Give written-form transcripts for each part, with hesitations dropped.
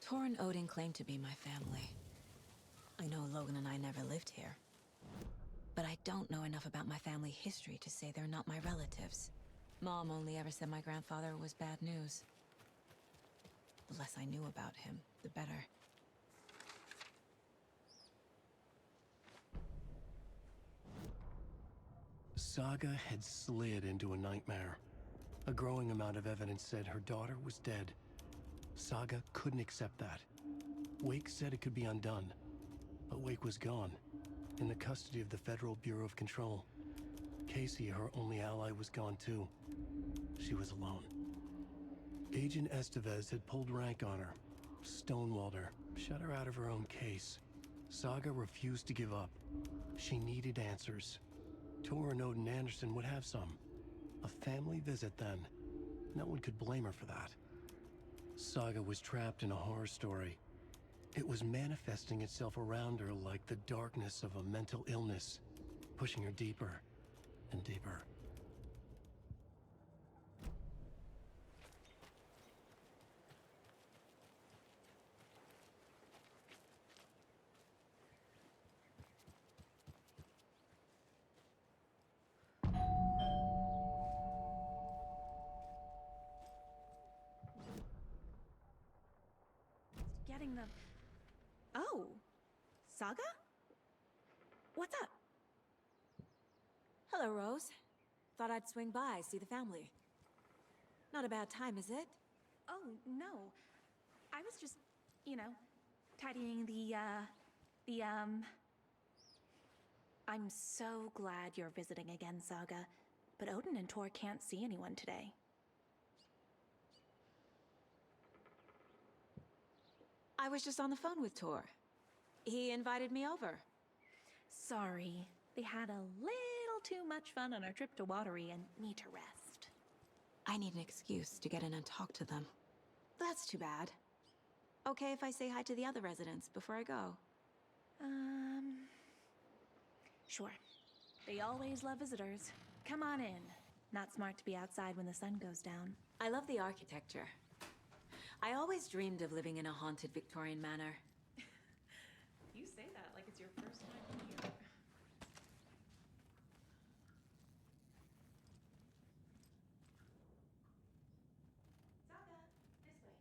Tor and Odin claim to be my family. I know Logan and I never lived here. But I don't know enough about my family history to say they're not my relatives. Mom only ever said my grandfather was bad news. The less I knew about him, the better. Saga had slid into a nightmare. A growing amount of evidence said her daughter was dead. Saga couldn't accept that. Wake said it could be undone. But Wake was gone, in the custody of the Federal Bureau of Control. Casey, her only ally, was gone too. She was alone. Agent Estevez had pulled rank on her, stonewalled her, shut her out of her own case. Saga refused to give up. She needed answers. Tor and Odin Anderson would have some. A family visit then. No one could blame her for that. Saga was trapped in a horror story. It was manifesting itself around her like the darkness of a mental illness, pushing her deeper and deeper. Getting them. Oh, Saga? What's up? Hello, Rose. Thought I'd swing by, see the family. Not a bad time, is it? Oh, no. I was just, tidying I'm so glad you're visiting again, Saga. But Odin and Tor can't see anyone today. I was just on the phone with Tor. He invited me over. Sorry. They had a little too much fun on our trip to Watery and need to rest. I need an excuse to get in and talk to them. That's too bad. Okay if I say hi to the other residents before I go? Sure. They always love visitors. Come on in. Not smart to be outside when the sun goes down. I love the architecture. I always dreamed of living in a haunted Victorian manor. You say that like it's your first time here. Saga, this way.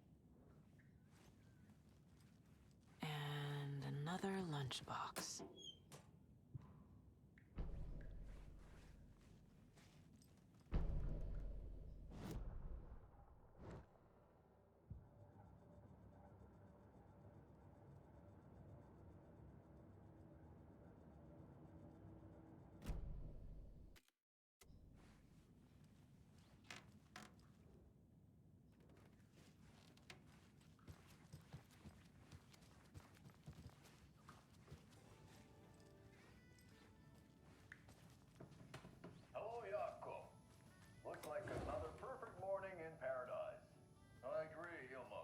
And another lunchbox. Hello, Jaakko. Looks like another perfect morning in paradise. I agree, Ilmo.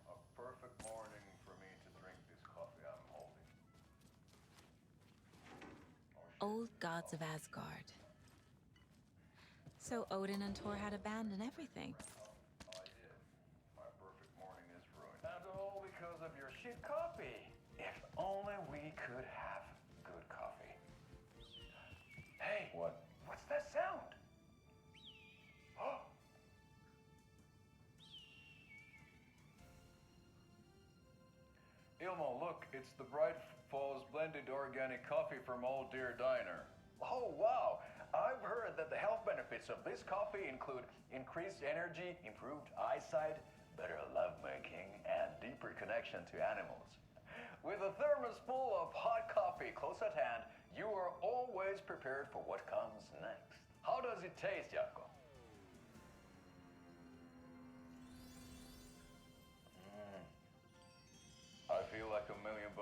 A perfect morning for me to drink this coffee I'm holding. Old gods of Asgard. So Odin and Tor had a band and everything. I did. My perfect morning is ruined. And all because of your shit coffee. If only we could have good coffee. Hey! What? What's that sound? Ilmo, look, it's the Bright Falls blended organic coffee from Old Deer Diner. Oh, wow! I've heard that the health benefits of this coffee include increased energy, improved eyesight, better lovemaking, and deeper connection to animals. With a thermos full of hot coffee close at hand, you are always prepared for what comes next. How does it taste, Jaakko? I feel like $1 million.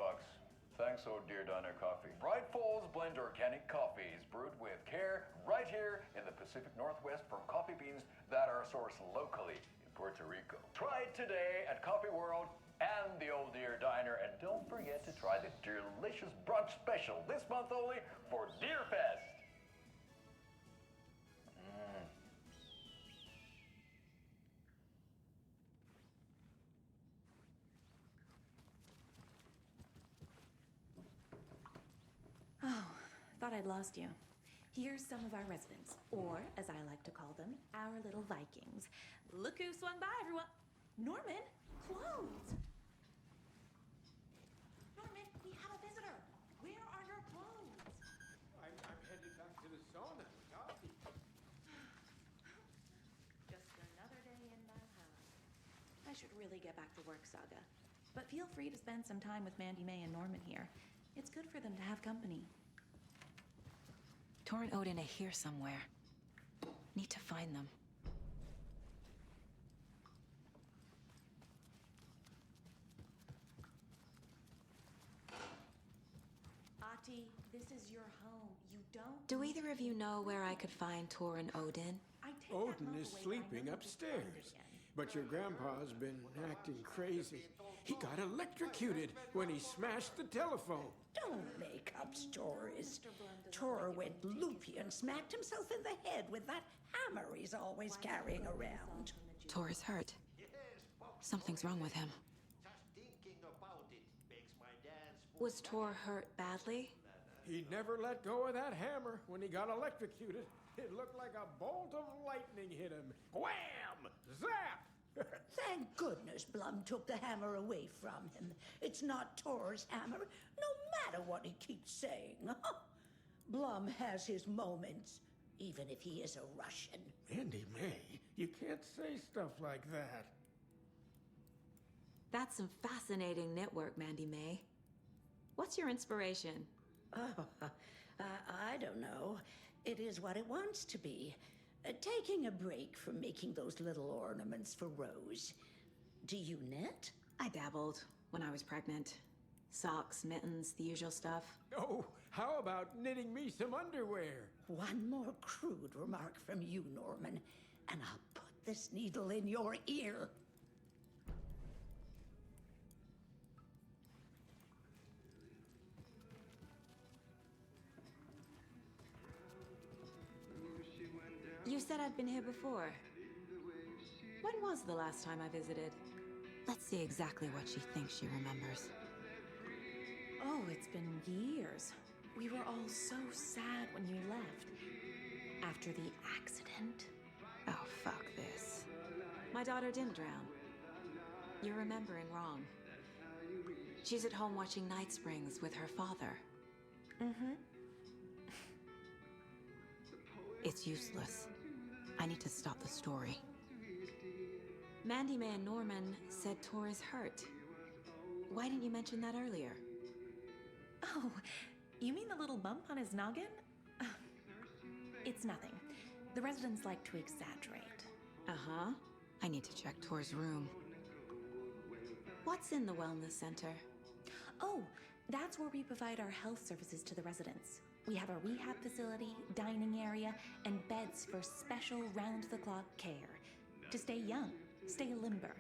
Thanks, Oh Dear Diner Coffee. Bright Falls Blend Organic Coffee is brewed with care right here in the Pacific Northwest from coffee beans that are sourced locally in Puerto Rico. Try it today at Coffee World and the Old Deer Diner, and don't forget to try the delicious brunch special this month only for Deer Fest. thought I'd lost you. Here's some of our residents, or as I like to call them, our little Vikings. Look who swung by, everyone. Norman, clothes. Norman, we have a visitor. Where are your clothes? I'm headed back to the sauna. Coffee. Just another day in my house. I should really get back to work, Saga. But feel free to spend some time with Mandy May and Norman here. It's good for them to have company. Tor and Odin are here somewhere. Need to find them. Ati, this is your home. You don't. Do either of you know where I could find Tor and Odin? I take that Odin mug is away, sleeping I know you'll just find it upstairs. again. But your grandpa's been acting crazy. He got electrocuted when he smashed the telephone. Don't make up stories. Tor went loopy and smacked himself in the head with that hammer he's always carrying around. Tor is hurt. Something's wrong with him. Was Tor hurt badly? He never let go of that hammer when he got electrocuted. It looked like a bolt of lightning hit him. Wham! Zap! Thank goodness Blum took the hammer away from him. It's not Tor's hammer, no matter what he keeps saying. Blum has his moments, even if he is a Russian. Mandy May, you can't say stuff like that. That's some fascinating network, Mandy May. What's your inspiration? Oh, I don't know. It is what it wants to be. Taking a break from making those little ornaments for Rose. Do you knit? I dabbled when I was pregnant. Socks, mittens, the usual stuff. Oh, how about knitting me some underwear? One more crude remark from you, Norman, and I'll put this needle in your ear. You said I've been here before. When was the last time I visited? Let's see exactly what she thinks she remembers. Oh, it's been years. We were all so sad when you left. After the accident. Oh, fuck this. My daughter didn't drown. You're remembering wrong. She's at home watching Night Springs with her father. Mm-hmm. It's useless. I need to stop the story. Mandy May and Norman said Tor is hurt. Why didn't you mention that earlier? Oh, you mean the little bump on his noggin? It's nothing. The residents like to exaggerate. Uh-huh. I need to check Tor's room. What's in the wellness center? Oh, that's where we provide our health services to the residents. We have a rehab facility, dining area, and beds for special round-the-clock care. To stay young, stay limber.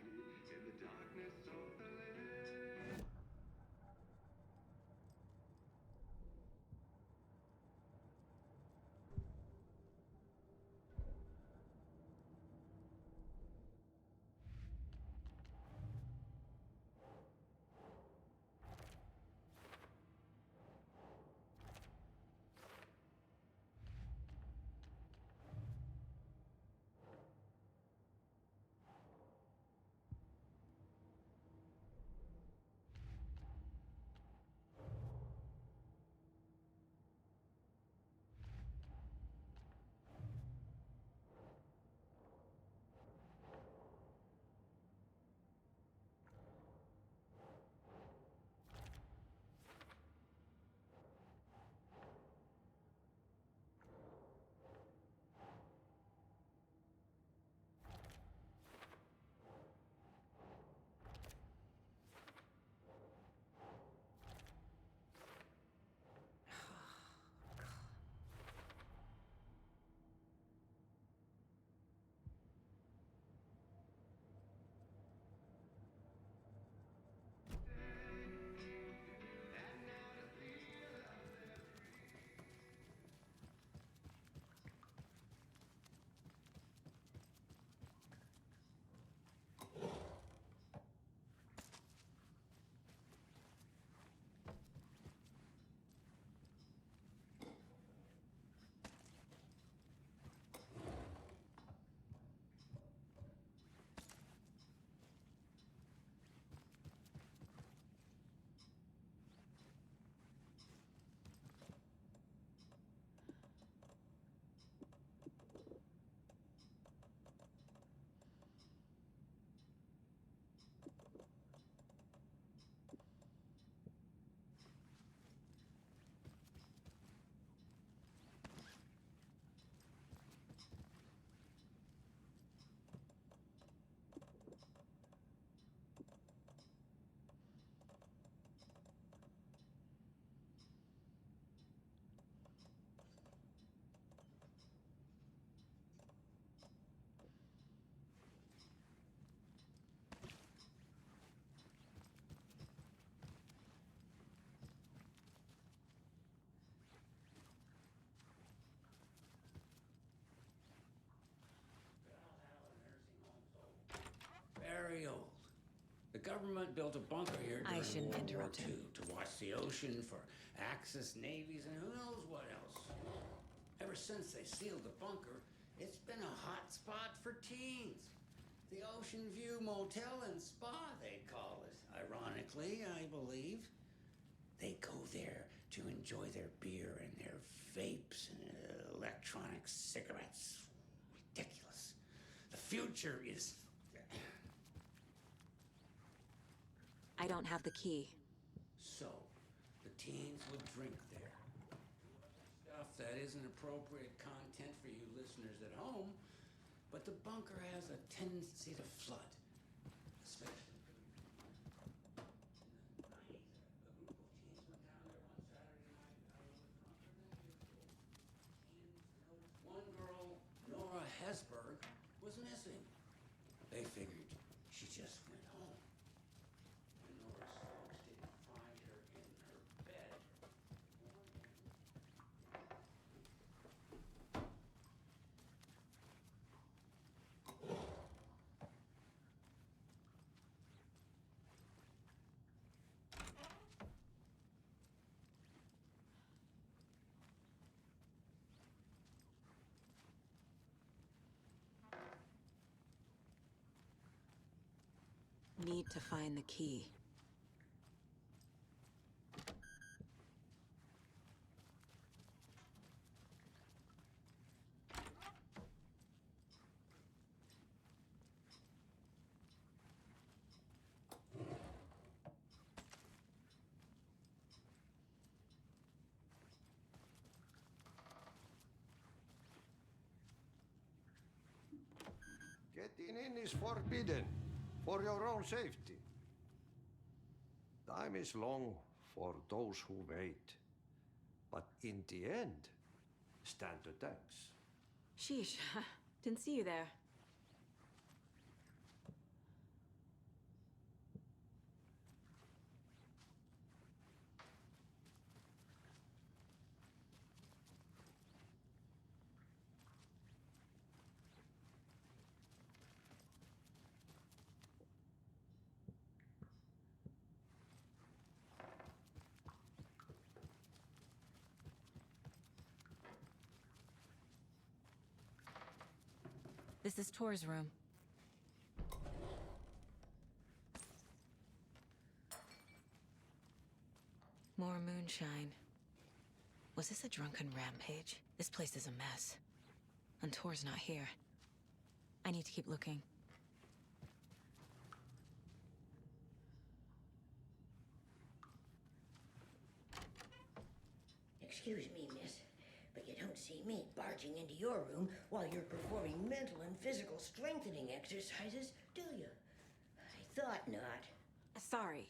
government built a bunker here I during shouldn't World War interrupt him. II to watch the ocean for Axis navies and who knows what else. Ever since they sealed the bunker, it's been a hot spot for teens. The Ocean View Motel and Spa, they call it. Ironically, I believe. They go there to enjoy their beer and their vapes and electronic cigarettes. Ridiculous. The future is... I don't have the key. So, the teens would drink there. Stuff that isn't appropriate content for you listeners at home, but the bunker has a tendency to flood. Especially. One girl, Nora Hesberg, was missing. They figured she just went home. When Nora's folks didn't find her in her bed. Need to find the key. Getting in is forbidden, for your own safety. Time is long for those who wait. But in the end, stand the thanks. Sheesh, didn't see you there. This is Tor's room. More moonshine. Was this a drunken rampage? This place is a mess. And Tor's not here. I need to keep looking. Excuse me, miss, but you don't see me barging into your room while you're performing mental and physical strengthening exercises, do you? I thought not. Sorry.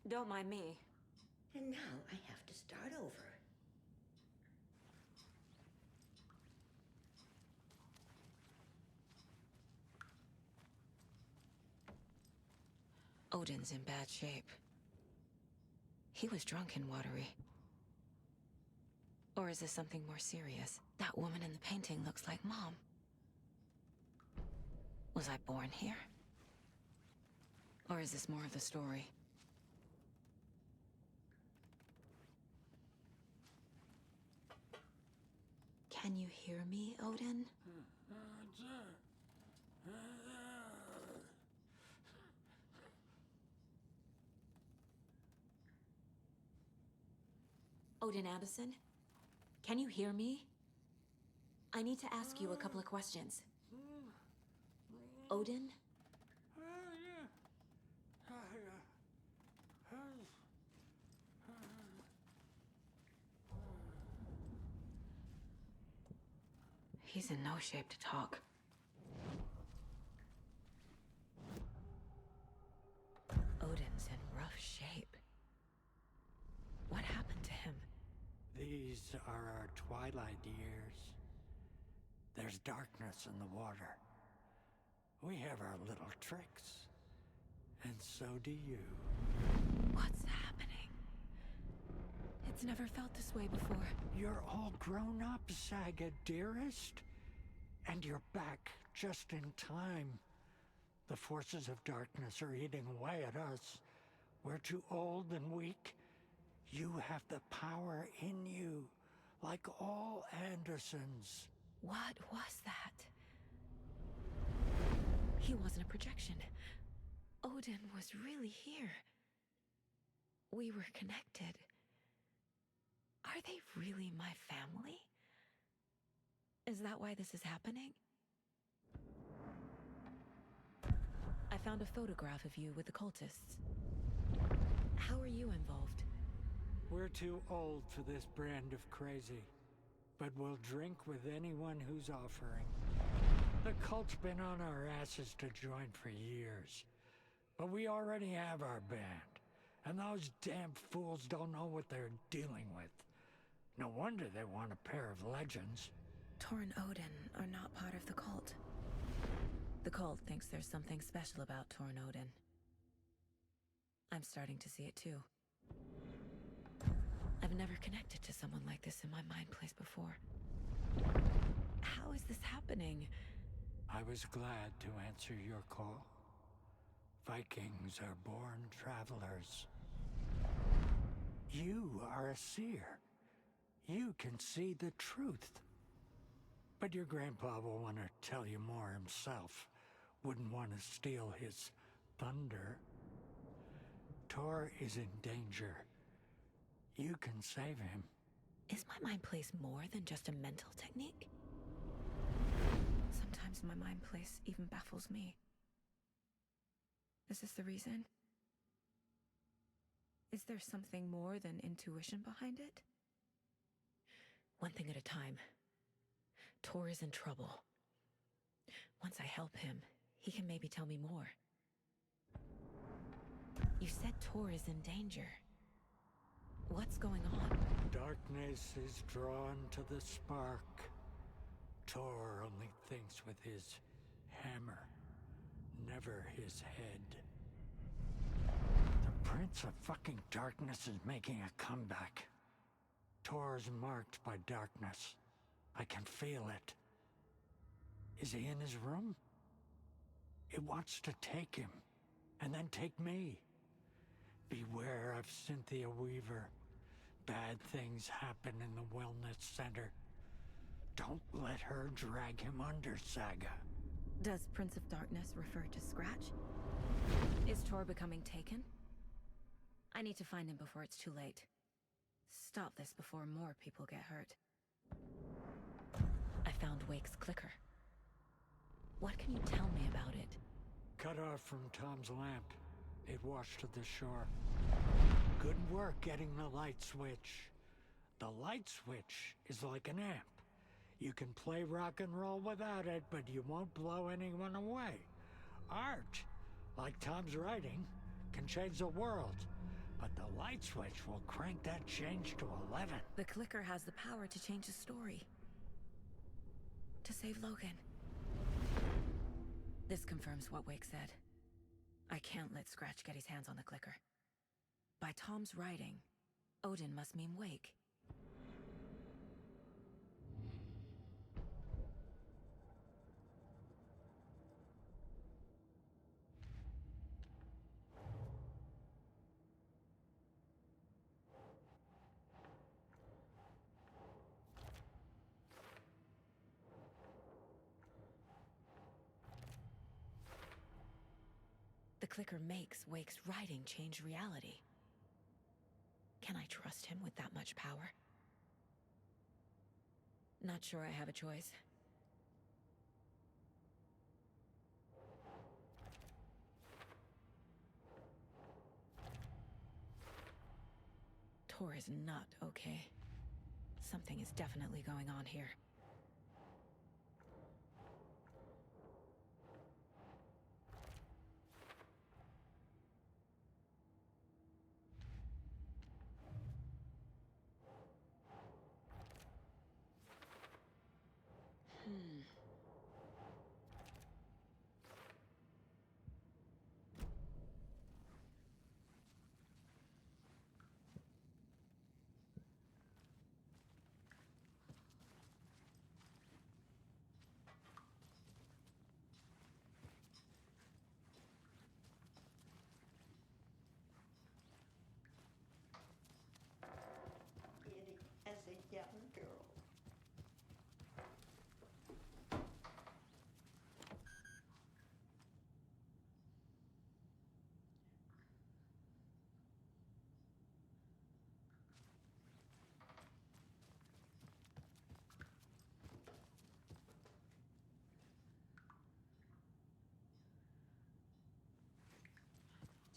Don't mind me. And now I have to start over. Odin's in bad shape. He was drunk and watery. Or is this something more serious? That woman in the painting looks like Mom. Was I born here? Or is this more of the story? Can you hear me, Odin? Odin Anderson? Can you hear me? I need to ask you a couple of questions. Odin? He's in no shape to talk. Odin's in rough shape. What happened to him? These are our twilight years. There's darkness in the water. We have our little tricks. And so do you. What's happening? It's never felt this way before. You're all grown up, Saga, dearest. And you're back just in time. The forces of darkness are eating away at us. We're too old and weak. You have the power in you, like all Andersons. What was that? He wasn't a projection. Odin was really here. We were connected. Are they really my family? Is that why this is happening? I found a photograph of you with the cultists. How are you involved? We're too old for this brand of crazy, but we'll drink with anyone who's offering. The cult's been on our asses to join for years, but we already have our band, and those damn fools don't know what they're dealing with. No wonder they want a pair of legends. Tor and Odin are not part of the cult. The cult thinks there's something special about Tor and Odin. I'm starting to see it too. I've never connected to someone like this in my mind place before. How is this happening? I was glad to answer your call. Vikings are born travelers. You are a seer. You can see the truth. But your grandpa will want to tell you more himself. Wouldn't want to steal his thunder. Tor is in danger. You can save him. Is my mind place more than just a mental technique? Sometimes my mind place even baffles me. Is this the reason? Is there something more than intuition behind it? One thing at a time. Tor is in trouble. Once I help him, he can maybe tell me more. You said Tor is in danger. What's going on? Darkness is drawn to the spark. Tor only thinks with his hammer, never his head. The Prince of fucking Darkness is making a comeback. Tor's marked by darkness. I can feel it. Is he in his room? It wants to take him, and then take me. Beware of Cynthia Weaver. Bad things happen in the wellness center. Don't let her drag him under, Saga. Does Prince of Darkness refer to Scratch? Is Tor becoming taken? I need to find him before it's too late. Stop this before more people get hurt. I found Wake's clicker. What can you tell me about it? Cut off from Tom's lamp. It washed to the shore. Good work getting the light switch. The light switch is like an amp. You can play rock and roll without it, but you won't blow anyone away. Art, like Tom's writing, can change the world. But the light switch will crank that change to 11. The clicker has the power to change the story. To save Logan. This confirms what Wake said. I can't let Scratch get his hands on the clicker. By Tom's writing, Odin must mean Wake. The clicker makes Wake's writing change reality. Can I trust him with that much power? Not sure I have a choice. Tor is not okay. Something is definitely going on here. Hammer girl.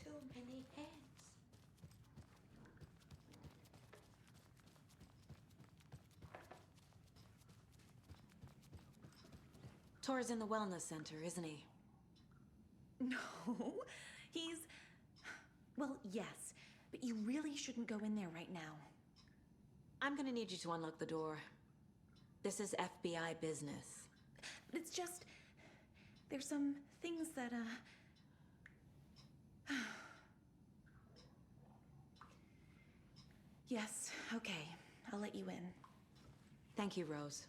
Too many hands. Tor's in the wellness center, isn't he? No, he's. Well, yes, but you really shouldn't go in there right now. I'm gonna need you to unlock the door. This is FBI business. It's just. There's some things that, Yes, okay. I'll let you in. Thank you, Rose.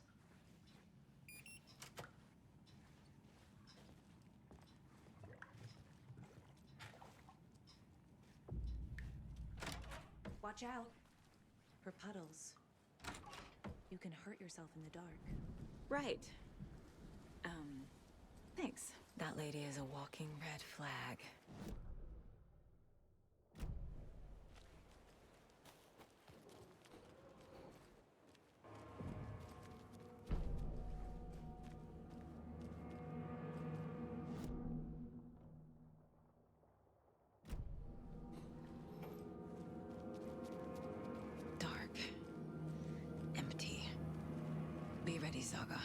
Watch out for puddles. You can hurt yourself in the dark. Right. Thanks. That lady is a walking red flag. Dark. Empty. Be ready, Saga.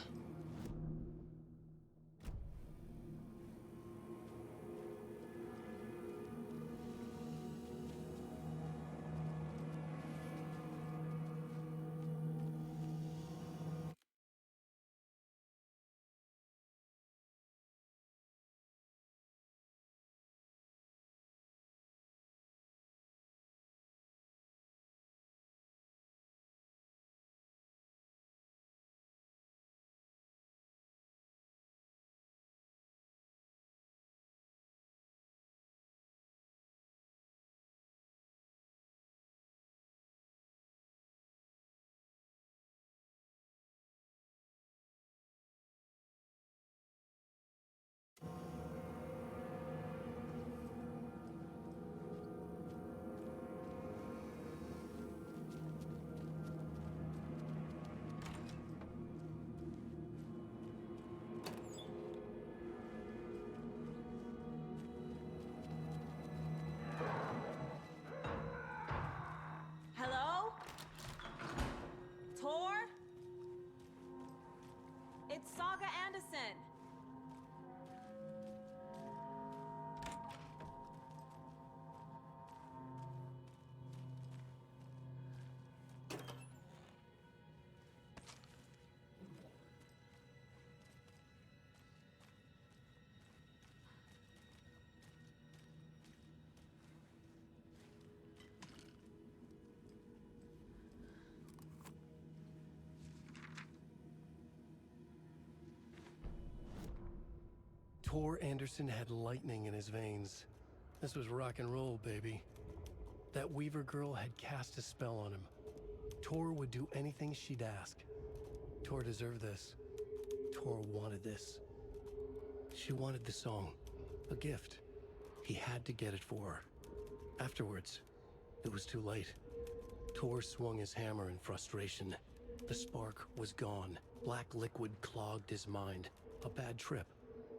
Hello? Tor? It's Saga Anderson. Tor Anderson had lightning in his veins. This was rock and roll, baby. That Weaver girl had cast a spell on him. Tor would do anything she'd ask. Tor deserved this. Tor wanted this. She wanted the song, a gift. He had to get it for her. Afterwards, it was too late. Tor swung his hammer in frustration. The spark was gone. Black liquid clogged his mind. A bad trip.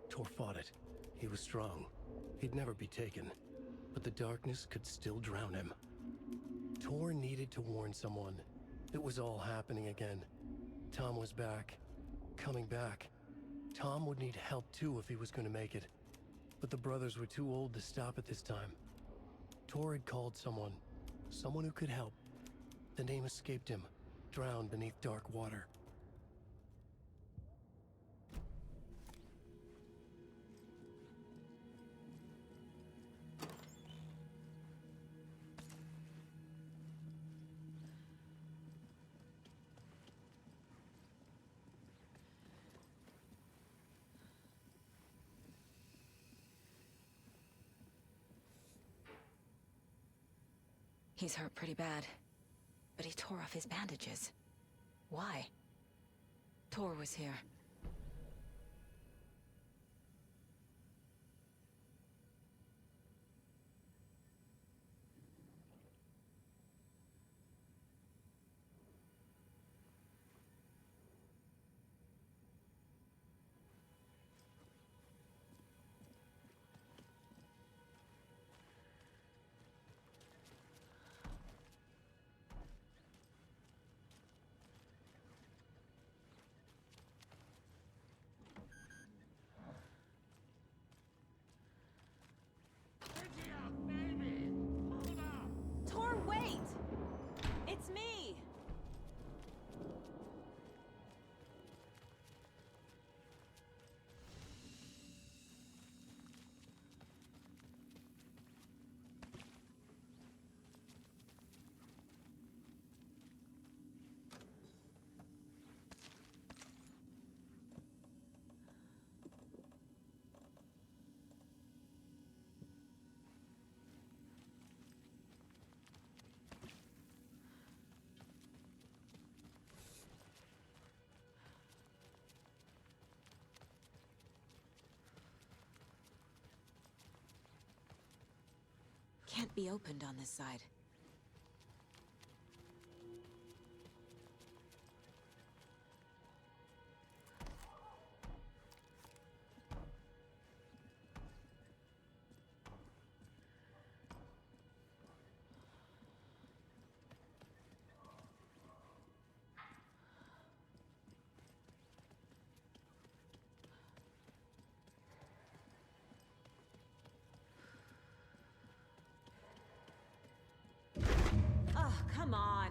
Tor fought it. He was strong. He'd never be taken. But the darkness could still drown him. Tor needed to warn someone. It was all happening again. Tom was back. Coming back. Tom would need help too if he was going to make it. But the brothers were too old to stop at this time. Tor had called someone. Someone who could help. The name escaped him. Drowned beneath dark water. He's hurt pretty bad, but he tore off his bandages. Why? Tor was here. Tor, wait! It's me! Can't be opened on this side. Oh, come on!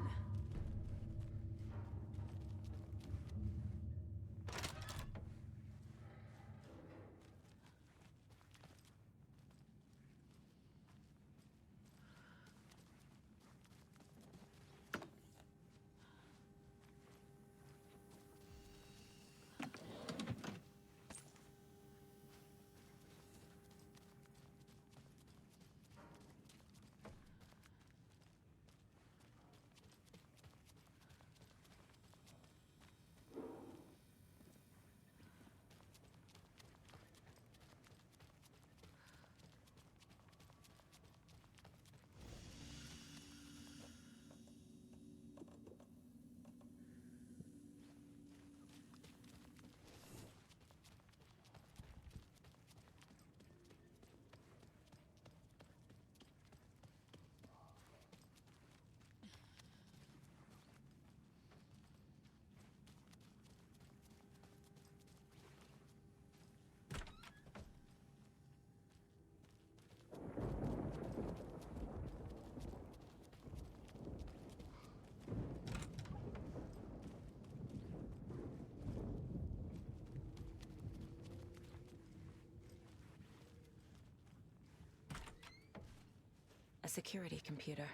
A security computer.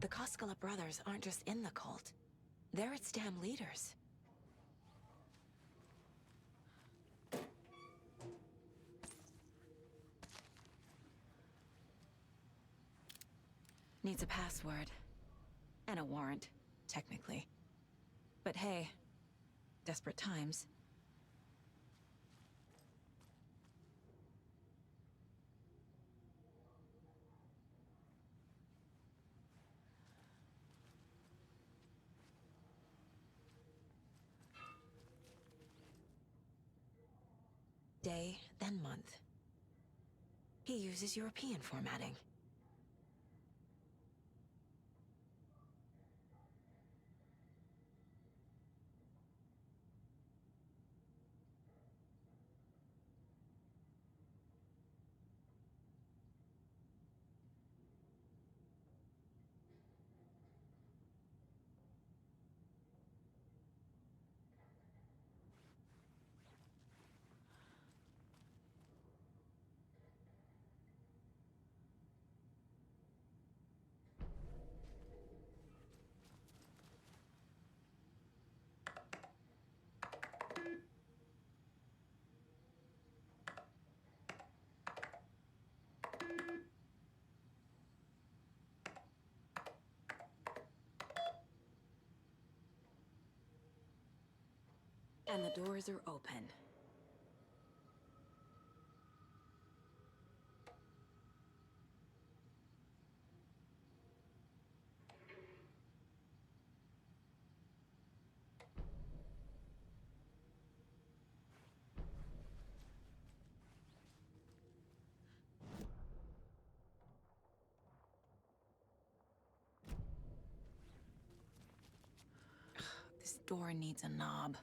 The Koskela brothers aren't just in the cult. They're its damn leaders. Needs a password. And a warrant, technically. But hey, desperate times. Day, then month. He uses European formatting. doors are open. This door needs a knob.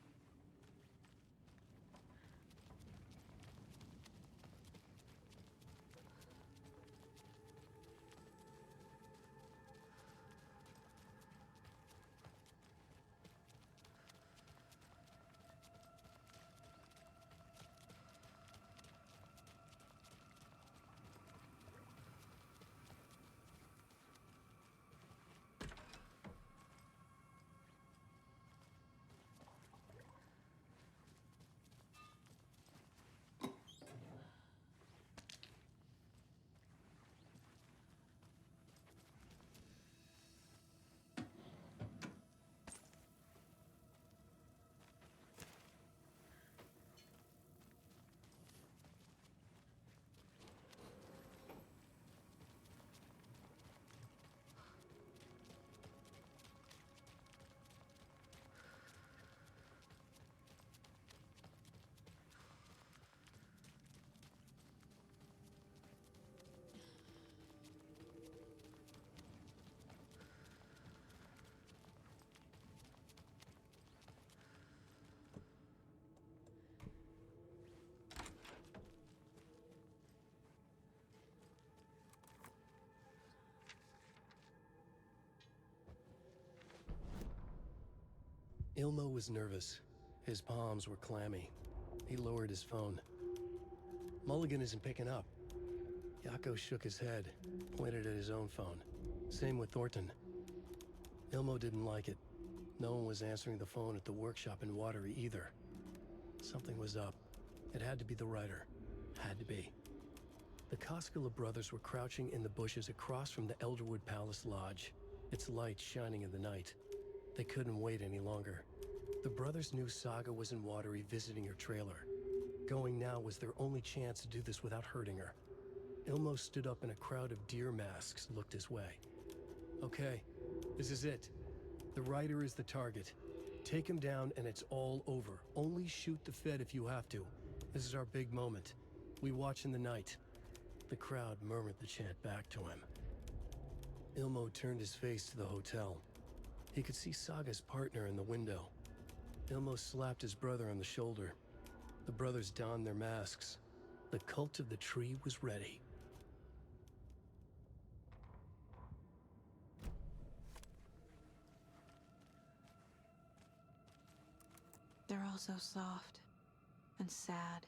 Ilmo was nervous. His palms were clammy. He lowered his phone. Mulligan isn't picking up. Yako shook his head, pointed at his own phone. Same with Thornton. Ilmo didn't like it. No one was answering the phone at the workshop in Watery either. Something was up. It had to be the writer. Had to be. The Koskela brothers were crouching in the bushes across from the Elderwood Palace Lodge, its lights shining in the night. They couldn't wait any longer. The brothers knew Saga was in Watery visiting her trailer. Going now was their only chance to do this without hurting her. Ilmo stood up and a crowd of deer masks looked his way. Okay, this is it. The writer is the target. Take him down and it's all over. Only shoot the Fed if you have to. This is our big moment. We watch in the night. The crowd murmured the chant back to him. Ilmo turned his face to the hotel. He could see Saga's partner in the window. Ilmo slapped his brother on the shoulder. The brothers donned their masks. The cult of the tree was ready. They're all so soft and sad.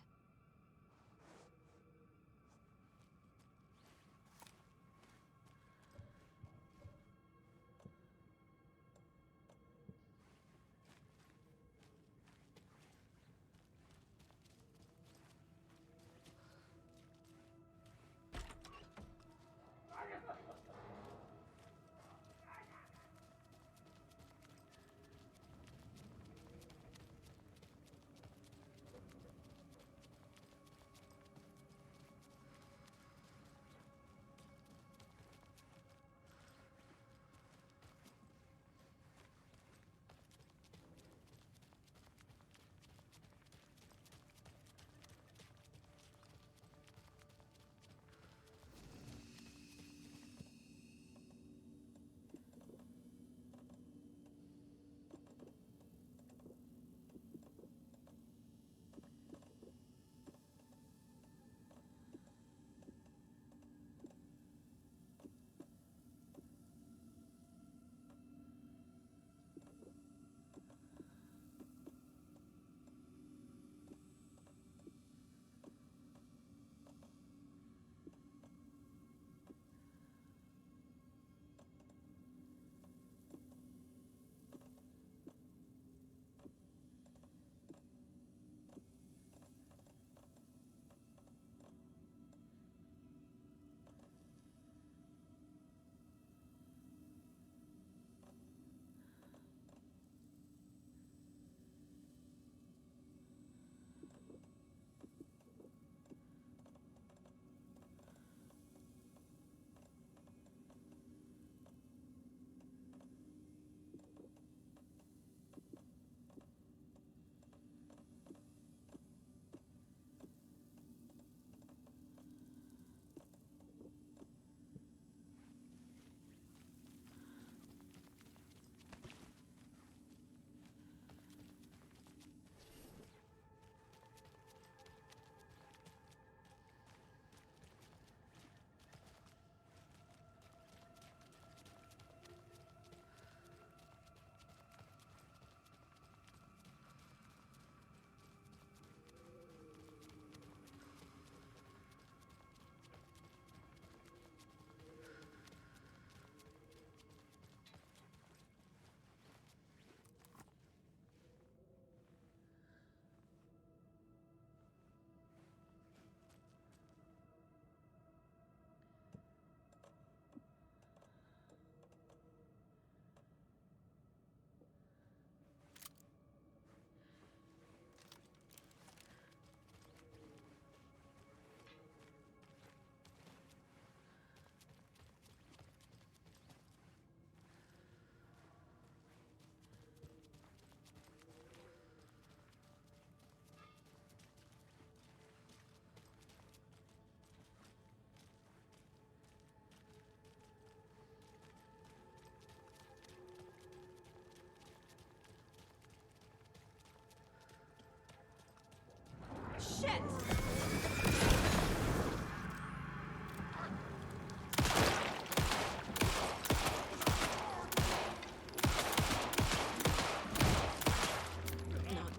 Not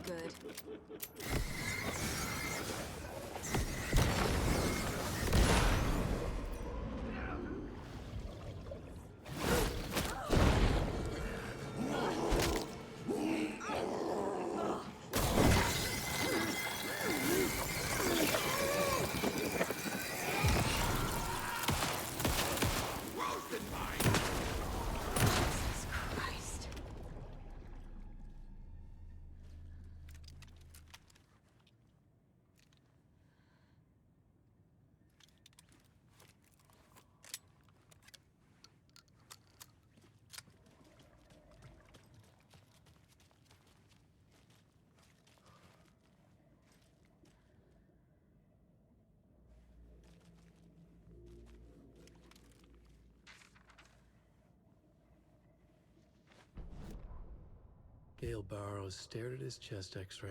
good. Jesus Christ. Gale Barrows stared at his chest x-ray.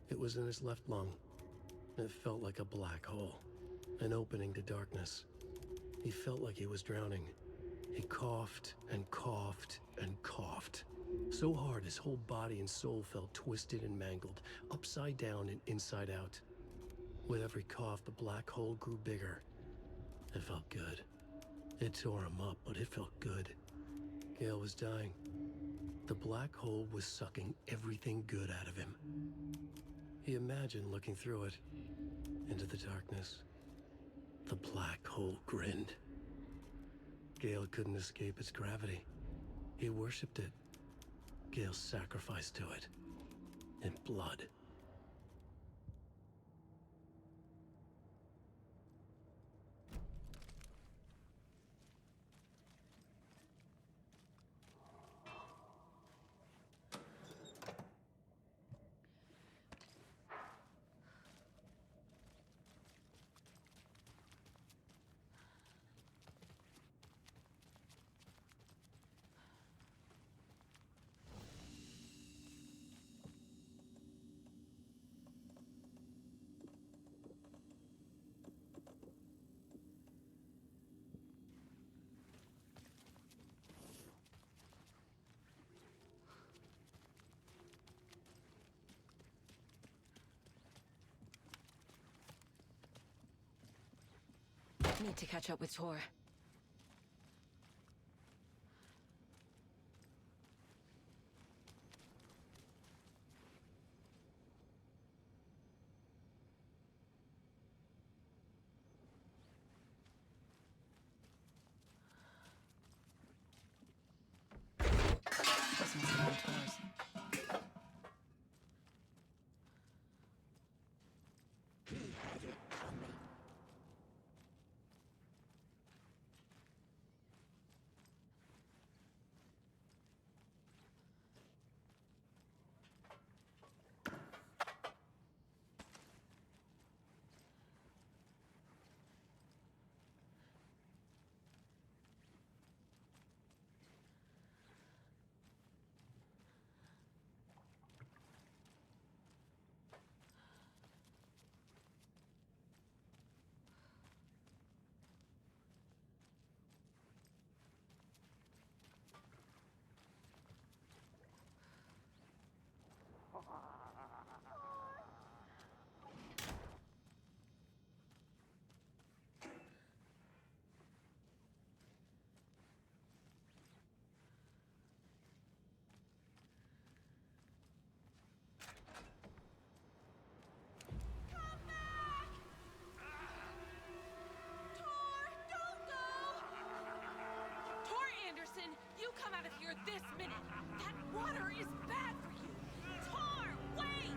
It was in his left lung. It felt like a black hole, an opening to darkness. He felt like he was drowning. He coughed and coughed and coughed. So hard his whole body and soul felt twisted and mangled, upside down and inside out. With every cough, the black hole grew bigger. It felt good. It tore him up, but it felt good. Gale was dying. The black hole was sucking everything good out of him. He imagined looking through it, into the darkness. The black hole grinned. Gale couldn't escape its gravity. He worshipped it. Gale sacrificed to it. In blood. Need to catch up with Tor. This must have been Tor's. You come out of here this minute! That water is bad for you! Tar, wait!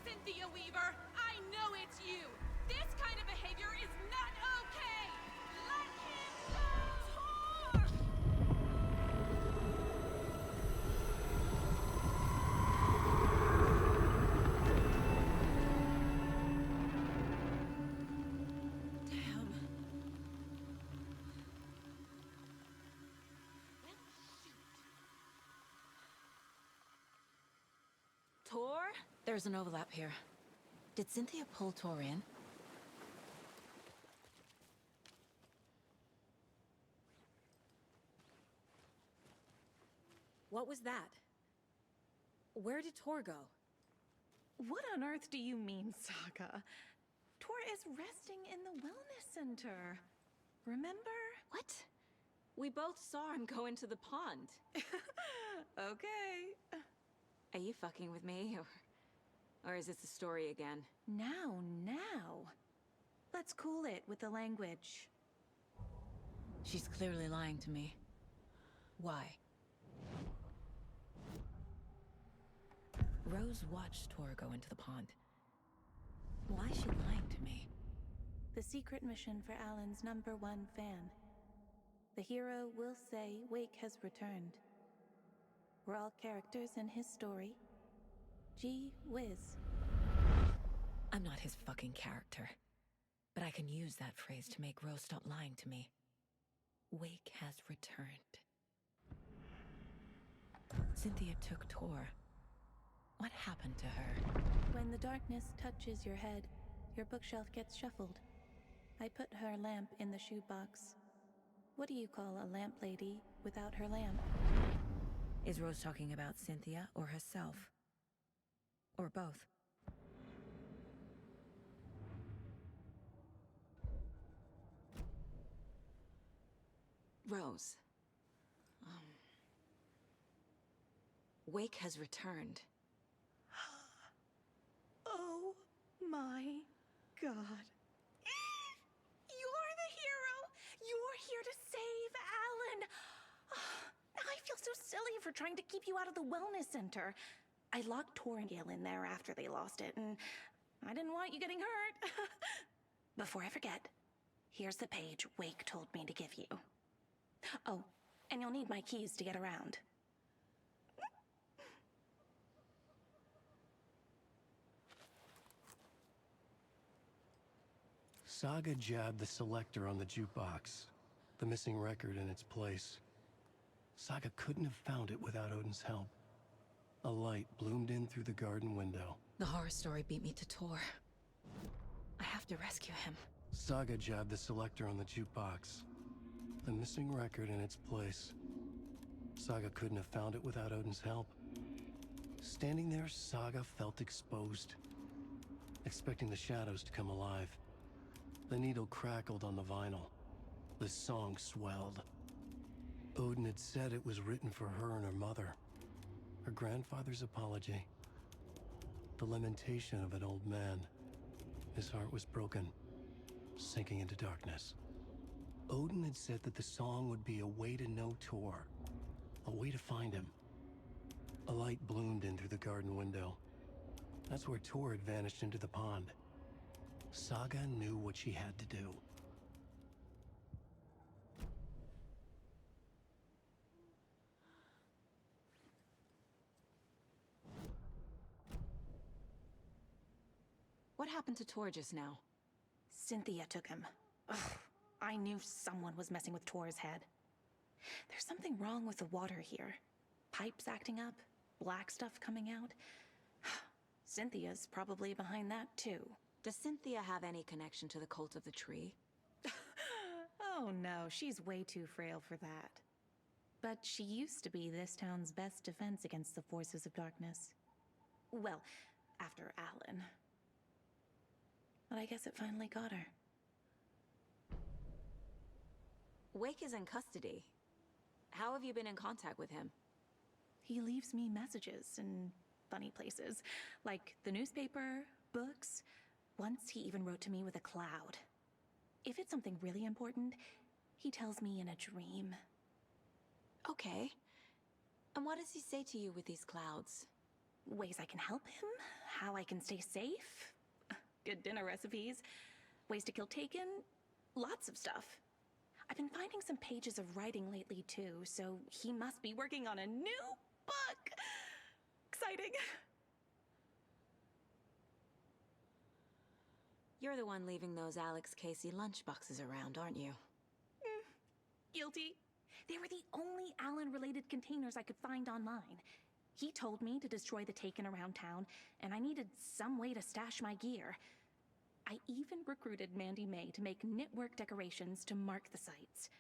Cynthia Weaver, I know it's you! This kind of behavior is not okay! Let him go! Tar! Tor? There's an overlap here. Did Cynthia pull Tor in? What was that? Where did Tor go? What on earth do you mean, Saga? Tor is resting in the wellness center. Remember? What? We both saw him go into the pond. Okay. Are you fucking with me, or is this a story again? Now. Let's cool it with the language. She's clearly lying to me. Why? Rose watched Tor go into the pond. Why is she lying to me? The secret mission for Alan's #1 fan. The hero will say Wake has returned. We're all characters in his story. Gee whiz. I'm not his fucking character. But I can use that phrase to make Rose stop lying to me. Wake has returned. Cynthia took Tor. What happened to her? When the darkness touches your head, your bookshelf gets shuffled. I put her lamp in the shoebox. What do you call a lamp lady without her lamp? Is Rose talking about Cynthia or herself? Or both? Rose. Wake has returned. Oh my God. You're the hero! You're here to save Alan! I feel so silly for trying to keep you out of the wellness center. I locked Tor and Gale in there after they lost it, and I didn't want you getting hurt. Before I forget, here's the page Wake told me to give you. Oh, and you'll need my keys to get around. Saga jabbed the selector on the jukebox, the missing record in its place. Saga couldn't have found it without Odin's help. A light bloomed in through the garden window. The horror story beat me to Tor. I have to rescue him. Saga jabbed the selector on the jukebox, the missing record in its place. Saga couldn't have found it without Odin's help. Standing there, Saga felt exposed, expecting the shadows to come alive. The needle crackled on the vinyl. The song swelled. Odin had said it was written for her and her mother. Her grandfather's apology. The lamentation of an old man. His heart was broken, sinking into darkness. Odin had said that the song would be a way to know Tor, a way to find him. A light bloomed in through the garden window. That's where Tor had vanished into the pond. Saga knew what she had to do. What happened to Tor just now? Cynthia took him. Ugh, I knew someone was messing with Tor's head. There's something wrong with the water here. Pipes acting up, black stuff coming out. Cynthia's probably behind that too. Does Cynthia have any connection to the cult of the tree? Oh no, she's way too frail for that. But she used to be this town's best defense against the forces of darkness. Well, after Alan. But I guess it finally got her. Wake is in custody. How have you been in contact with him? He leaves me messages in funny places, like the newspaper, books. Once he even wrote to me with a cloud. If it's something really important, he tells me in a dream. Okay. And what does he say to you with these clouds? Ways I can help him, how I can stay safe, good dinner recipes, ways to kill Taken, lots of stuff. I've been finding some pages of writing lately too, so he must be working on a new book. Exciting. You're the one leaving those Alex Casey lunchboxes around, aren't you? Guilty. They were the only Alan-related containers I could find online. He told me to destroy the Taken around town, and I needed some way to stash my gear. I even recruited Mandy May to make knitwork decorations to mark the sites.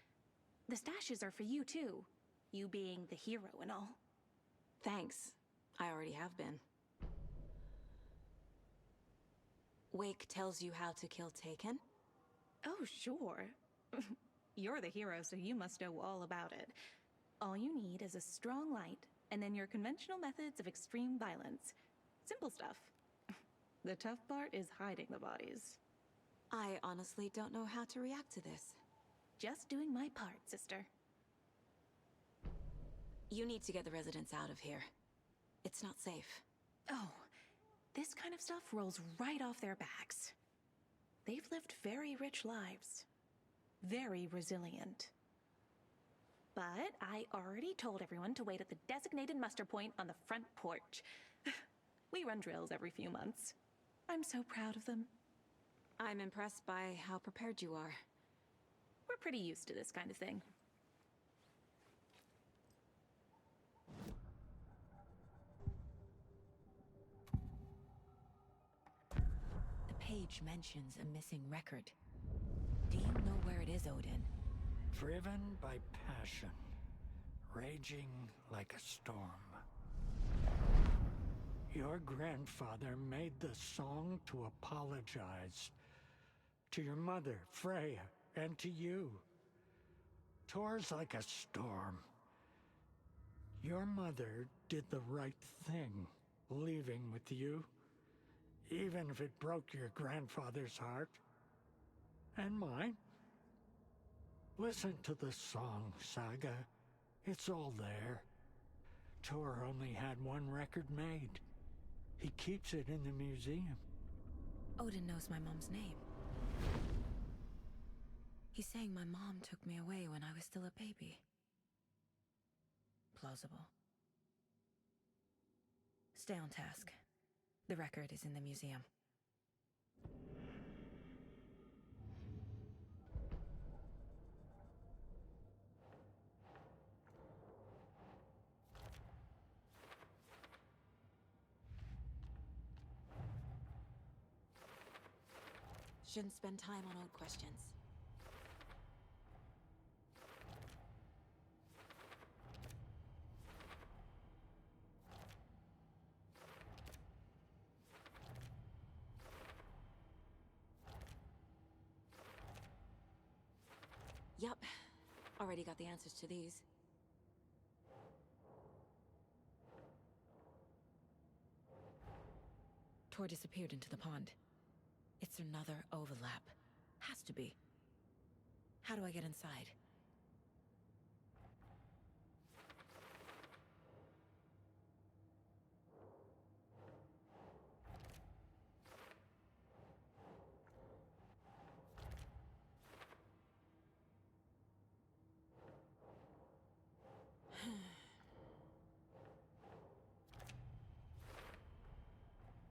The stashes are for you, too. You being the hero and all. Thanks. I already have been. Wake tells you how to kill Taken? Oh, sure. You're the hero, so you must know all about it. All you need is a strong light, and then your conventional methods of extreme violence. Simple stuff. The tough part is hiding the bodies. I honestly don't know how to react to this. Just doing my part, sister. You need to get the residents out of here. It's not safe. Oh, this kind of stuff rolls right off their backs. They've lived very rich lives. Very resilient. But I already told everyone to wait at the designated muster point on the front porch. We run drills every few months. I'm so proud of them. I'm impressed by how prepared you are. We're pretty used to this kind of thing. The page mentions a missing record. Do you know where it is, Odin? Driven by passion, raging like a storm. Your grandfather made the song to apologize. To your mother, Freya, and to you. Tor's like a storm. Your mother did the right thing, leaving with you. Even if it broke your grandfather's heart. And mine. Listen to the song, Saga. It's all there. Tor only had one record made. He keeps it in the museum. Odin knows my mom's name. He's saying my mom took me away when I was still a baby. Plausible. Stay on task. The record is in the museum. Shouldn't spend time on old questions. Yup. Already got the answers to these. Tor disappeared into the pond. It's another overlap. Has to be. How do I get inside?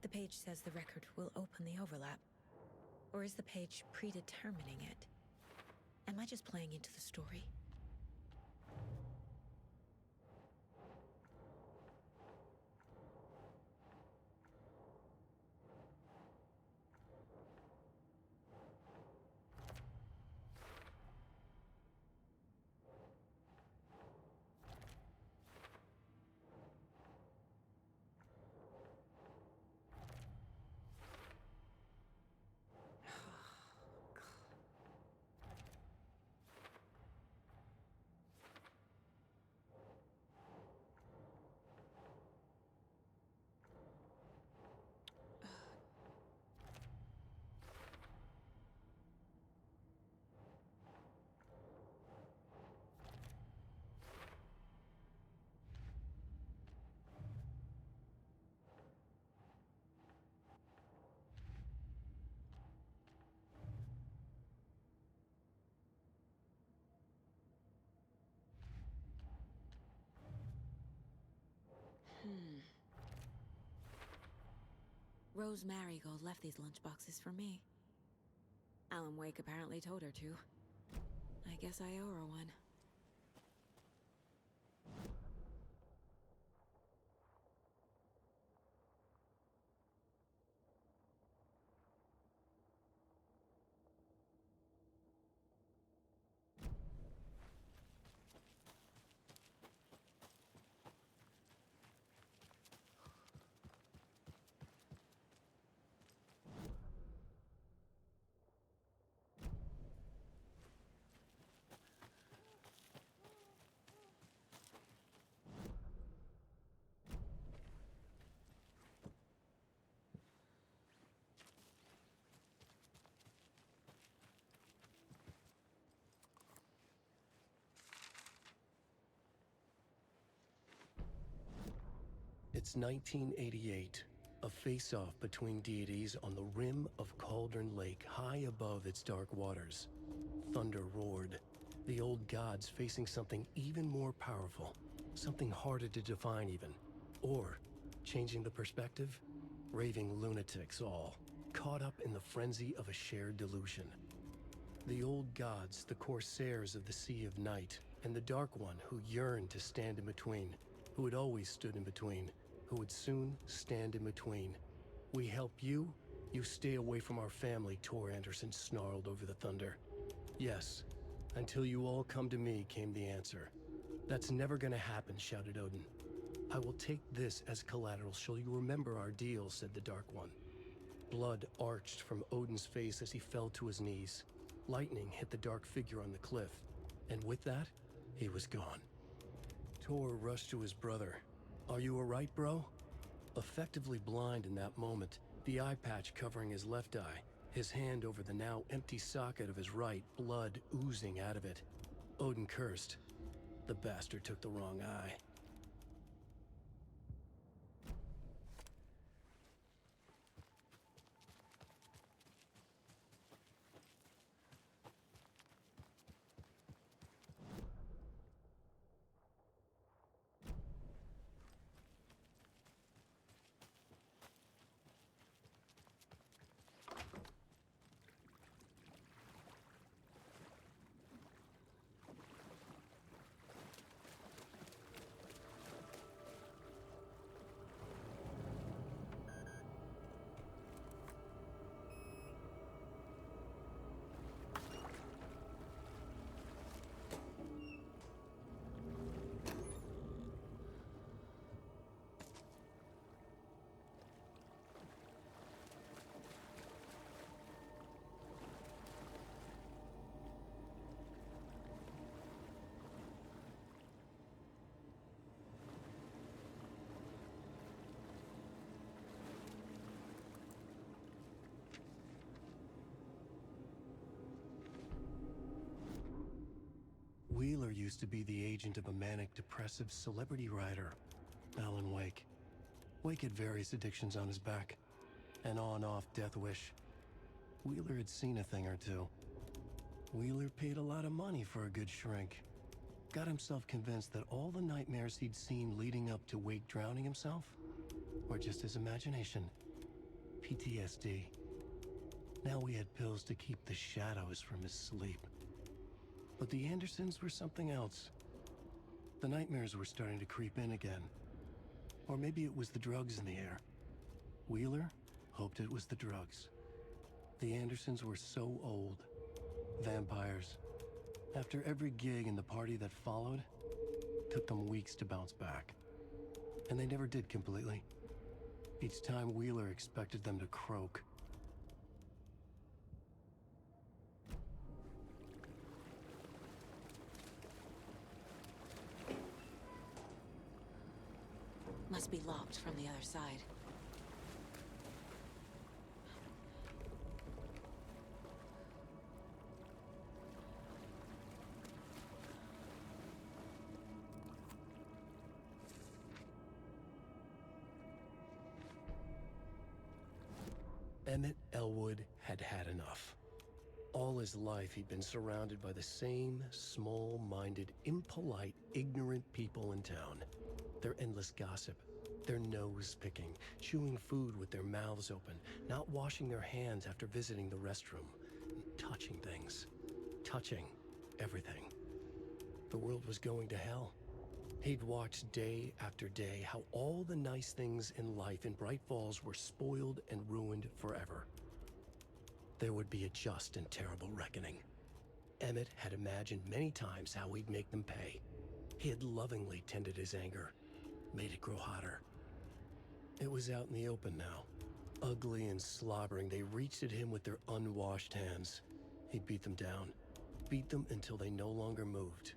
The page says the record will open the overlap. Or is the page predetermining it? Am I just playing into the story? Rose Marigold left these lunchboxes for me. Alan Wake apparently told her to. I guess I owe her one. It's 1988, a face-off between deities on the rim of Cauldron Lake, high above its dark waters. Thunder roared, the old gods facing something even more powerful, something harder to define even. Or, changing the perspective, raving lunatics all, caught up in the frenzy of a shared delusion. The old gods, the corsairs of the Sea of Night, and the Dark One who yearned to stand in between, who had always stood in between, who would soon stand in between. We help you, you stay away from our family, Tor Anderson snarled over the thunder. Yes, until you all come to me, came the answer. That's never gonna happen, shouted Odin. I will take this as collateral, shall you remember our deal, said the Dark One. Blood arched from Odin's face as he fell to his knees. Lightning hit the dark figure on the cliff, and with that, he was gone. Tor rushed to his brother. Are you alright, bro? Effectively blind in that moment, the eye patch covering his left eye, his hand over the now empty socket of his right, blood oozing out of it. Odin cursed. The bastard took the wrong eye. Wheeler used to be the agent of a manic-depressive celebrity writer, Alan Wake. Wake had various addictions on his back, an on-off death wish. Wheeler had seen a thing or two. Wheeler paid a lot of money for a good shrink. Got himself convinced that all the nightmares he'd seen leading up to Wake drowning himself were just his imagination. PTSD. Now we had pills to keep the shadows from his sleep. But the Andersons were something else. The nightmares were starting to creep in again. Or maybe it was the drugs in the air. Wheeler hoped it was the drugs. The Andersons were so old. Vampires. After every gig and the party that followed, took them weeks to bounce back. And they never did completely. Each time Wheeler expected them to croak. Must be locked from the other side. Emmett Elwood had had enough. All his life he'd been surrounded by the same small-minded, impolite, ignorant people in town. Their endless gossip, their nose-picking, chewing food with their mouths open, not washing their hands after visiting the restroom, touching things, touching everything. The world was going to hell. He'd watched day after day how all the nice things in life in Bright Falls were spoiled and ruined forever. There would be a just and terrible reckoning. Emmett had imagined many times how he'd make them pay. He had lovingly tended his anger, made it grow hotter. It was out in the open now. Ugly and slobbering, they reached at him with their unwashed hands. He'd beat them down, beat them until they no longer moved.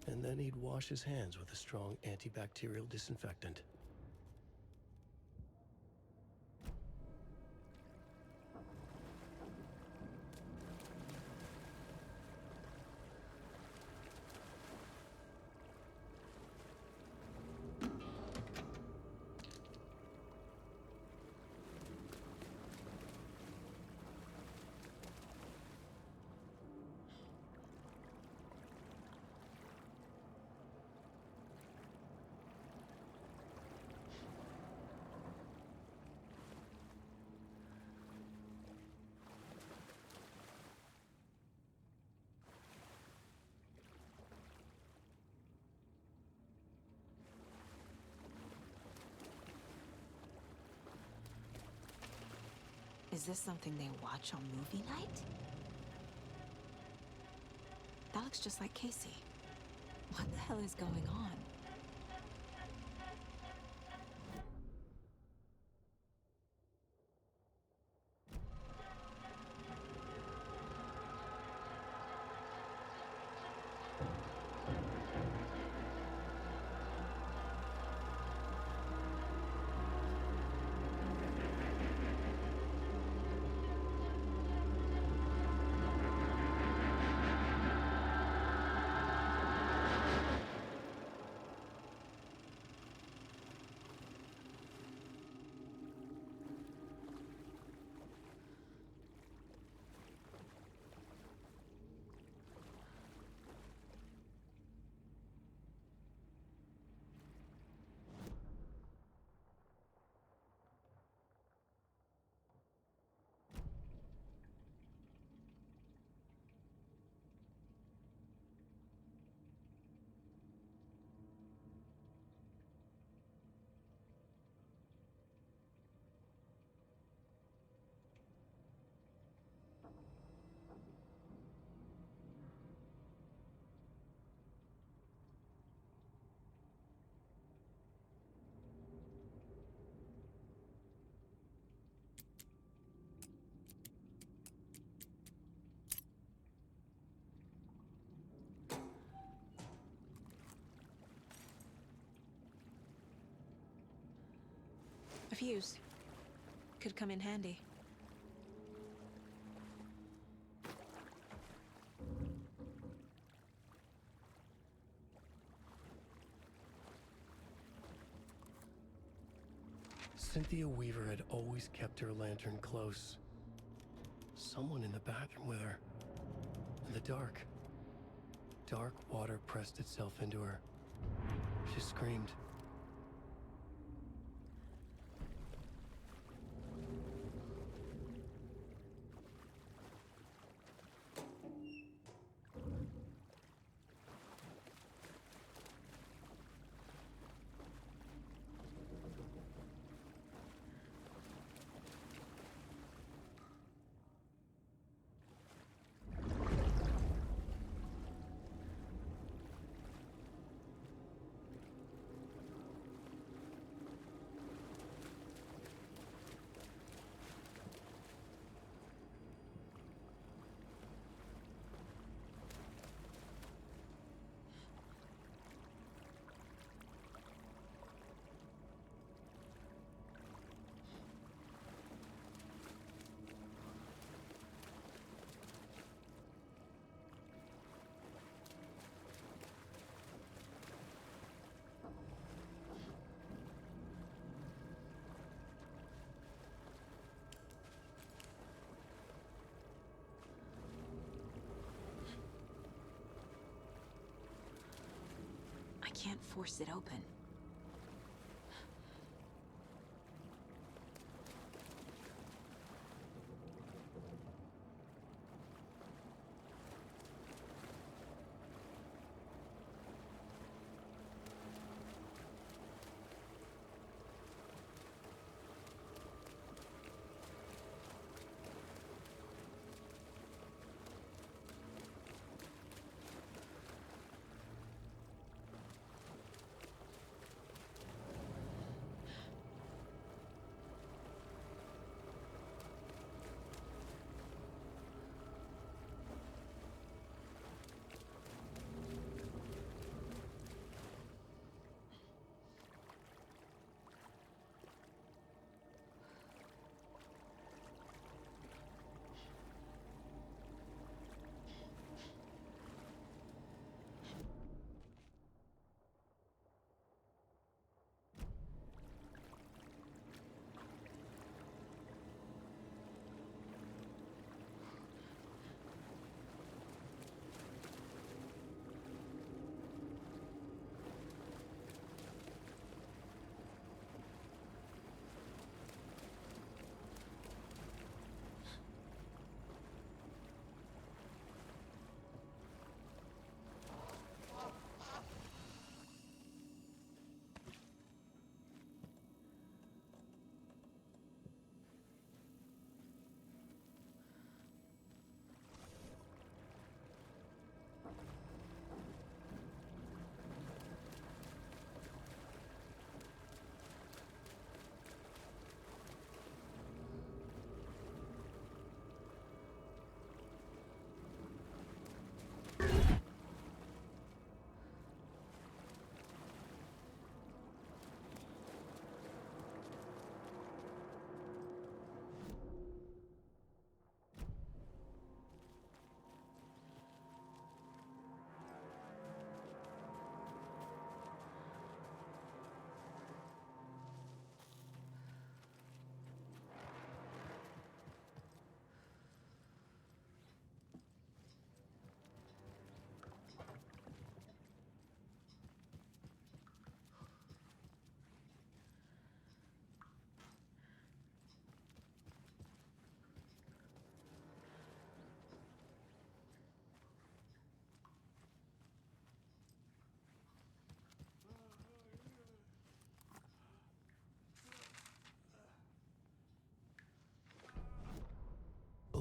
And then he'd wash his hands with a strong antibacterial disinfectant. Is this something they watch on movie night? That looks just like Casey. What the hell is going on? A fuse. Could come in handy. Cynthia Weaver had always kept her lantern close. Someone in the bathroom with her. In the dark. Dark water pressed itself into her. She screamed. I can't force it open.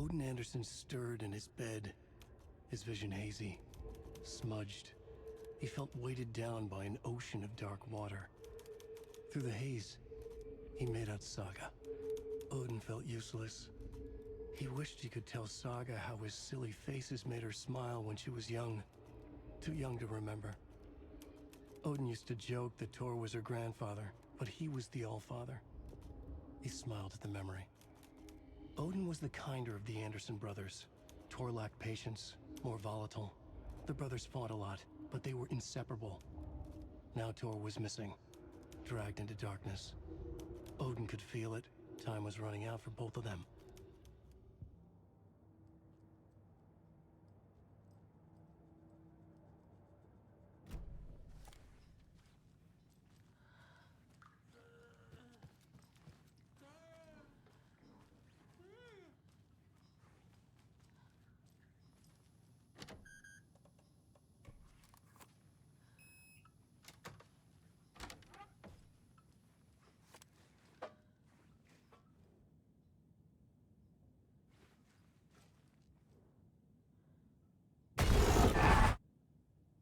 Odin Anderson stirred in his bed, his vision hazy, smudged. He felt weighted down by an ocean of dark water. Through the haze, he made out Saga. Odin felt useless. He wished he could tell Saga how his silly faces made her smile when she was young. Too young to remember. Odin used to joke that Thor was her grandfather, but he was the Allfather. He smiled at the memory. Odin was the kinder of the Anderson brothers. Thor lacked patience, more volatile. The brothers fought a lot, but they were inseparable. Now Thor was missing, dragged into darkness. Odin could feel it. Time was running out for both of them.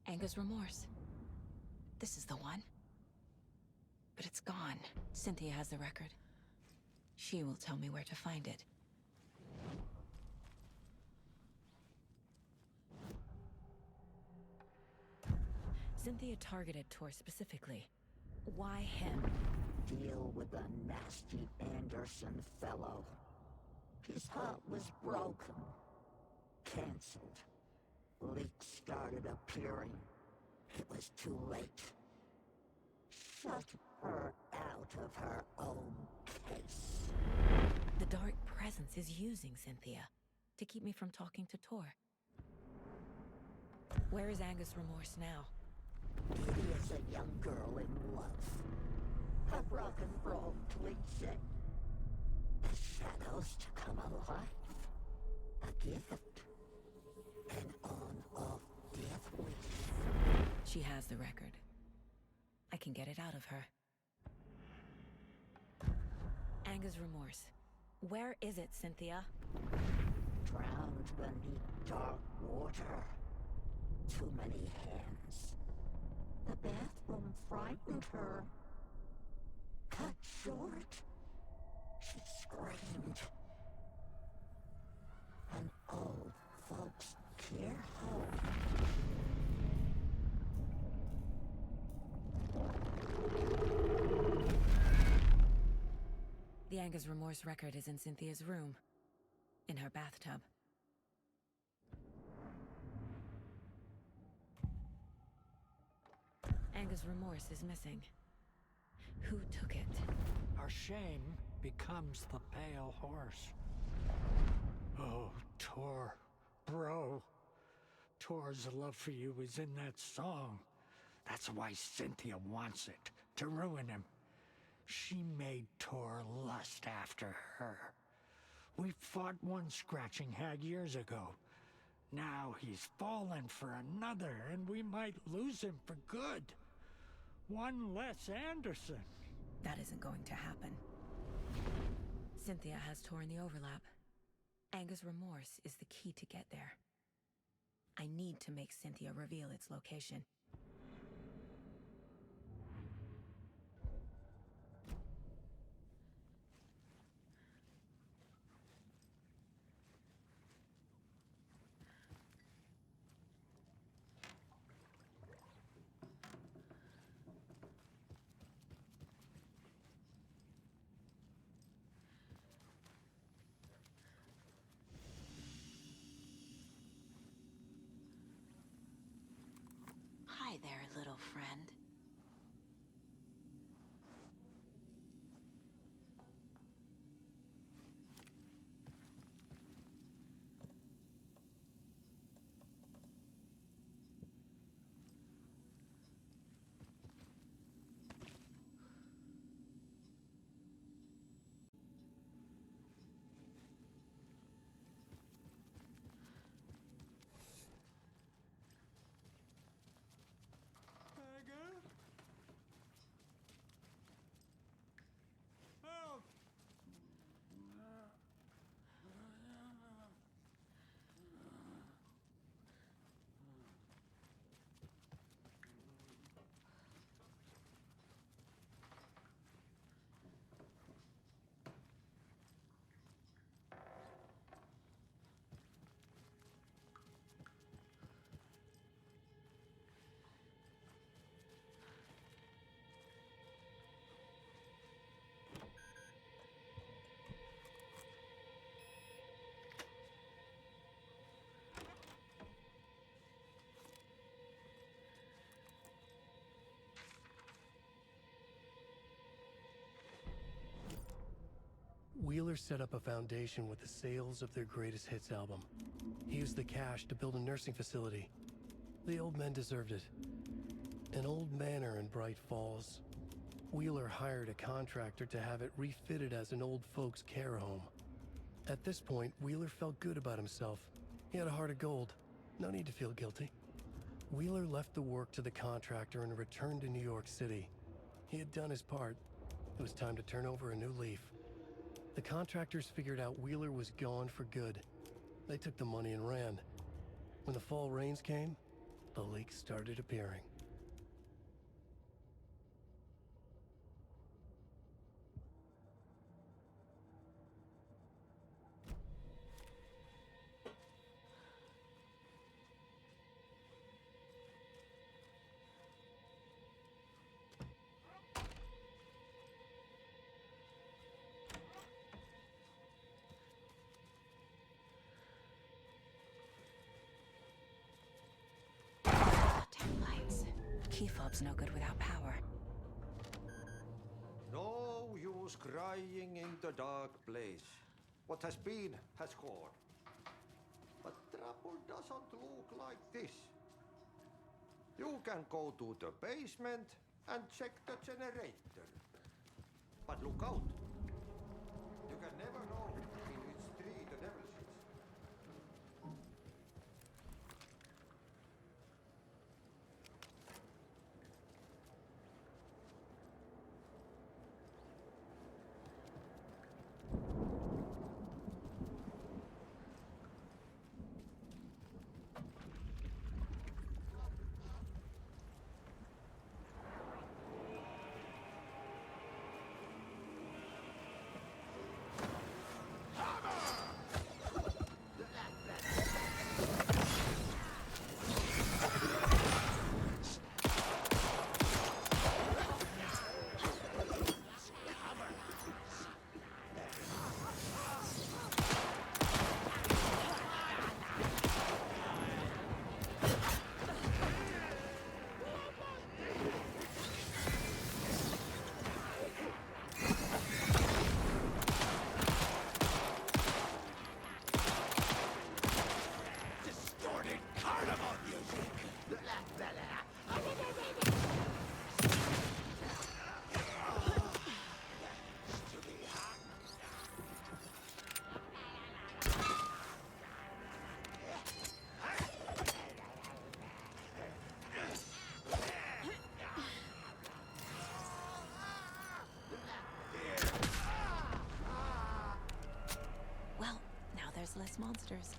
Anger's remorse. This is the one. But it's gone. Cynthia has the record. She will tell me where to find it. Cynthia targeted Tor specifically. Why him? Deal with the nasty Anderson fellow. His heart was broken. Cancelled. Leaks started appearing. It was too late. Shut her out of her own case. The dark presence is using Cynthia to keep me from talking to Tor. Where is Angus Remorse now? He is a young girl in love. A rock and roll cliche. The shadows to come alive. A gift. An on-off death wish. She has the record. I can get it out of her. Angus Remorse. Where is it, Cynthia? Drowned beneath dark water. Too many hands. The bathroom frightened her. Cut short. She screamed. An old folks' care home. The Angus Remorse record is in Cynthia's room. In her bathtub. Angus Remorse is missing. Who took it? Our shame becomes the pale horse. Oh, Tor. Bro. Tor's love for you is in that song. That's why Cynthia wants it, to ruin him. She made Tor lust after her. We fought one scratching hag years ago. Now he's fallen for another, and we might lose him for good. One less Anderson. That isn't going to happen. Cynthia has Tor in the overlap. Angus Remorse is the key to get there. I need to make Cynthia reveal its location. Wheeler set up a foundation with the sales of their greatest hits album. He used the cash to build a nursing facility. The old men deserved it. An old manor in Bright Falls. Wheeler hired a contractor to have it refitted as an old folks' care home. At this point, Wheeler felt good about himself. He had a heart of gold. No need to feel guilty. Wheeler left the work to the contractor and returned to New York City. He had done his part. It was time to turn over a new leaf. The contractors figured out Wheeler was gone for good. They took the money and ran. When the fall rains came, the leaks started appearing. Key fob's no good without power. No use crying in the dark place. What has been has gone. But trouble doesn't look like this. You can go to the basement and check the generator. But look out. You can never know in which tree the devil sits. Less monsters.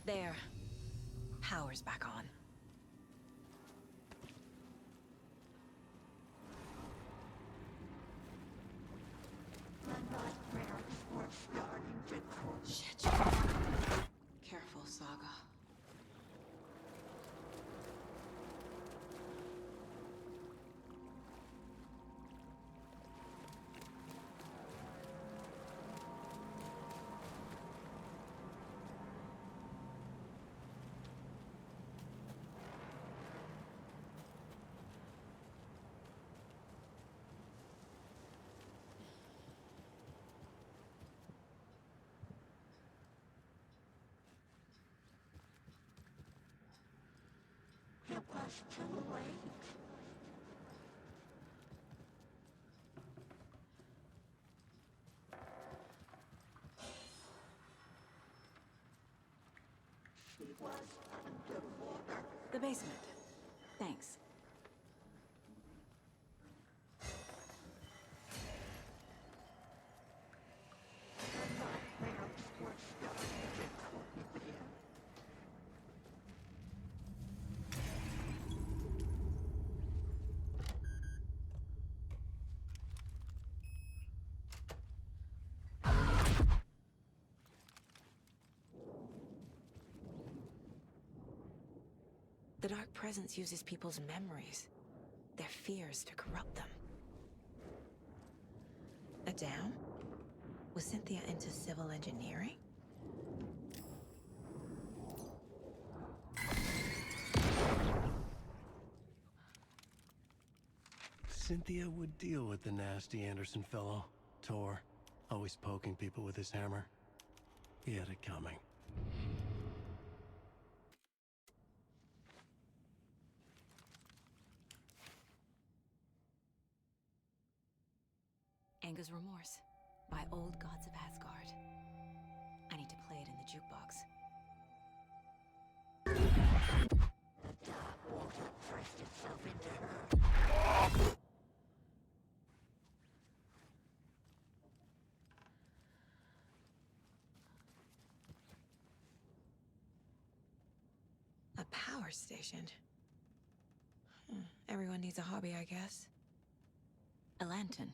There. Power's back on. Shit. Careful, Saga. it was too late. She was underwater. The basement. Thanks. The Dark Presence uses people's memories, their fears to corrupt them. A dam? Was Cynthia into civil engineering? Cynthia would deal with the nasty Anderson fellow, Tor, always poking people with his hammer. He had it coming. Anger's Remorse by Old Gods of Asgard. I need to play it in the jukebox. The dark water pressed itself into her. A power station. Everyone needs a hobby, I guess. A lantern.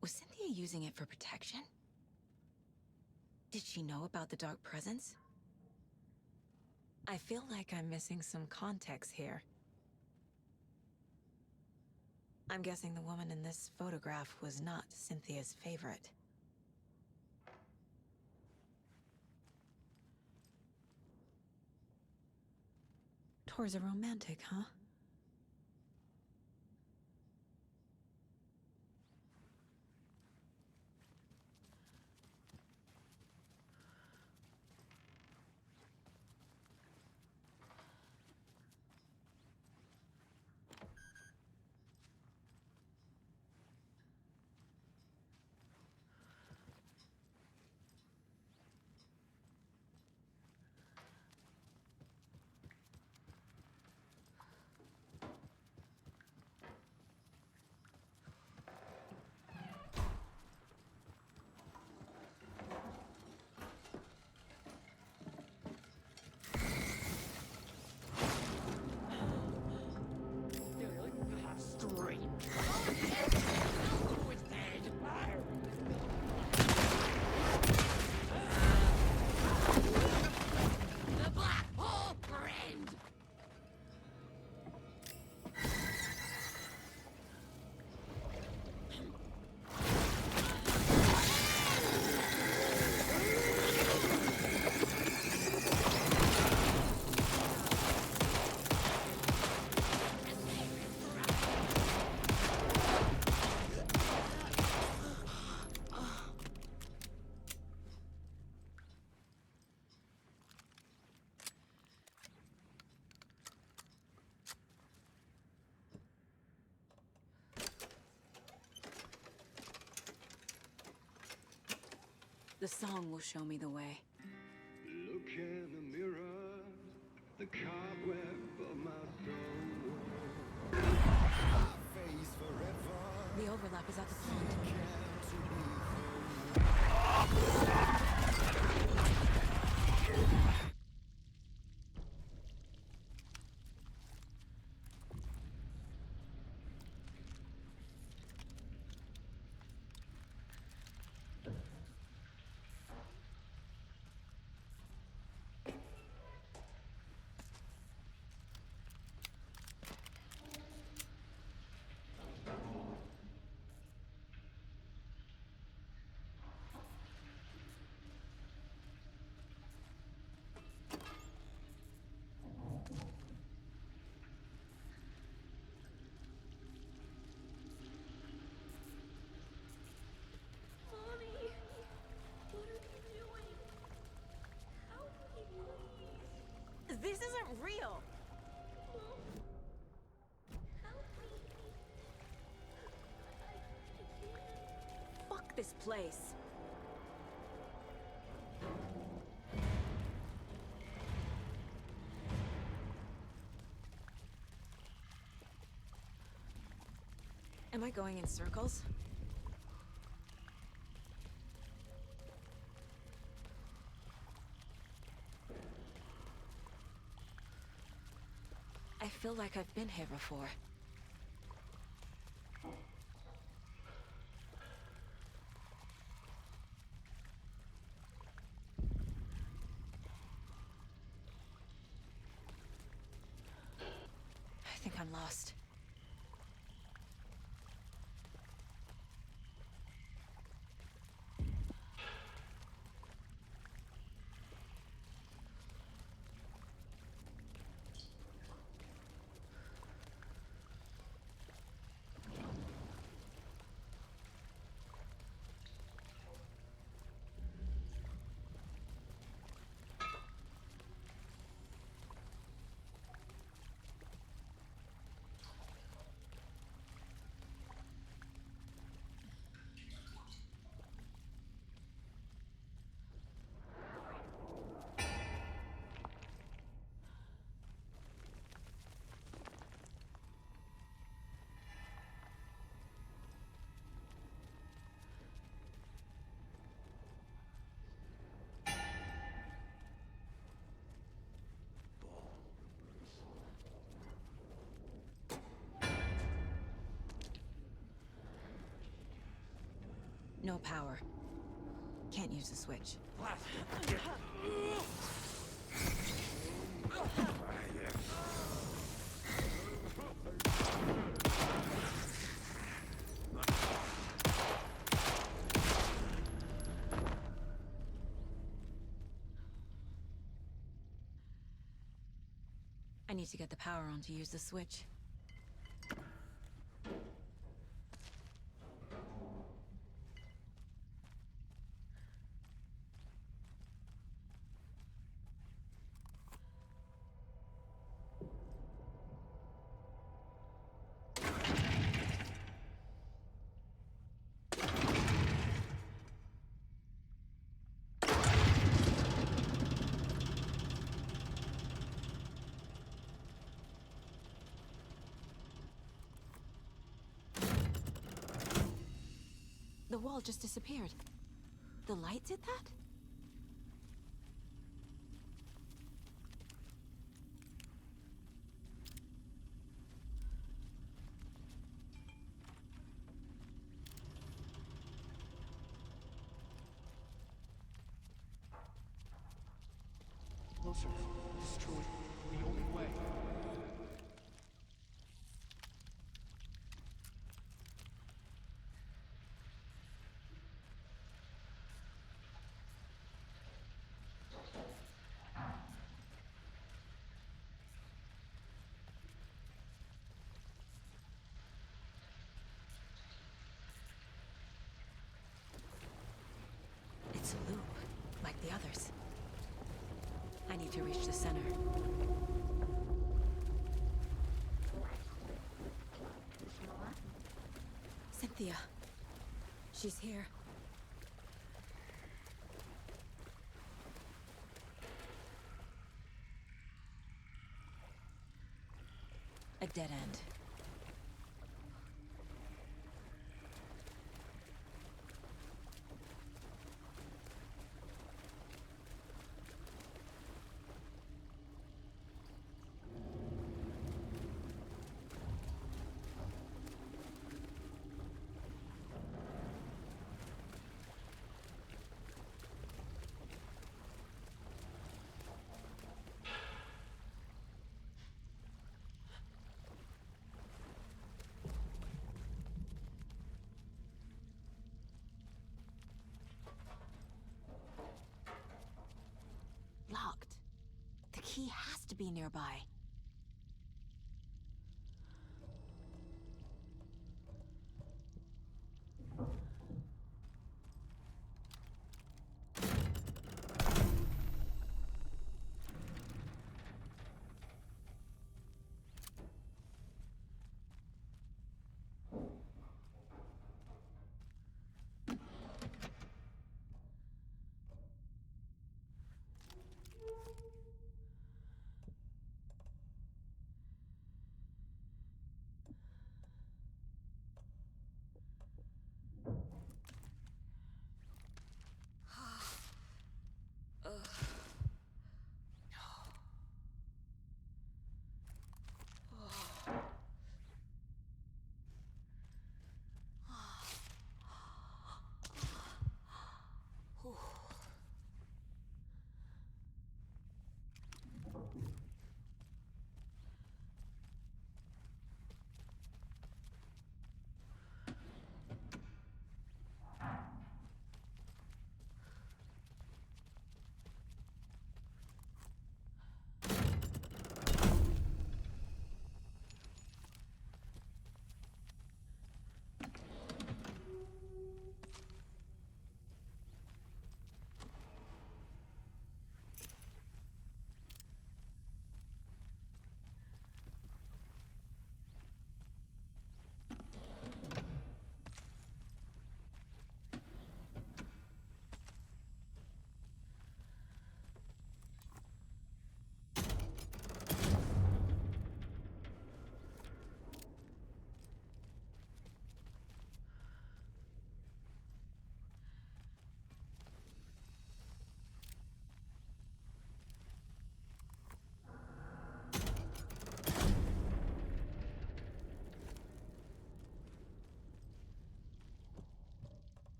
Was Cynthia using it for protection? Did she know about the Dark Presence? I feel like I'm missing some context here. I'm guessing the woman in this photograph was not Cynthia's favorite. Tor's a romantic, huh? The song will show me the way. Look in the mirror, the cobweb of my soul. Face forever. The overlap is at the pond. this place. Am I going in circles? I feel like I've been here before. I think I'm lost. No power. Can't use the switch. I need to get the power on to use the switch. The wall just disappeared. The light did that? Closer. Destroy the only way. It's a loop, like the others. I need to reach the center. Cynthia. She's here. A dead end. Locked. The key has to be nearby.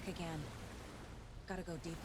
back again. Gotta go deeper.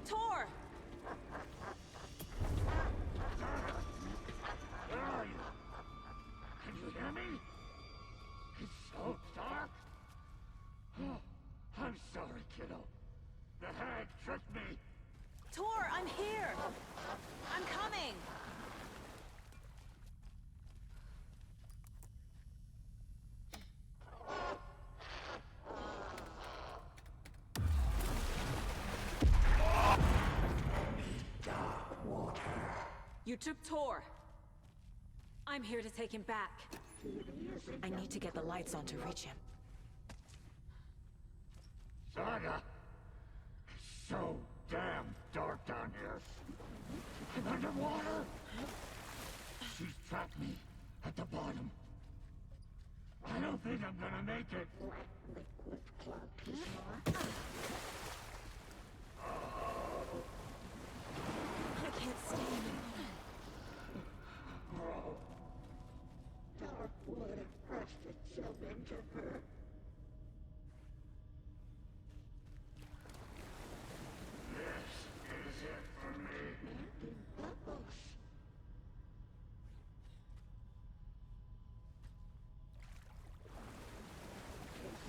Tor! Where are you? Can you hear me? It's so dark. Oh, I'm sorry, kiddo. The hag tricked me. Tor, I'm here! I'm coming! You took Tor. I'm here to take him back. I need to get the lights on to reach him. Saga! It's so damn dark down here. I'm underwater. She's trapped me at the bottom. I don't think I'm gonna make it. I can't stay in the water. Dark would have pressed itself into her. This is it for me. Bubbles.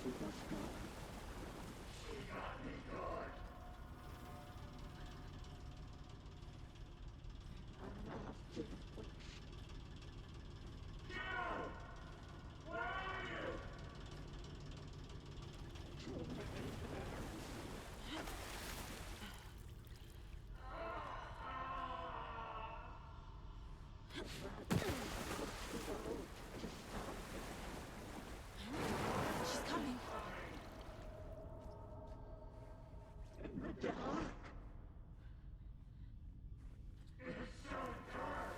She got me good. Where are you? She's coming. In the dark. It's so dark.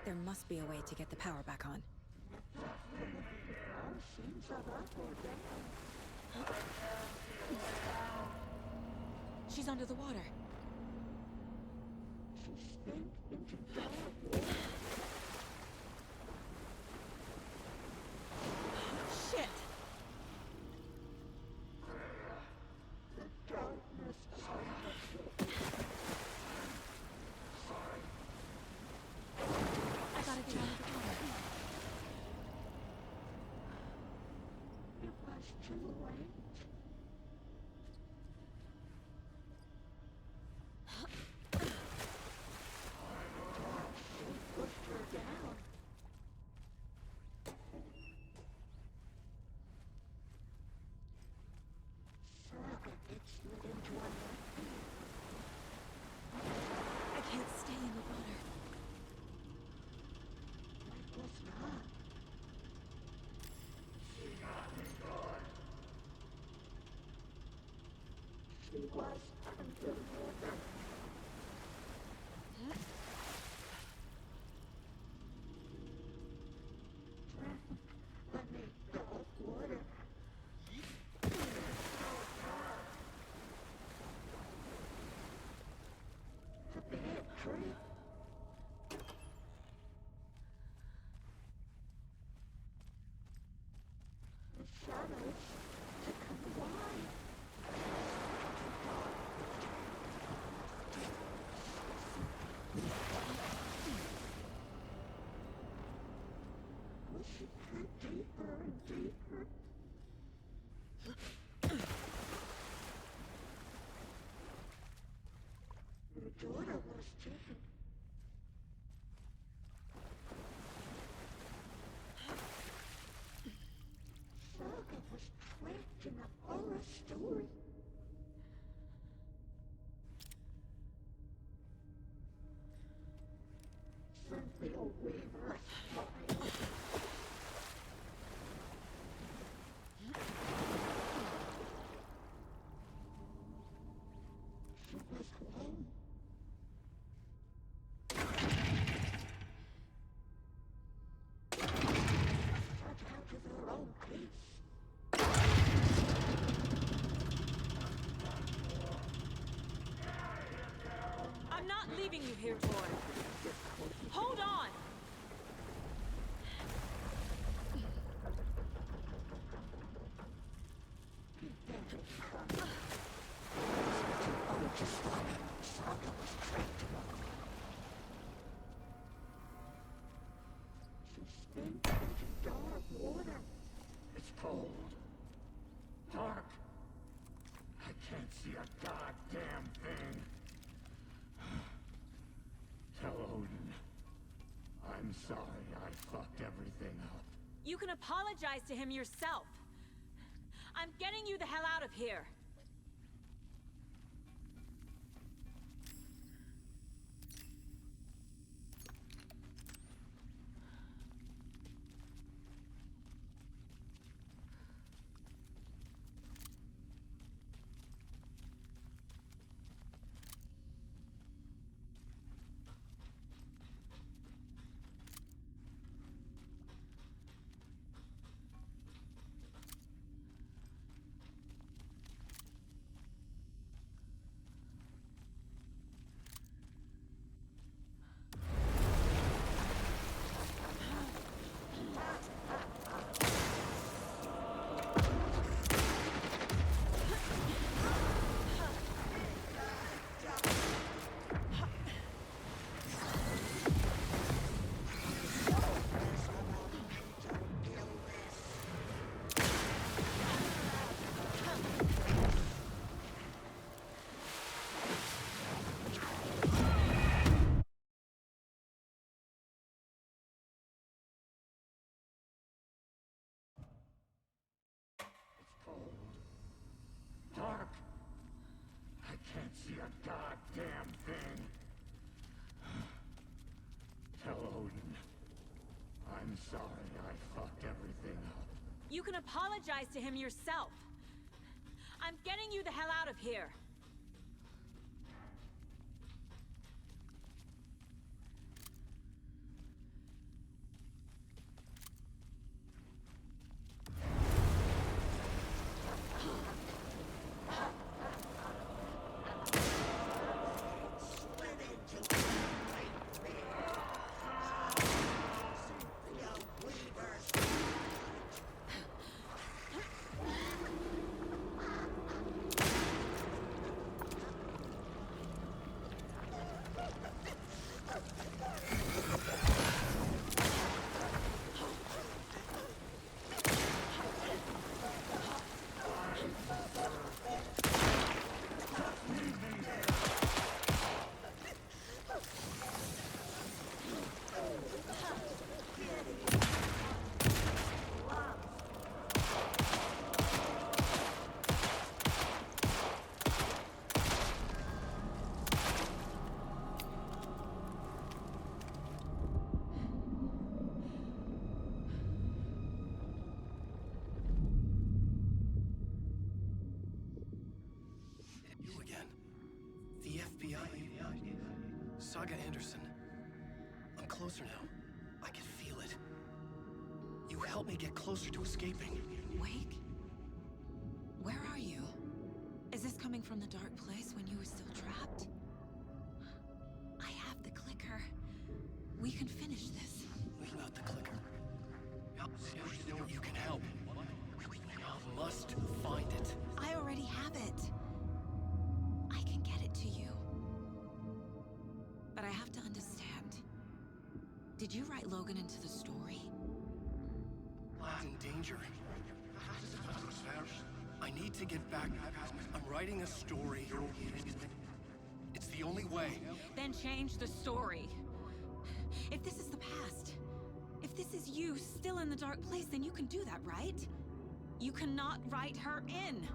There must be a way to get the power back on. She's under the water. Shit! I gotta get out of the water. It was too late. Pushed her down. Saga gets slid into a net. I can't stay in the water. I guess not. She got me good. She was underwater. Let me dark water. A bad trip. The shadows to come wide. Push it deeper and deeper. Your daughter was taken. here, Tor. Hold on! Dark water. It's cold. Dark. I can't see a goddamn thing. Tell Odin. I'm sorry I fucked everything up. You can apologize to him yourself. I'm getting you the hell out of here. Dark. I can't see a goddamn thing. Tell Odin. I'm sorry I fucked everything up. You can apologize to him yourself. I'm getting you the hell out of here. Saga Anderson. I'm closer now. I can feel it. You helped me get closer to escaping. Wake? Where are you? Is this coming from the dark place when you were still trapped? I have the clicker. We can finish this. Without the clicker. You can help. We must find it. I already have it. I can get it to you. But I have to understand. Did you write Logan into the story? In danger. I need to get back. I'm writing a story. It's the only way. Then change the story. If this is the past, if this is you still in the dark place, then you can do that, right? You cannot write her in.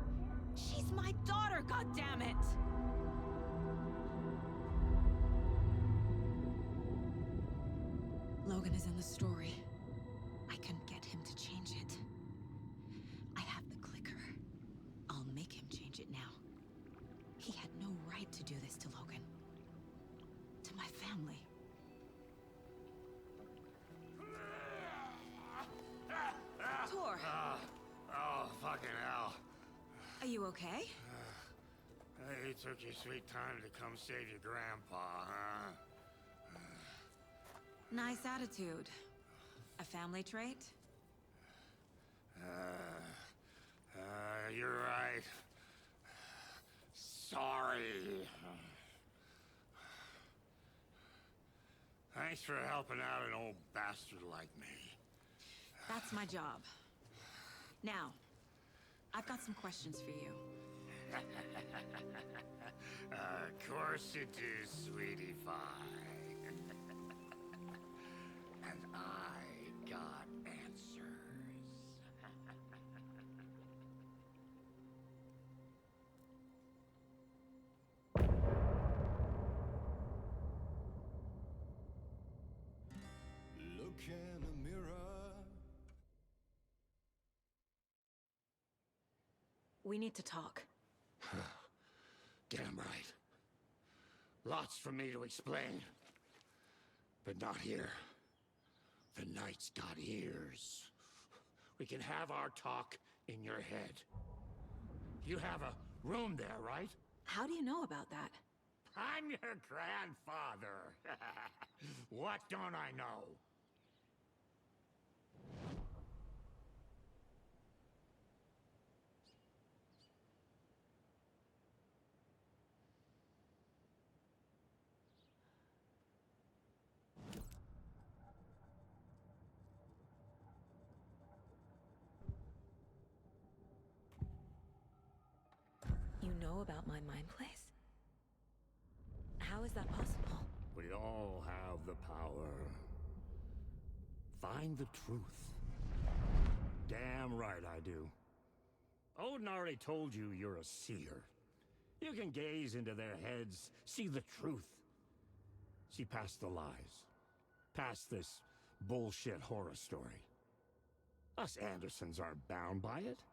She's my daughter, goddammit! Logan is in the story. I can get him to change it. I have the clicker. I'll make him change it now. He had no right to do this to Logan. To my family. Tor! Oh, fucking hell. Are you okay? You took your sweet time to come save your grandpa, huh? Nice attitude. A family trait? You're right. Sorry. Thanks for helping out an old bastard like me. That's my job. Now, I've got some questions for you. Of course you do, sweetie pie. And I got answers. Look in the mirror. We need to talk. Damn right. Lots for me to explain. But not here. The night's got ears. We can have our talk in your head. You have a room there, right? How do you know about that? I'm your grandfather. What don't I know? You know about my mind place? How is that possible? We all have the power. Find the truth. Damn right I do. Odin already told you you're a seer. You can gaze into their heads, see the truth. See past the lies. Past this bullshit horror story. Us Andersons aren't bound by it.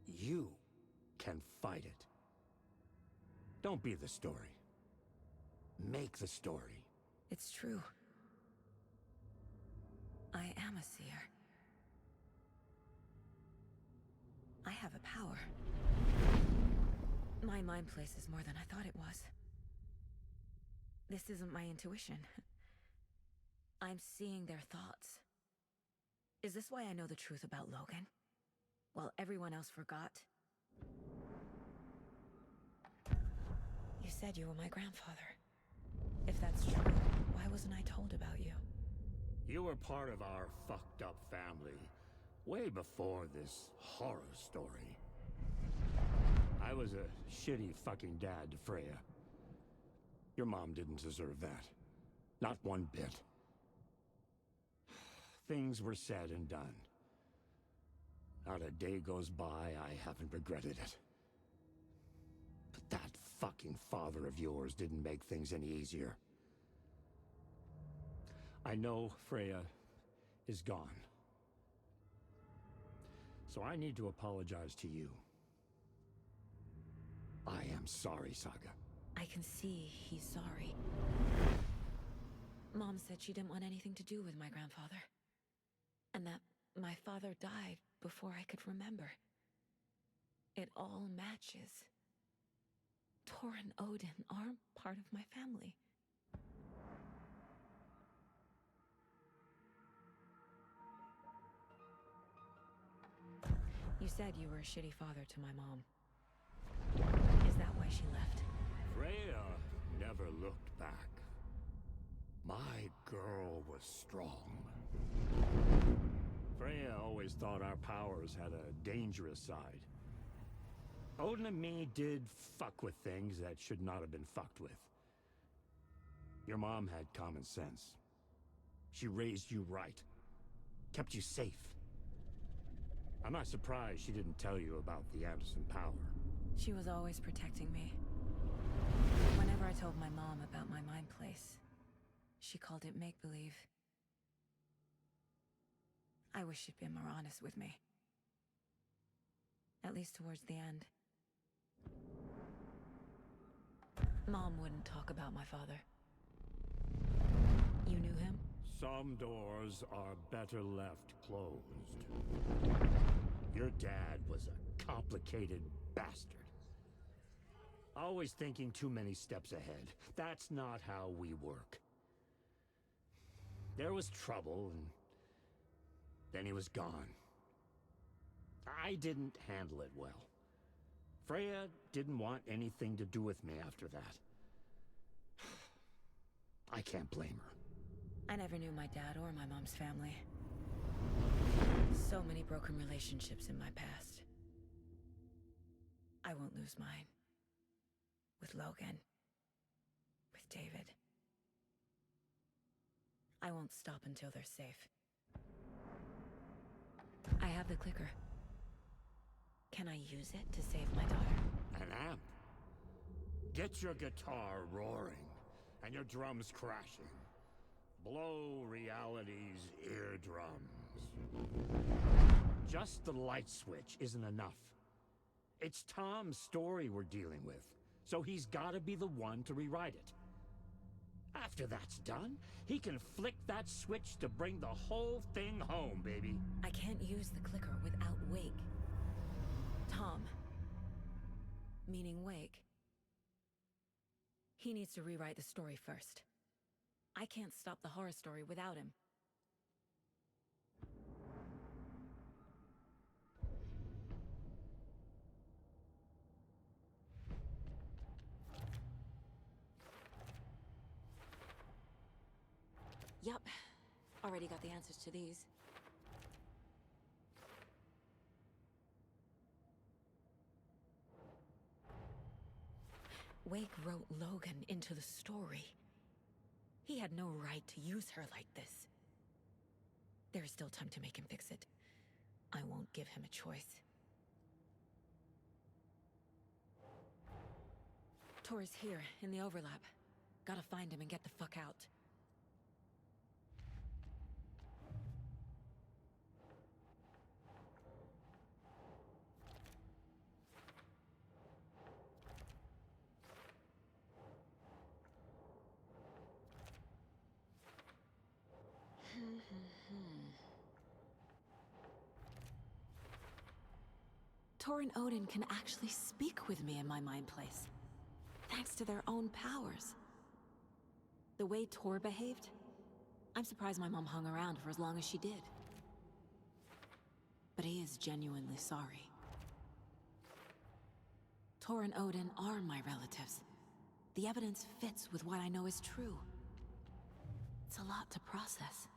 You can fight it. Don't be the story. Make the story. It's true. I am a seer. I have a power. My mind place is more than I thought it was. This isn't my intuition. I'm seeing their thoughts. Is this why I know the truth about Logan? While everyone else forgot? You said you were my grandfather. If that's true, why wasn't I told about you? You were part of our fucked up family, way before this horror story. I was a shitty fucking dad to Freya. Your mom didn't deserve that. Not one bit. Things were said and done. Not a day goes by I haven't regretted it. But that fucking father of yours didn't make things any easier. I know Freya is gone. So I need to apologize to you. I am sorry, Saga. I can see he's sorry. Mom said she didn't want anything to do with my grandfather. And that my father died before I could remember. It all matches. Tor and Odin are part of my family. You said you were a shitty father to my mom. Is that why she left? Freya never looked back. My girl was strong. Freya always thought our powers had a dangerous side. Odin and me did fuck with things that should not have been fucked with. Your mom had common sense. She raised you right. Kept you safe. I'm not surprised she didn't tell you about the Anderson power. She was always protecting me. Whenever I told my mom about my mind place, she called it make-believe. I wish she'd been more honest with me. At least towards the end. Mom wouldn't talk about my father. You knew him? Some doors are better left closed. Your dad was a complicated bastard. Always thinking too many steps ahead. That's not how we work. there was trouble, and then he was gone. I didn't handle it well. Freya didn't want anything to do with me after that. I can't blame her. I never knew my dad or my mom's family. So many broken relationships in my past. I won't lose mine. With Logan. With David. I won't stop until they're safe. I have the clicker. Can I use it to save my daughter? An amp. Get your guitar roaring and your drums crashing. Blow reality's eardrums. Just the light switch isn't enough. It's Tom's story we're dealing with, so he's gotta be the one to rewrite it. After that's done, he can flick that switch to bring the whole thing home, baby. I can't use the clicker without Wake. Tom. Meaning Wake. He needs to rewrite the story first. I can't stop the horror story without him. Yup. Already got the answers to these. Wake wrote Logan into the story. He had no right to use her like this. There is still time to make him fix it. I won't give him a choice. Tor's here, in the overlap. Gotta find him and get the fuck out. Tor and Odin can actually speak with me in my mind place, thanks to their own powers. The way Tor behaved, I'm surprised my mom hung around for as long as she did. But he is genuinely sorry. Tor and Odin are my relatives. The evidence fits with what I know is true. It's a lot to process.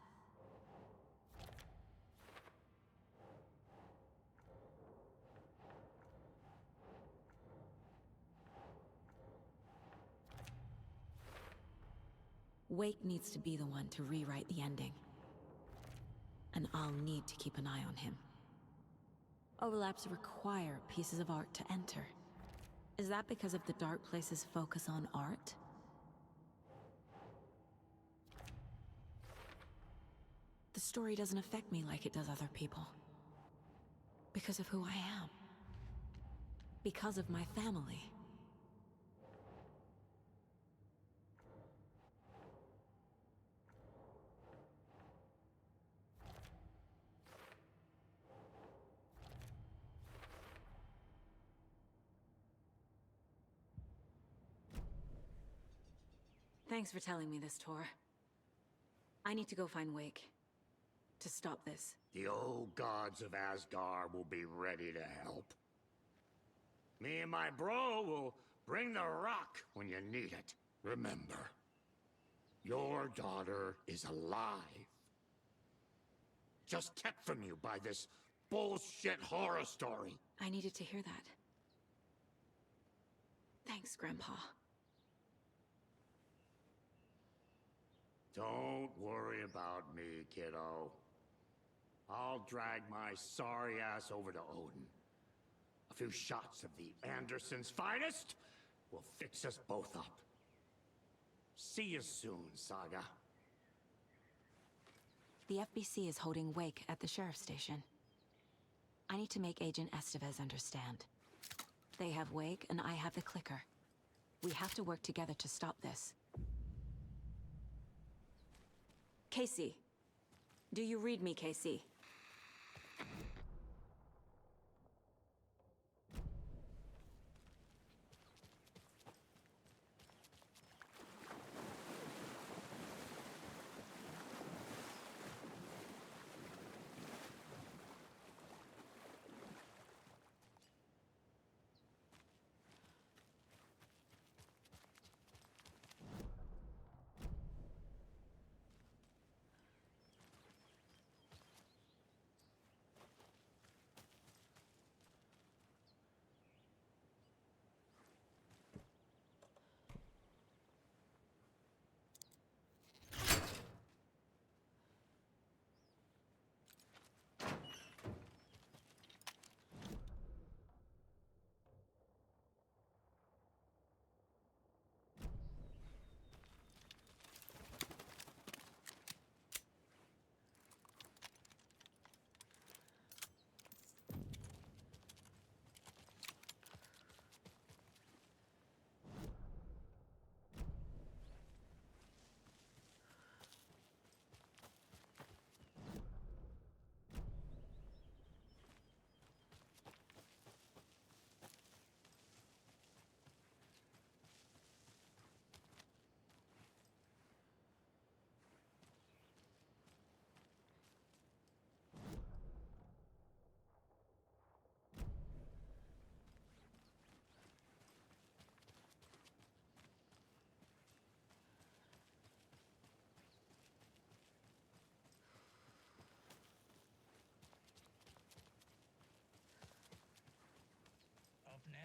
Wake needs to be the one to rewrite the ending. And I'll need to keep an eye on him. Overlaps require pieces of art to enter. Is that because of the Dark Place's focus on art? The story doesn't affect me like it does other people. Because of who I am. Because of my family. Thanks for telling me this, Tor. I need to go find Wake. To stop this. The old gods of Asgard will be ready to help. Me and my bro will bring the rock when you need it. Remember, your daughter is alive. Just kept from you by this bullshit horror story. I needed to hear that. Thanks, Grandpa. Don't worry about me, kiddo. I'll drag my sorry ass over to Odin. A few shots of the Andersons' finest will fix us both up. See you soon, Saga. The FBC is holding Wake at the sheriff's station. I need to make Agent Estevez understand. They have Wake and I have the clicker. We have to work together to stop this. Casey. Do you read me, Casey?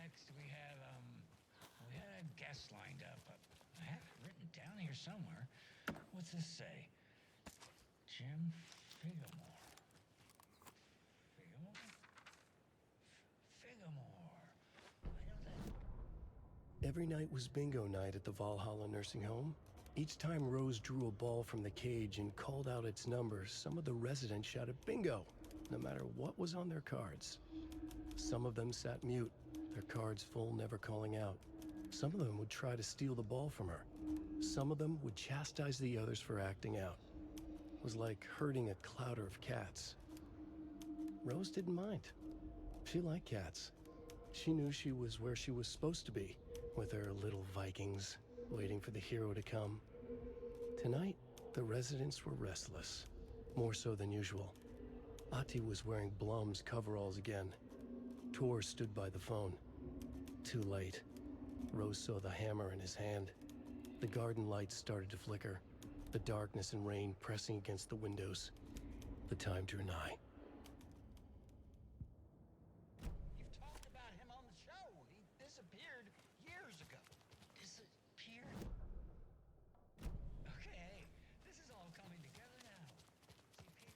next we had a guest lined up. I have it written down here somewhere. What's this say? Jim Figamore. Figamore? Figamore. I know that. Every night was bingo night at the Valhalla nursing home. Each time Rose drew a ball from the cage and called out its number, some of the residents shouted bingo, no matter what was on their cards. Some of them sat mute, their cards full, never calling out. Some of them would try to steal the ball from her. Some of them would chastise the others for acting out. It was like herding a clouder of cats. Rose didn't mind. She liked cats. She knew she was where she was supposed to be, with her little Vikings, waiting for the hero to come. Tonight, the residents were restless, more so than usual. Ati was wearing Blum's coveralls again. Tor stood by the phone. Too late. Rose saw the hammer in his hand. The garden lights started to flicker, the darkness and rain pressing against the windows. The time drew nigh. You've talked about him on the show. He disappeared years ago. Disappeared? Okay, this is all coming together now. See,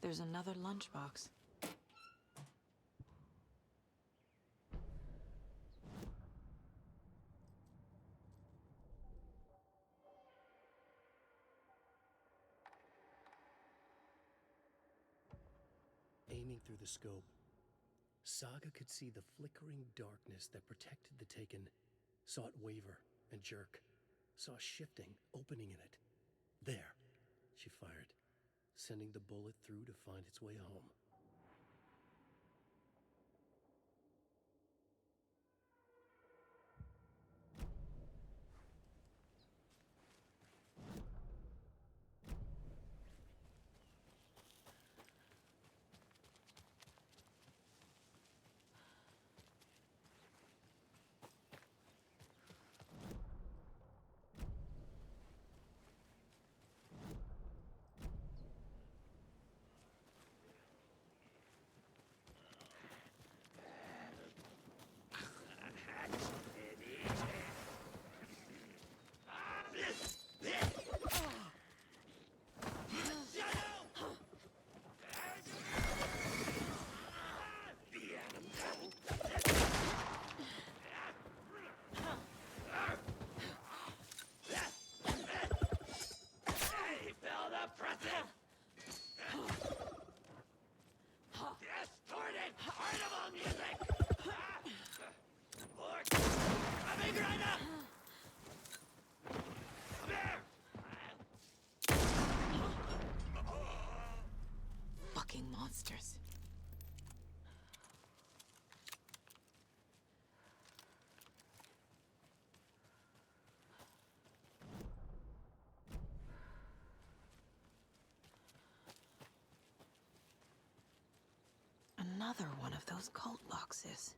There's another lunchbox. Aiming through the scope, Saga could see the flickering darkness that protected the Taken, saw it waver and jerk, saw a shifting opening in it. There, she fired, sending the bullet through to find its way home. Fucking monsters. Another one of those cult boxes.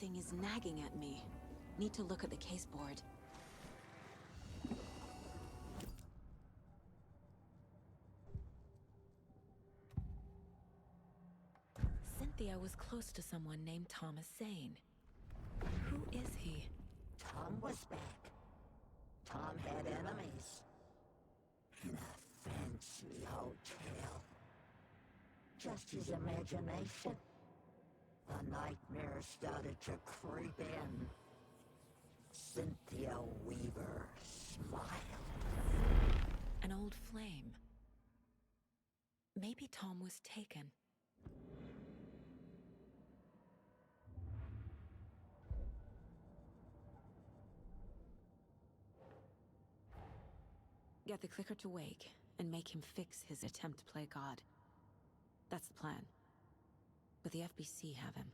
Something is nagging at me. Need to look at the case board. Cynthia was close to someone named Thomas Zane. Who is he? Tom was back. Tom had enemies. In a fancy hotel. Just his imagination. The nightmare started to creep in. Cynthia Weaver smiled. An old flame. Maybe Tom was taken. Get the clicker to Wake and make him fix his attempt to play God. That's the plan. But the FBC have him.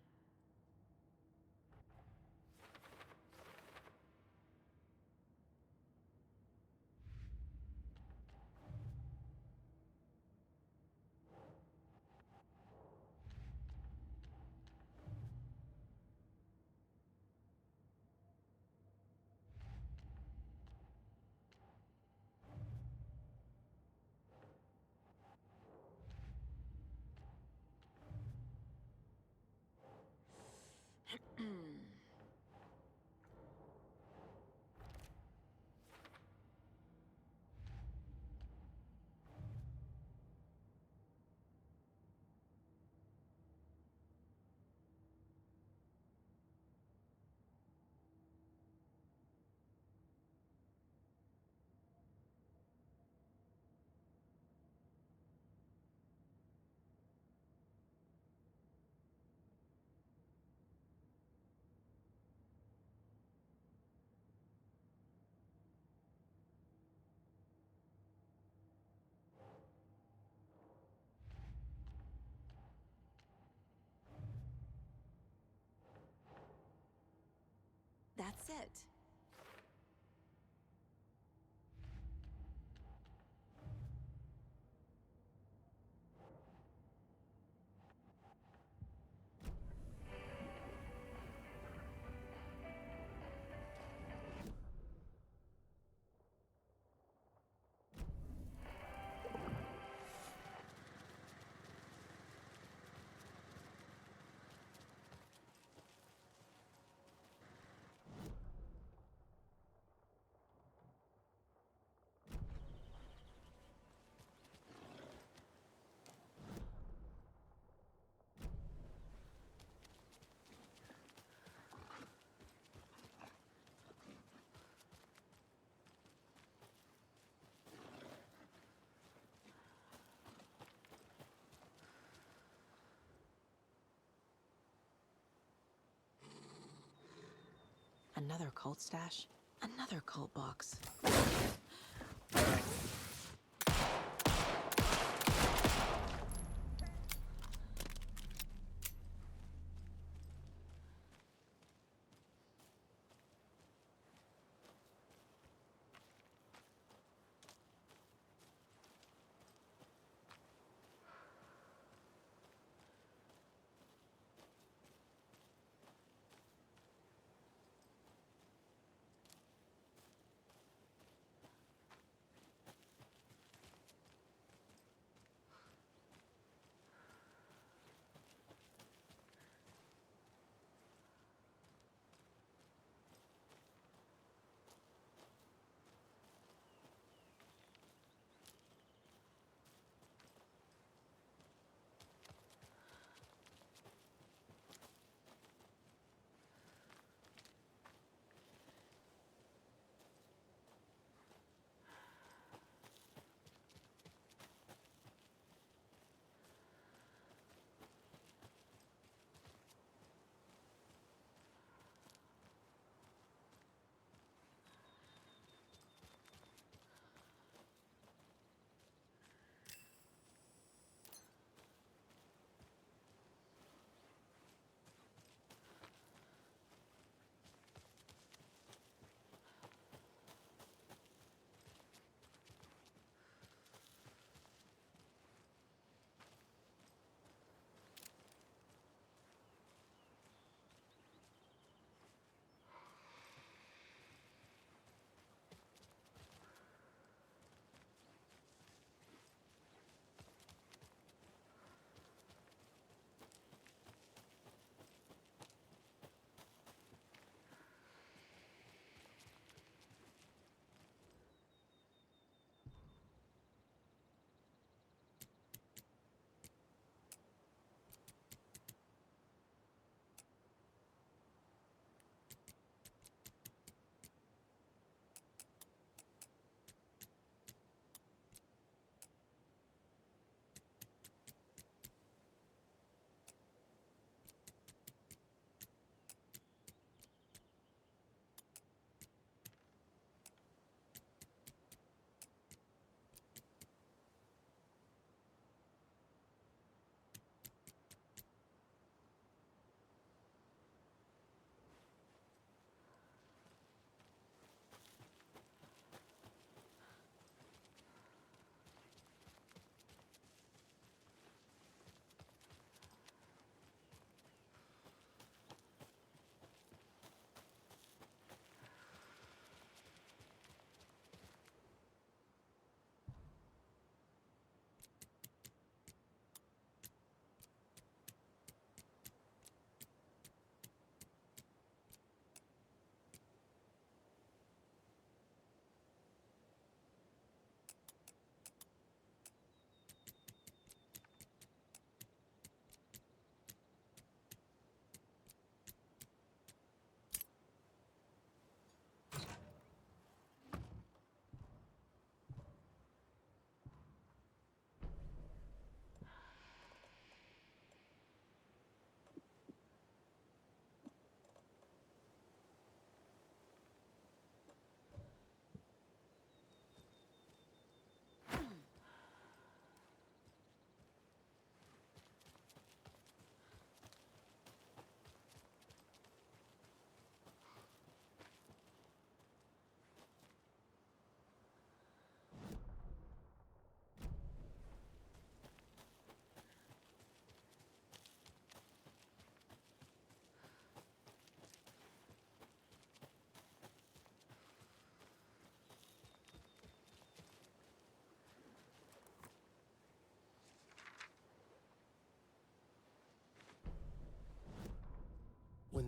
That's it. Another cult stash? Another cult box.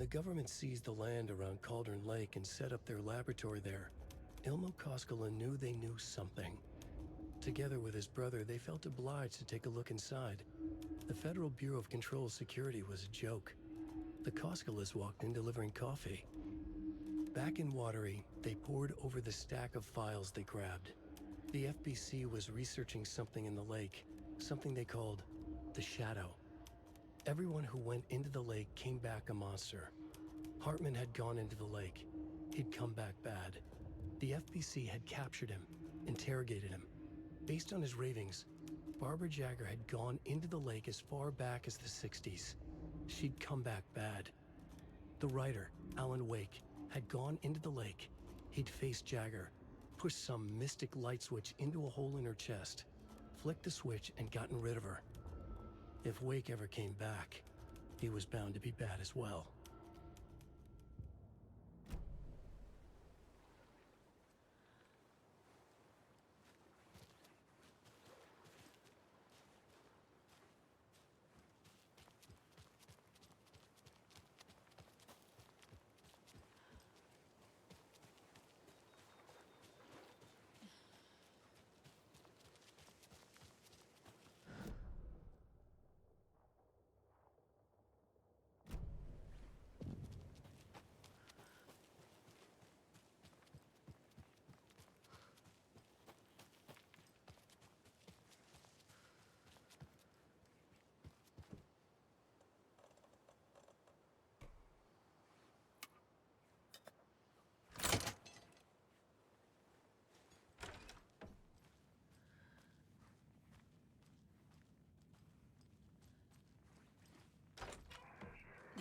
the government seized the land around Cauldron Lake and set up their laboratory there, Ilmo Koskela knew they knew something. Together with his brother, they felt obliged to take a look inside. The Federal Bureau of Control's security was a joke. The Koskelas walked in delivering coffee. Back in Watery, they pored over the stack of files they grabbed. The FBC was researching something in the lake, something they called the Shadow. Everyone who went into the lake came back a monster. Hartman had gone into the lake. He'd come back bad. The FBC had captured him, interrogated him. Based on his ravings, Barbara Jagger had gone into the lake as far back as the 60s. She'd come back bad. The writer, Alan Wake, had gone into the lake. He'd faced Jagger, pushed some mystic light switch into a hole in her chest, flicked the switch and gotten rid of her. If Wake ever came back, he was bound to be bad as well.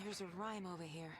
There's a rhyme over here.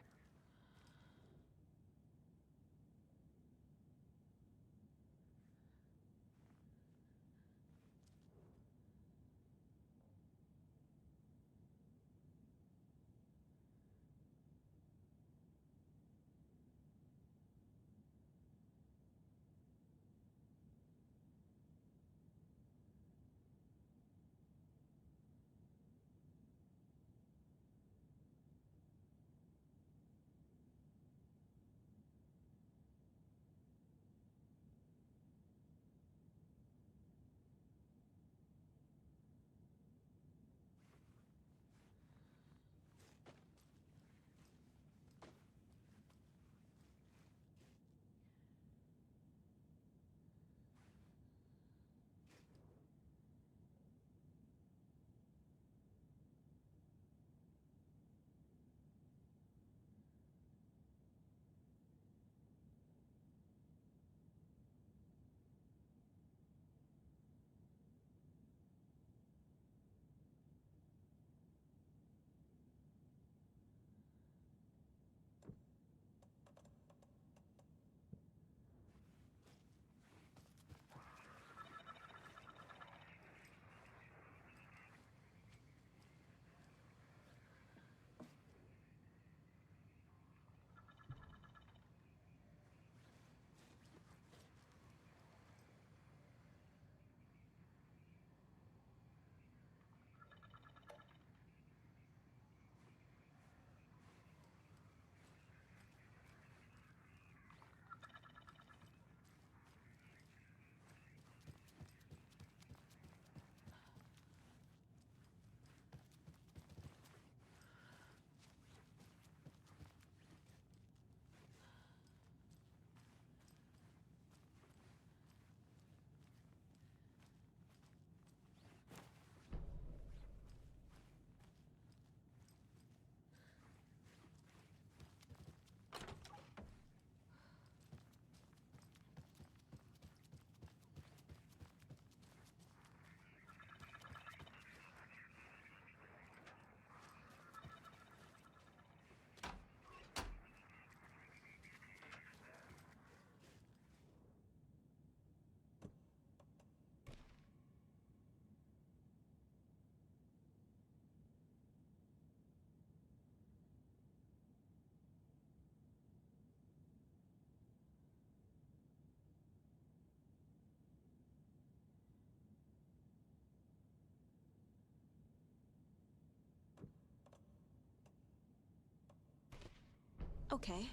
Okay.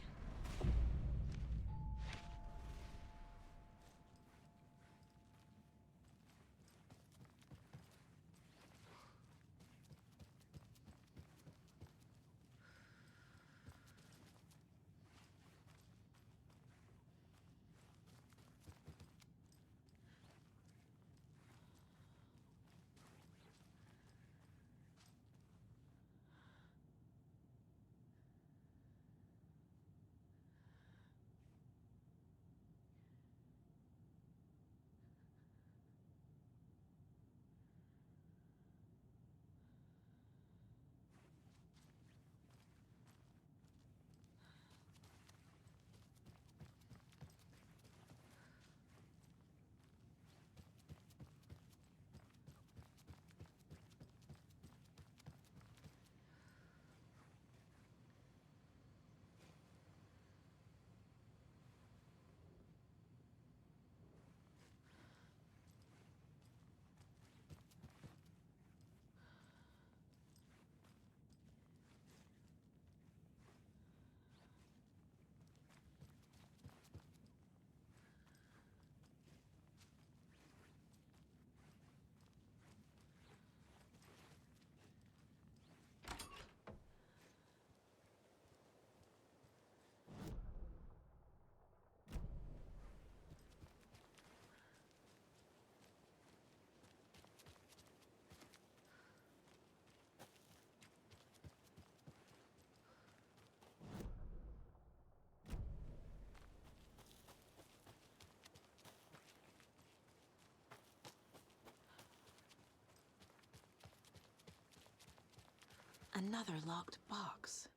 Another locked box.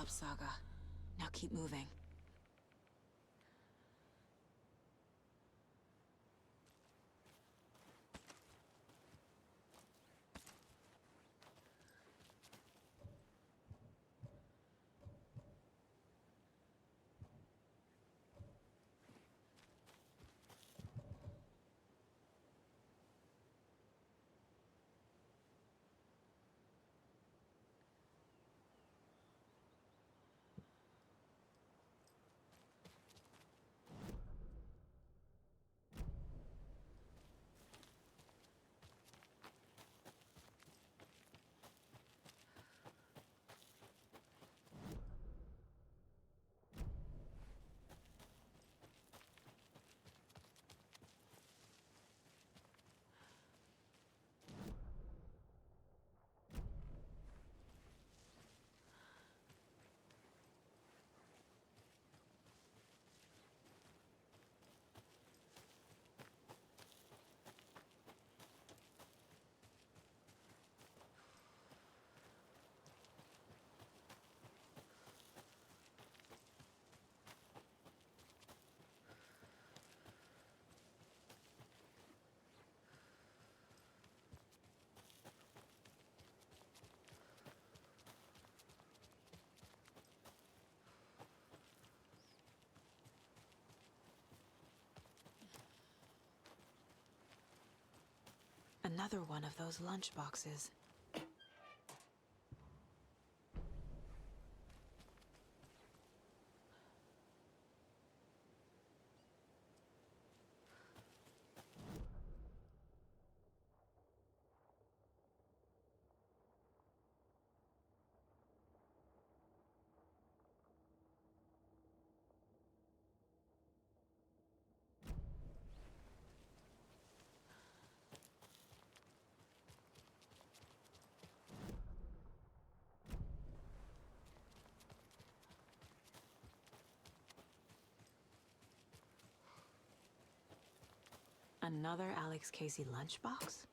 job, Saga. Now keep moving. Another one of those lunch boxes. Another Alex Casey lunchbox?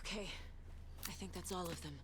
Okay, I think that's all of them.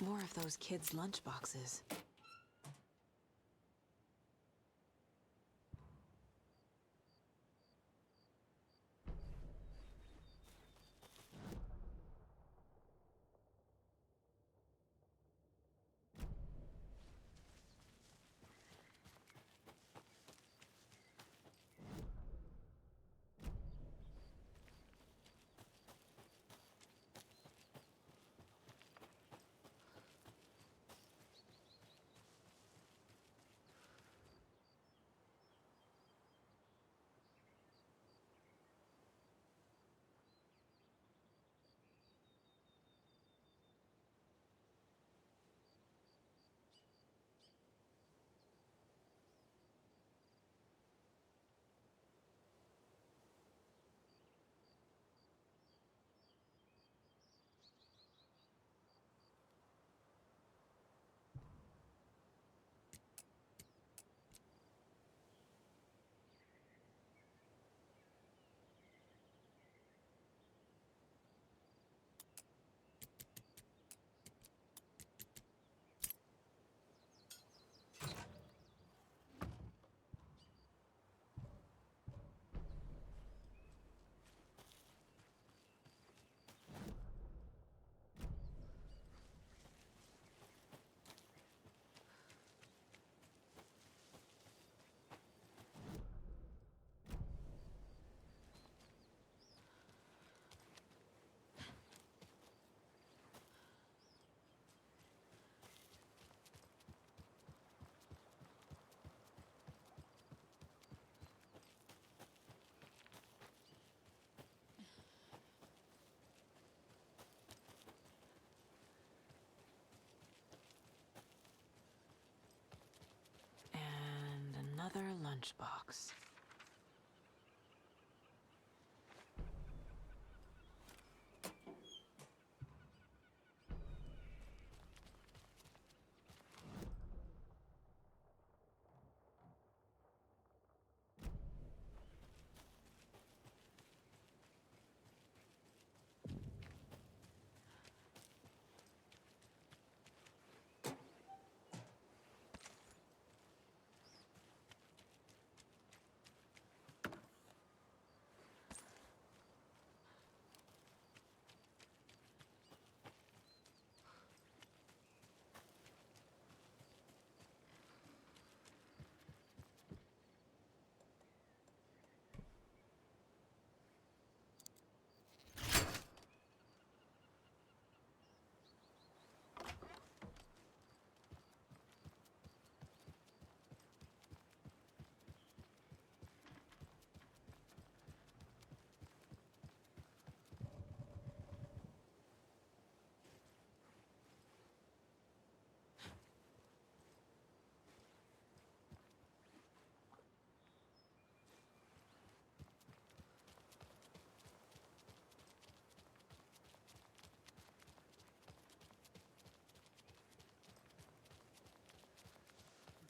More of those kids' lunchboxes. And another lunchbox.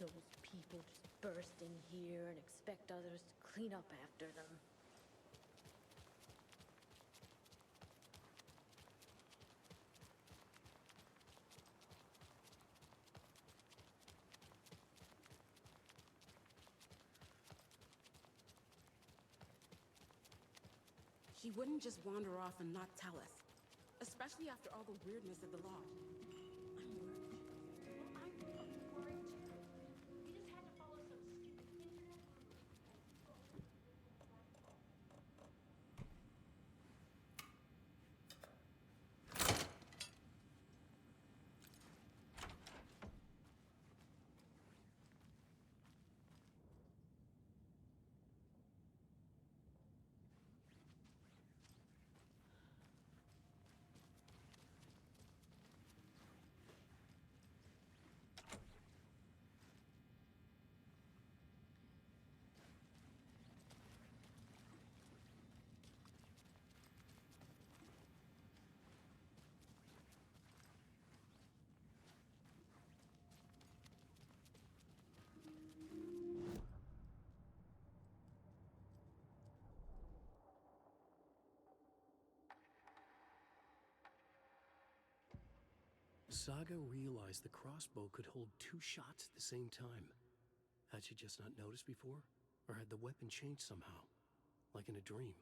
Those people just burst in here and expect others to clean up after them. She wouldn't just wander off and not tell us, especially after all the weirdness at the lodge. I'm worried. I'm worried too. We just had to follow some stupid internet Saga realized the crossbow could hold 2 shots at the same time. Had she just not noticed before? Or had the weapon changed somehow? Like in a dream?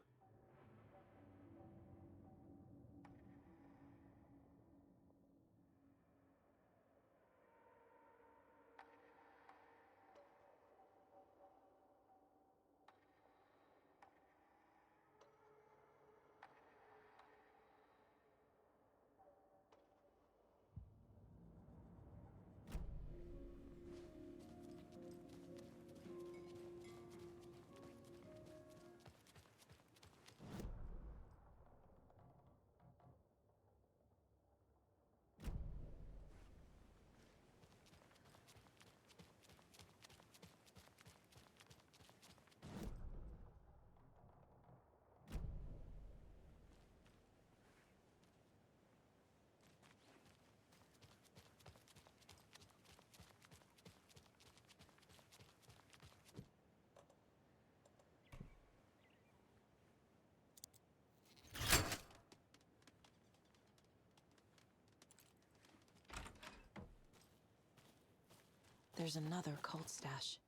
There's another cult stash.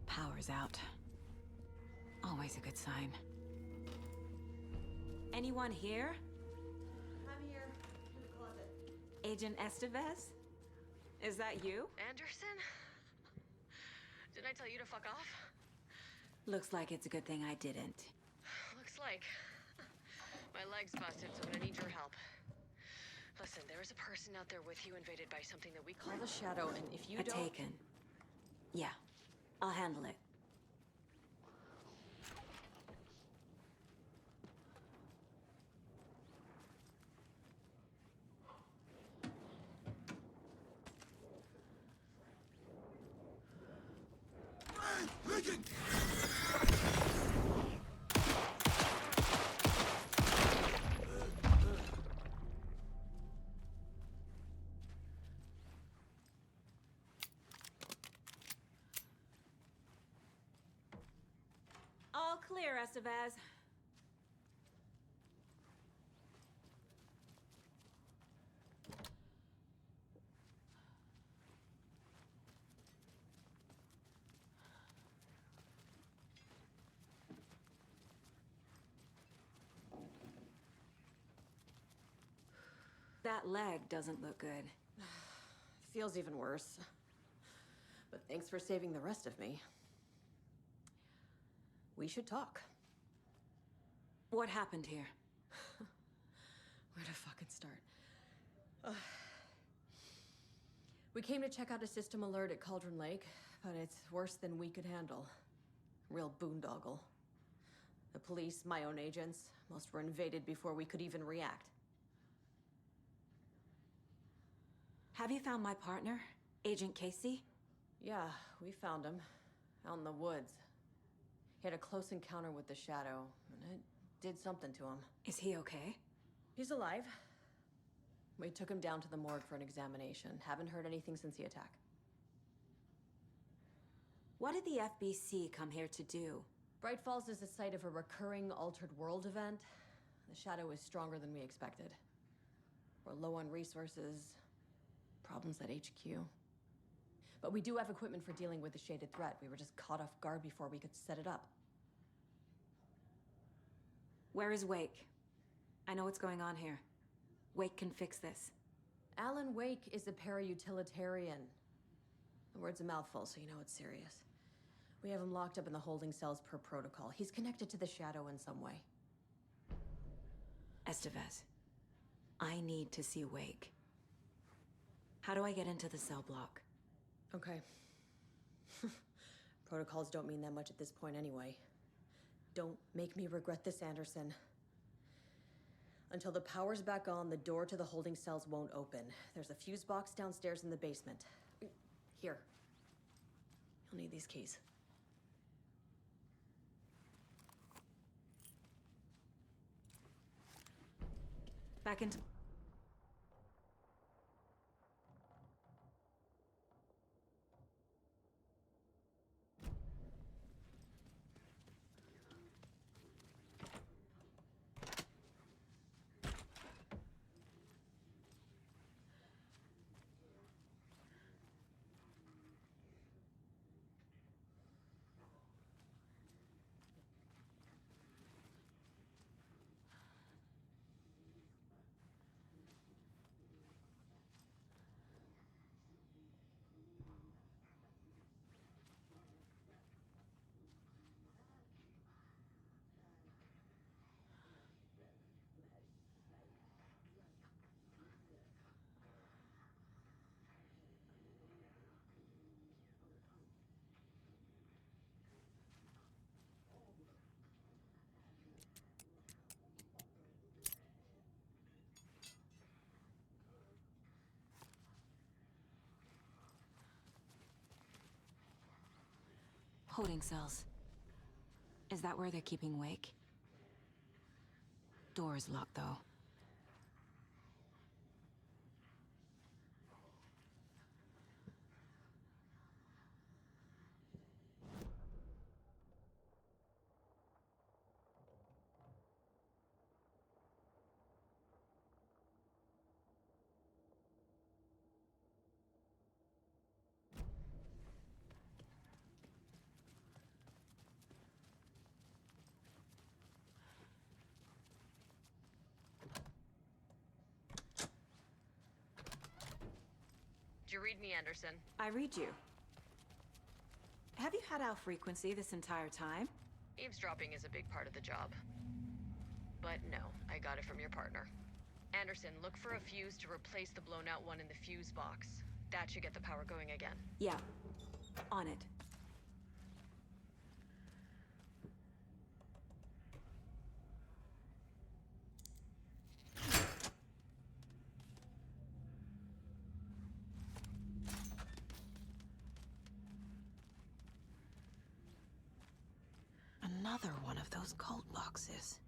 Power's out. Always a good sign. Anyone here? I'm here, in the closet. Agent Estevez? Is that you? Anderson? Didn't I tell you to fuck off? Looks like it's a good thing I didn't. Looks like. My leg's busted, so I'm gonna need your help. Listen, there is a person out there with you invaded by something that we call the Shadow, and if you don't... Taken. Yeah, I'll handle it. All clear, Estevez. That leg doesn't look good. Feels even worse. But thanks for saving the rest of me. We should talk. What happened here? Where to fucking start? We came to check out a system alert at Cauldron Lake, but it's worse than we could handle. Real boondoggle. The police, my own agents, most were invaded before we could even react. Have you found my partner, Agent Casey? Yeah, we found him. Out in the woods. He had a close encounter with the Shadow, and it did something to him. Is he okay? He's alive. We took him down to the morgue for an examination. Haven't heard anything since the attack. What did the FBC come here to do? Bright Falls is the site of a recurring Altered World event. The Shadow is stronger than we expected. We're low on resources, problems at HQ. But we do have equipment for dealing with the shaded threat. We were just caught off guard before we could set it up. Where is Wake? I know what's going on here. Wake can fix this. Alan Wake is a para-utilitarian. The word's a mouthful, so you know it's serious. We have him locked up in the holding cells per protocol. He's connected to the Shadow in some way. Estevez, I need to see Wake. How do I get into the cell block? Okay. Protocols don't mean that much at this point anyway. Don't make me regret this, Anderson. Until the power's back on, the door to the holding cells won't open. There's a fuse box downstairs in the basement. Here. You'll need these keys. Back into... Holding cells. Is that where they're keeping Wake? Door is locked, though. Did you read me, Anderson? I read you. Have you had our frequency this entire time? Eavesdropping is a big part of the job. But no, I got it from your partner. Anderson, look for a fuse to replace the blown out one in the fuse box. That should get the power going again. Yeah. On it. Another one of those cold boxes.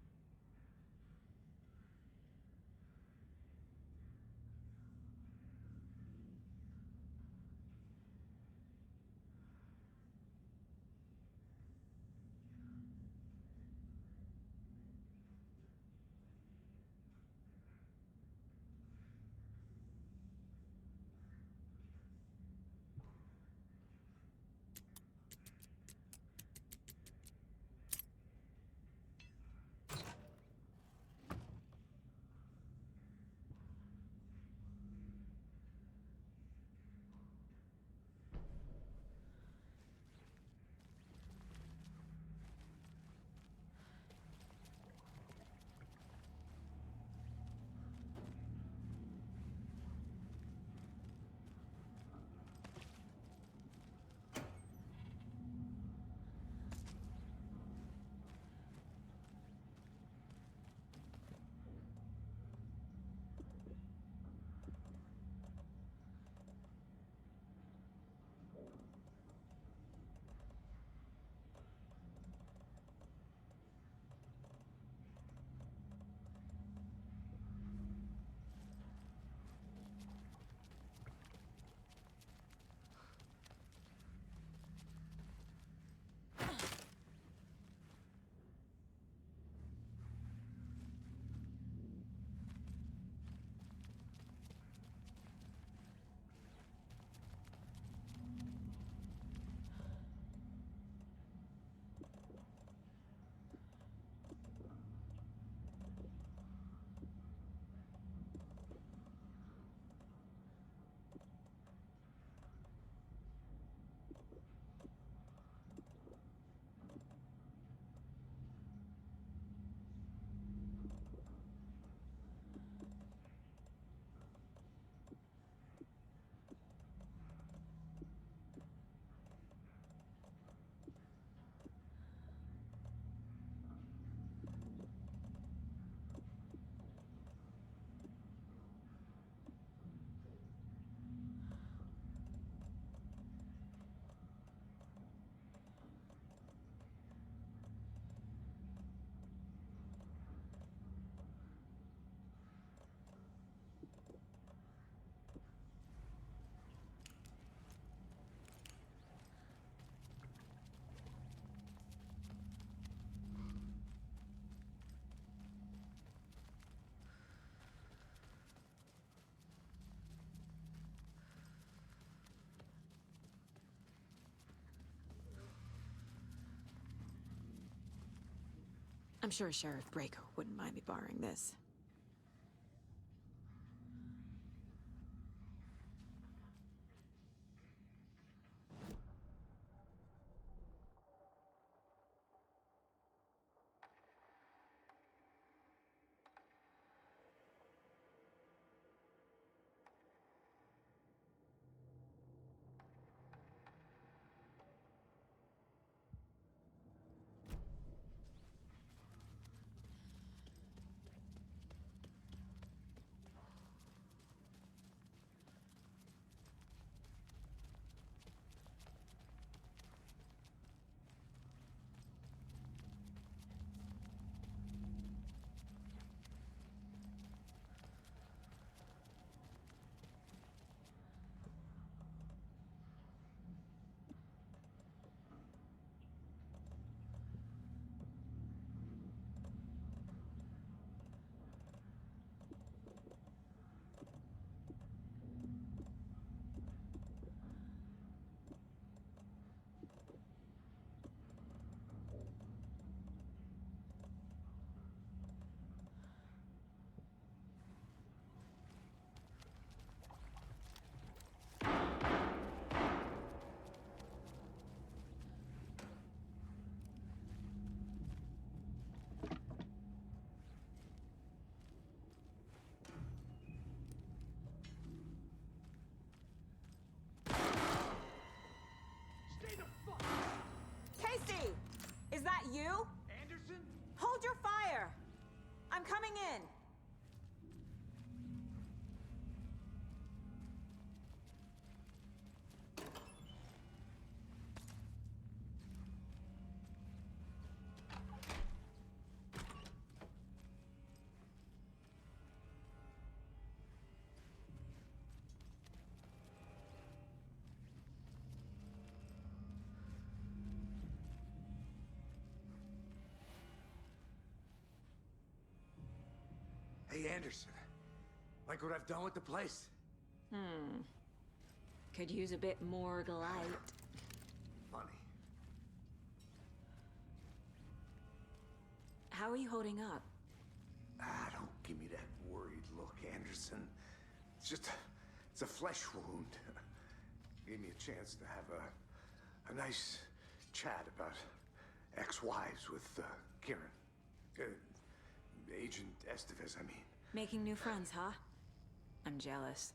I'm sure Sheriff Breaker wouldn't mind me borrowing this. Casey! Is that you? Anderson? Hold your fire! I'm coming in! Hey, Anderson. Like what I've done with the place? Could use a bit more light. Funny. How are you holding up? Don't give me that worried look, Anderson. It's a flesh wound. Gave me a chance to have a nice chat about ex-wives with Kieran. Agent Estevez, I mean. Making new friends, huh? I'm jealous.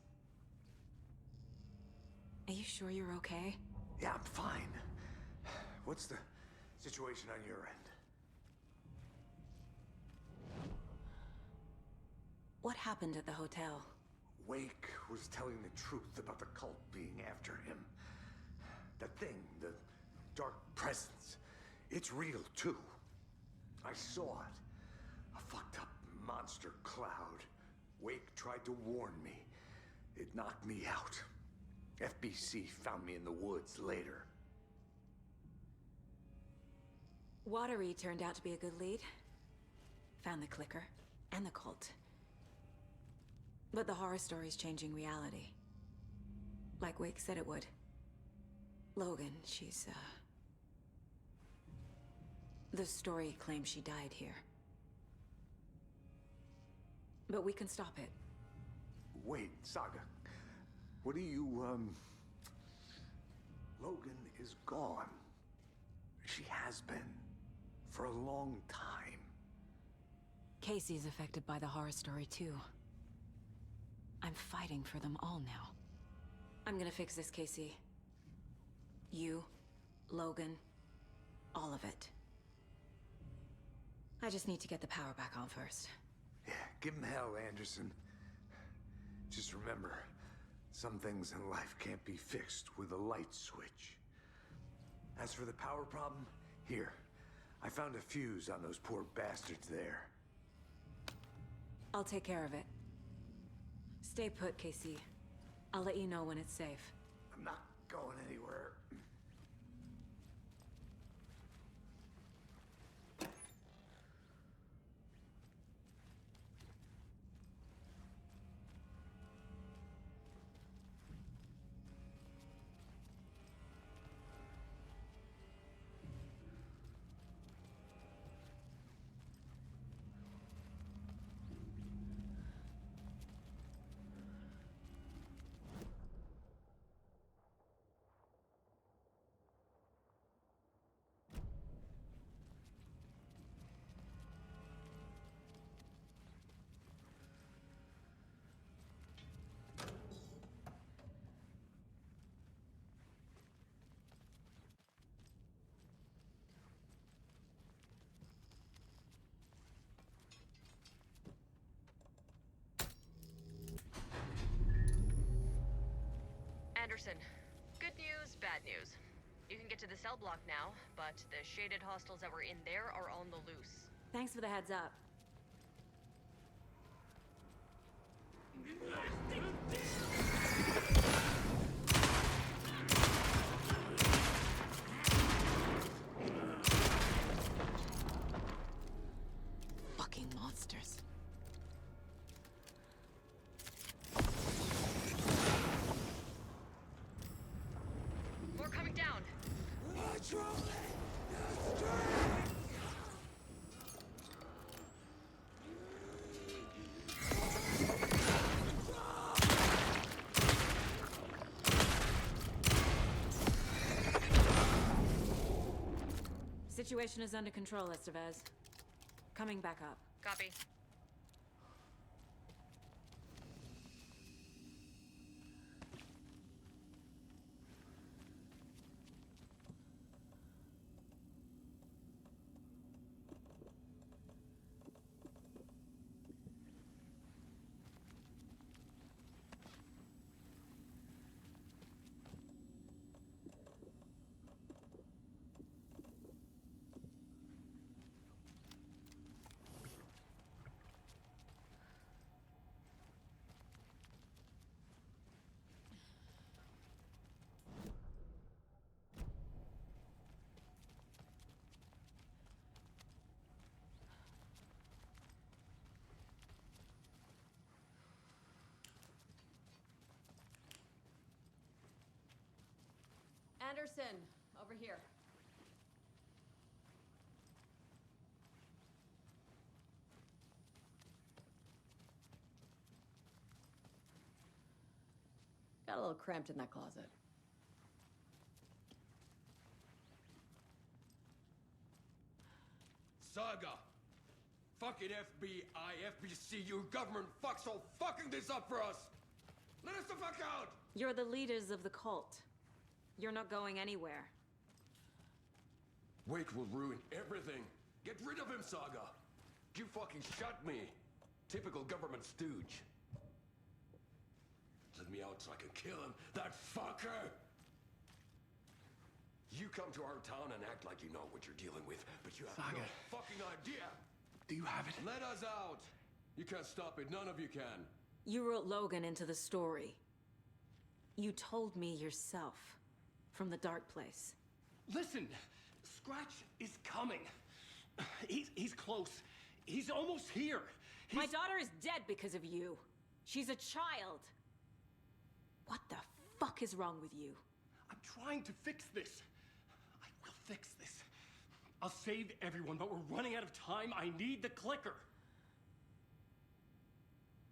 Are you sure you're okay? Yeah, I'm fine. What's the situation on your end? What happened at the hotel? Wake was telling the truth about the cult being after him. That thing, the dark presence, it's real too. I saw it. A fucked up monster cloud. Wake tried to warn me. It knocked me out. FBC found me in the woods later. Watery turned out to be a good lead. Found the clicker and the cult. But the horror story's changing reality. Like Wake said it would. Logan, she's, the story claims she died here. But we can stop it. Wait, Saga. What do you, Logan is gone. She has been. For a long time. Casey's affected by the horror story, too. I'm fighting for them all now. I'm gonna fix this, Casey. You, Logan, all of it. I just need to get the power back on first. Yeah, give him hell, Anderson. Just remember, some things in life can't be fixed with a light switch. As for the power problem, here. I found a fuse on those poor bastards there. I'll take care of it. Stay put, Casey. I'll let you know when it's safe. I'm not going anywhere. Anderson, good news, bad news. You can get to the cell block now, but the shaded hostiles that were in there are on the loose. Thanks for the heads up. Fucking monsters. More coming down. Situation is under control, Estevez. Coming back up. Copy. Anderson, over here. Got a little cramped in that closet. Saga! Fucking FBI, FBC, your government fucks all fucking this up for us! Let us the fuck out! You're the leaders of the cult. You're not going anywhere. Wake will ruin everything. Get rid of him, Saga! You fucking shot me! Typical government stooge. Let me out so I can kill him, that fucker! You come to our town and act like you know what you're dealing with, but you have Saga. no fucking idea! Do you have it? Let us out! You can't stop it, none of you can. You wrote Logan into the story. You told me yourself. From the dark place. Listen! Scratch is coming. He's close. He's almost here. My daughter is dead because of you. She's a child. What the fuck is wrong with you? I'm trying to fix this. I will fix this. I'll save everyone, but we're running out of time. I need the clicker.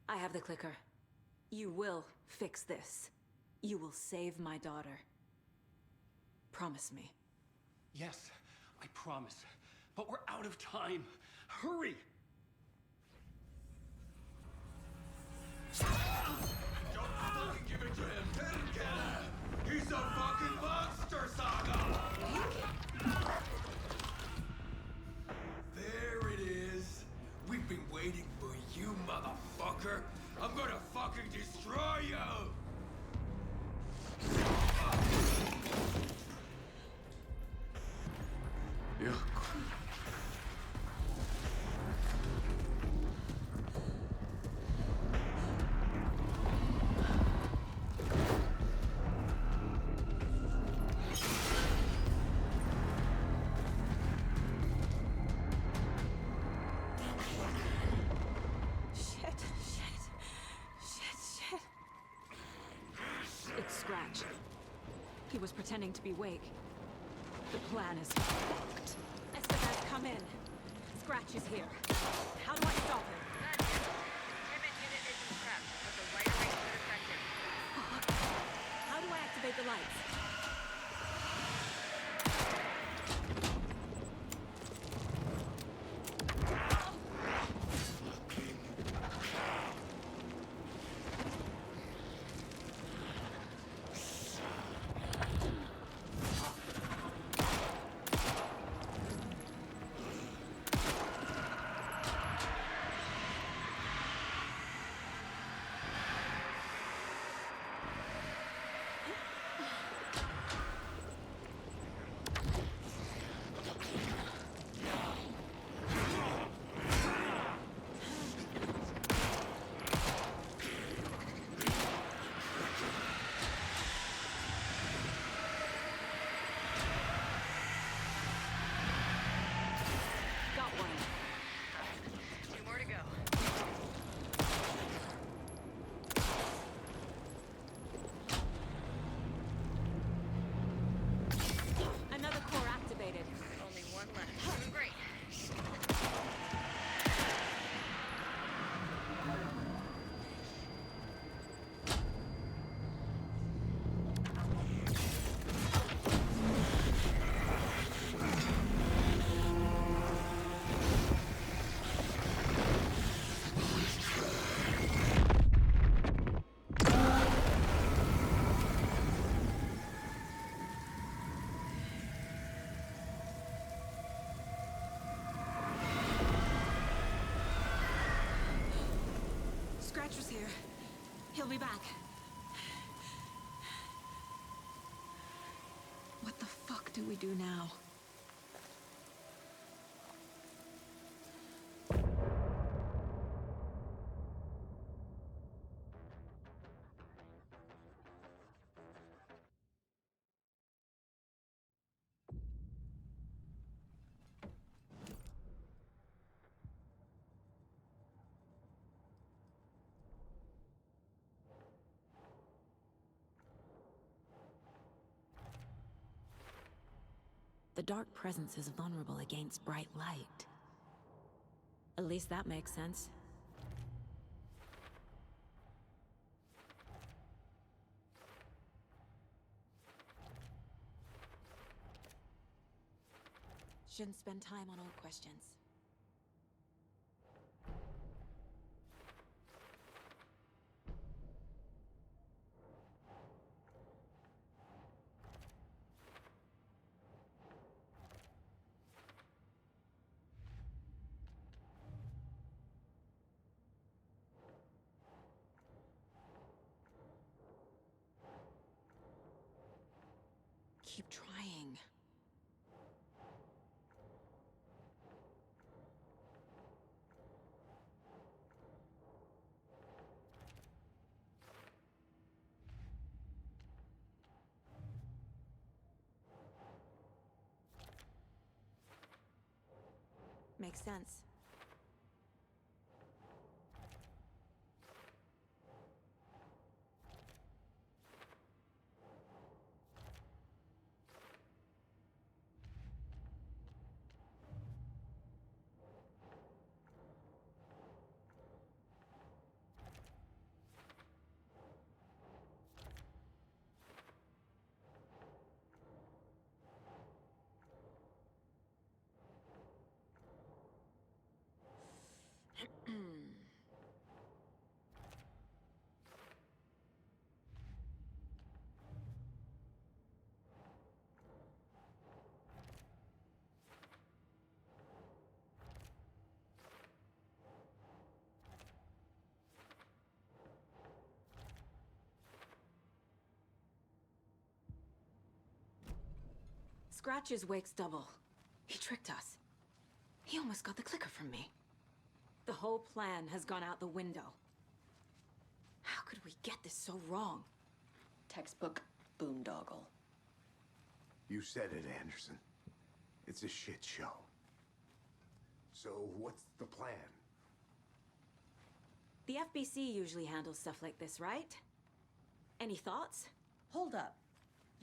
I have the clicker. You will fix this. You will save my daughter. Promise me. Yes, I promise. But we're out of time. Hurry! Don't fucking give it to him! Let him get it! He's a fucking monster, Saga! There it is! We've been waiting for you, motherfucker! I'm gonna fucking destroy you! Yeah. Shit. It's Scratch. He was pretending to be Wake. The plan is fucked. Estevez, come in. Scratch is here. How do I stop him? Pivot unit isn't prepped, but the light array should affect him. Fuck. How do I activate the lights? here. He'll be back. What the fuck do we do now? The dark presence is vulnerable against bright light. At least that makes sense. Shouldn't spend time on old questions. Keep trying. Makes sense. Scratch's wake's double. He tricked us. He almost got the clicker from me. The whole plan has gone out the window. How could we get this so wrong? Textbook boondoggle. You said it, Anderson. It's a shit show. So what's the plan? The FBC usually handles stuff like this, right? Any thoughts? Hold up.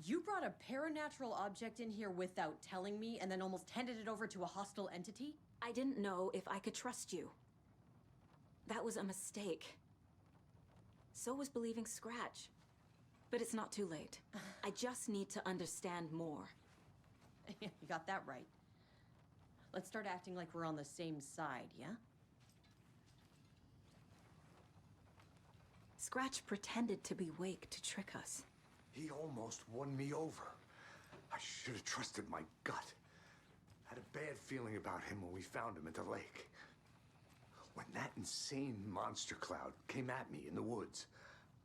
You brought a paranatural object in here without telling me and then almost handed it over to a hostile entity? I didn't know if I could trust you. That was a mistake. So was believing Scratch. But it's not too late. I just need to understand more. You got that right. Let's start acting like we're on the same side, yeah? Scratch pretended to be Wake to trick us. He almost won me over. I should have trusted my gut. Had a bad feeling about him when we found him at the lake. When that insane monster cloud came at me in the woods,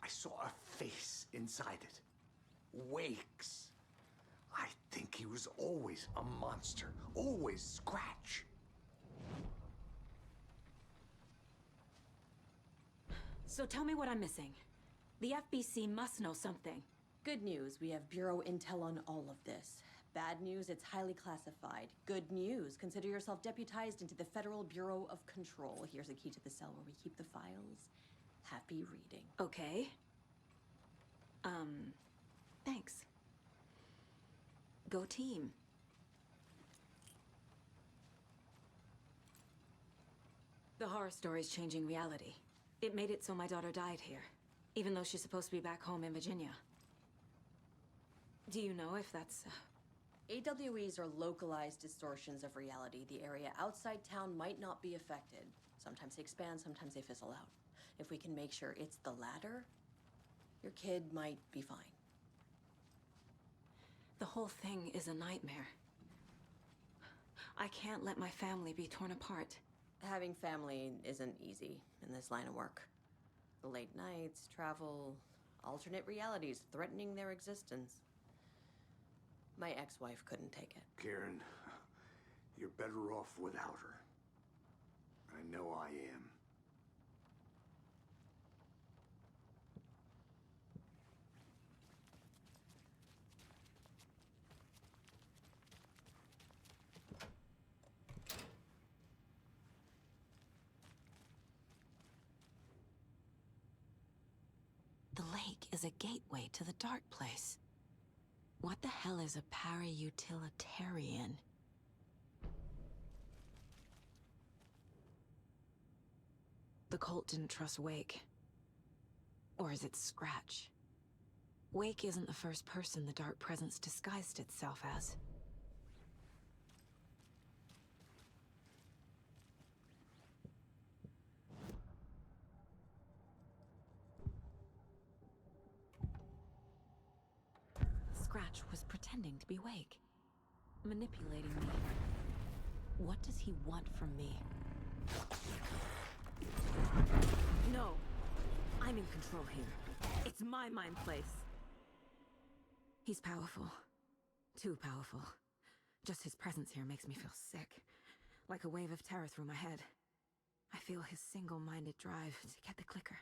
I saw a face inside it. Wake's. I think he was always a monster. Always Scratch. So tell me what I'm missing. The FBC must know something. Good news, we have Bureau intel on all of this. Bad news, it's highly classified. Good news, consider yourself deputized into the Federal Bureau of Control. Here's a key to the cell where we keep the files. Happy reading. Okay. Thanks. Go team. The horror story's changing reality. It made it so my daughter died here, even though she's supposed to be back home in Virginia. Do you know if that's... AWEs are localized distortions of reality. The area outside town might not be affected. Sometimes they expand, sometimes they fizzle out. If we can make sure it's the latter, your kid might be fine. The whole thing is a nightmare. I can't let my family be torn apart. Having family isn't easy in this line of work. The late nights, travel, alternate realities threatening their existence. My ex-wife couldn't take it. Kieran, you're better off without her. I know I am. The lake is a gateway to the dark place. What the hell is a para-utilitarian? The cult didn't trust Wake. Or is it Scratch? Wake isn't the first person the dark presence disguised itself as. Scratch was pretending to be Wake, manipulating me. What does he want from me? No! I'm in control here. It's my mind place. He's powerful. Too powerful. Just his presence here makes me feel sick. Like a wave of terror through my head. I feel his single-minded drive to get the clicker.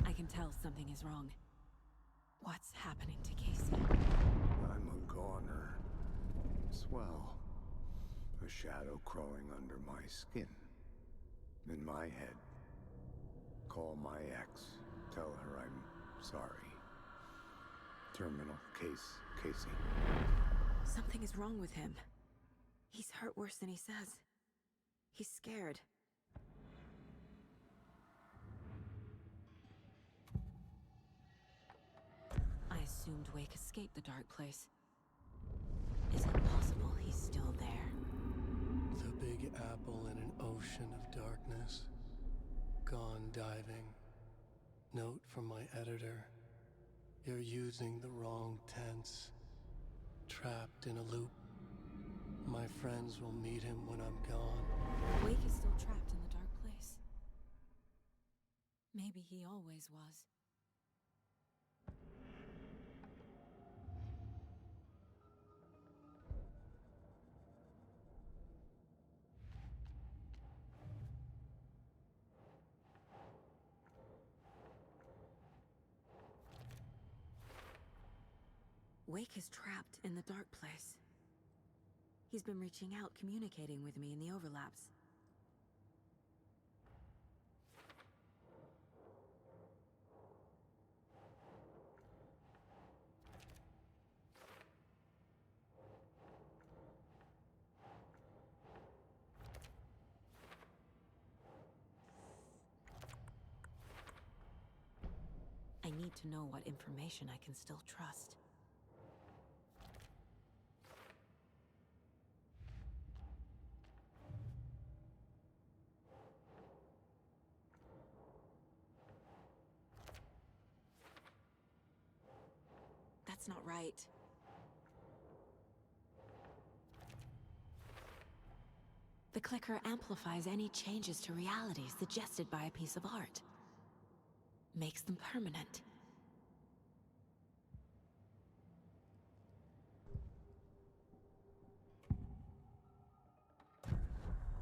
I can tell something is wrong. What's happening to Casey? I'm a goner. Swell. A shadow crawling under my skin. In my head. Call my ex. Tell her I'm sorry. Terminal case, Casey. Something is wrong with him. He's hurt worse than he says. He's scared. I assumed Wake escaped the dark place. Is it possible he's still there? The Big Apple in an ocean of darkness. Gone diving. Note from my editor. You're using the wrong tense. Trapped in a loop. My friends will meet him when I'm gone. Wake is still trapped in the dark place. Maybe he always was. Wake is trapped in the dark place. He's been reaching out, communicating with me in the overlaps. I need to know what information I can still trust. That's not right. The clicker amplifies any changes to reality suggested by a piece of art. Makes them permanent.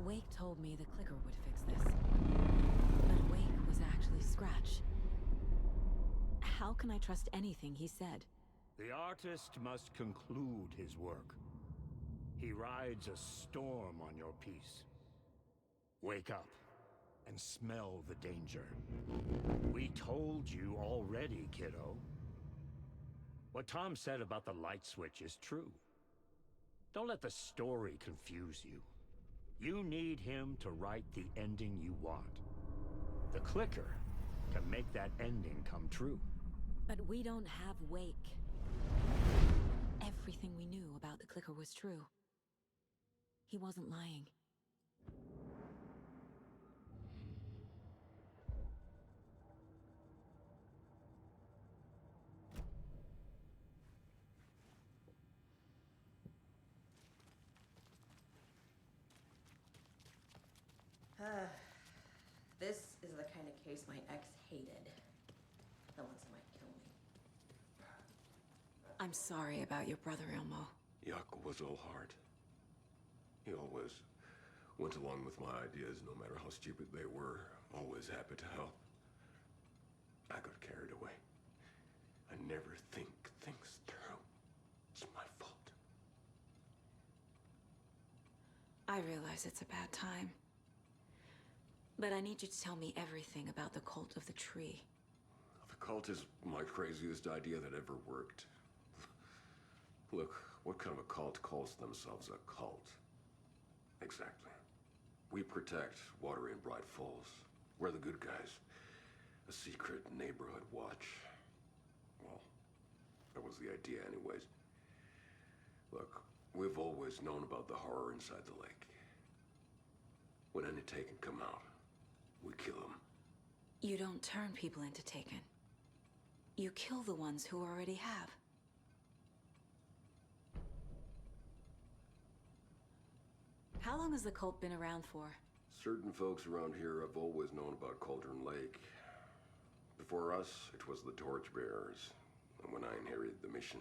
Wake told me the clicker would fix this. But Wake was actually Scratch. How can I trust anything he said? The artist must conclude his work. He rides a storm on your piece. Wake up and smell the danger. We told you already, kiddo. What Tom said about the light switch is true. Don't let the story confuse you. You need him to write the ending you want. The clicker can make that ending come true. But we don't have Wake. Everything we knew about the clicker was true. He wasn't lying. race my ex hated. The ones who might kill me. I'm sorry about your brother, Ilmo. Jaakko was all heart. He always went along with my ideas, no matter how stupid they were. Always happy to help. I got carried away. I never think things through. It's my fault. I realize it's a bad time. But I need you to tell me everything about the cult of the tree. The cult is my craziest idea that ever worked. Look, what kind of a cult calls themselves a cult? Exactly. We protect water in Bright Falls. We're the good guys. A secret neighborhood watch. Well, that was the idea anyways. Look, we've always known about the horror inside the lake. When any Taken come out, we kill them. You don't turn people into Taken. You kill the ones who already have. How long has the cult been around for? Certain folks around here have always known about Cauldron Lake. Before us, it was the Torchbearers. And when I inherited the mission,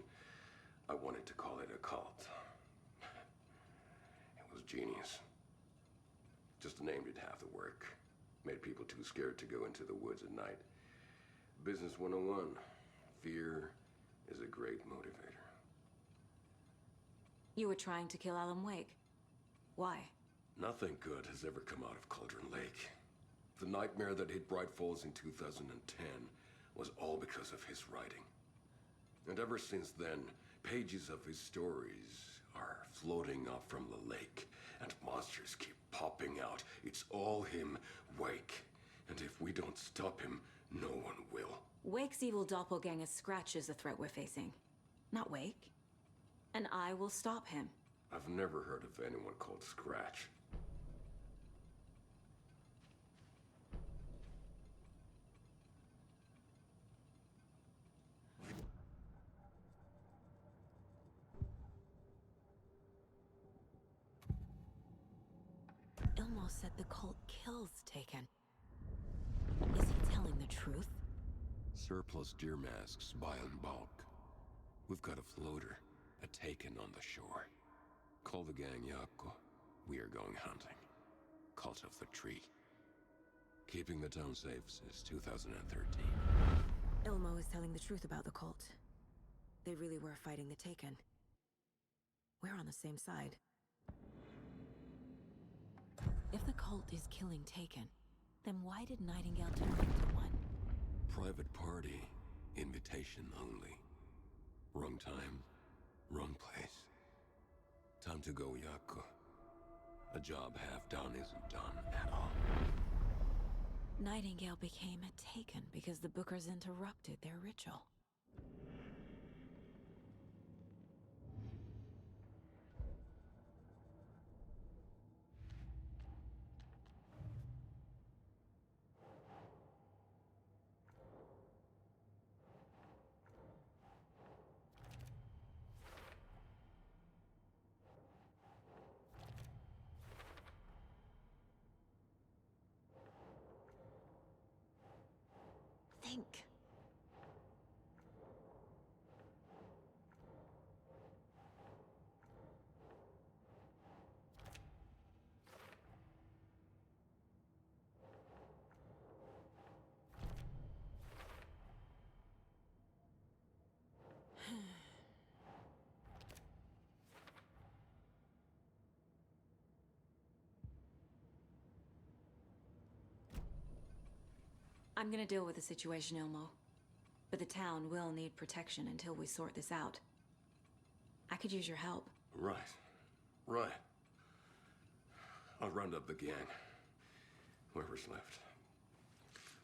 I wanted to call it a cult. It was genius. Just the name did half the work. Made people too scared to go into the woods at night. Business 101. Fear is a great motivator. You were trying to kill Alan Wake. Why? Nothing good has ever come out of Cauldron Lake. The nightmare that hit Bright Falls in 2010 was all because of his writing. And ever since then, pages of his stories are floating up from the lake, and monsters keep popping out. It's all him, Wake. And if we don't stop him, no one will. Wake's evil doppelganger Scratch is the threat we're facing, not Wake. And I will stop him. I've never heard of anyone called Scratch. Ilmo said the cult kills Taken. Is he telling the truth? Surplus deer masks buy in bulk. We've got a floater, a Taken on the shore. Call the gang Jaakko. We are going hunting. Cult of the Tree. Keeping the town safe since 2013. Ilmo is telling the truth about the cult. They really were fighting the Taken. We're on the same side. If the cult is killing Taken, then why did Nightingale turn into one? Private party. Invitation only. Wrong time, wrong place. Time to go, Jaakko. A job half done isn't done at all. Nightingale became a Taken because the Bookers interrupted their ritual. Think. I'm gonna deal with the situation, Ilmo. But the town will need protection until we sort this out. I could use your help. Right. Right. I'll round up the gang. Whoever's left.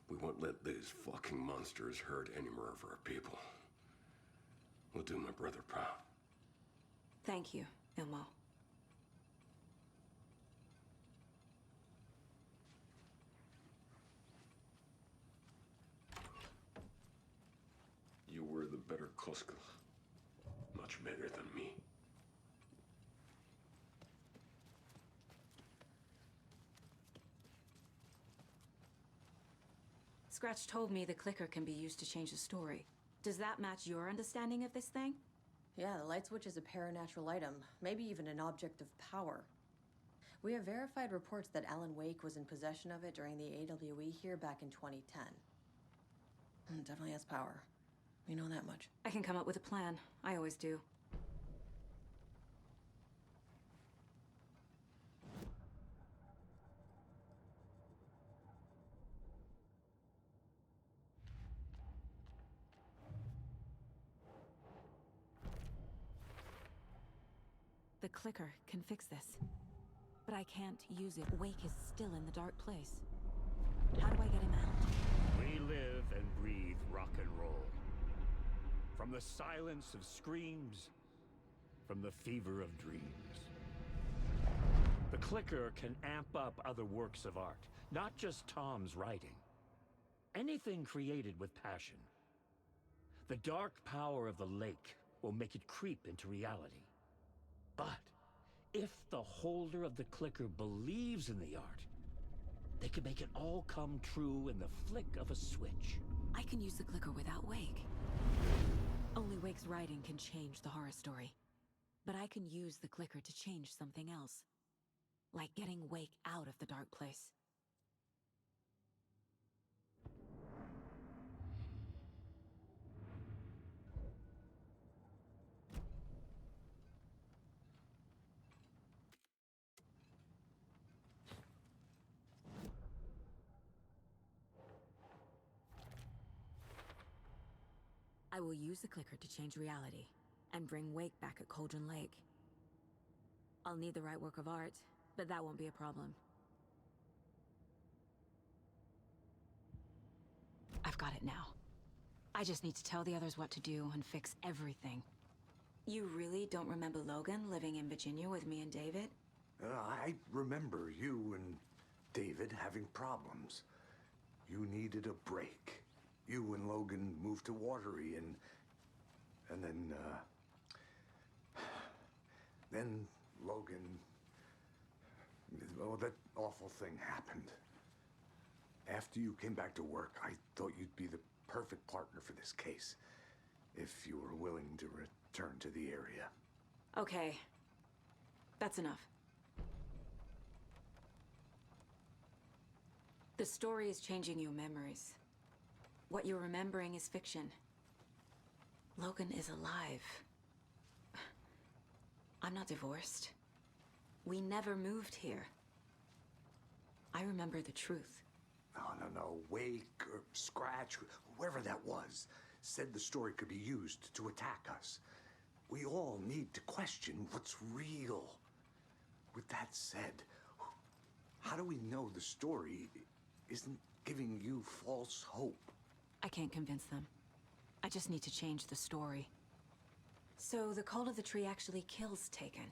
We won't let these fucking monsters hurt any more of our people. We'll do my brother proud. Thank you, Ilmo. You were the better Koska. Much better than me. Scratch told me the clicker can be used to change the story. Does that match your understanding of this thing? Yeah, the light switch is a paranatural item, maybe even an object of power. We have verified reports that Alan Wake was in possession of it during the AWE here back in 2010. It definitely has power. We know that much. I can come up with a plan. I always do. The clicker can fix this. But I can't use it. Wake is still in the dark place. How do I get him out? We live and breathe rock and roll. From the silence of screams, from the fever of dreams. The clicker can amp up other works of art, not just Tom's writing. Anything created with passion. The dark power of the lake will make it creep into reality. But if the holder of the clicker believes in the art, they can make it all come true in the flick of a switch. I can use the clicker without Wake. Only Wake's writing can change the horror story. But I can use the clicker to change something else. Like getting Wake out of the dark place. I will use the clicker to change reality, and bring Wake back at Cauldron Lake. I'll need the right work of art, but that won't be a problem. I've got it now. I just need to tell the others what to do and fix everything. You really don't remember Logan living in Virginia with me and David? I remember you and David having problems. You needed a break. You and Logan moved to Watery and then Logan, well, that awful thing happened. After you came back to work, I thought you'd be the perfect partner for this case, if you were willing to return to the area. Okay. That's enough. The story is changing your memories. What you're remembering is fiction. Logan is alive. I'm not divorced. We never moved here. I remember the truth. No. Wake or Scratch, whoever that was, said the story could be used to attack us. We all need to question what's real. With that said, how do we know the story isn't giving you false hope? I can't convince them. I just need to change the story. So the Cult of the Tree actually kills Taken.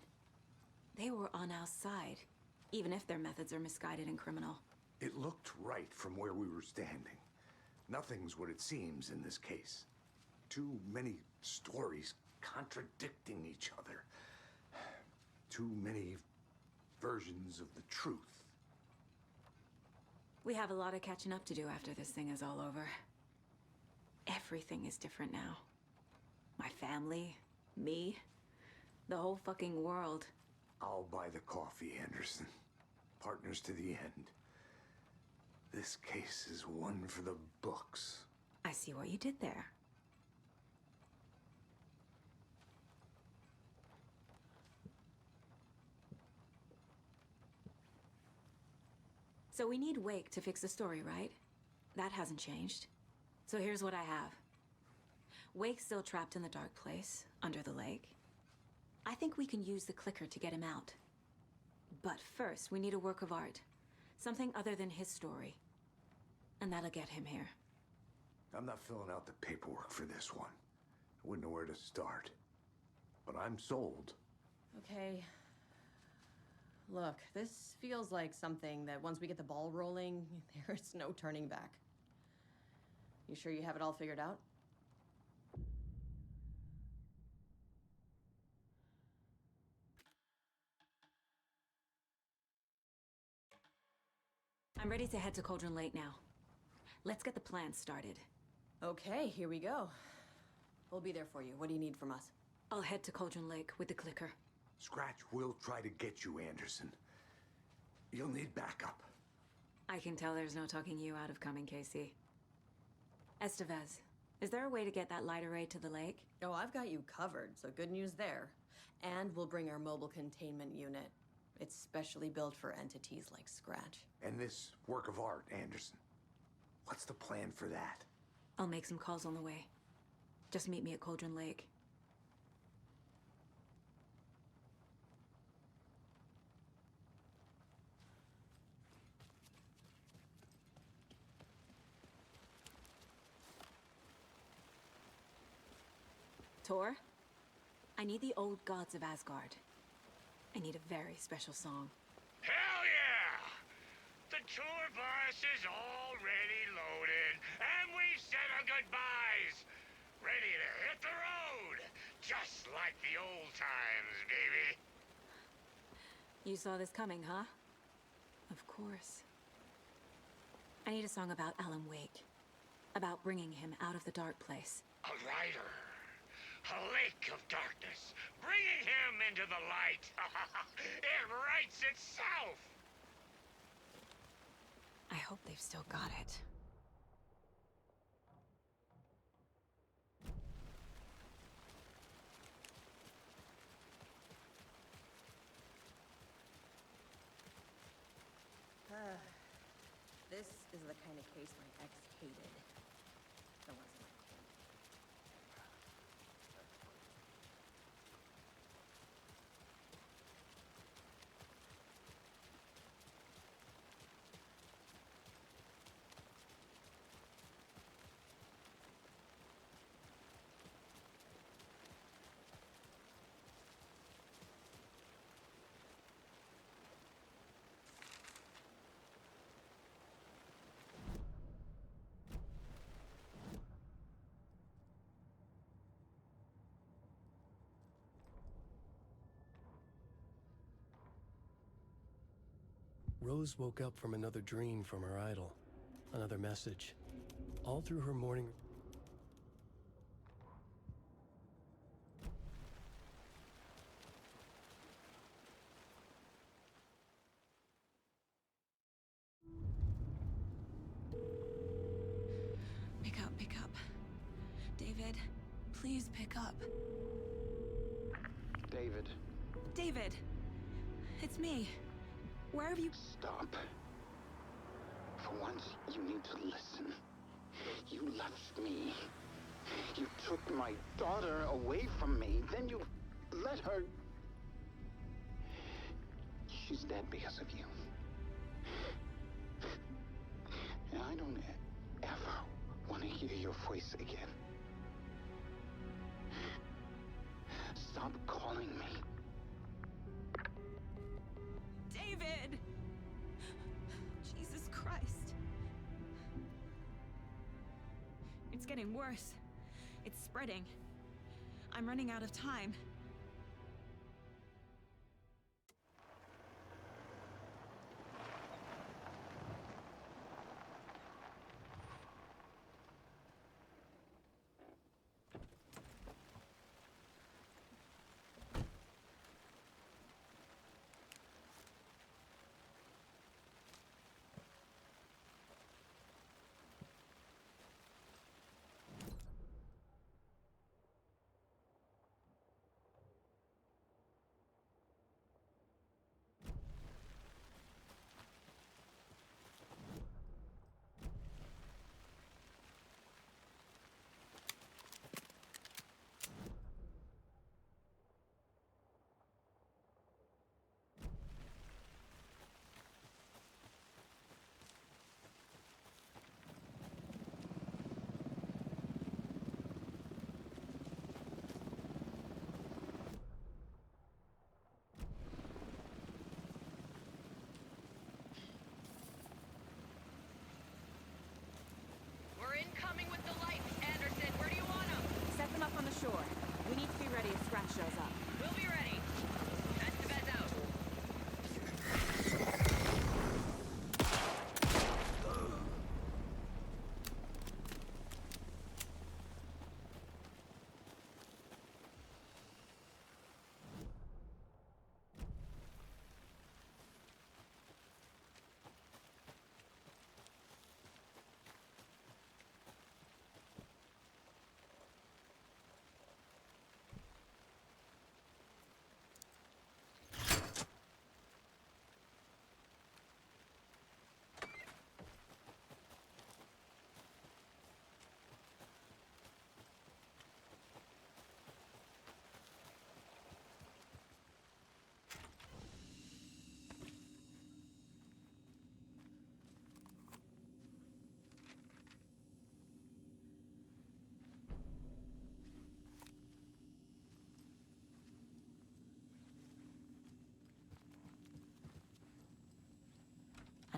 They were on our side, even if their methods are misguided and criminal. It looked right from where we were standing. Nothing's what it seems in this case. Too many stories contradicting each other. Too many versions of the truth. We have a lot of catching up to do after this thing is all over. Everything is different now. My family, me, the whole fucking world. I'll buy the coffee, Anderson. Partners to the end. This case is one for the books. I see what you did there. So we need Wake to fix the story, right? That hasn't changed. So here's what I have. Wake's still trapped in the dark place, under the lake. I think we can use the clicker to get him out. But first, we need a work of art. Something other than his story. And that'll get him here. I'm not filling out the paperwork for this one. I wouldn't know where to start. But I'm sold. Okay. Look, this feels like something that once we get the ball rolling, there's no turning back. You sure you have it all figured out? I'm ready to head to Cauldron Lake now. Let's get the plan started. Okay, here we go. We'll be there for you. What do you need from us? I'll head to Cauldron Lake with the clicker. Scratch will try to get you, Anderson. You'll need backup. I can tell there's no talking you out of coming, Casey. Estevez, is there a way to get that light array to the lake? Oh, I've got you covered, so good news there. And we'll bring our mobile containment unit. It's specially built for entities like Scratch. And this work of art, Anderson. What's the plan for that? I'll make some calls on the way. Just meet me at Cauldron Lake. Tor, I need the old gods of Asgard. I need a very special song. Hell yeah! The tour bus is already loaded, and we've said our goodbyes. Ready to hit the road, just like the old times, baby. You saw this coming, huh? Of course. I need a song about Alan Wake. About bringing him out of the dark place. A rider. A lake of darkness, bringing him into the light. It writes itself. I hope they've still got it. This is the kind of case my ex hated. The ones in my Rose woke up from another dream from her idol. Another message. All through her morning... Pick up. David, please pick up. David. David! It's me. Where have you... Stop. For once, you need to listen. You left me. You took my daughter away from me. Then you let her... She's dead because of you. And I don't ever want to hear your voice again. Stop calling me. David! Jesus Christ. It's getting worse. It's spreading. I'm running out of time.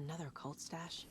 Another cult stash?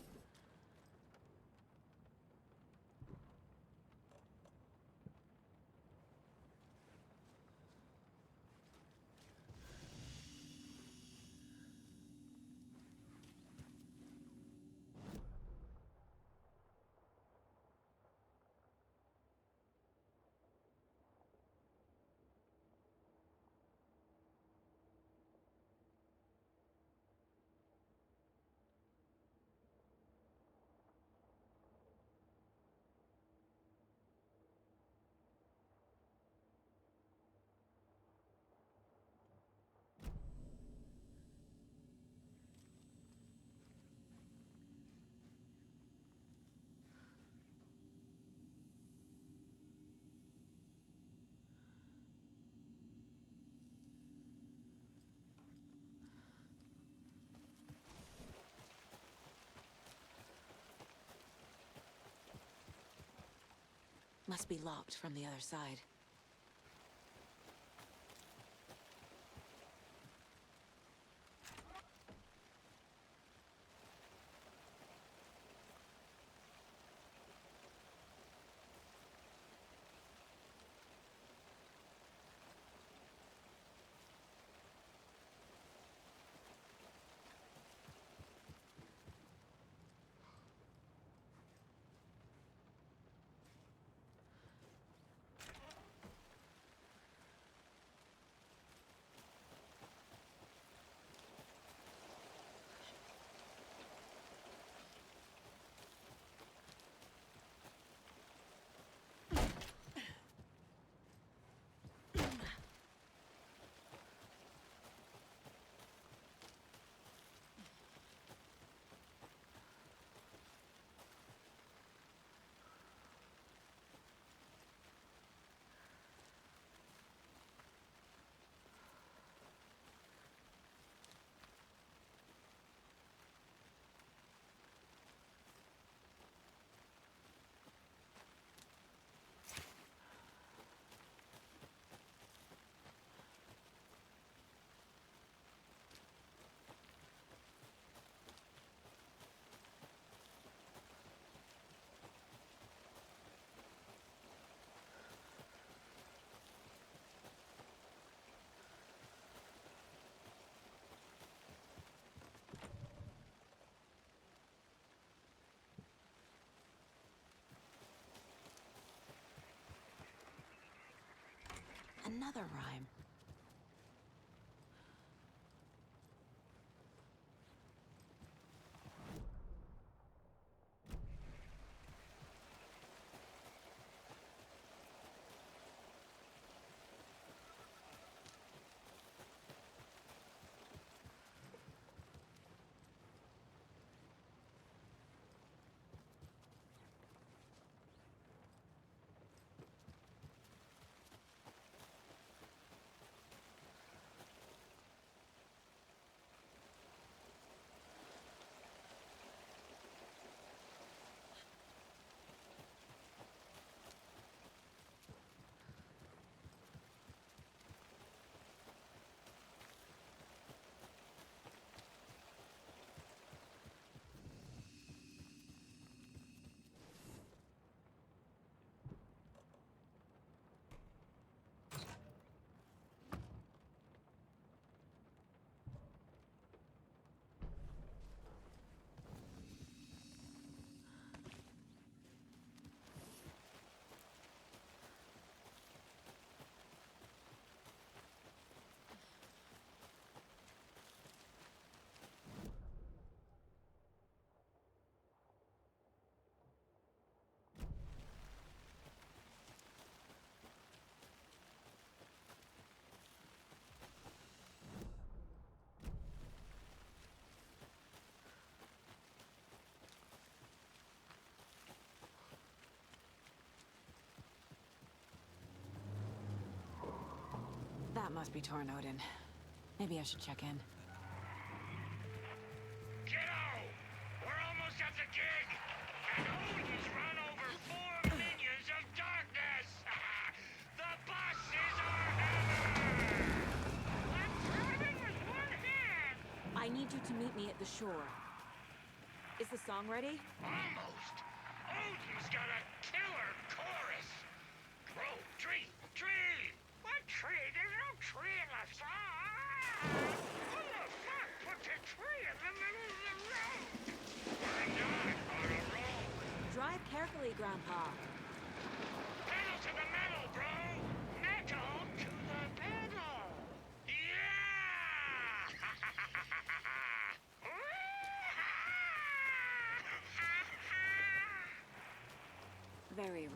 Must be locked from the other side. Another rhyme. That must be torn Odin. Maybe I should check in. Kiddo! We're almost at the gig! And Odin's run over 4 minions of darkness! The boss is our hammer! What's happening with one hand? I need you to meet me at the shore. Is the song ready? Almost. Odin's got a killer chorus. Bro, tree, tree. What tree? There's no tree in the song. Who the fuck put the tree in the middle of the road? We're not on a road. Drive carefully, Grandpa. Pedal to the metal, bro. Metal to the pedal. Yeah! Very.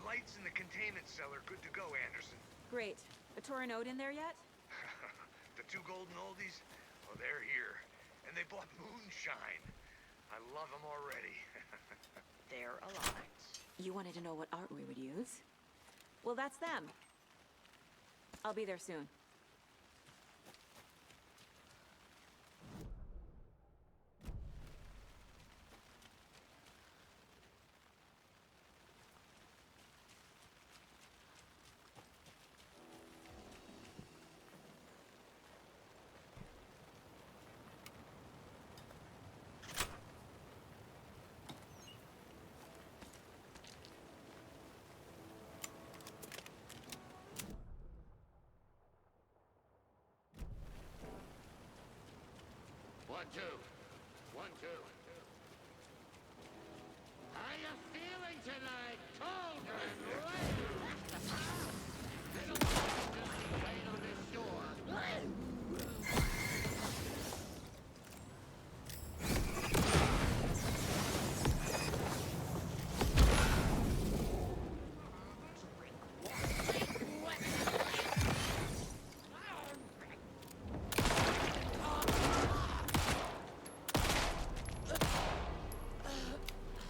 Lights in the containment cellar good to go, Anderson. Great. A Torin Ode in there yet? The two golden oldies? Well, they're here. And they bought moonshine. I love them already. They're alive. You wanted to know what art we would use? Well, that's them. I'll be there soon. One, two. 1, 2. How you feeling tonight, children? They don't want to just be laid on this shore.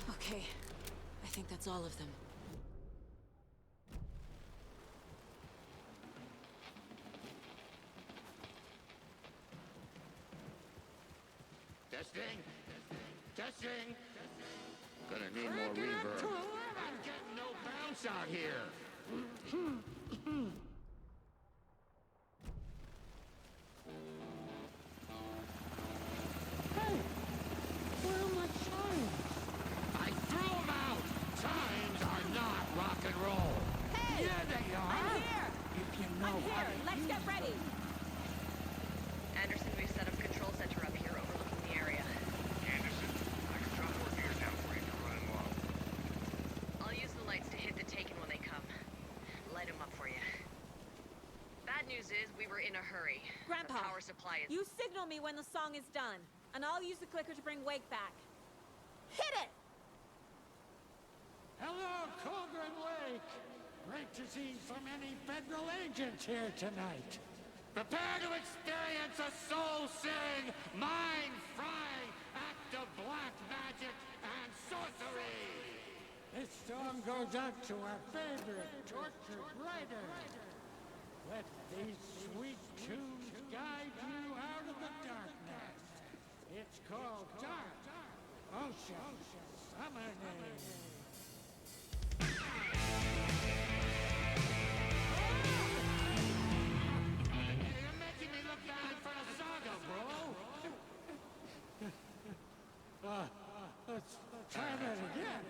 Okay. I think that's all of them. Testing. Testing. Gonna need more reverb. I'm getting no bounce out here. Hey, where are my signs? I threw them out. Signs are not rock and roll. Hey! Yeah, they are. I'm here! If you know I'm here! Let's get ready! Anderson, we've set up a control center up here overlooking the area. Anderson, I can drop more gear down for you if you're running low. We were in a hurry. Grandpa, The power supply is... you signal me when the song is done, and I'll use the clicker to bring Wake back. Hit it! Hello, Cauldron Lake. Great to see so many federal agents here tonight. Prepare to experience a soul-searing, mind-frying act of black magic and sorcery. This song goes out to our favorite tortured writer. Let these sweet tunes guide you out of the darkness. It's called Dark Ocean Summoning. You're making me look bad in front of Saga, bro. Let's try that again.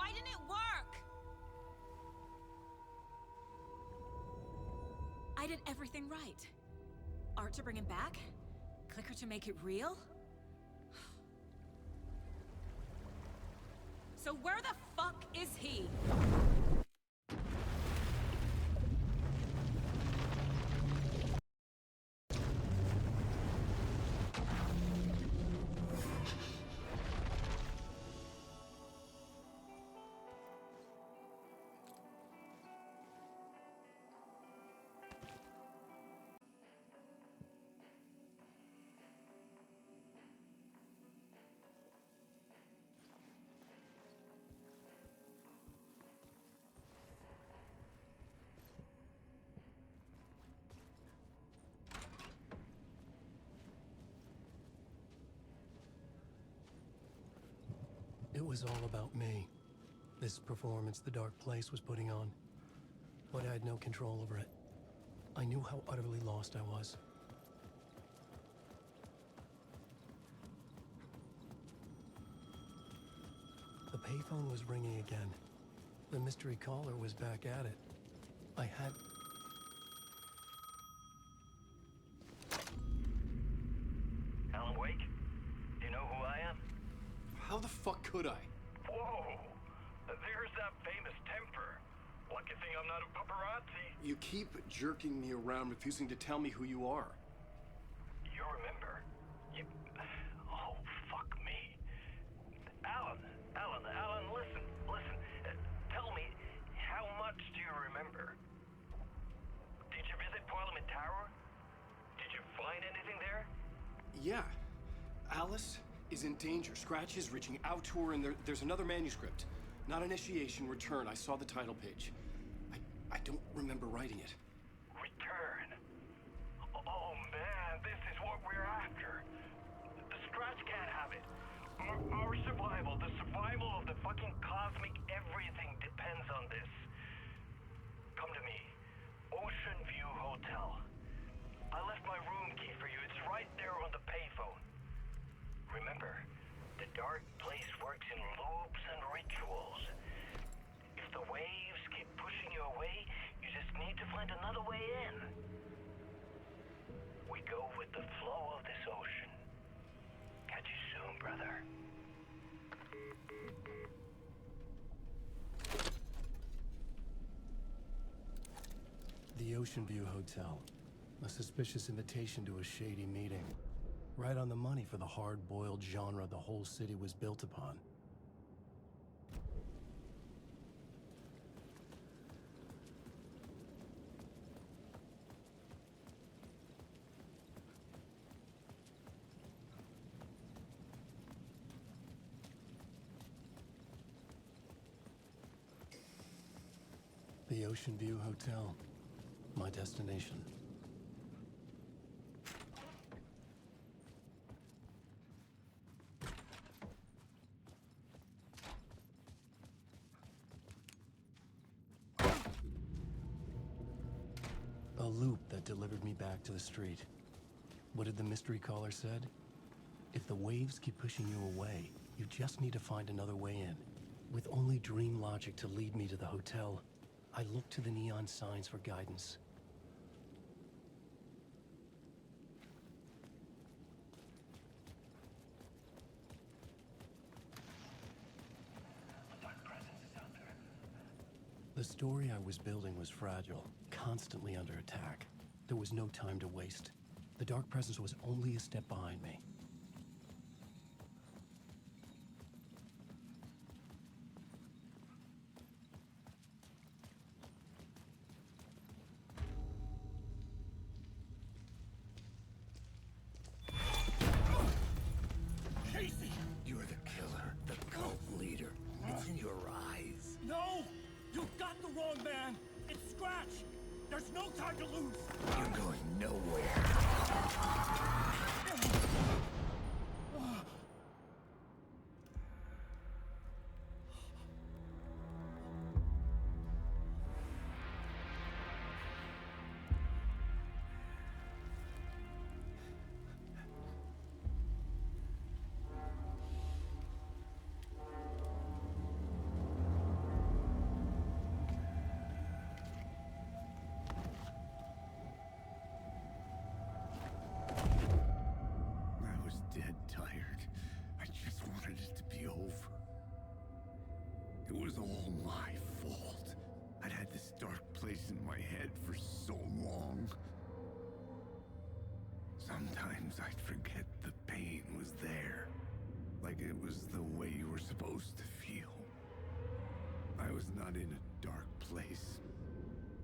Why didn't it work? I did everything right. Art to bring him back? Clicker to make it real? So where the fuck is he? It was all about me. This performance the Dark Place was putting on. But I had no control over it. I knew how utterly lost I was. The payphone was ringing again. The mystery caller was back at it. I had... Alan Wake? Do you know who I am? How the fuck could I? Whoa! There's that famous temper. Lucky thing I'm not a paparazzi. You keep jerking me around, refusing to tell me who you are. You remember? You... Oh, fuck me. Alan, listen. Tell me, how much do you remember? Did you visit Parliament Tower? Did you find anything there? Yeah. Alice is in danger. Scratch is reaching out to her, and there's another manuscript. Not initiation, return. I saw the title page. I don't remember writing it. Return? Oh man, this is what we're after. The Scratch can't have it. Our survival, the survival of the fucking cosmic everything depends on this. Come to me. Ocean View Hotel. I left my room key for you. It's right there on the payphone. Remember, the Dark Place works in loops and rituals. If the waves keep pushing you away, you just need to find another way in. We go with the flow of this ocean. Catch you soon, brother. The Ocean View Hotel. A suspicious invitation to a shady meeting. Right on the money for the hard-boiled genre the whole city was built upon. The Ocean View Hotel. My destination. A loop that delivered me back to the street. What did the mystery caller said? If the waves keep pushing you away, you just need to find another way in. With only dream logic to lead me to the hotel, I looked to the neon signs for guidance. The story I was building was fragile, constantly under attack. There was no time to waste. The Dark Presence was only a step behind me. Casey! You're the killer, the cult leader. It's in your eyes. No! You've got the wrong man! It's Scratch! There's no time to lose! You're going nowhere. wrong. Sometimes I'd forget the pain was there. Like it was the way you were supposed to feel. I was not in a dark place.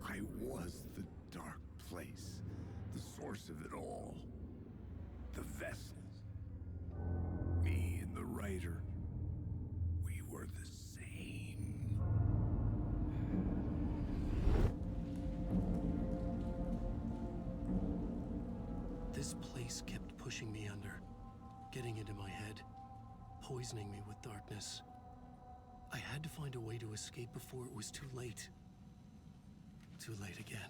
I was the dark place. The source of it all. The vessel. Me and the writer. We were the same. This place kept pushing me under, getting into my head, poisoning me with darkness. I had to find a way to escape before it was too late. Too late again.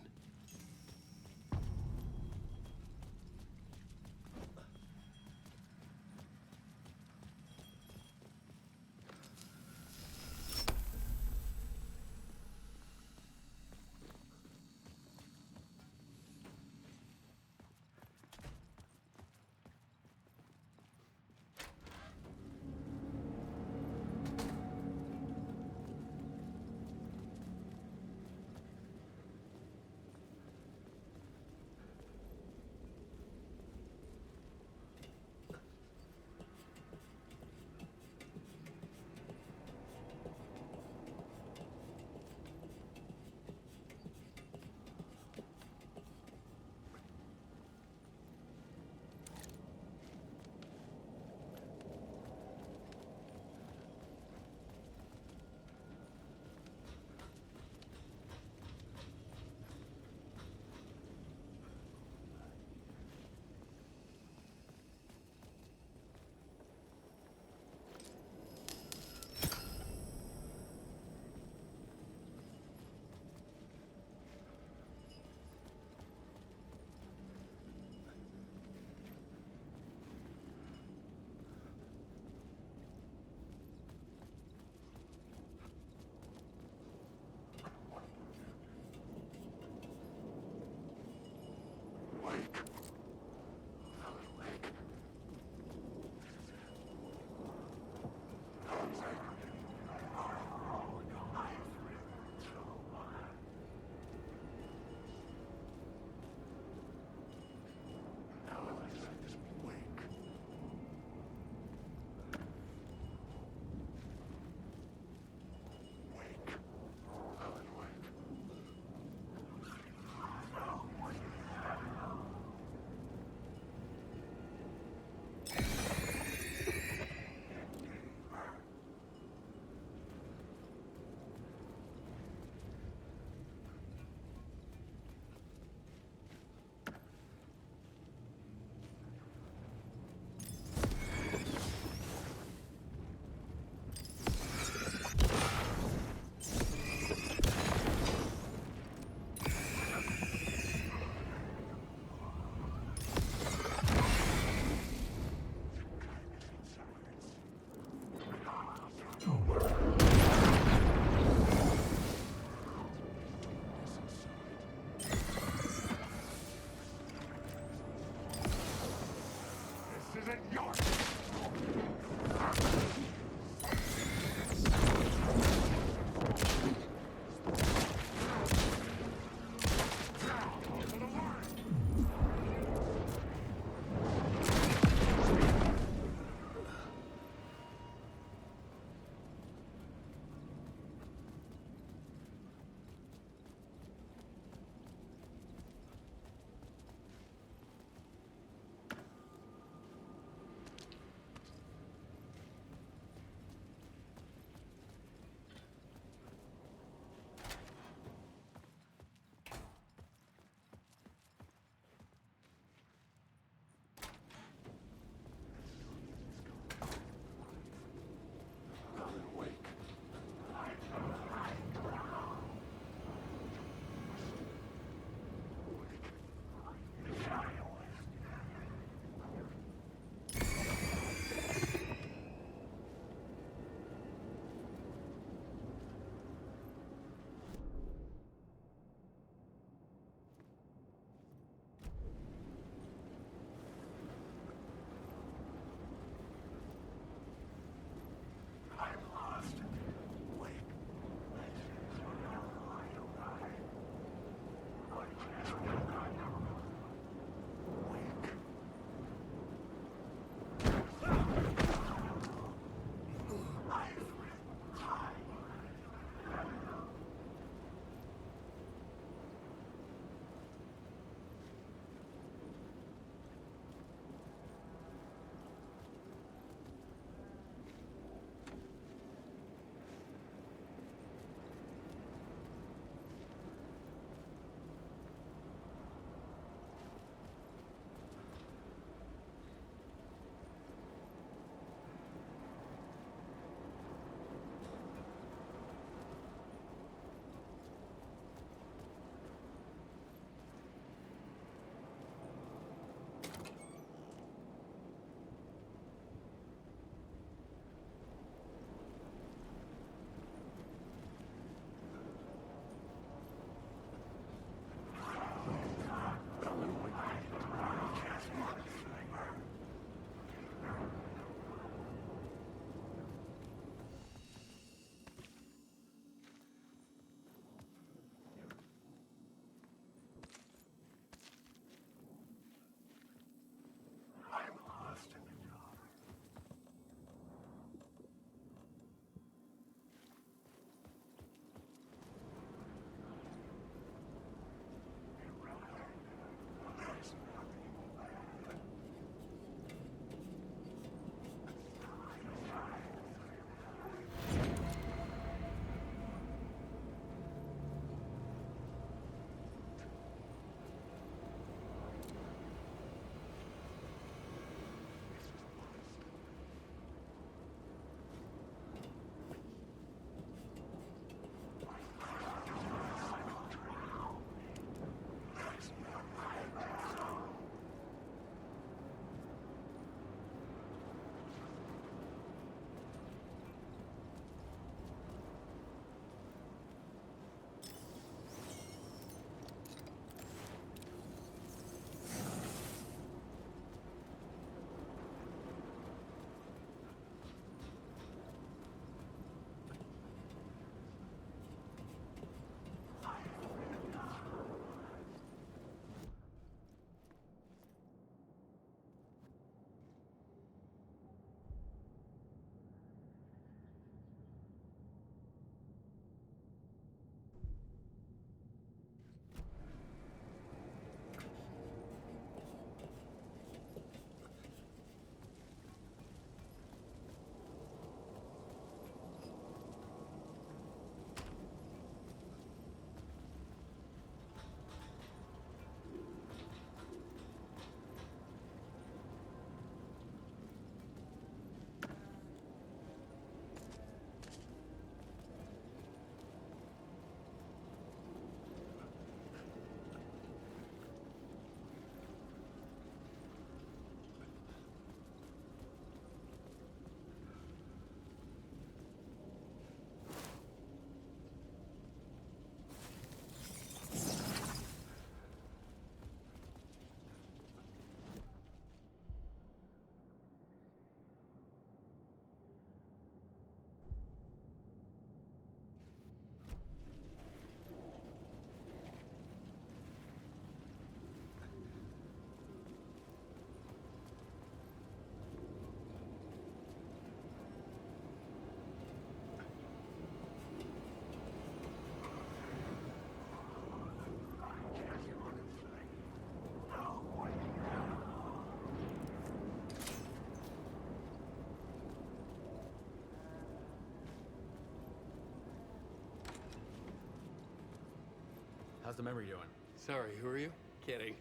How's the memory doing? Sorry, who are you? Kidding.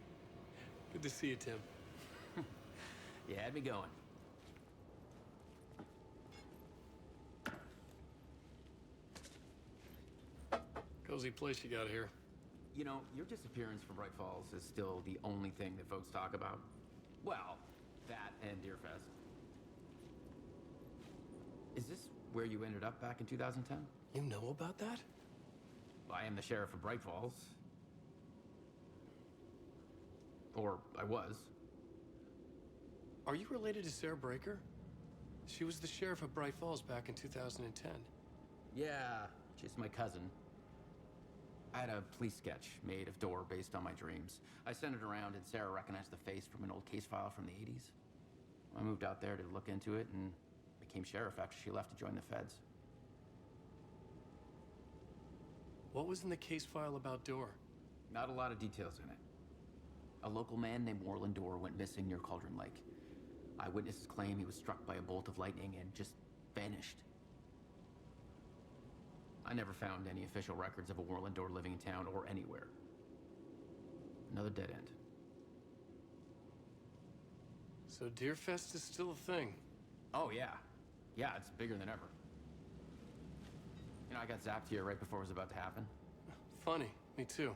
Good to see you, Tim. You had me going. Cozy place you got here. You know, your disappearance from Bright Falls is still the only thing that folks talk about. Well, that and Deerfest. Is this where you ended up back in 2010? You know about that? Well, I am the sheriff of Bright Falls. Or I was. Are you related to Sarah Breaker? She was the sheriff of Bright Falls back in 2010. Yeah, she's my cousin. I had a police sketch made of Door based on my dreams. I sent it around and Sarah recognized the face from an old case file from the 80s. I moved out there to look into it and became sheriff after she left to join the feds. What was in the case file about Door? Not a lot of details in it. A local man named Warland Door went missing near Cauldron Lake. Eyewitnesses claim he was struck by a bolt of lightning and just vanished. I never found any official records of a Warland Door living in town or anywhere. Another dead end. So Deerfest is still a thing? Oh, yeah. Yeah, it's bigger than ever. You know, I got zapped here right before it was about to happen. Funny, me too.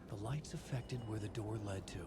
The lights affected where the door led to.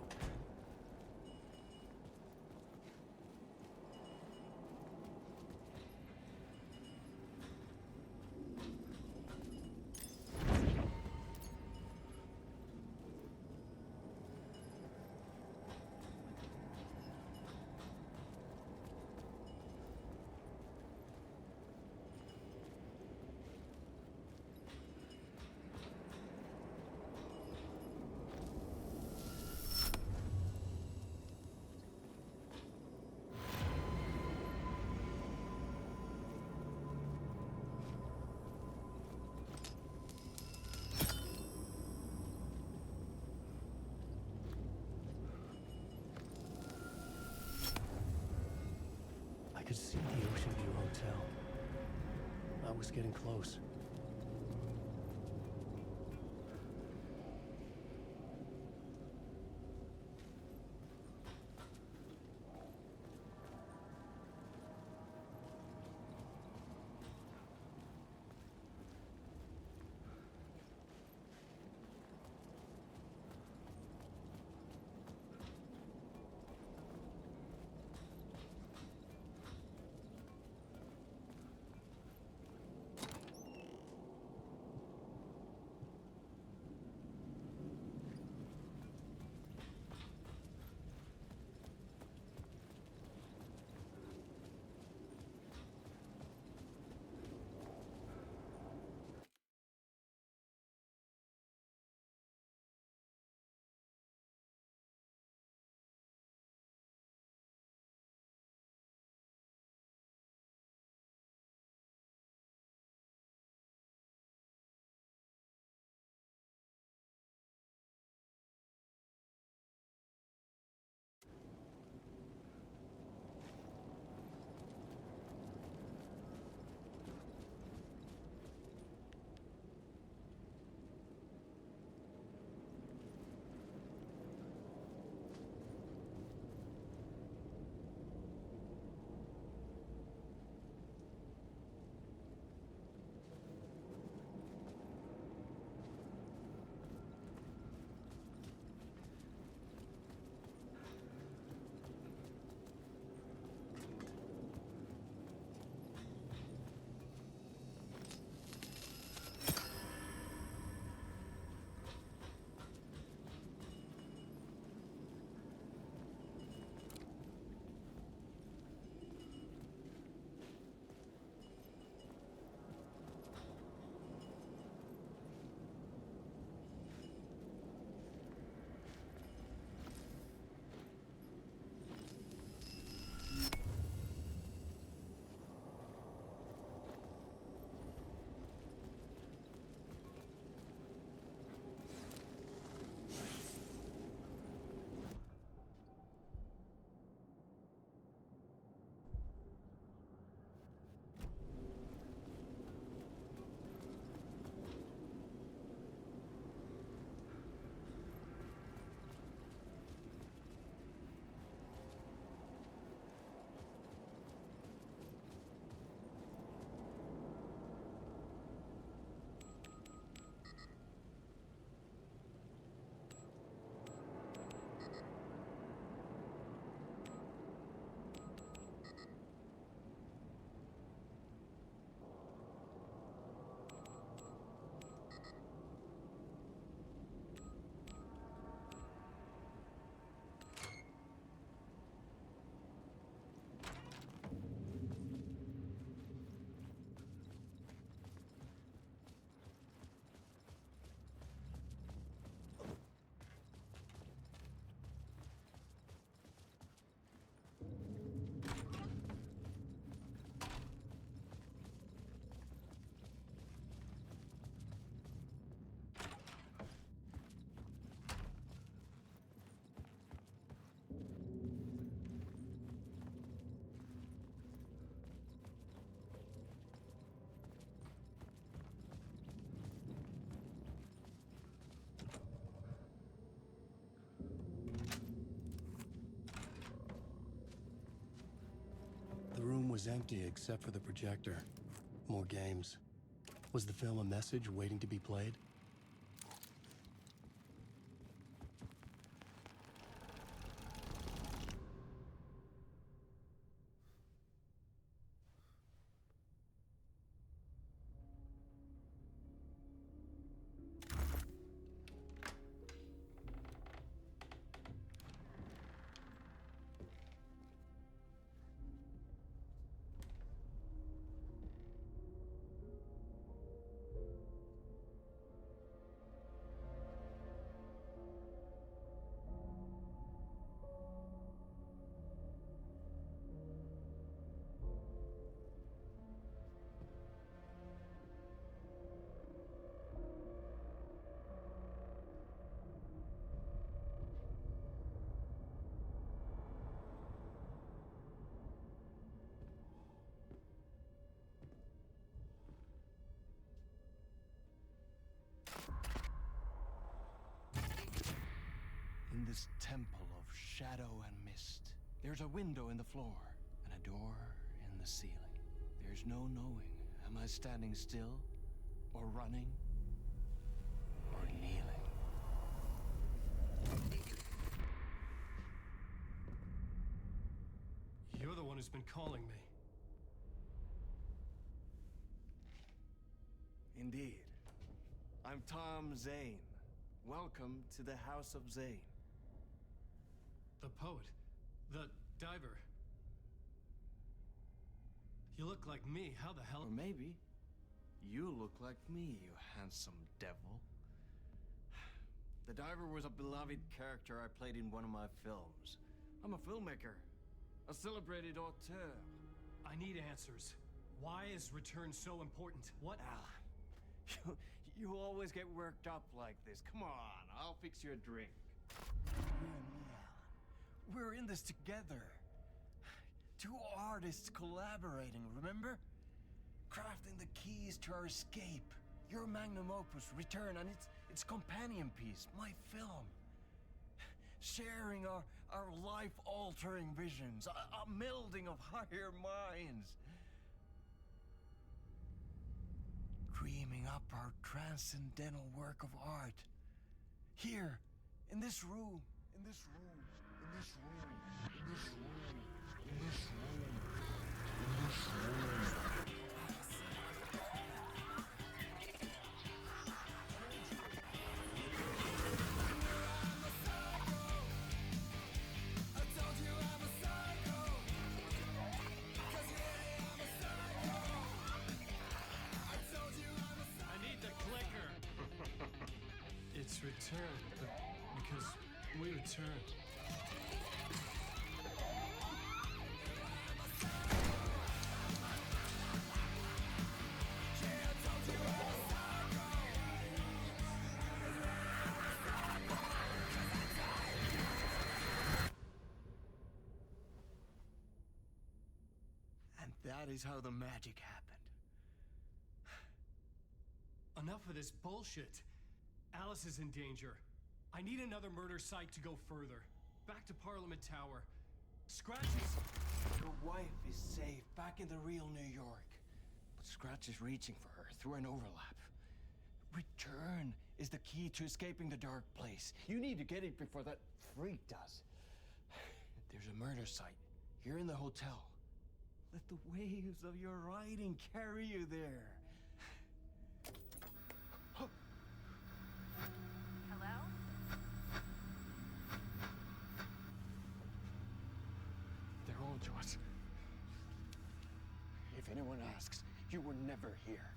I could see the Ocean View Hotel. I was getting close. was empty except for the projector. More games. Was the film a message waiting to be played? In this temple of shadow and mist, there's a window in the floor and a door in the ceiling. There's no knowing, am I standing still, or running, or kneeling? You're the one who's been calling me. Indeed. I'm Tom Zane. Welcome to the House of Zane. The poet. The diver. You look like me. How the hell? Or maybe you look like me, you handsome devil. The diver was a beloved character I played in one of my films. I'm a filmmaker, a celebrated auteur. I need answers. Why is Return so important? What? Alan, you always get worked up like this. Come on, I'll fix you a drink. We're in this together. Two artists collaborating, remember? Crafting the keys to our escape. Your magnum opus, Return, and its companion piece, my film. Sharing our life-altering visions, a melding of higher minds. Dreaming up our transcendental work of art. Here, in this room, in this room, in this room, in this room, in this room, in this room. It's Return, but because we return. And that is how the magic happened. Enough of this bullshit. Alice is in danger. I need another murder site to go further. Back to Parliament Tower. Scratch is... Your wife is safe, back in the real New York. But Scratch is reaching for her through an overlap. Return is the key to escaping the dark place. You need to get it before that freak does. There's a murder site here in the hotel. Let the waves of your writing carry you there. Hello? They're all yours. If anyone asks, you were never here.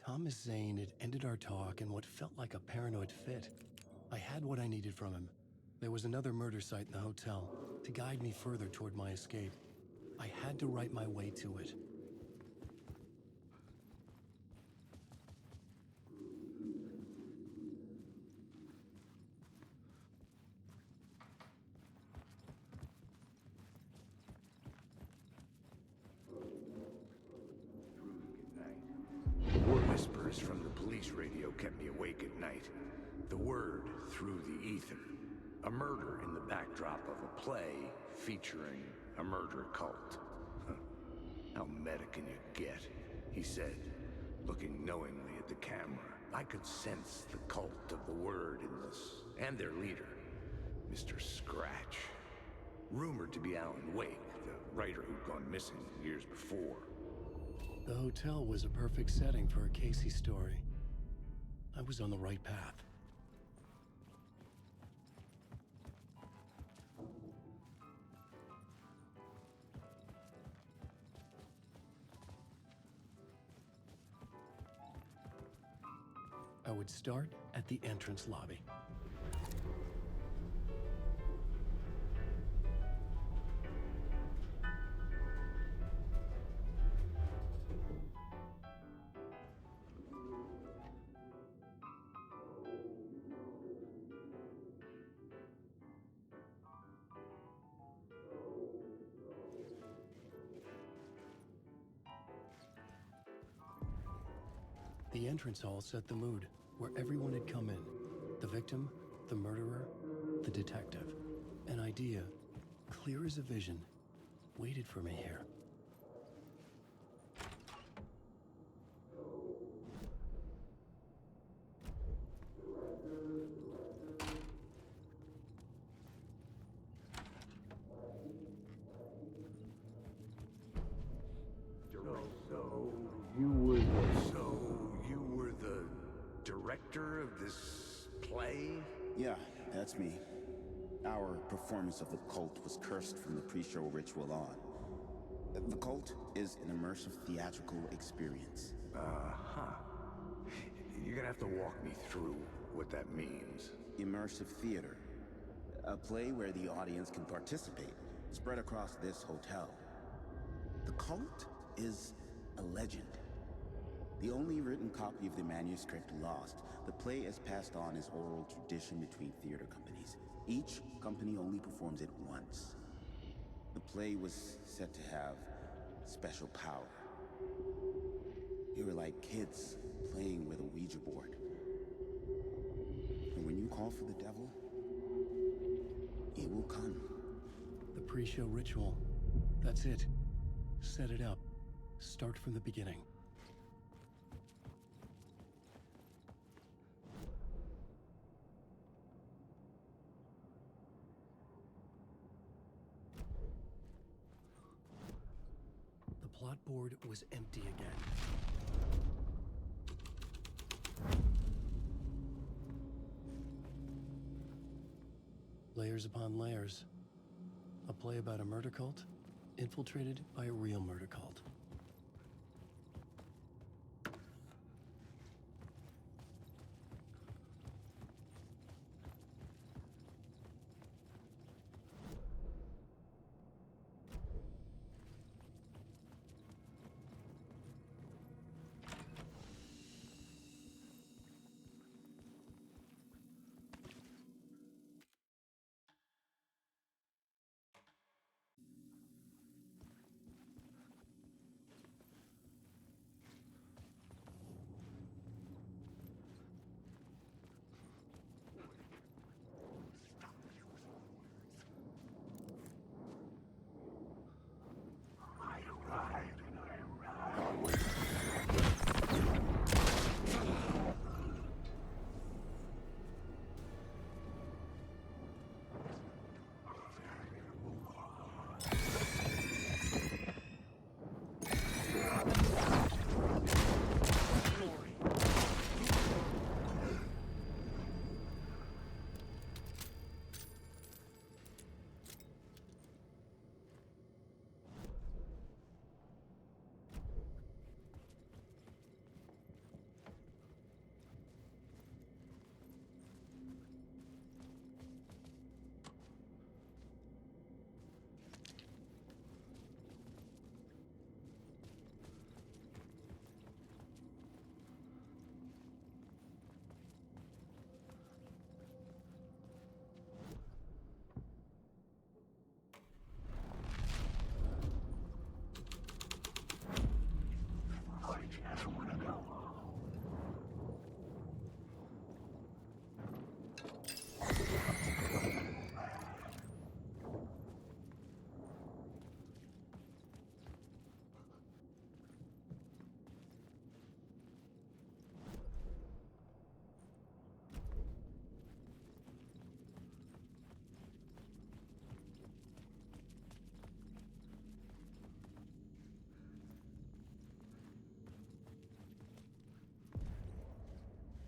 Thomas Zane had ended our talk in what felt like a paranoid fit. I had what I needed from him. There was another murder site in the hotel to guide me further toward my escape. I had to write my way to it. What is whispers from the police radio kept me awake at night. The word through the ether. A murder in the backdrop of a play featuring a murder cult. Huh. How meta can you get? He said, looking knowingly at the camera. I could sense the cult of the word in this, and their leader, Mr. Scratch. Rumored to be Alan Wake, the writer who'd gone missing years before. The hotel was a perfect setting for a Casey story. I was on the right path. I would start at the entrance lobby. The entrance hall set the mood, where everyone had come in. The victim, the murderer, the detective. An idea, clear as a vision, waited for me here. So you were the director of this play? Yeah, that's me. Our performance of the cult was cursed from the pre-show ritual on. The cult is an immersive theatrical experience. Uh-huh. You're gonna have to walk me through what that means. Immersive theater. A play where the audience can participate, spread across this hotel. The cult is a legend. The only written copy of the manuscript lost, the play is passed on as oral tradition between theater companies. Each company only performs it once. The play was said to have special power. We were like kids playing with a Ouija board. And when you call for the devil, it will come. The pre-show ritual. That's it. Set it up. Start from the beginning. The plot board was empty again. Layers upon layers. A play about a murder cult, infiltrated by a real murder cult.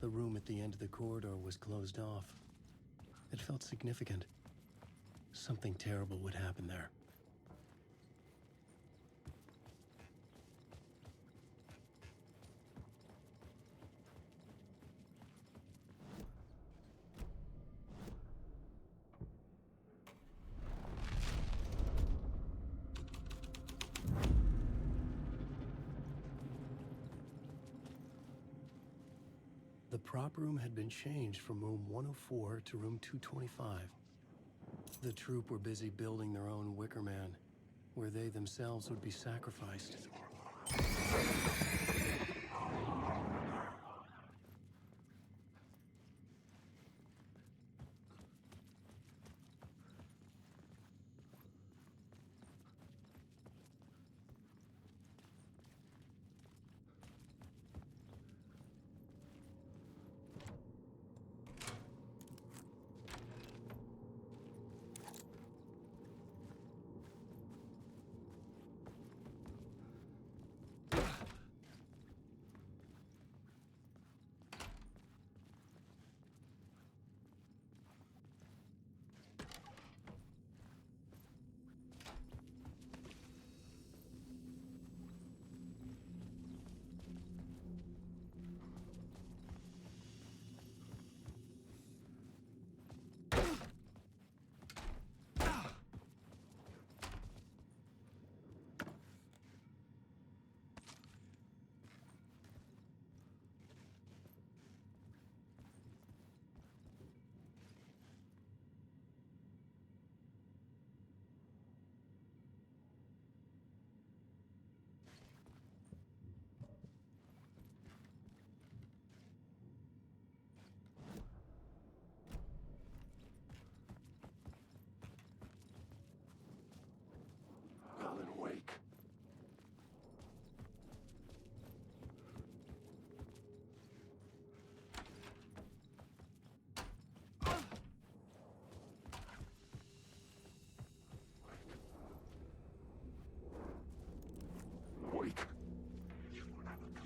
The room at the end of the corridor was closed off. It felt significant. Something terrible would happen there. The prop room had been changed from room 104 to room 225. The troupe were busy building their own Wicker Man, where they themselves would be sacrificed. Alan Wake. Wake. You don't have a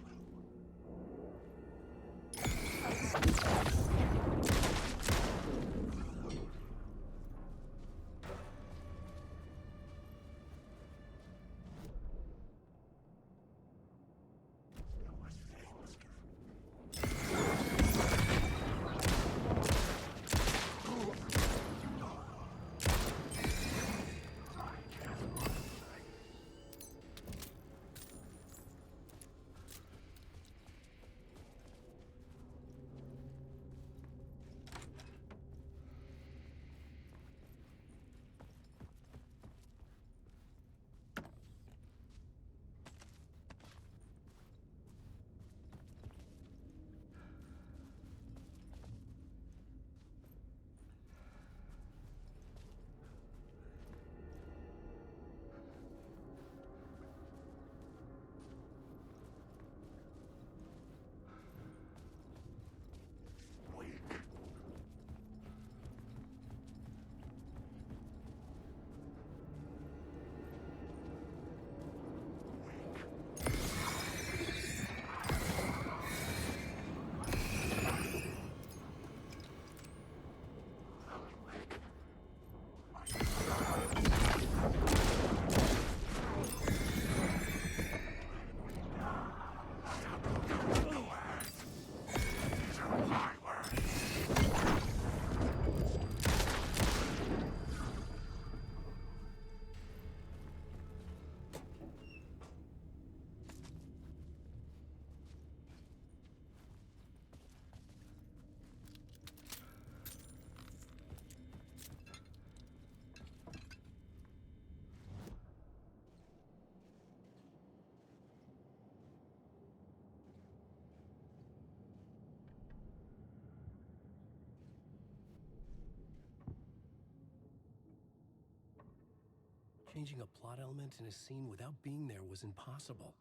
Changing a plot element in a scene without being there was impossible.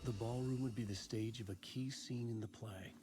The ballroom would be the stage of a key scene in the play.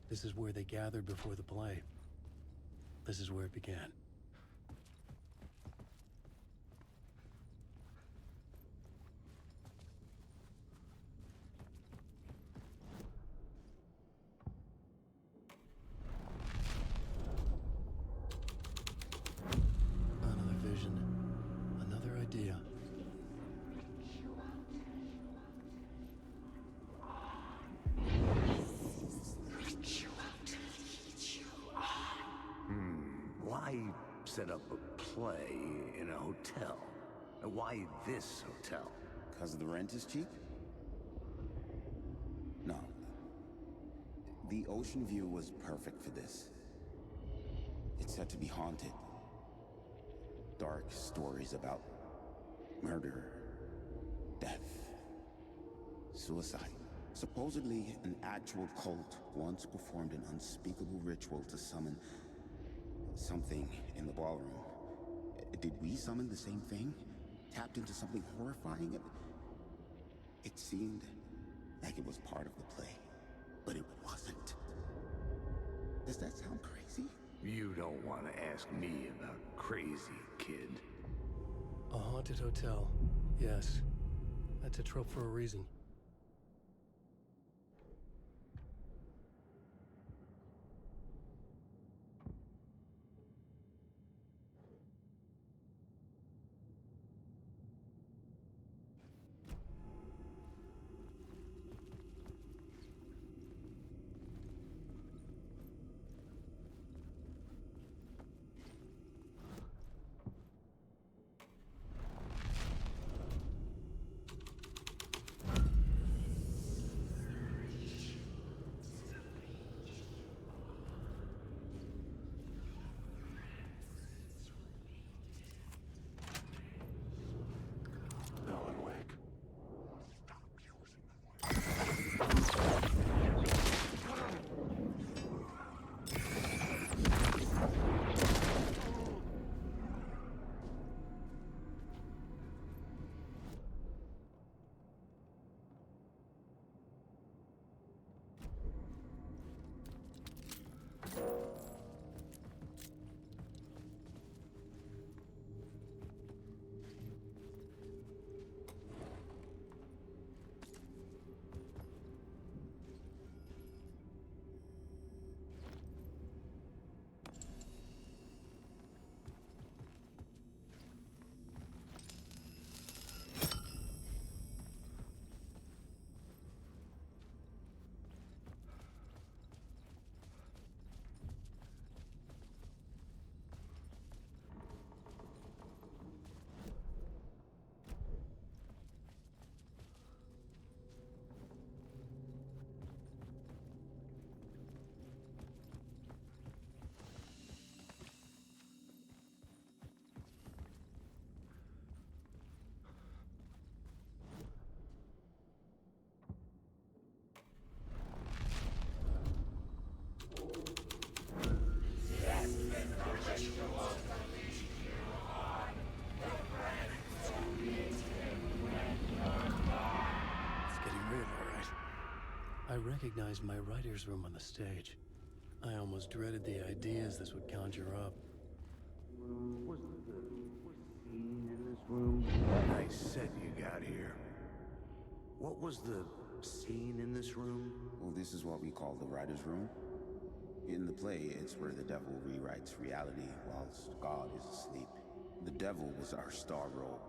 This is where they gathered before the play. This is where it began. Another vision, another idea. Hmm. set up a play in a hotel. Now, why this hotel? Because the rent is cheap? No. The ocean view was perfect for this. It's said to be haunted. Dark stories about murder, death, suicide. Supposedly, an actual cult once performed an unspeakable ritual to summon something in the ballroom. Did we summon the same thing? Tapped into something horrifying? It seemed like it was part of the play, but it wasn't. Does that sound crazy? You don't want to ask me about crazy, kid. A haunted hotel. Yes. That's a trope for a reason. I recognized my writer's room on the stage. I almost dreaded the ideas this would conjure up. Was the scene in this room? Nice set you got here. What was the scene in this room? Well, this is what we call the writer's room. In the play, it's where the devil rewrites reality whilst God is asleep. The devil was our star role.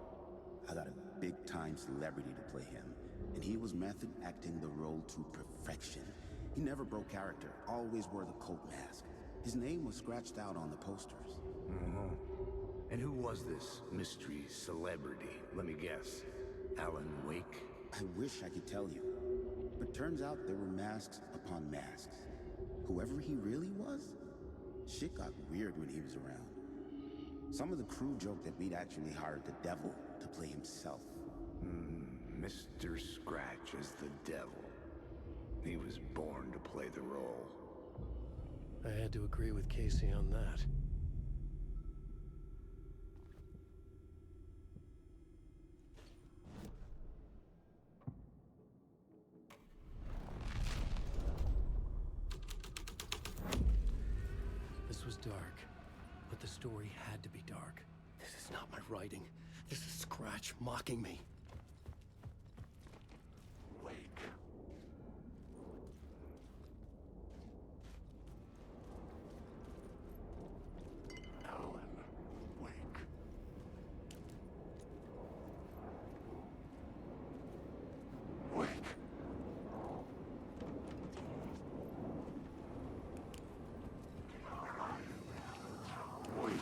I got a big-time celebrity to play him, and he was method acting the role to perfection. He never broke character, always wore the cult mask. His name was scratched out on the posters. And who was this mystery celebrity? Let me guess. Alan Wake? I wish I could tell you, but turns out there were masks upon masks. Whoever he really was, shit got weird when he was around. Some of the crew joked that we'd actually hired the devil to play himself. Mr. Scratch as the devil. He was born to play the role. I had to agree with Casey on that. This was dark, but the story had to be dark. This is not my writing. This is Scratch mocking me. Wake. Alan Wake. Wake. Wake.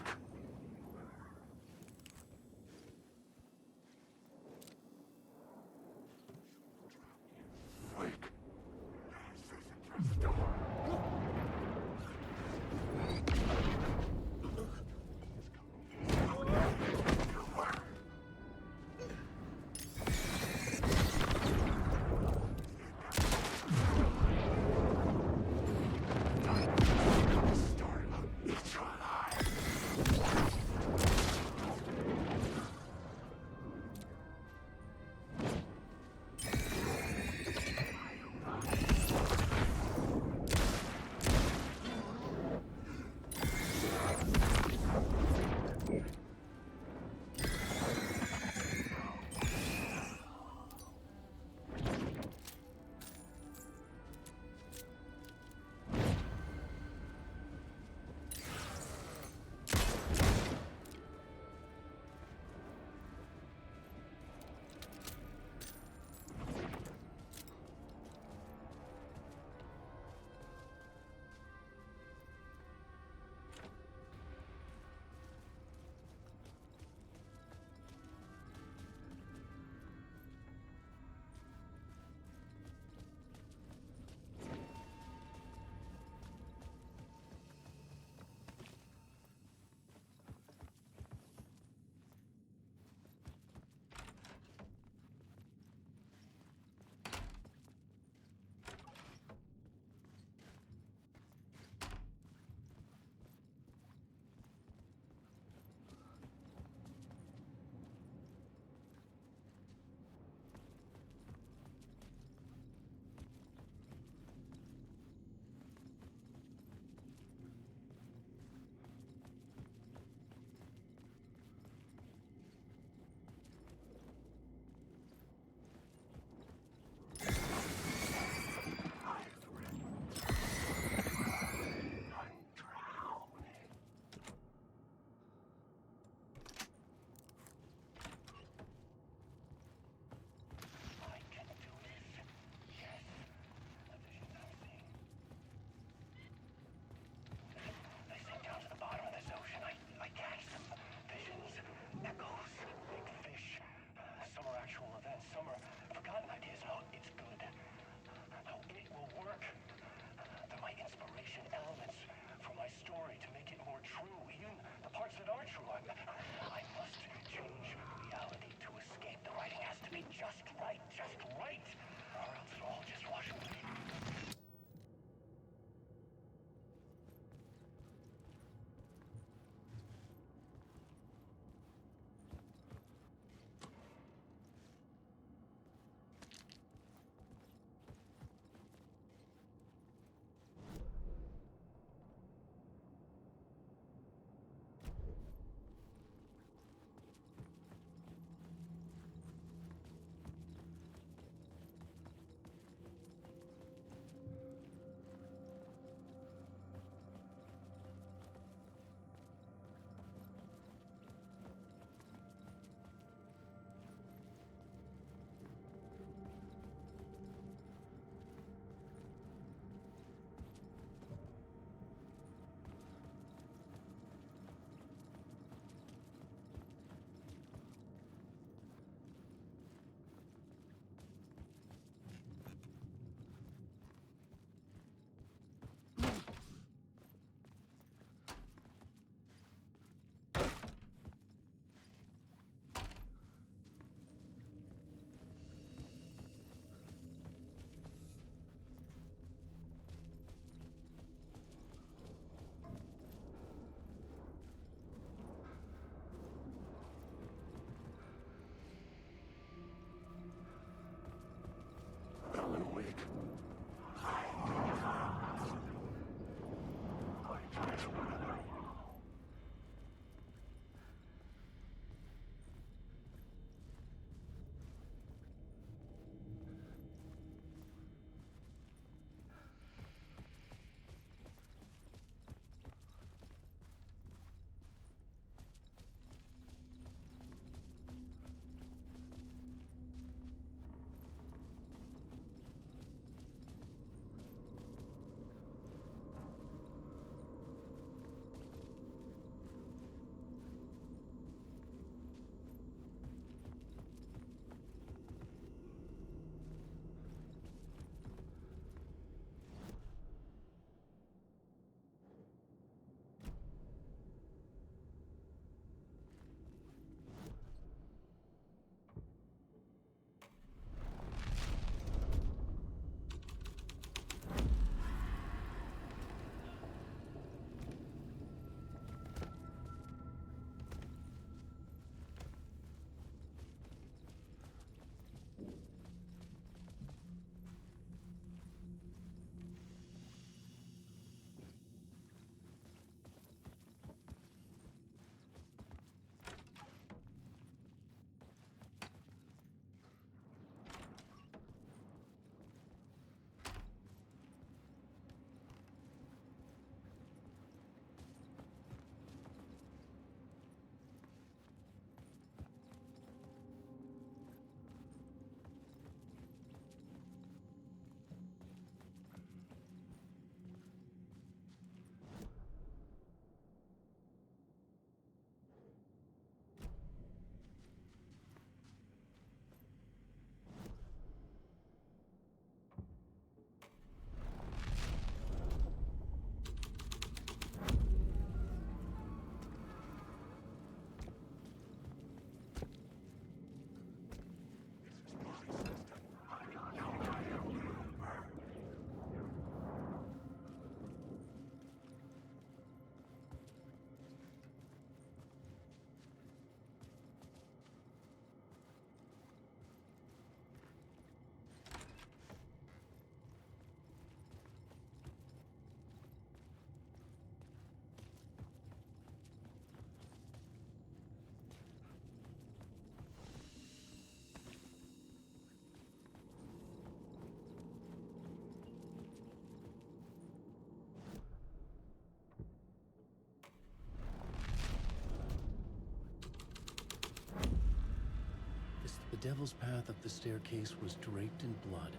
The devil's path up the staircase was draped in blood.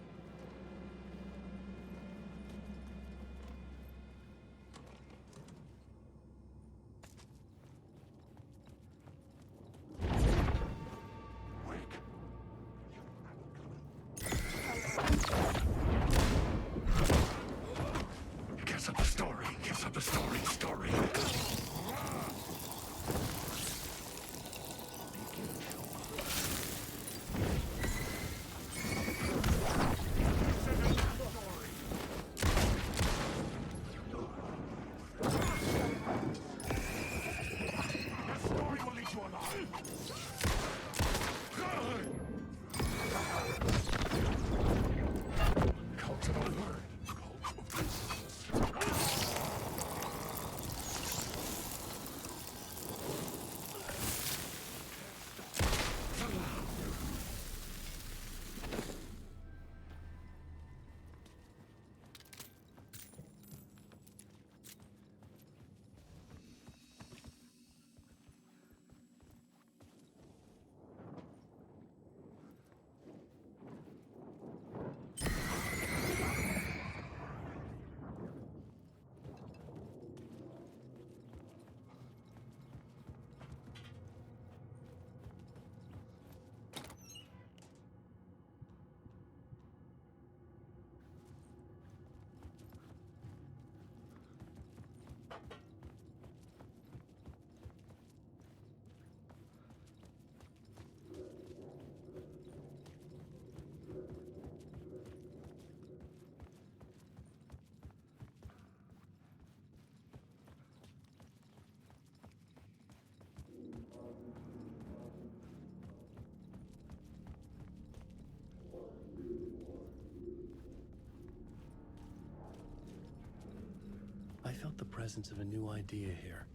Guess up the story. Guess up the story. I felt the presence of a new idea here.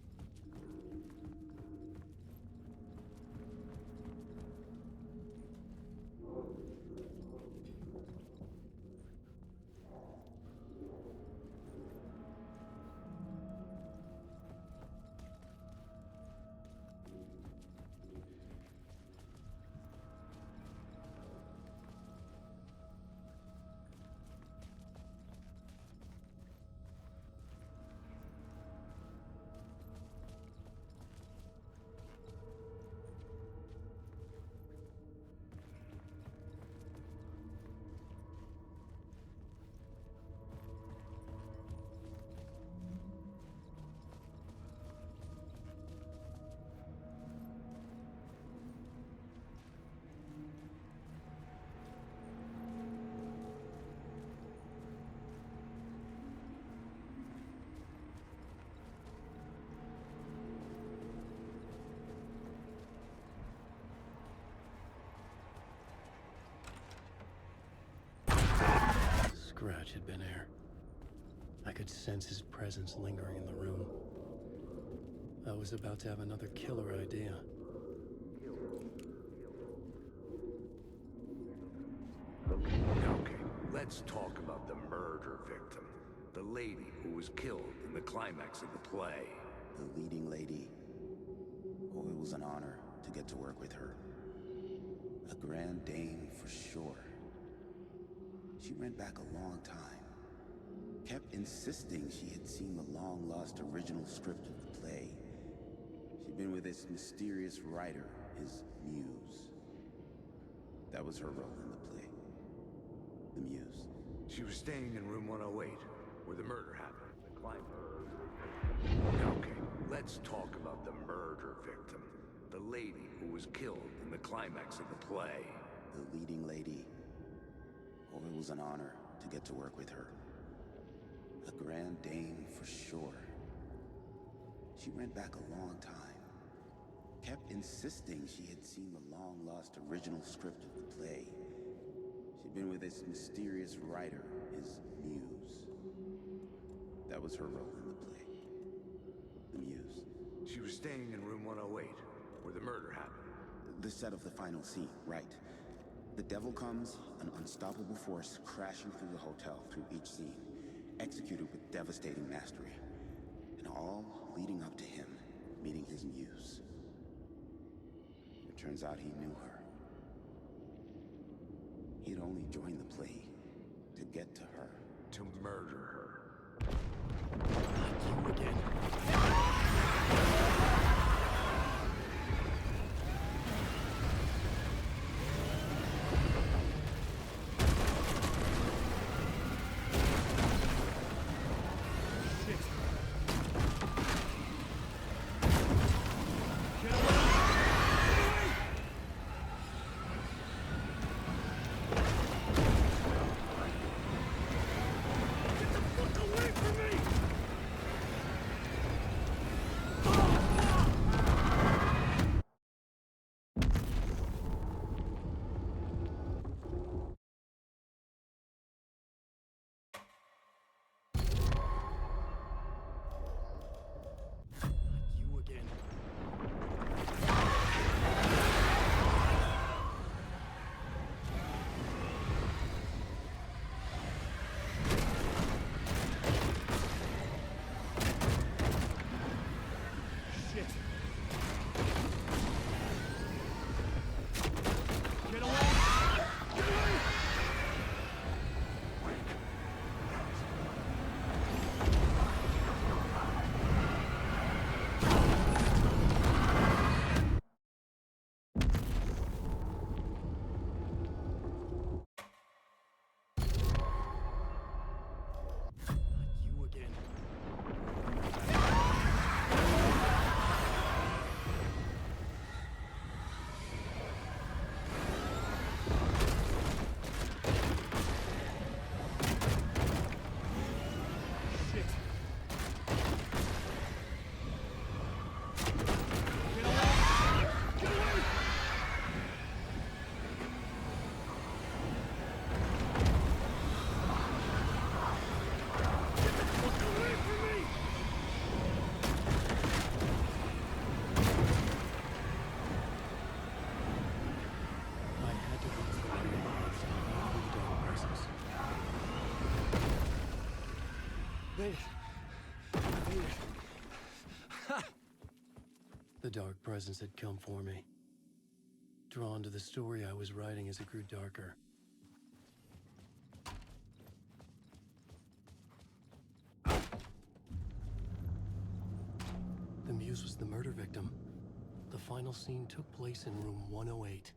Scratch had been here. I could sense his presence lingering in the room. I was about to have another killer idea. Okay, let's talk about the murder victim. The lady who was killed in the climax of the play. The leading lady. Oh, it was an honor to get to work with her. A grand dame for sure. She went back a long time. Kept insisting she had seen the long-lost original script of the play. She'd been with this mysterious writer, his muse. That was her role in the play. The muse. She was staying in room 108, where the murder happened. The climax. Okay, let's talk about the murder victim. The lady who was killed in the climax of the play. The leading lady. Oh, it was an honor to get to work with her. A grand dame for sure. She went back a long time. Kept insisting she had seen the long-lost original script of the play. She'd been with this mysterious writer, his muse. That was her role in the play. The muse. She was staying in room 108, where the murder happened. The set of the final scene, right. The devil comes, an unstoppable force crashing through the hotel through each scene, executed with devastating mastery, and all leading up to him meeting his muse. It turns out he knew her. He'd only joined the play to get to her. To murder her. You again. The dark presence had come for me. Drawn to the story I was writing as it grew darker. The muse was the murder victim. The final scene took place in room 108.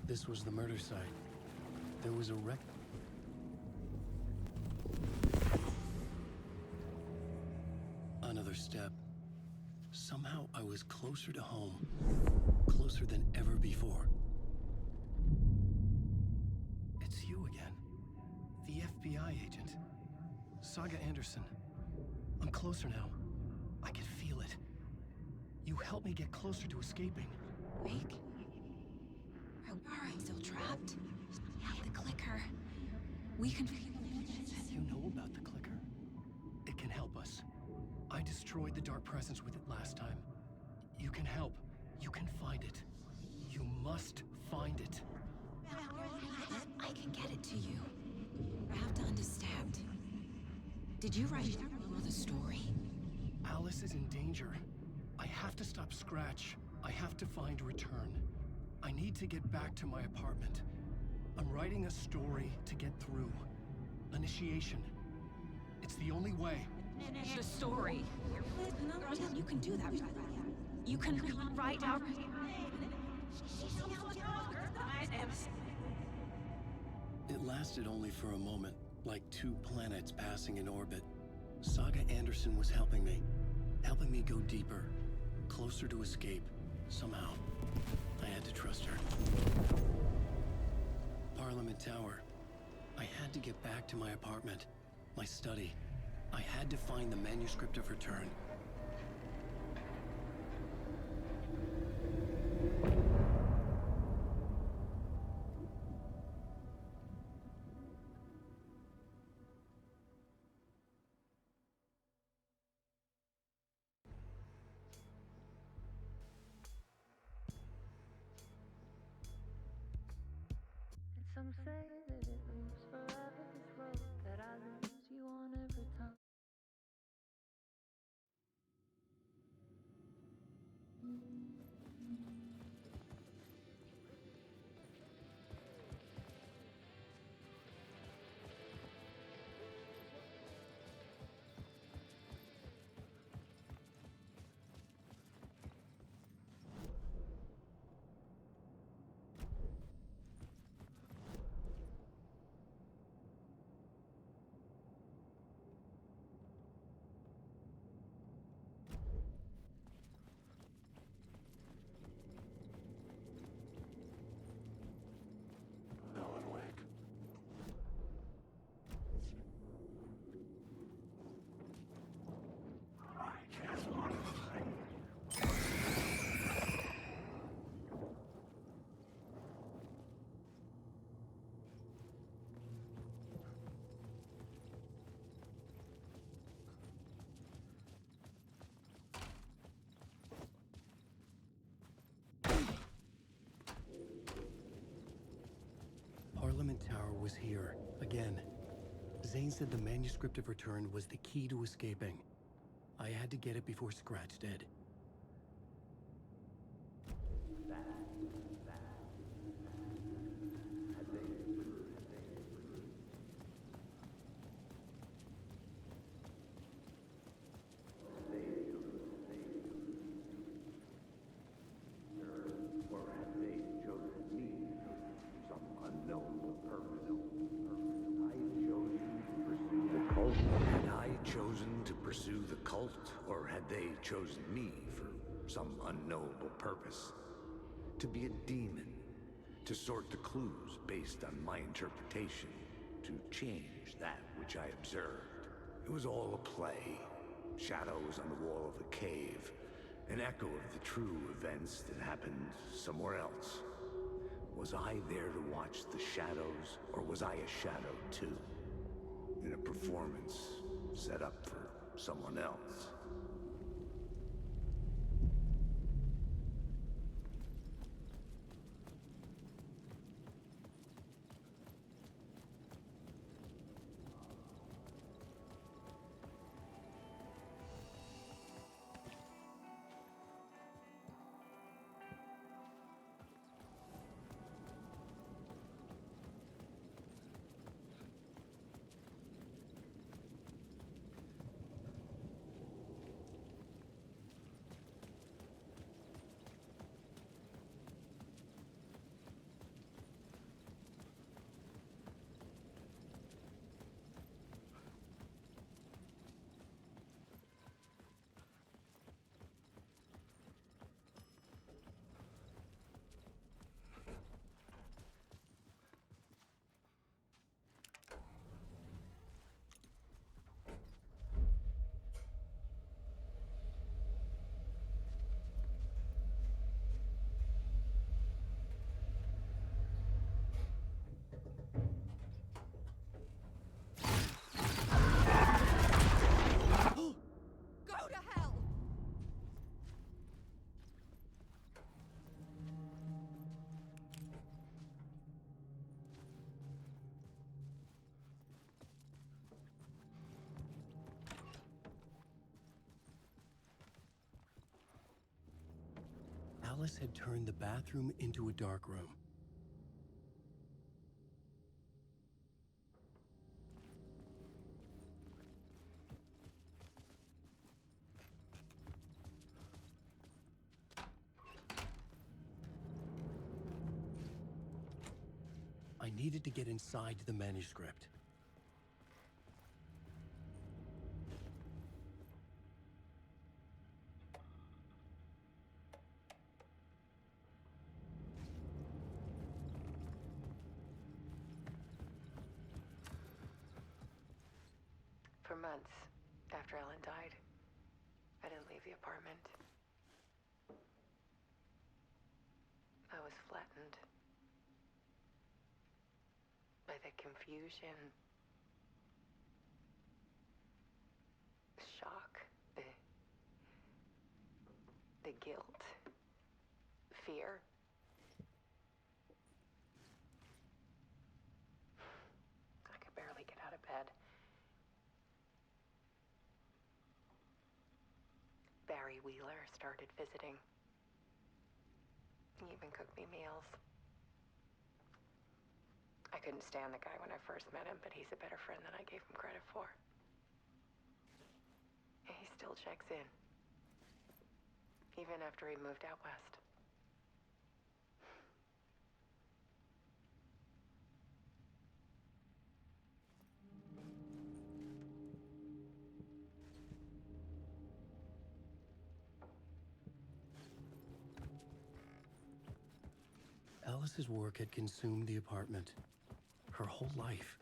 This was the murder site. There was a wreck. Another step. Somehow I was closer to home. Closer than ever before. It's you again. The FBI agent. Saga Anderson. I'm closer now. I can feel it. You helped me get closer to escaping. Wake? Are I still trapped? The clicker. We can... You know about the clicker? It can help us. I destroyed the dark presence with it last time. You can help. You can find it. You must find it. I can get it to you. I have to understand. Did you write the story? Alice is in danger. I have to stop Scratch. I have to find Return. I need to get back to my apartment. I'm writing a story to get through. Initiation. It's the only way. The story. You can do that. You can write out. It lasted only for a moment, like two planets passing in orbit. Saga Anderson was helping me go deeper, closer to escape. Somehow, I had to trust her. Parliament Tower. I had to get back to my apartment, my study. I had to find the manuscript of Return. Some say that it moves forever, this road that I lose you on every time. Alan Wake. Parliament Tower was here, again. Zane said the manuscript of Return was the key to escaping. I had to get it before Scratch did. Had I chosen to pursue the cult, or had they chosen me for some unknowable purpose? To be a demon, to sort the clues based on my interpretation, to change that which I observed. It was all a play. Shadows on the wall of a cave, an echo of the true events that happened somewhere else. Was I there to watch the shadows, or was I a shadow too? In a performance set up for someone else. Alice had turned the bathroom into a dark room. I needed to get inside the manuscript. For months after Ellen died, I didn't leave the apartment. I was flattened by the confusion, the shock, the guilt, fear. I could barely get out of bed. Barry Wheeler started visiting. He even cooked me meals. I couldn't stand the guy when I first met him, but he's a better friend than I gave him credit for. He still checks in, even after he moved out west. Alice's work had consumed the apartment. Her whole life.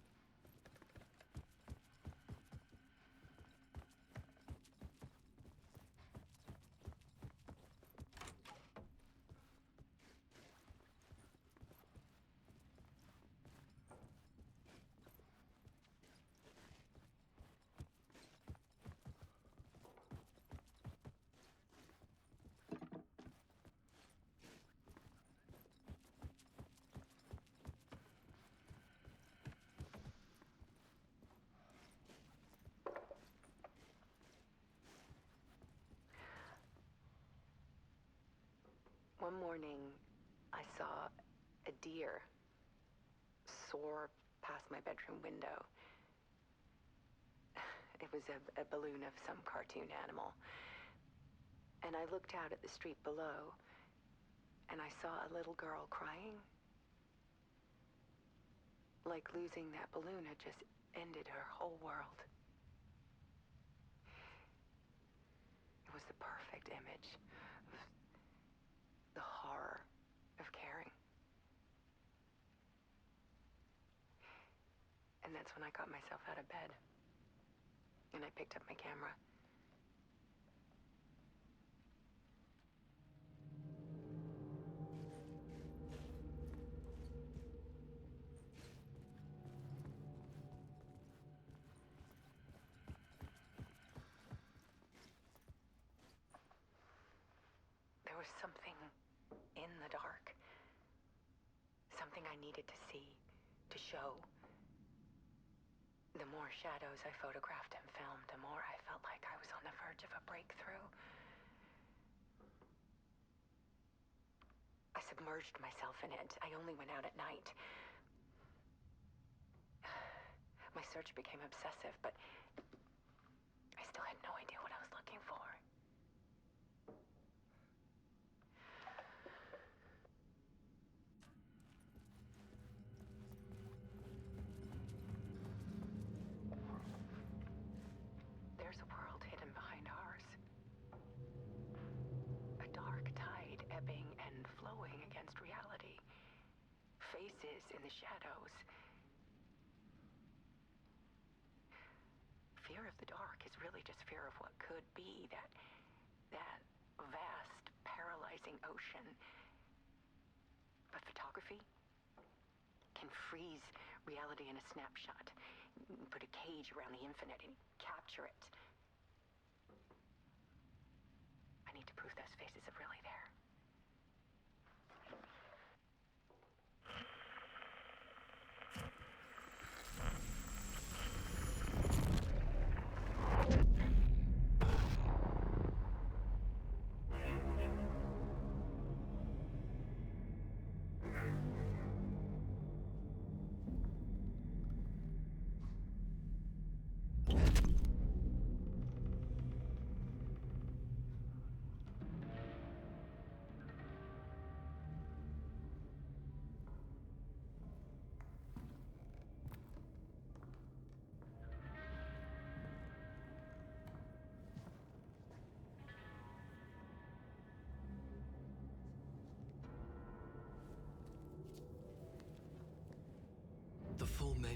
One morning, I saw a deer soar past my bedroom window. It was a balloon of some cartoon animal. And I looked out at the street below, and I saw a little girl crying. Like losing that balloon had just ended her whole world. It was the perfect image of the horror of caring. And that's when I got myself out of bed. And I picked up my camera. There was something in the dark. Something I needed to see, to show. The more shadows I photographed and filmed, the more I felt like I was on the verge of a breakthrough. I submerged myself in it. I only went out at night. My search became obsessive, but I still had no idea what I was looking for. There's a world hidden behind ours. A dark tide ebbing and flowing against reality. Faces in the shadows. Fear of the dark is really just fear of what could be, that vast, paralyzing ocean. But photography can freeze reality in a snapshot. Put a cage around the infinite and capture it. I need to prove those faces are really there.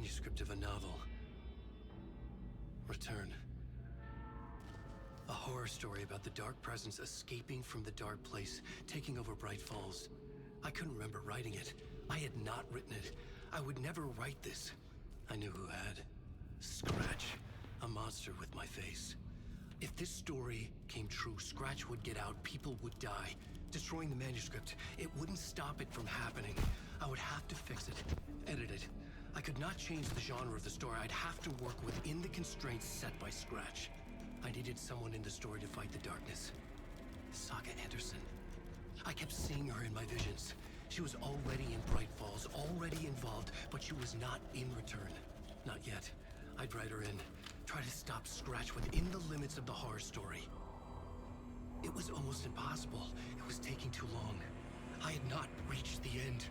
manuscript of a novel. Return. A horror story about the dark presence escaping from the dark place, taking over Bright Falls. I couldn't remember writing it. I had not written it. I would never write this. I knew who had. Scratch. A monster with my face. If this story came true, Scratch would get out, people would die. Destroying the manuscript, it wouldn't stop it from happening. I would have to fix it, edit it. I could not change the genre of the story. I'd have to work within the constraints set by Scratch. I needed someone in the story to fight the darkness. Saga Anderson. I kept seeing her in my visions. She was already in Bright Falls, already involved, but she was not in Return. Not yet. I'd write her in, try to stop Scratch within the limits of the horror story. It was almost impossible. It was taking too long. I had not reached the end.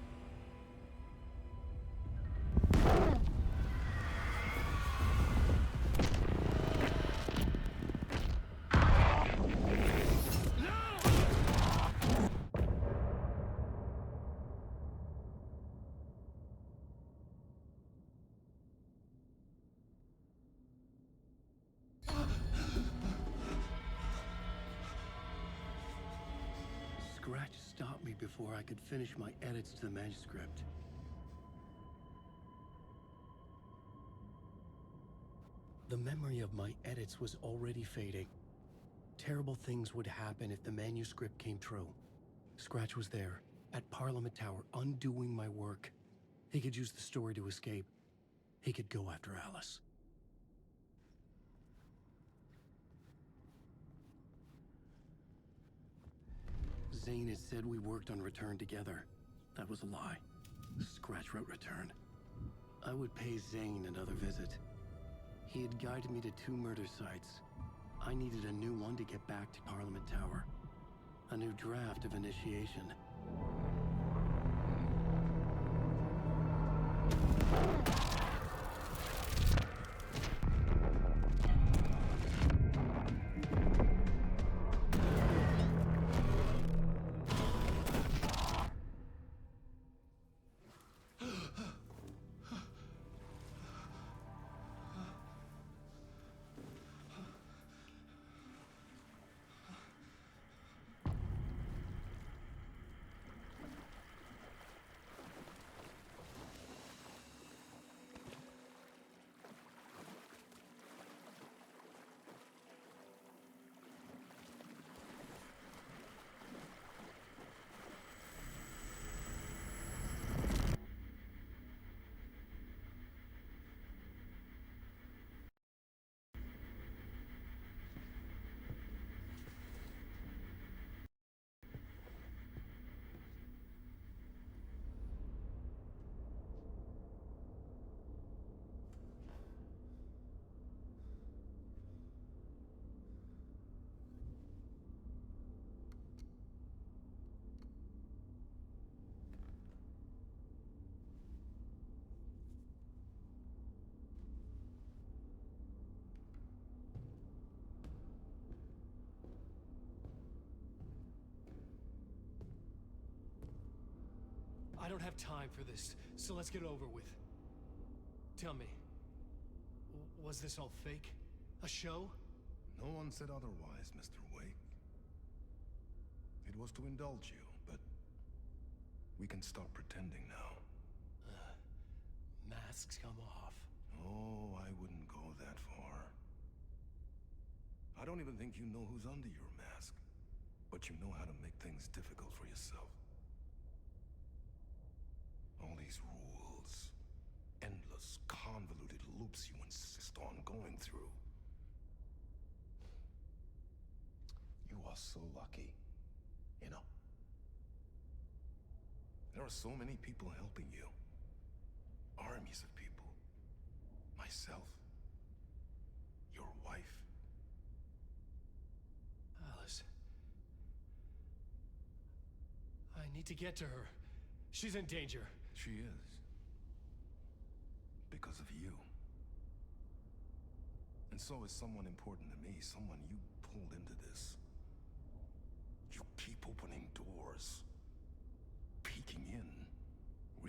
Scratch stopped me before I could finish my edits to the manuscript. The memory of my edits was already fading. Terrible things would happen if the manuscript came true. Scratch was there, at Parliament Tower, undoing my work. He could use the story to escape. He could go after Alice. Zane had said we worked on Return together. That was a lie. Scratch wrote Return. I would pay Zane another visit. He had guided me to 2 murder sites. I needed a new one to get back to Parliament Tower. A new draft of initiation. I don't have time for this, so let's get it over with. Tell me, was this all fake? A show? No one said otherwise, Mr. Wake. It was to indulge you, but we can stop pretending now. Masks come off. Oh, I wouldn't go that far. I don't even think you know who's under your mask, but you know how to make things difficult for yourself. All these rules, endless, convoluted loops you insist on going through. You are so lucky, you know. There are so many people helping you. Armies of people. Myself. Your wife. Alice. I need to get to her. She's in danger. She is. Because of you. And so is someone important to me, someone you pulled into this. You keep opening doors. Peeking in.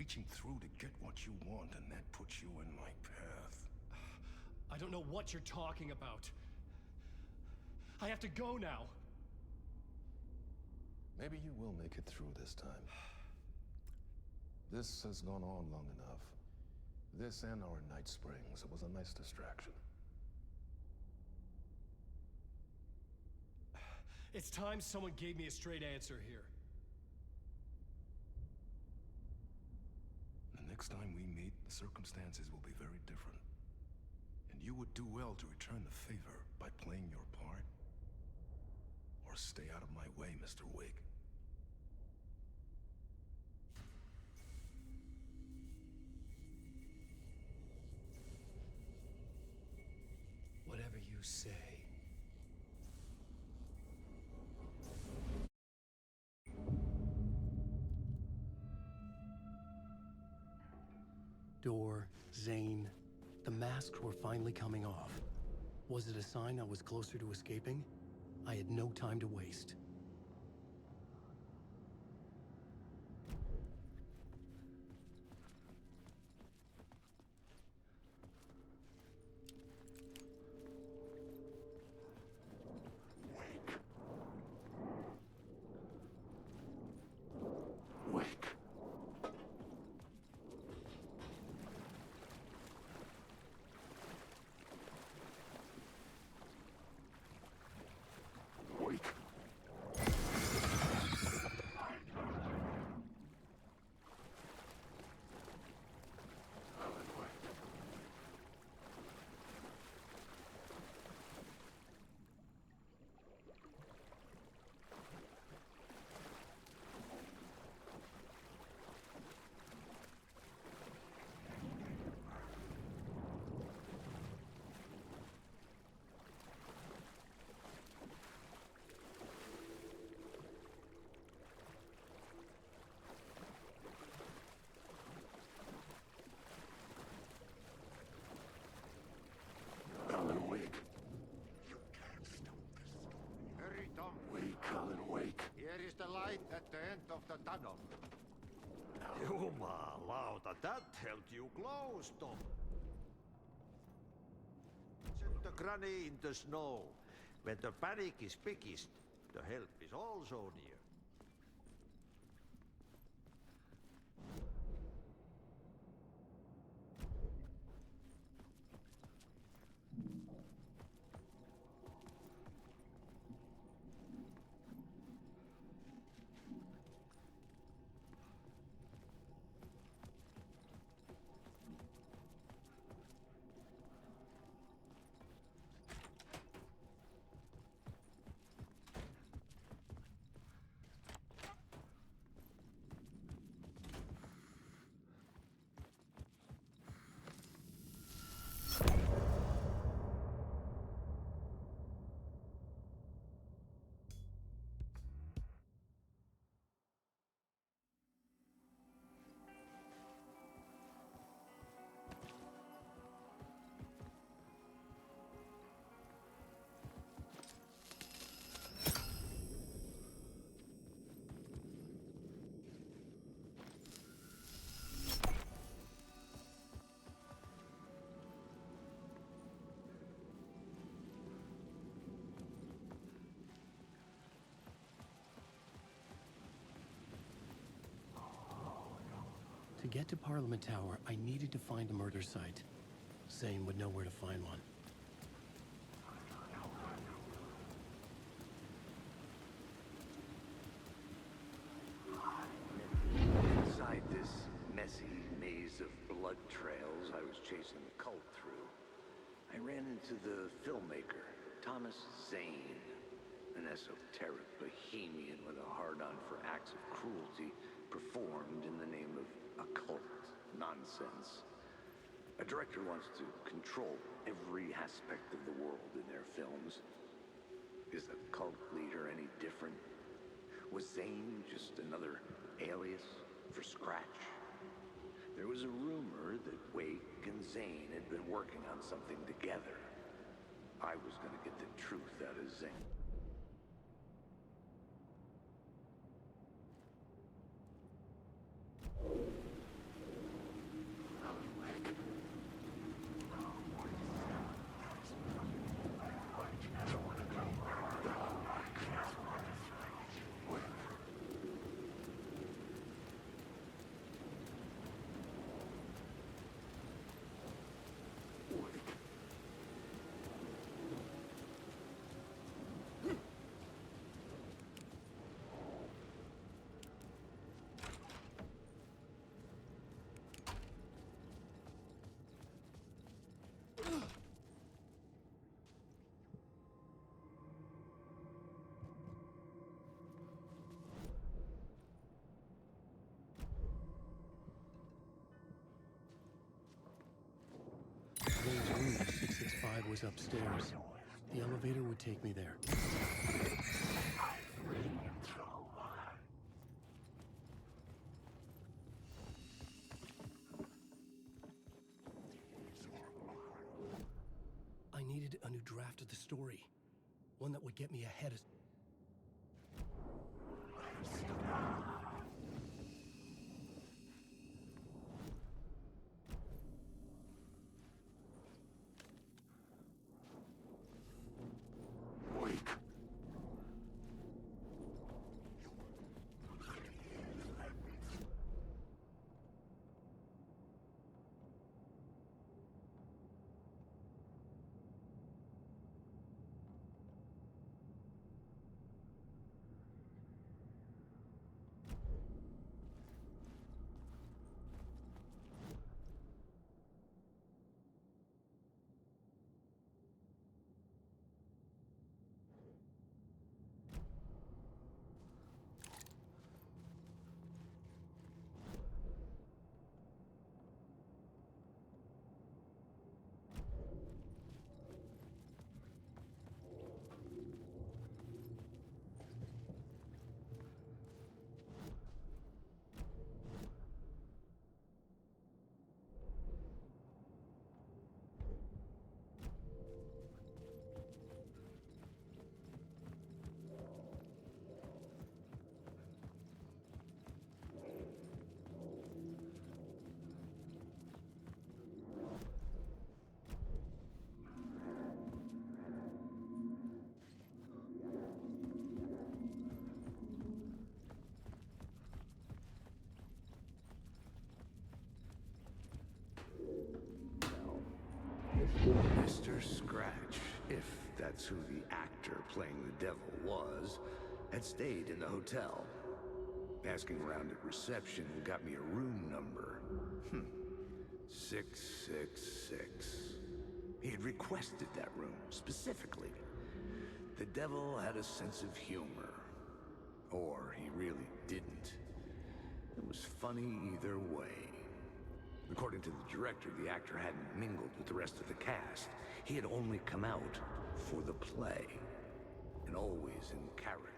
reaching through to get what you want, and that puts you in my path. I don't know what you're talking about. I have to go now. Maybe you will make it through this time. This has gone on long enough. This and our night springs. It was a nice distraction. It's time someone gave me a straight answer here. The next time we meet, the circumstances will be very different. And you would do well to return the favor by playing your part. Or stay out of my way, Mr. Wake. Whatever you say. Door, Zane, the masks were finally coming off. Was it a sign I was closer to escaping? I had no time to waste. Hurry, Tom. Wake, Alan, wake. Here is the light at the end of the tunnel. Jumalauta, that held you close, Tom. Send the granny in the snow. When the panic is biggest, the help is also near. To get to Parliament Tower, I needed to find a murder site. Zane would know where to find one. Inside this messy maze of blood trails I was chasing the cult through, I ran into the filmmaker, Thomas Zane, an esoteric bohemian with a hard-on for acts of cruelty performed in the name of occult nonsense. A director wants to control every aspect of the world in their films. Is the cult leader any different? Was Zane just another alias for Scratch? There was a rumor that Wake and Zane had been working on something together. I was gonna get the truth out of Zane. was upstairs. The elevator would take me there. I needed a new draft of the story. One that would get me ahead of... Mr. Scratch, if that's who the actor playing the devil was, had stayed in the hotel. Asking around at reception got me a room number. 666. He had requested that room, specifically. The devil had a sense of humor. Or he really didn't. It was funny either way. According to the director, the actor hadn't mingled with the rest of the cast. He had only come out for the play, and always in character.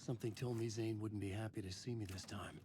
Something told me Zane wouldn't be happy to see me this time.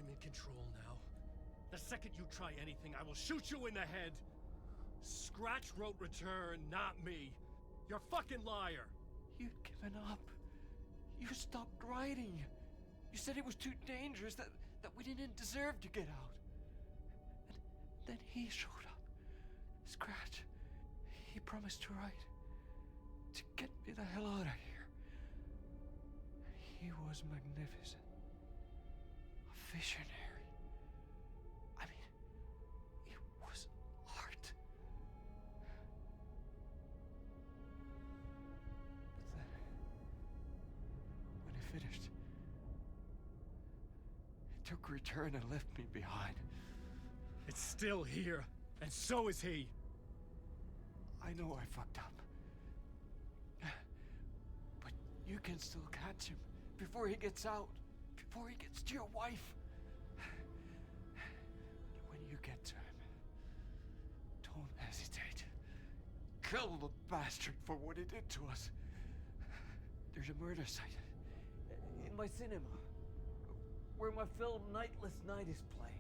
I'm in control now. The second you try anything, I will shoot you in the head. Scratch wrote return, not me. You're a fucking liar. You'd given up. You stopped writing. You said it was too dangerous, that we didn't deserve to get out. And then he showed up. Scratch. He promised to write. To get me the hell out of here. He was magnificent. A visionary. I mean, it was art. But then, when he finished, he took return and left me behind. It's still here, and so is he. I know I fucked up. But you can still catch him before he gets out, before he gets to your wife. When you get to him, don't hesitate. Kill the bastard for what he did to us. There's a murder site in my cinema where my film Nightless Night is playing.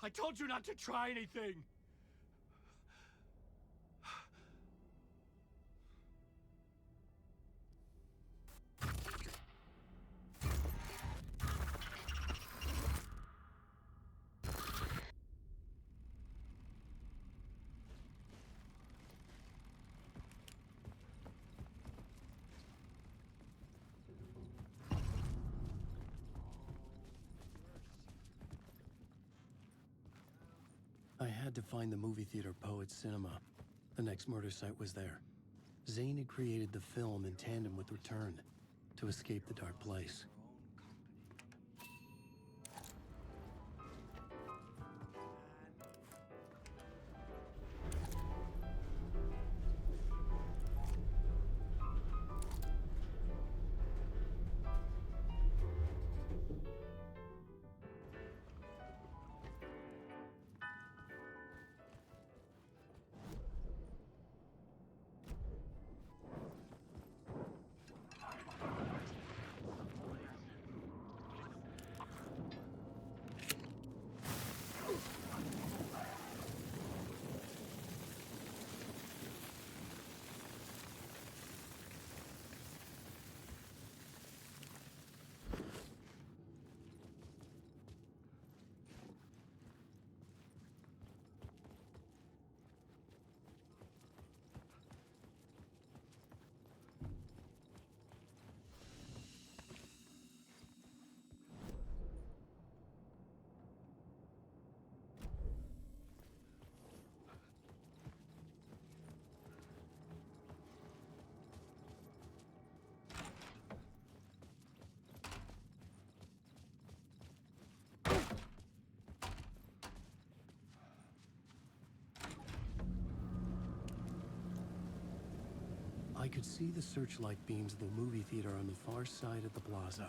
I told you not to try anything! I had to find the movie theater Poets Cinema. The next murder site was there. Zane had created the film in tandem with Return to escape the dark place. I could see the searchlight beams of the movie theater on the far side of the plaza.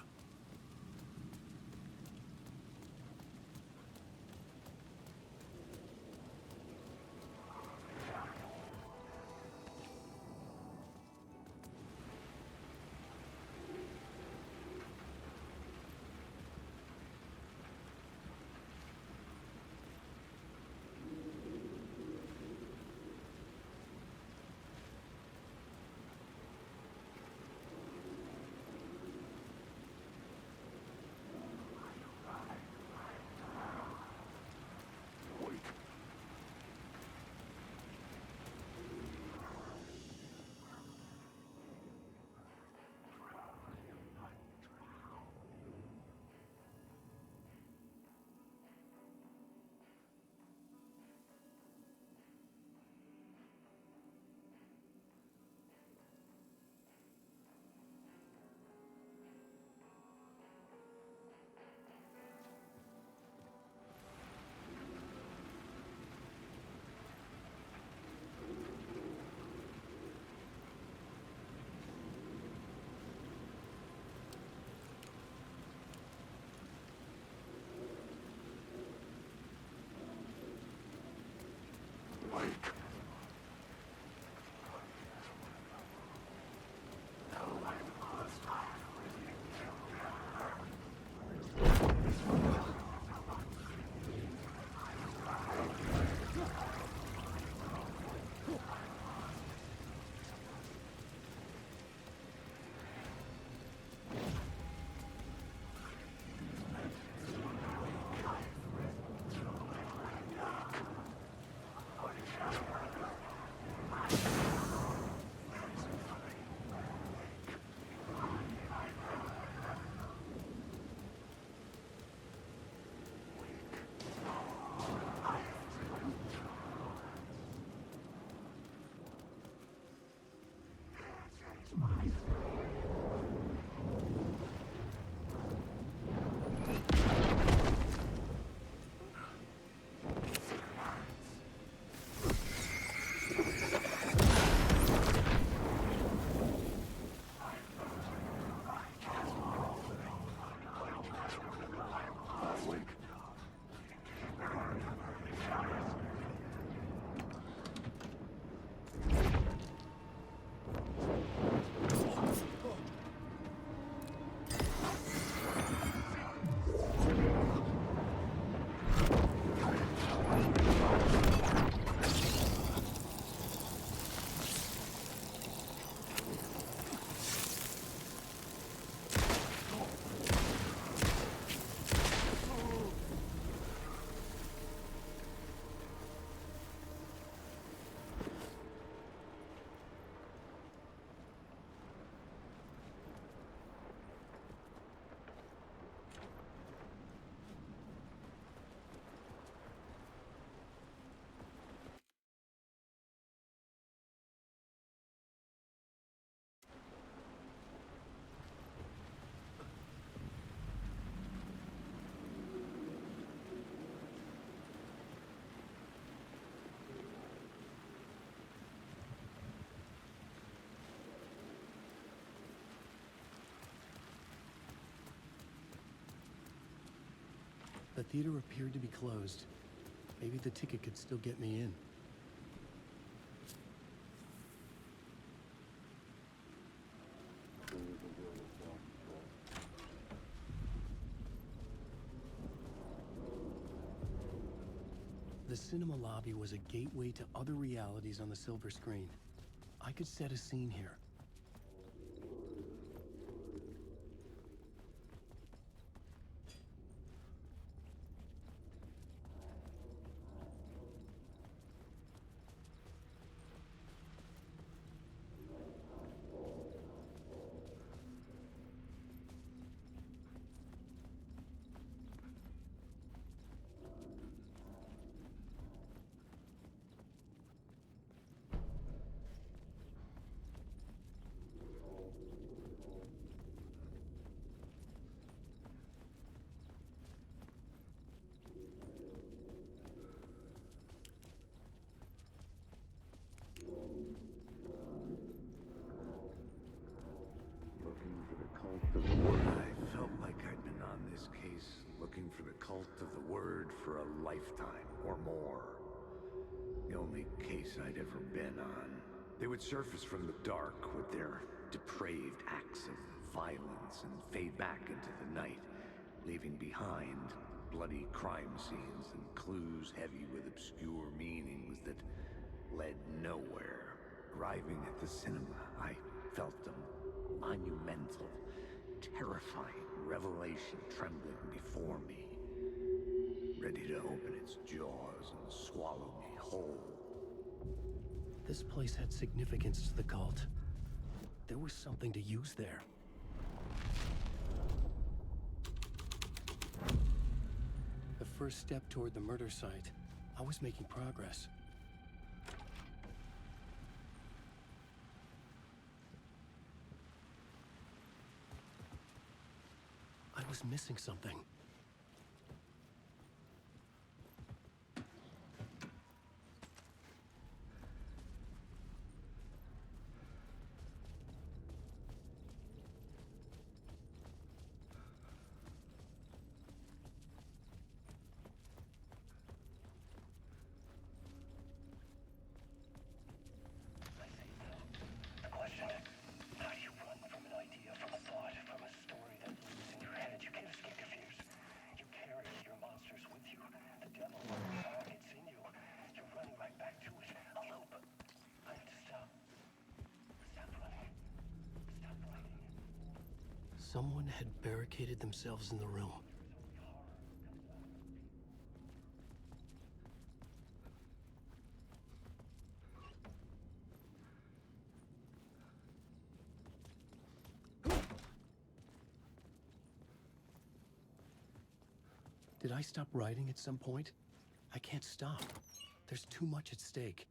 The theater appeared to be closed. Maybe the ticket could still get me in. The cinema lobby was a gateway to other realities on the silver screen. I could set a scene here. I felt like I'd been on this case looking for the cult of the word for a lifetime or more. The only case I'd ever been on. They would surface from the dark with their depraved acts of violence and fade back into the night, leaving behind bloody crime scenes and clues heavy with obscure meanings that led nowhere. Arriving at the cinema, I felt a monumental, terrifying revelation trembling before me, ready to open its jaws and swallow me whole. This place had significance to the cult. There was something to use there. The first step toward the murder site. I was making progress. I was missing something. Someone had barricaded themselves in the room. Did I stop writing at some point? I can't stop. There's too much at stake.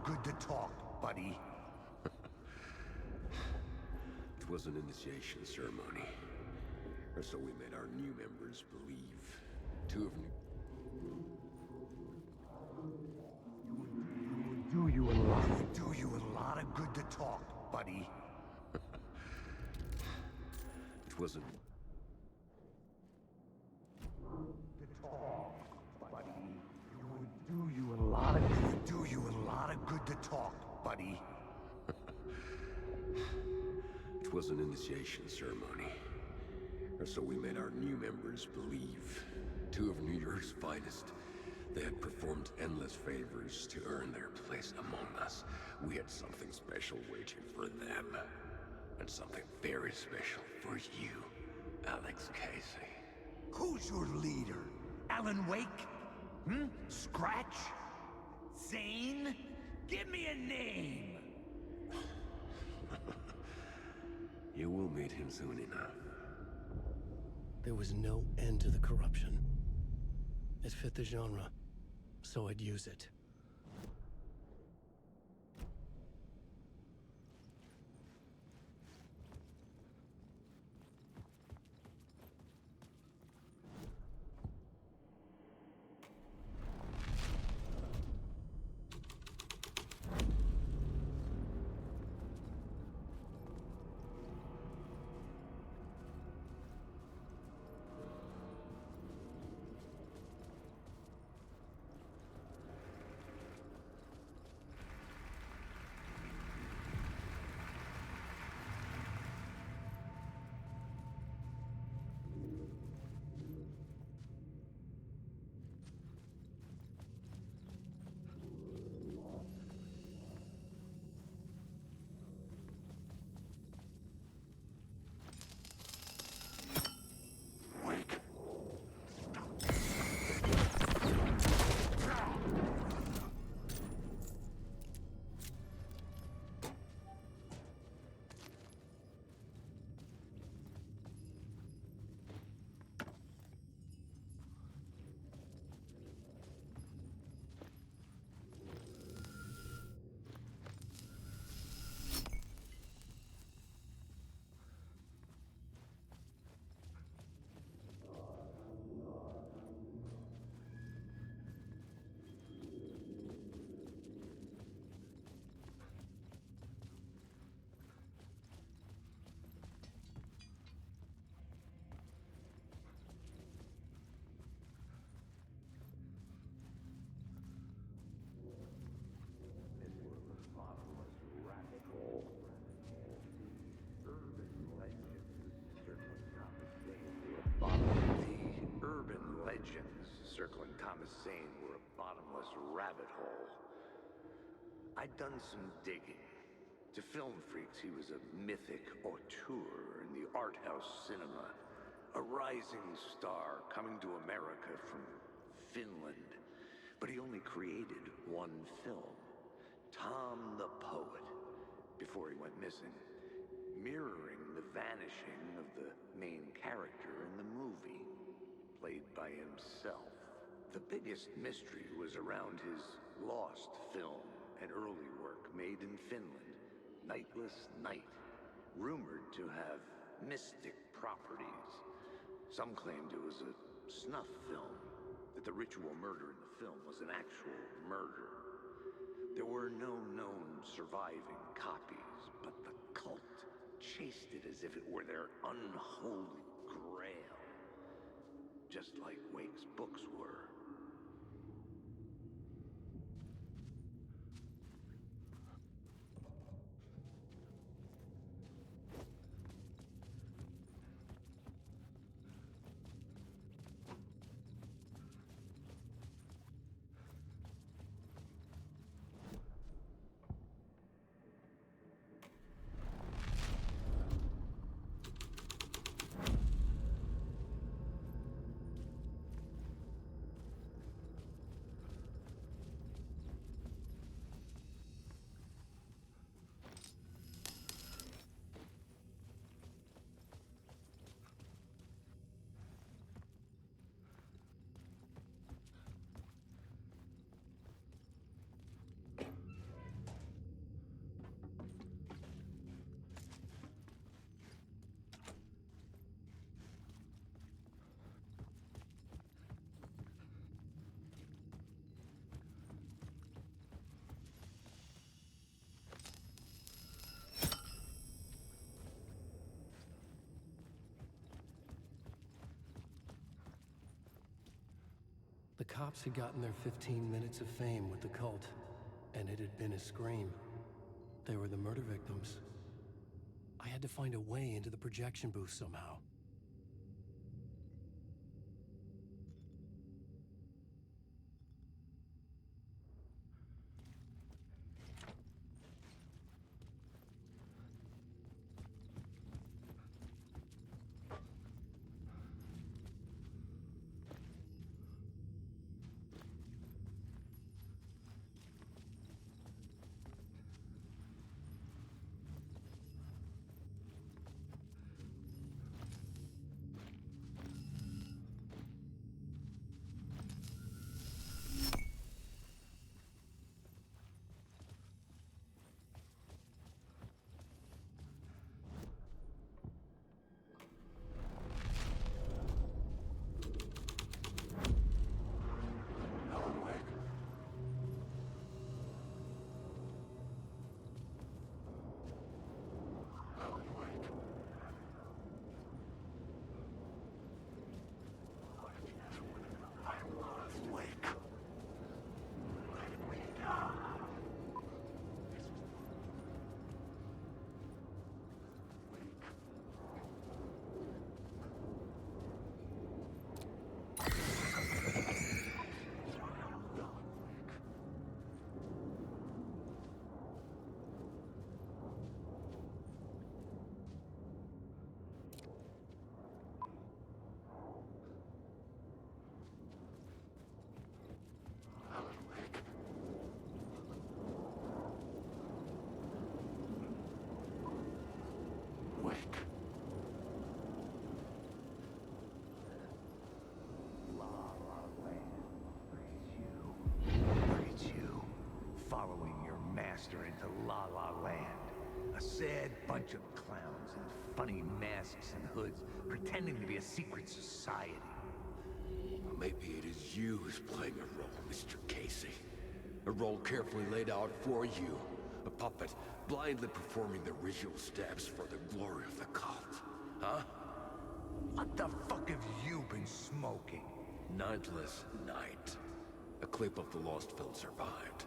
Good to talk, buddy. It was an initiation ceremony. Or so we made our new members believe. Two of them. Do you a lot of good to talk, buddy. It wasn't... Do you a lot of good to talk, buddy. It was an initiation ceremony. Or so we made our new members believe. Two of New York's finest. They had performed endless favors to earn their place among us. We had something special waiting for them. And something very special for you, Alex Casey. Who's your leader? Alan Wake? Scratch? Zane? Give me a name! You will meet him soon enough. There was no end to the corruption. It fit the genre, so I'd use it. Circling Thomas Zane were a bottomless rabbit hole. I'd done some digging. To film freaks, he was a mythic auteur in the art house cinema. A rising star coming to America from Finland. But he only created one film, Tom the Poet, before he went missing, mirroring the vanishing of the main character in the movie, played by himself. The biggest mystery was around his lost film, an early work made in Finland, Nightless Night, rumored to have mystic properties. Some claimed it was a snuff film, that the ritual murder in the film was an actual murder. There were no known surviving copies, but the cult chased it as if it were their unholy grail, just like Wake's books were. cops had gotten their 15 minutes of fame with the cult, and it had been a scream. They were the murder victims. I had to find a way into the projection booth somehow. Following your master into La La Land. A sad bunch of clowns in funny masks and hoods pretending to be a secret society. Maybe it is you who's playing a role, Mr. Casey. A role carefully laid out for you. A puppet blindly performing the ritual steps for the glory of the cult. Huh? What the fuck have you been smoking? Nightless Night. A clip of the lost film survived.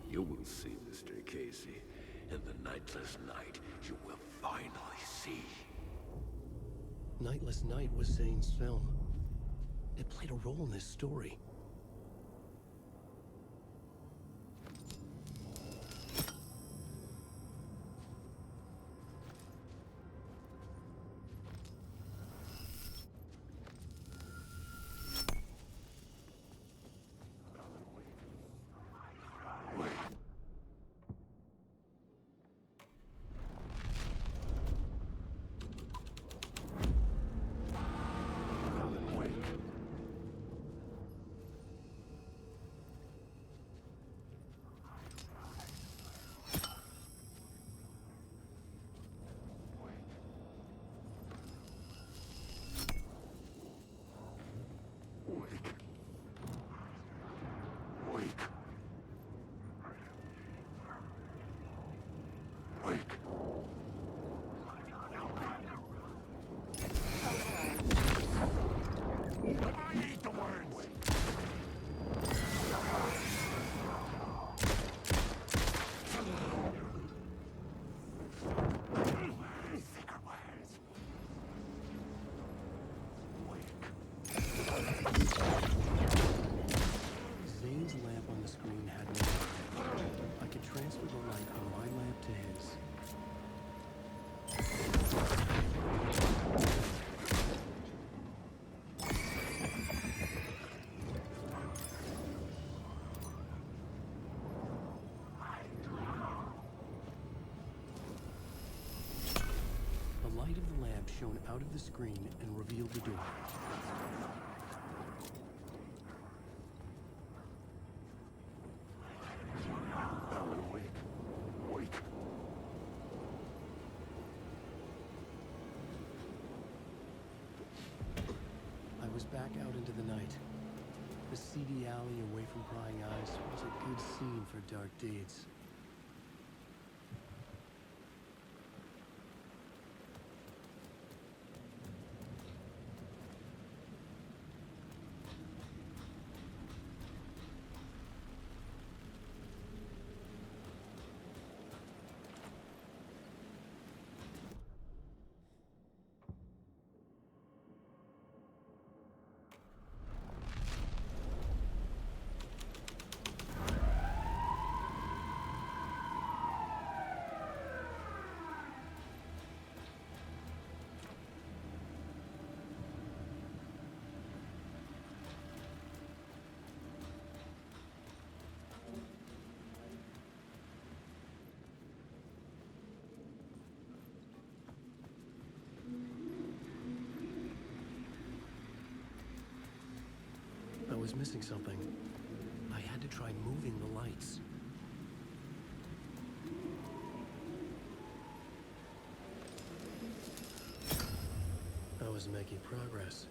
You will see, Mr. Casey. In the Nightless Night, you will finally see. Nightless Night was Zane's film. It played a role in this story. Shone out of the screen and revealed the door. I was back out into the night. The seedy alley away from prying eyes was a good scene for dark deeds. was missing something. I had to try moving the lights. I was making progress.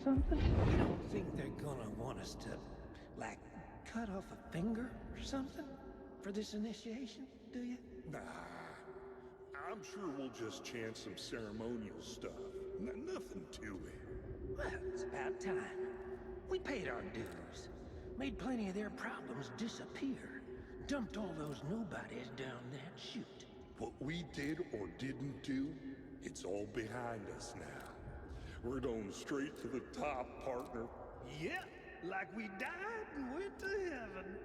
Something? You don't think they're gonna want us to, like, cut off a finger or something for this initiation, do you? Nah. I'm sure we'll just chant some ceremonial stuff. Nothing to it. Well, it's about time. We paid our dues. Made plenty of their problems disappear. Dumped all those nobodies down that chute. What we did or didn't do, it's all behind us now. We're going straight to the top, partner. Yep, like we died and went to heaven.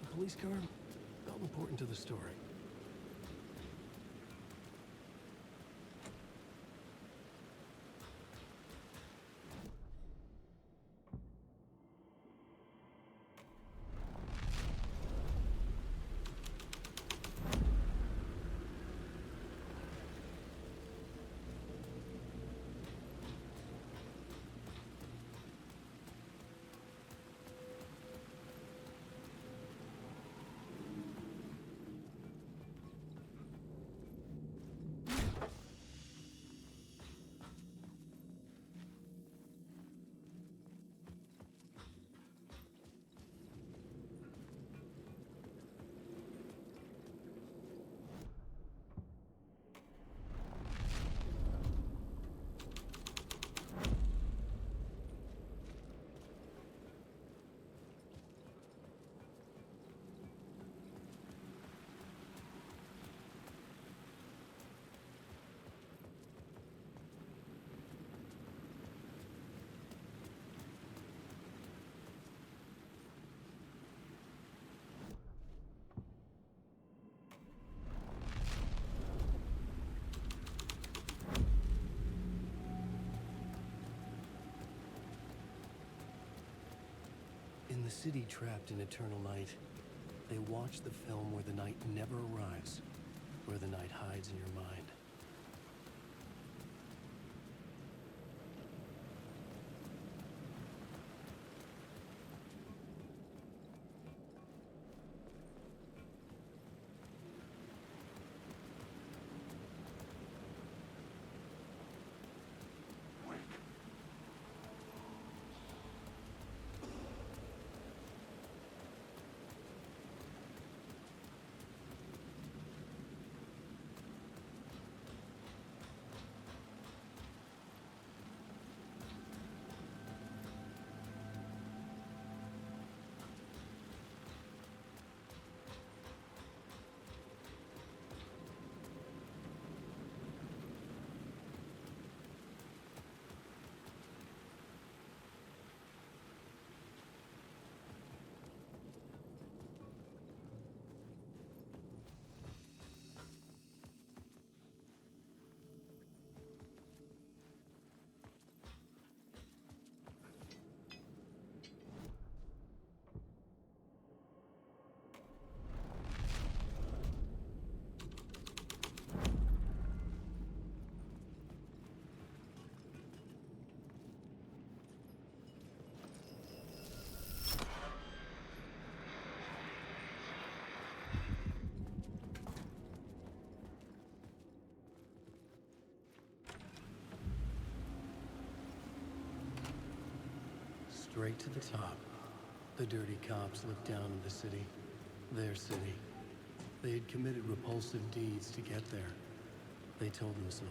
The police car felt important to the story. In the city trapped in eternal night, they watch the film where the night never arrives, where the night hides in your mind. Straight to the top. The dirty cops looked down on the city. Their city. They had committed repulsive deeds to get there. They told them so.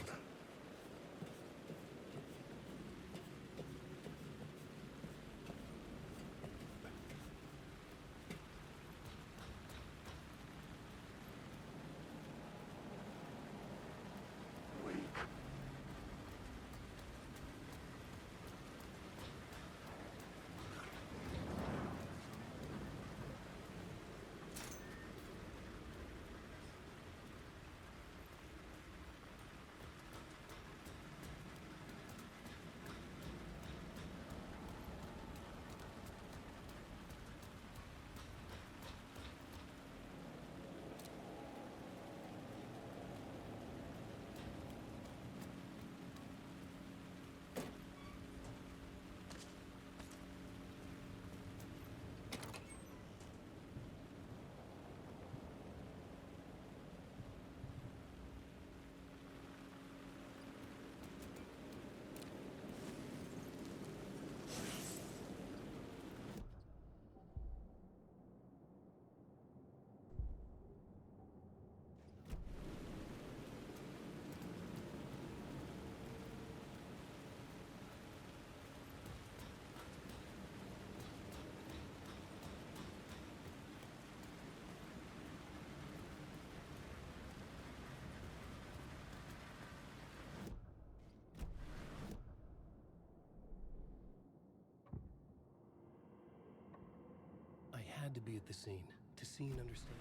I had to be at the scene, to see and understand.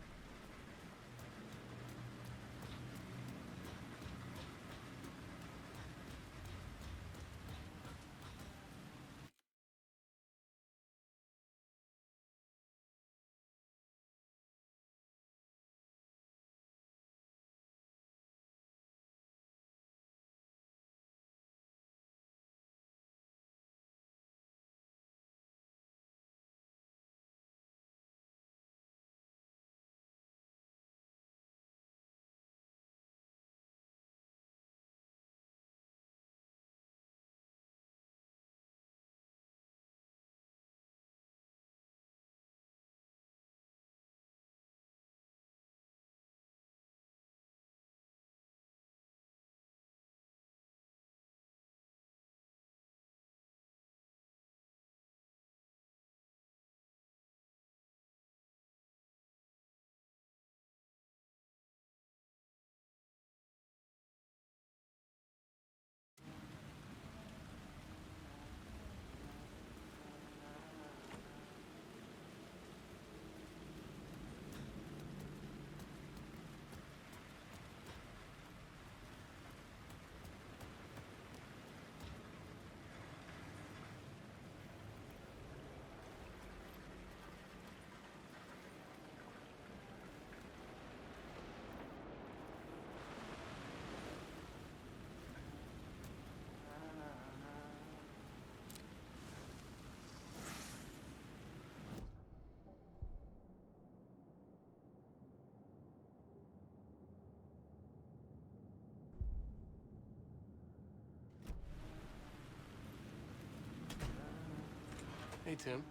Hey, Tim.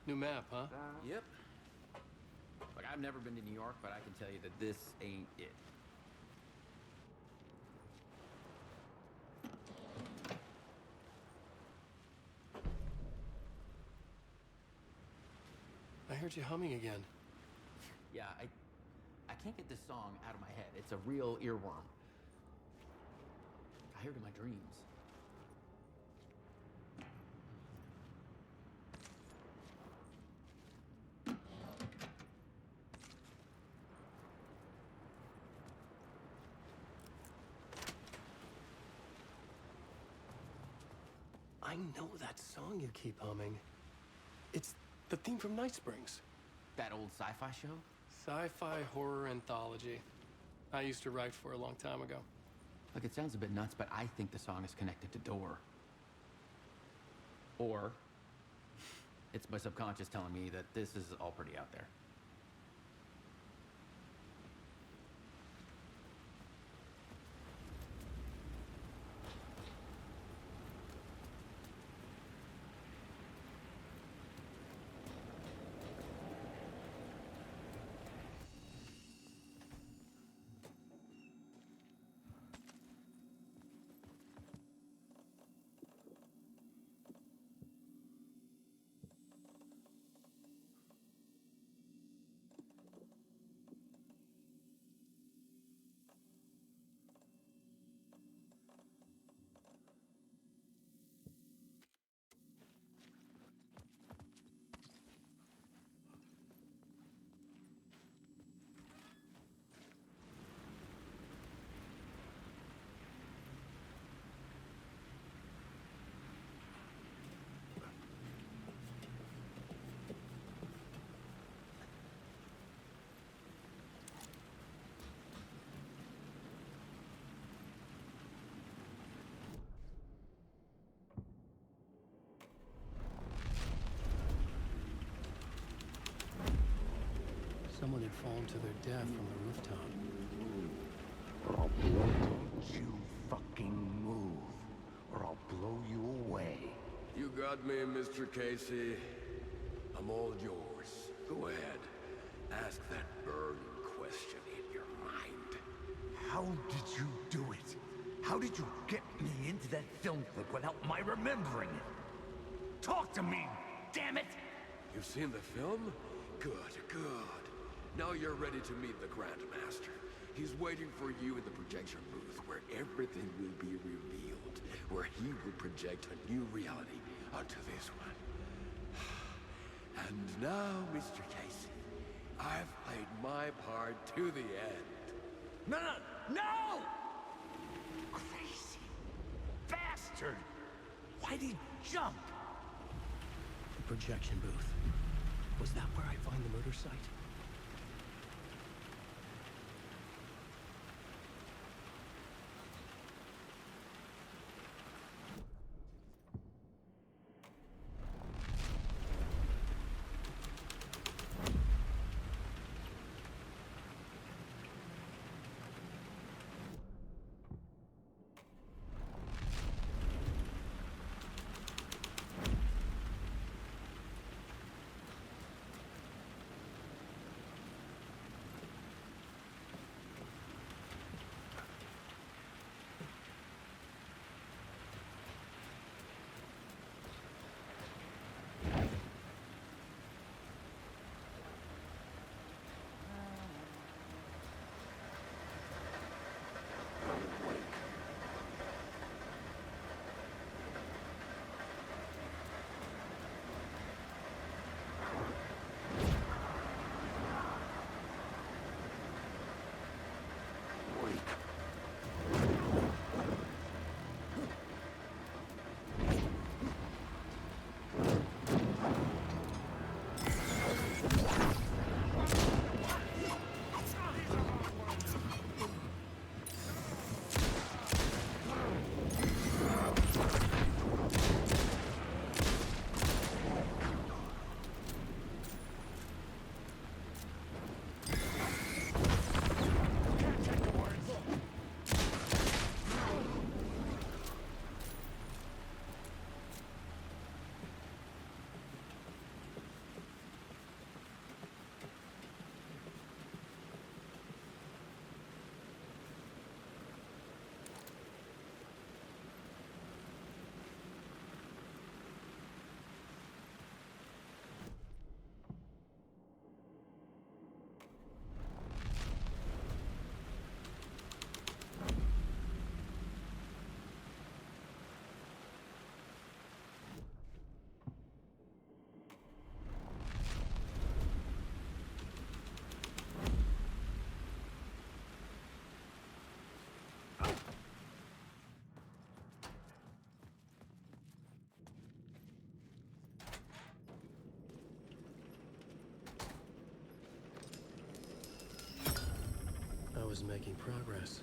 New map, huh? Yep. Look, I've never been to New York, but I can tell you that this ain't it. I heard you humming again. Yeah, I can't get this song out of my head. It's a real earworm. I hear it in my dreams. I know that song you keep humming. It's the theme from Night Springs. That old sci-fi show? Sci-fi horror anthology. I used to write for a long time ago. Look, it sounds a bit nuts, but I think the song is connected to Door. Or it's my subconscious telling me that this is all pretty out there. someone had fallen to their death from the rooftop. Don't you fucking move, or I'll blow you away. You got me, Mr. Casey. I'm all yours. Go ahead. Ask that burning question in your mind. How did you do it? How did you get me into that film clip without my remembering it? Talk to me, damn it! You've seen the film? Good, good. Now you're ready to meet the Grandmaster. He's waiting for you in the projection booth where everything will be revealed, where he will project a new reality onto this one. And now, Mr. Casey, I've played my part to the end. No, no, no! Crazy bastard! Why'd he jump? The projection booth. Was that where I find the murder site? I was making progress.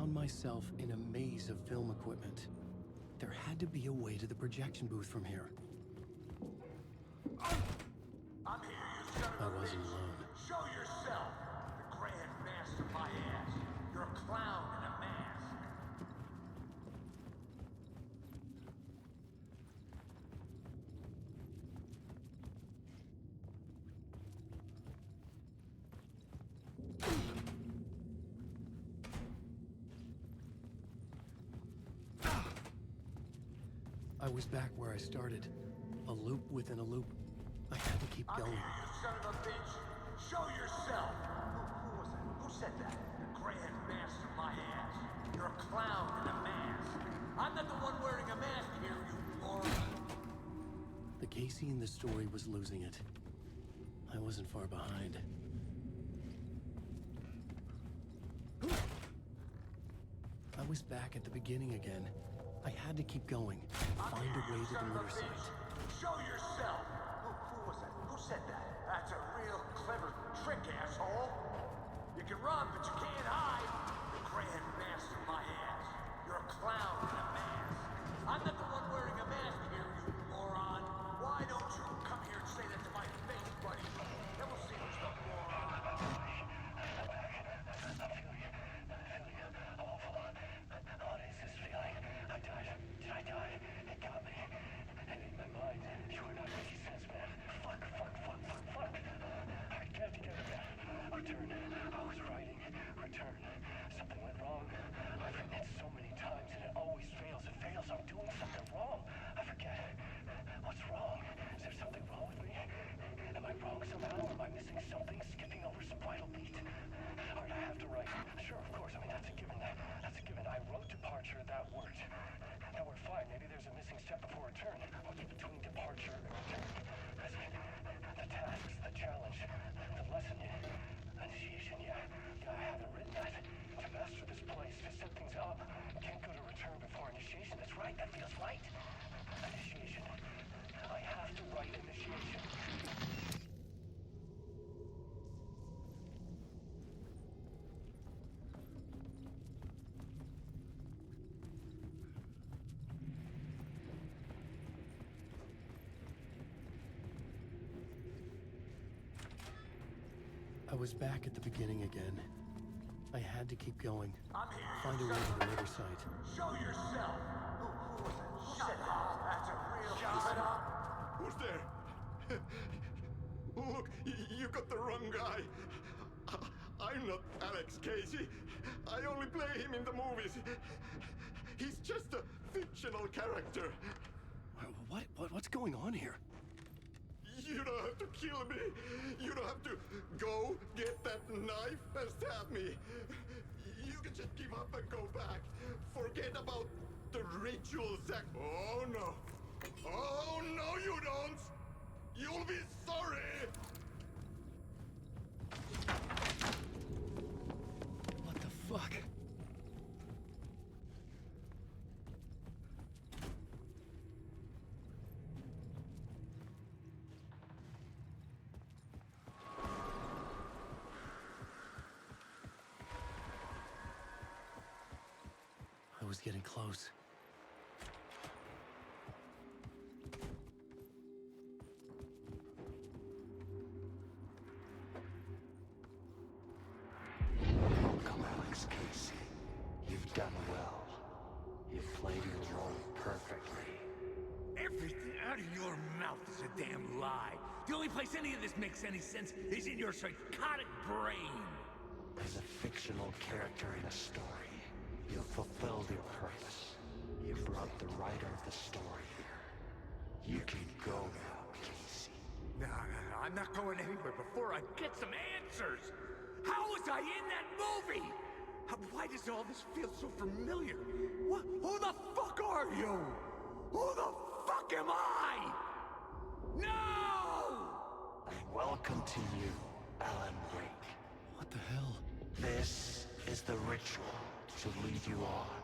found myself in a maze of film equipment. There had to be a way to the projection booth from here. I'm here, you son I of a wasn't bitch. alone. Show yourself. The Grand Master my ass. You're a clown in a mask. I was back where I started. A loop within a loop. I had to keep I'm going. here, you son of a bitch. Show yourself. Who was that? Who said that? The Grand Master my ass. You're a clown in a mask. I'm not the one wearing a mask here, you moron. The Casey in the story was losing it. I wasn't far behind. I was back at the beginning again. I had to keep going. Find a way to the murder site. Show yourself. Who was that? Who said that? That's a real clever trick, asshole. You can run, but you can't hide. The Grand Master my ass. You're a clown in a mask. I'm not the one wearing a mask here, you moron. Why don't you come here and say that to my face, buddy? Then we'll see who's the moron. What is this feeling? I died. Did I die? It got me. And in my mind, you are not making sense, man. Fuck. I can't get it back. Return. I was writing. Return. Something went wrong. I've written it so many times and it always fails. It fails. I'm doing something wrong. I forget. What's wrong? Is there something wrong with me? Am I wrong somehow? Am I missing something? Skipping over some vital beat? Alright, I have to write. Sure, of course. I mean, that's a given. That's a given. I wrote departure. That worked. Now we're fine. Maybe there's a missing step before return. Or between departure and return. The tasks, the challenge, the lesson, initiation, yeah, I haven't written that. To master this place, to set things up, can't go to return before initiation. That's right, that feels right. Initiation. I have to write initiation. I was back at the beginning again. I had to keep going. I'm here. Find a way to the murder site. Show yourself. Who was that? Who said that? That's a real shut up. Who's there? Look, you got the wrong guy. I'm not Alex Casey. I only play him in the movies. He's just a fictional character. What's going on here? You don't have to kill me. You don't have to go get that knife and stab me. You can just give up and go back. Forget about the ritual sac. Oh no. Oh no, you don't. You'll be sorry. What the fuck? I was getting close. Welcome, Alex Casey. You've done well. You've played your role perfectly. Everything out of your mouth is a damn lie. The only place any of this makes any sense is in your psychotic brain. As a fictional character in a story, you've fulfilled your purpose. You brought the writer of the story here. You can go now, Casey. No, I'm not going anywhere before I get some answers. How was I in that movie? Why does all this feel so familiar? Who the fuck are you? Who the fuck am I? No! And welcome to you, Alan Wake. What the hell? This is the ritual to lead you on.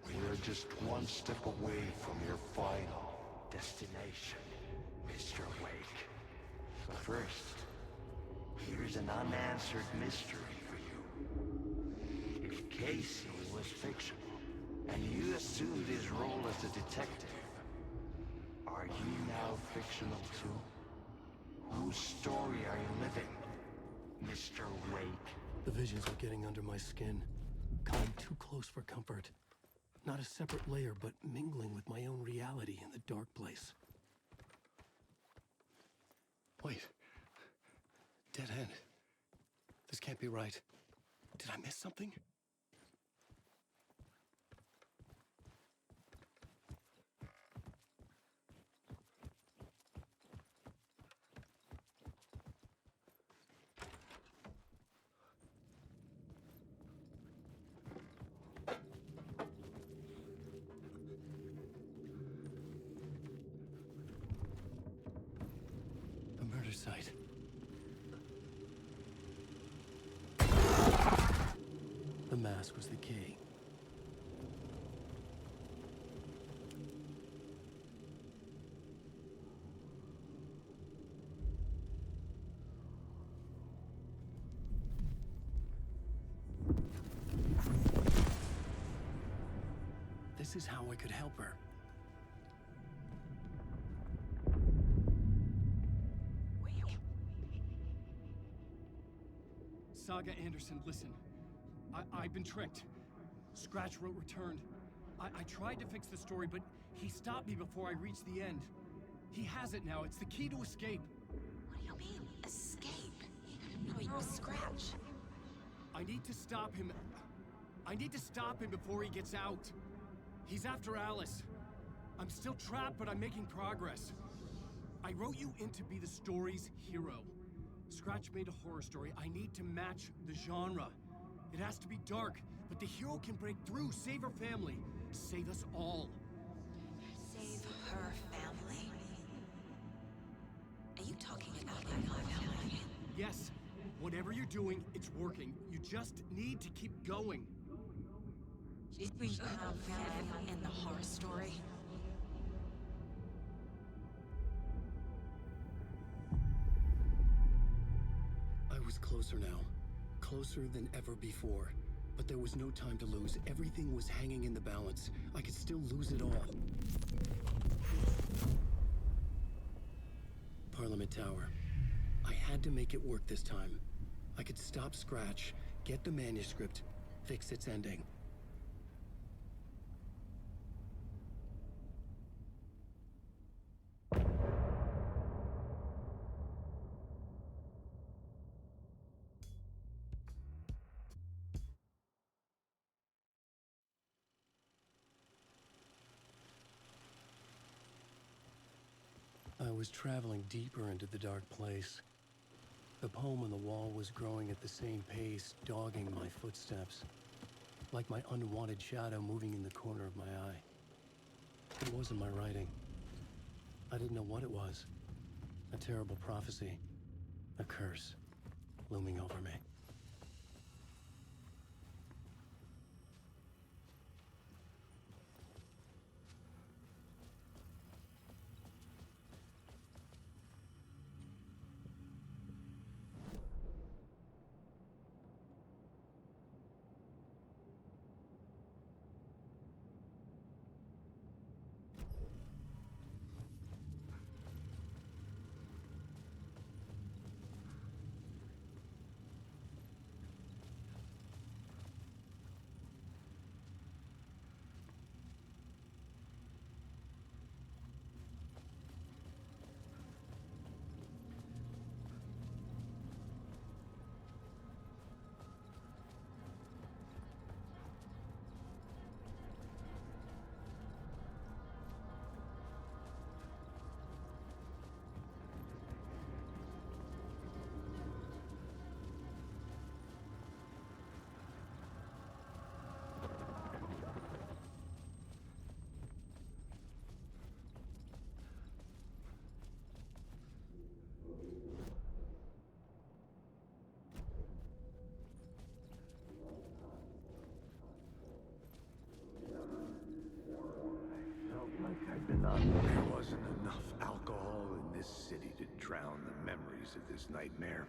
We're just one step away from your final destination, Mr. Wake. But first, here's an unanswered mystery for you. If Casey was fictional, and you assumed his role as a detective. Are you now fictional too? Whose story are you living, Mr. Wake? The visions are getting under my skin, coming too close for comfort. Not a separate layer, but mingling with my own reality in the dark place. Wait. Dead end. This can't be right. Did I miss something? A murder site. The mask was the key. This is how I could help her. Saga Anderson, listen. I've been tricked. Scratch wrote returned. I tried to fix the story, but he stopped me before I reached the end. He has it now. It's the key to escape. What do you mean, escape? No, you're a Scratch. I need to stop him. I need to stop him before he gets out. He's after Alice. I'm still trapped, but I'm making progress. I wrote you in to be the story's hero. Scratch made a horror story. I need to match the genre. It has to be dark, but the hero can break through, save her family, save us all. Save her family? Are you talking about my family? Yes, whatever you're doing, it's working. You just need to keep going. We have family in the horror story. I was closer now. Closer than ever before. But there was no time to lose. Everything was hanging in the balance. I could still lose it all. Parliament Tower. I had to make it work this time. I could stop Scratch, get the manuscript, fix its ending. I was traveling deeper into the dark place. The poem on the wall was growing at the same pace, dogging my footsteps. Like my unwanted shadow moving in the corner of my eye. It wasn't my writing. I didn't know what it was. A terrible prophecy. A curse. Looming over me. There wasn't enough alcohol in this city to drown the memories of this nightmare.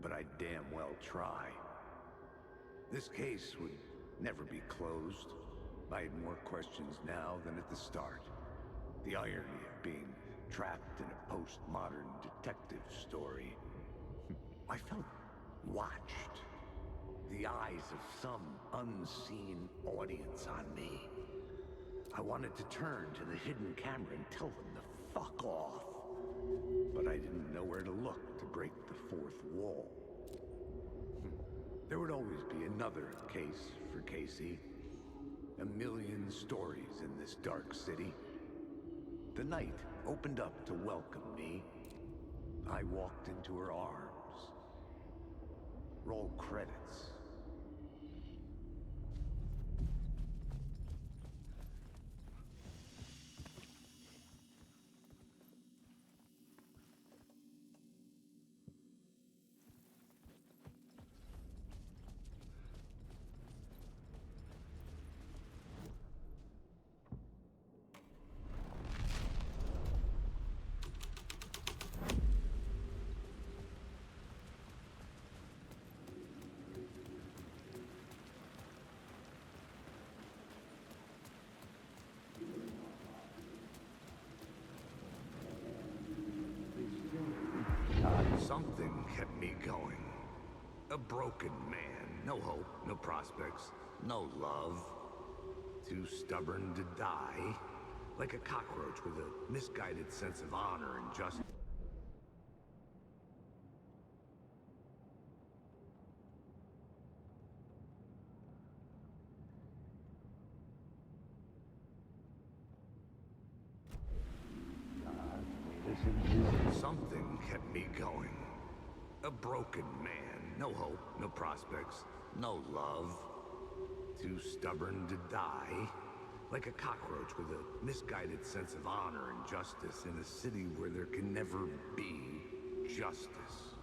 But I damn well try. This case would never be closed. I had more questions now than at the start. The irony of being trapped in a postmodern detective story. I felt watched. The eyes of some unseen audience on me. I wanted to turn to the hidden camera and tell them to fuck off. But I didn't know where to look to break the fourth wall. There would always be another case for Casey. A million stories in this dark city. The night opened up to welcome me. I walked into her arms. Roll credits. Something kept me going. A broken man. No hope, no prospects, no love. Too stubborn to die. Like a cockroach with a misguided sense of honor and justice. Something kept me going. A broken man. No hope, no prospects, no love. Too stubborn to die. Like a cockroach with a misguided sense of honor and justice in a city where there can never be justice.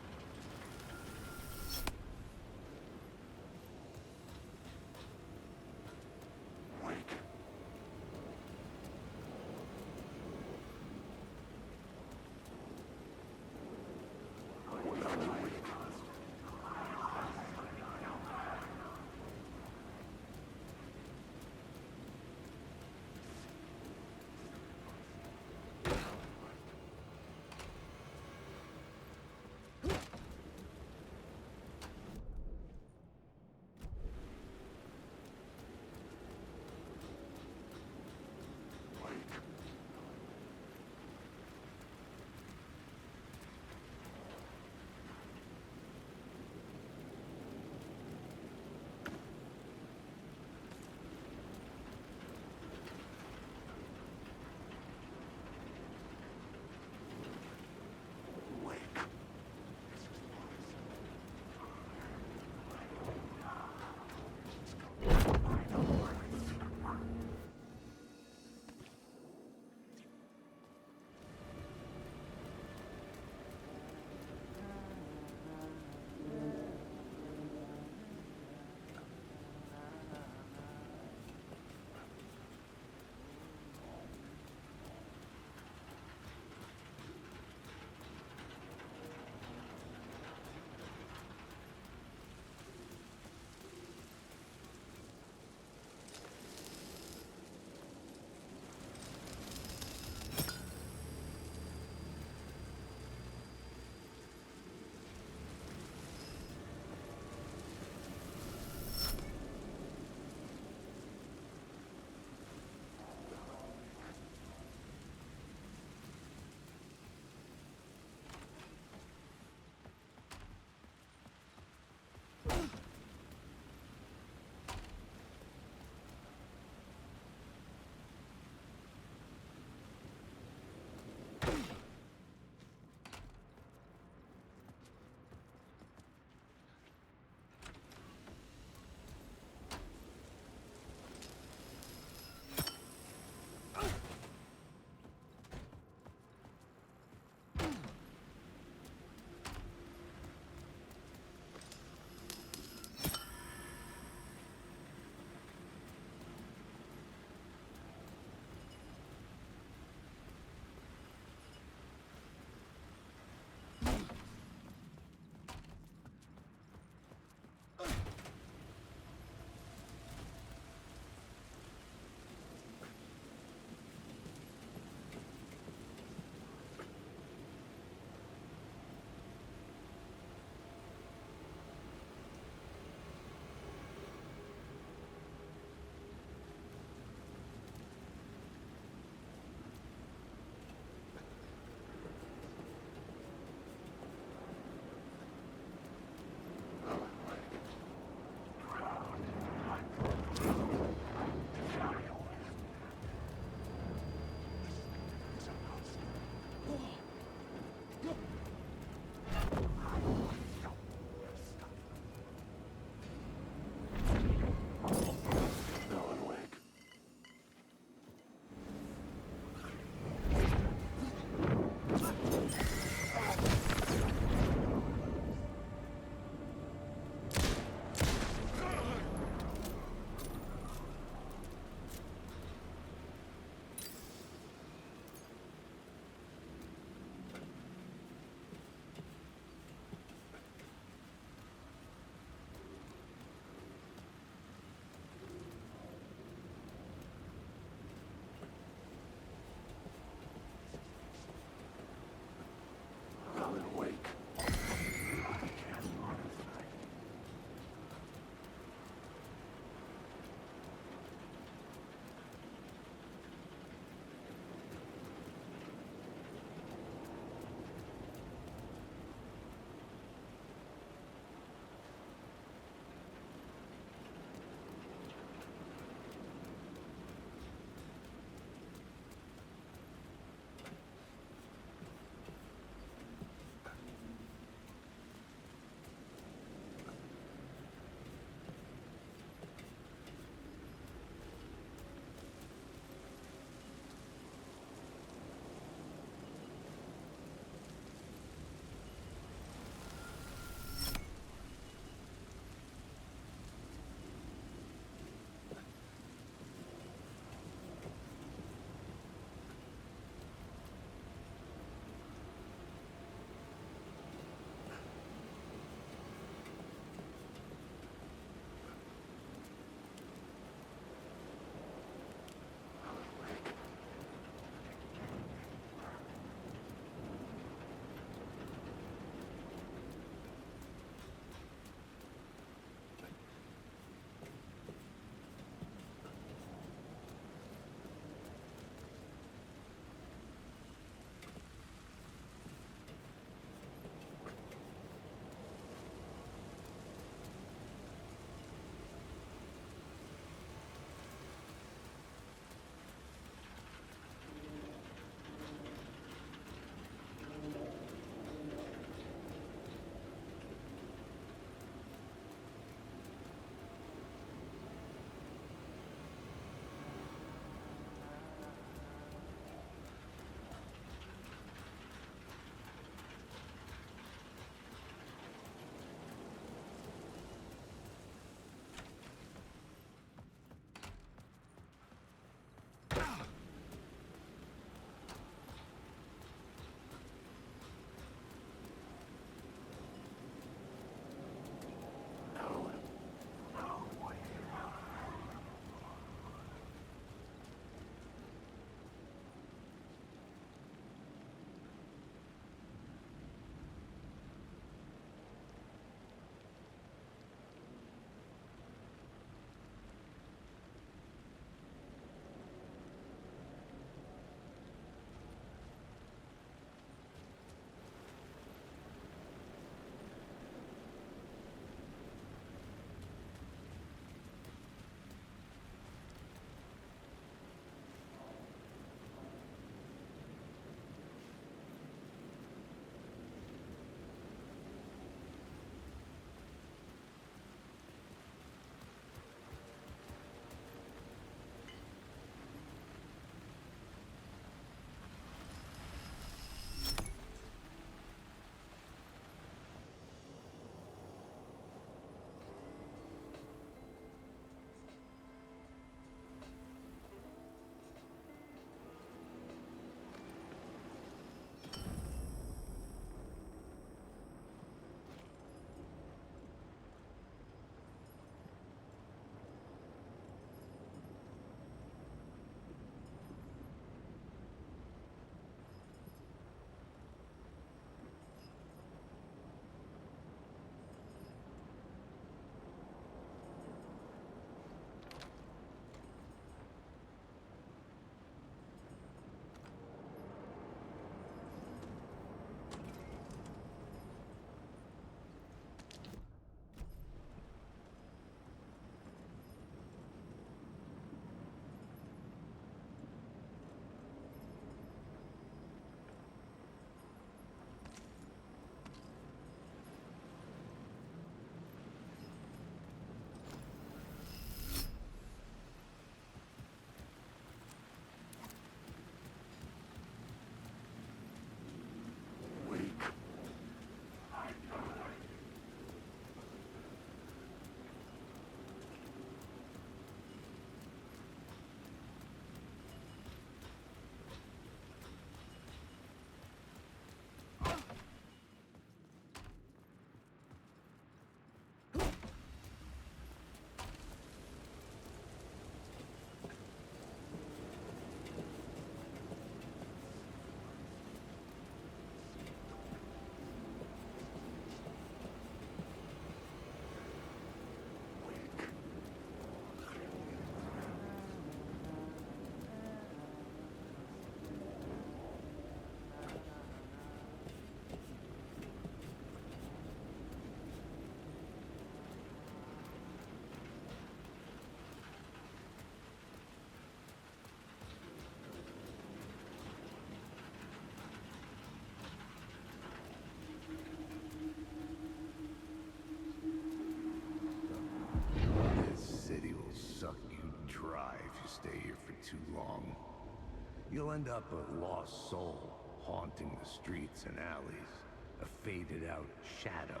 You'll end up a lost soul, haunting the streets and alleys. A faded-out shadow,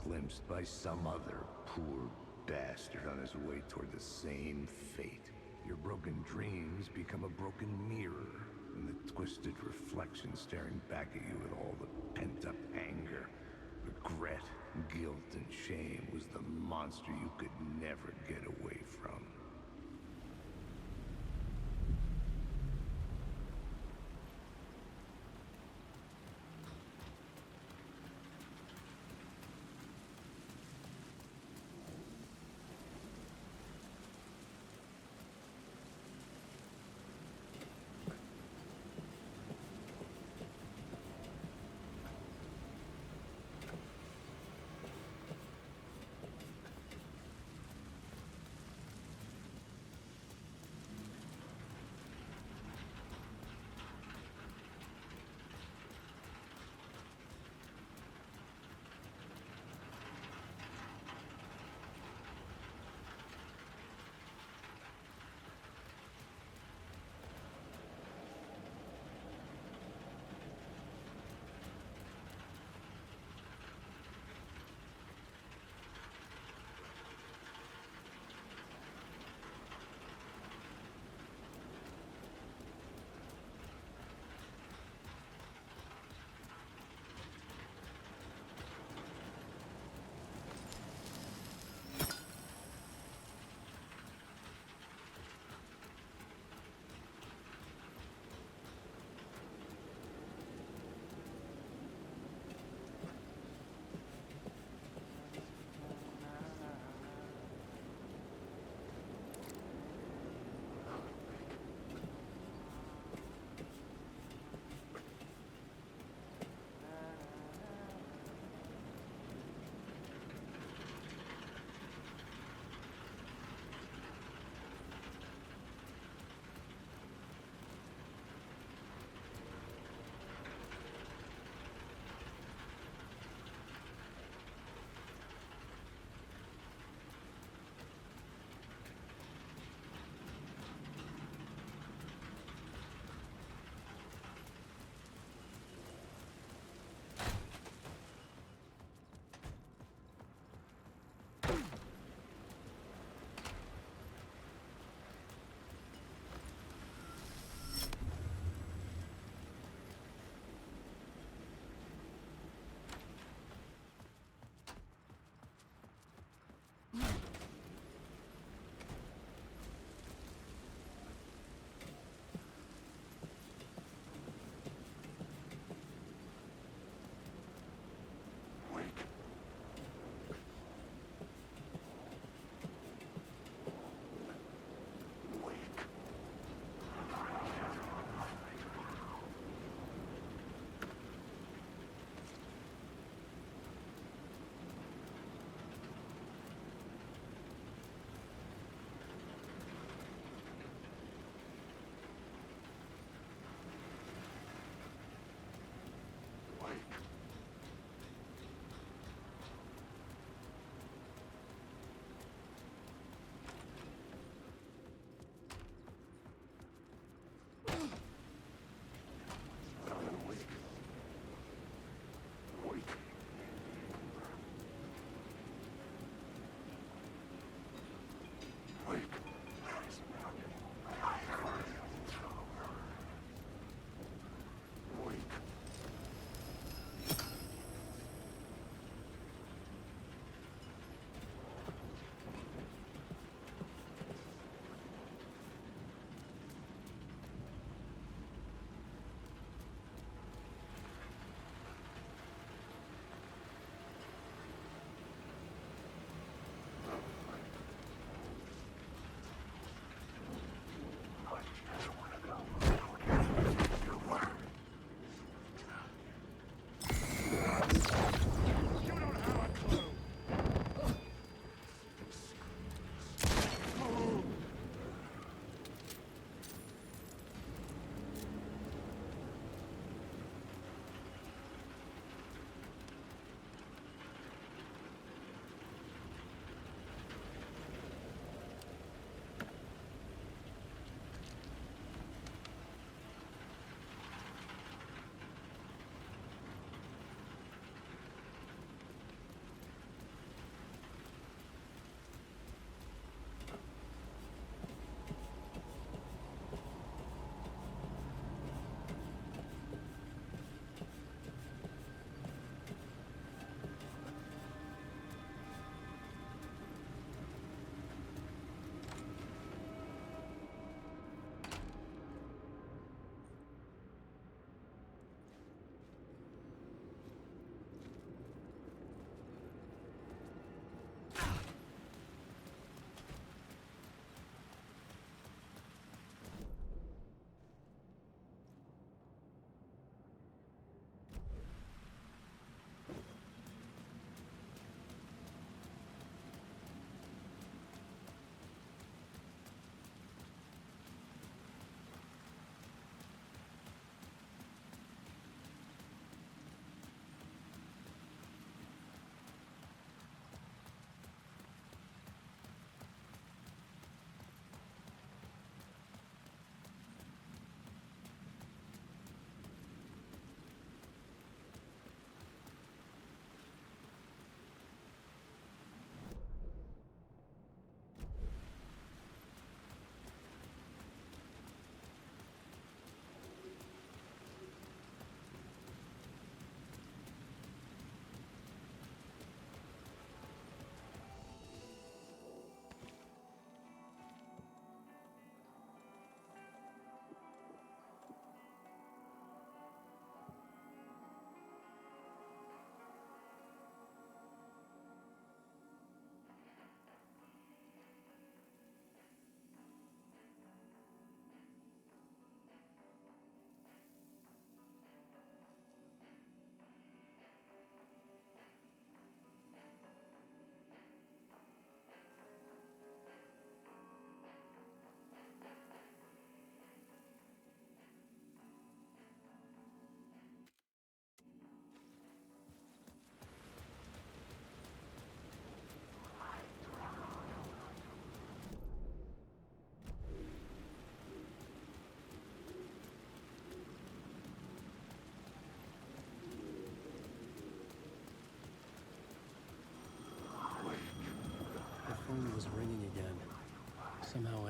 glimpsed by some other poor bastard on his way toward the same fate. Your broken dreams become a broken mirror, and the twisted reflection staring back at you with all the pent-up anger, regret, guilt, and shame was the monster you could never get away from.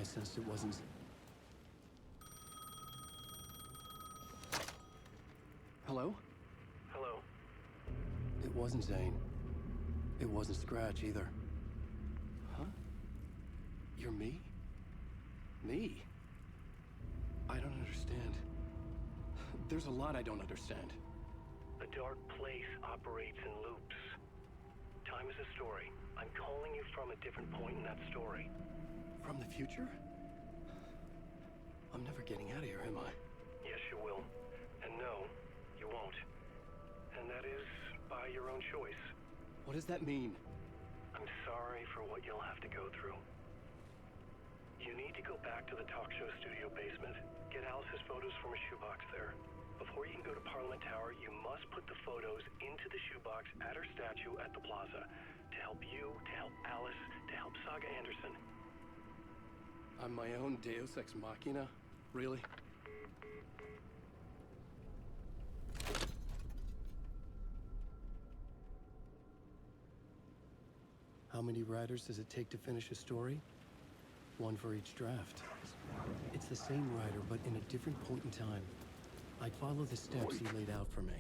I sensed it wasn't... Hello? Hello? It wasn't Zane. It wasn't Scratch either. Huh? You're me? Me? I don't understand. There's a lot I don't understand. The dark place operates in loops. Time is a story. I'm calling you from a different point in that story. From the future? I'm never getting out of here, am I? Yes, you will. And no, you won't. And that is by your own choice. What does that mean? I'm sorry for what you'll have to go through. You need to go back to the talk show studio basement. Get Alice's photos from a shoebox there. Before you can go to Parliament Tower, you must put the photos into the shoebox at her statue at the plaza. To help you, to help Alice, to help Saga Anderson. I'm my own Deus Ex Machina? Really? How many writers does it take to finish a story? One for each draft. It's the same writer, but in a different point in time. I'd follow the steps he laid out for me.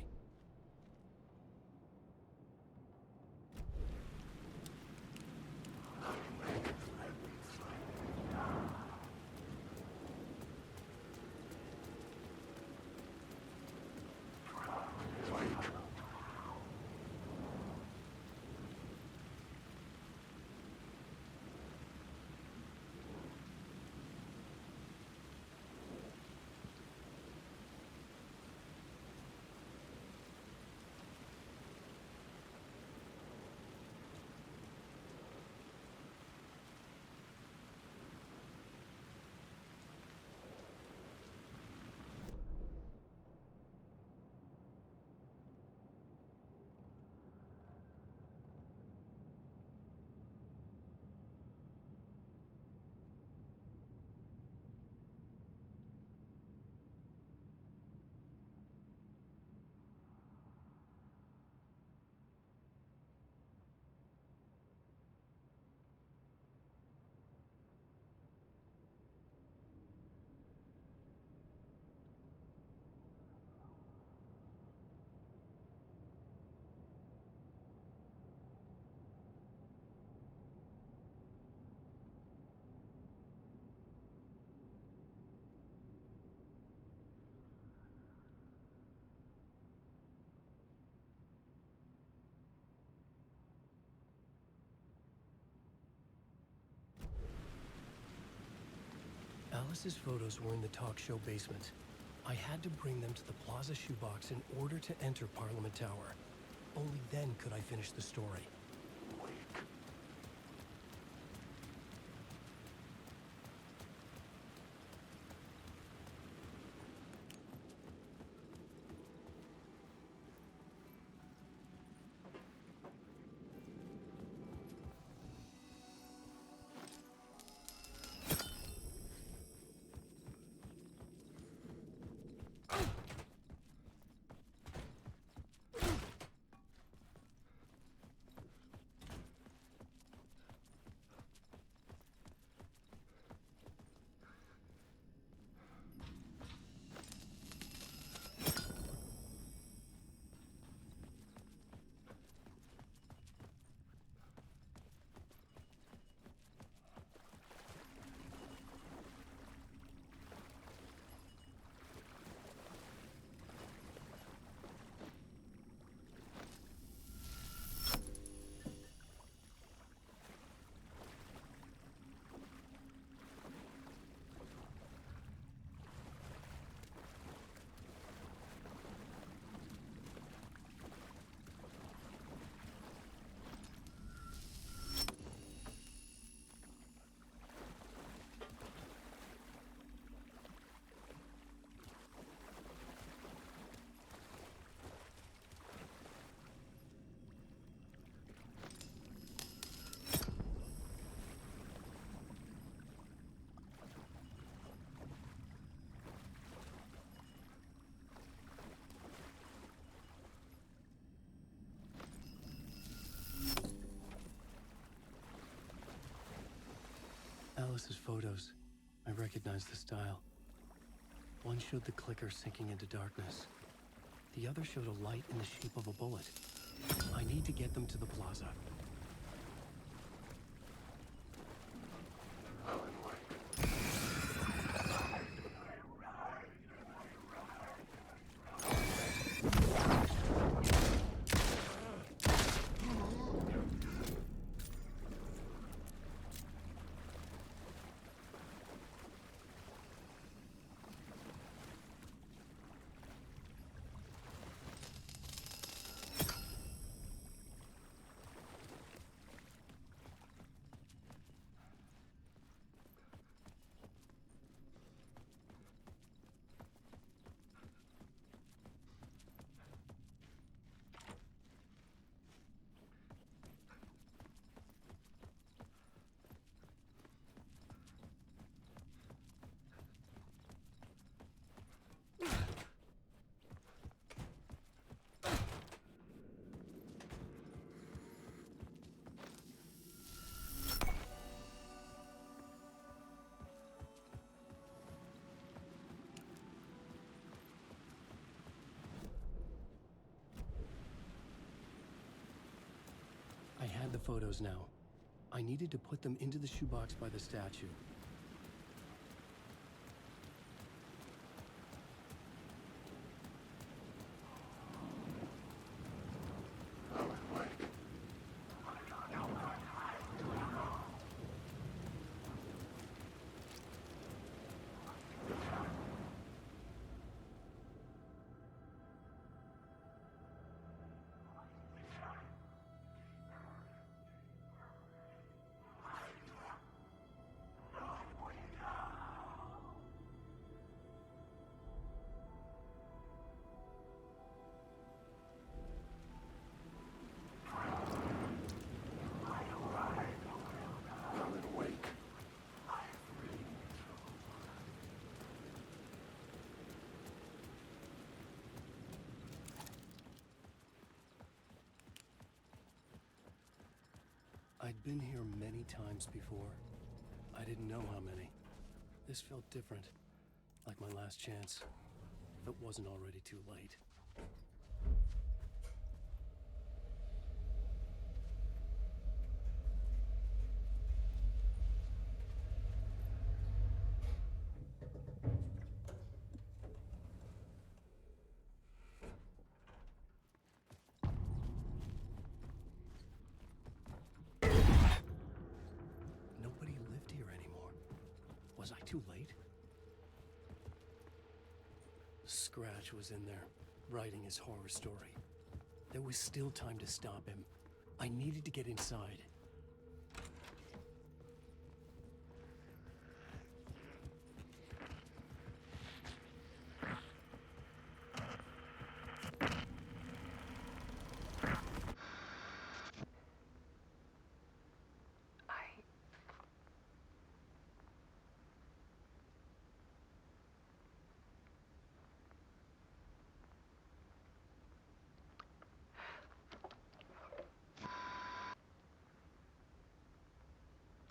Alice's photos were in the talk show basement. I had to bring them to the Plaza shoebox in order to enter Parliament Tower. Only then could I finish the story. Alice's photos. recognize the style. One showed the clicker sinking into darkness. The other showed a light in the shape of a bullet. I need to get them to the plaza. I had the photos now. I needed to put them into the shoebox by the statue. I'd been here many times before. I didn't know how many. This felt different, like my last chance, if it wasn't already too late. Nobody lived here anymore. Was I too late? Scratch was in there, writing his horror story. There was still time to stop him. I needed to get inside.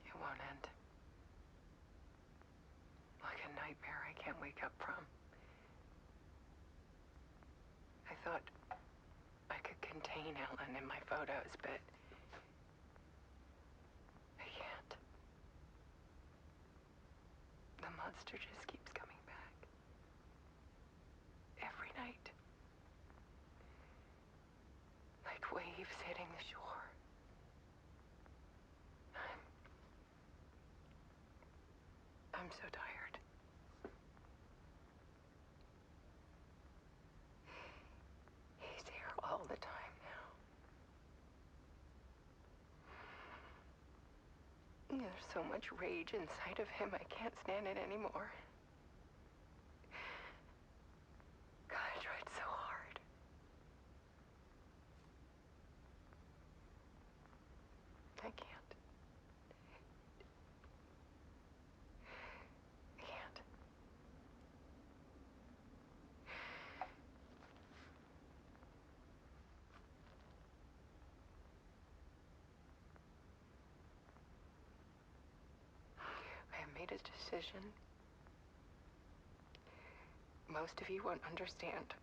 It won't end. Like a nightmare I can't wake up from. I thought I could contain Ellen in my photos, but I can't. The monster just keeps coming back. Every night. Like waves hitting the shore. I'm so tired. He's here all the time now. There's so much rage inside of him, I can't stand it anymore. God, I tried so hard. I can't. I can't. I have made a decision. Most of you won't understand.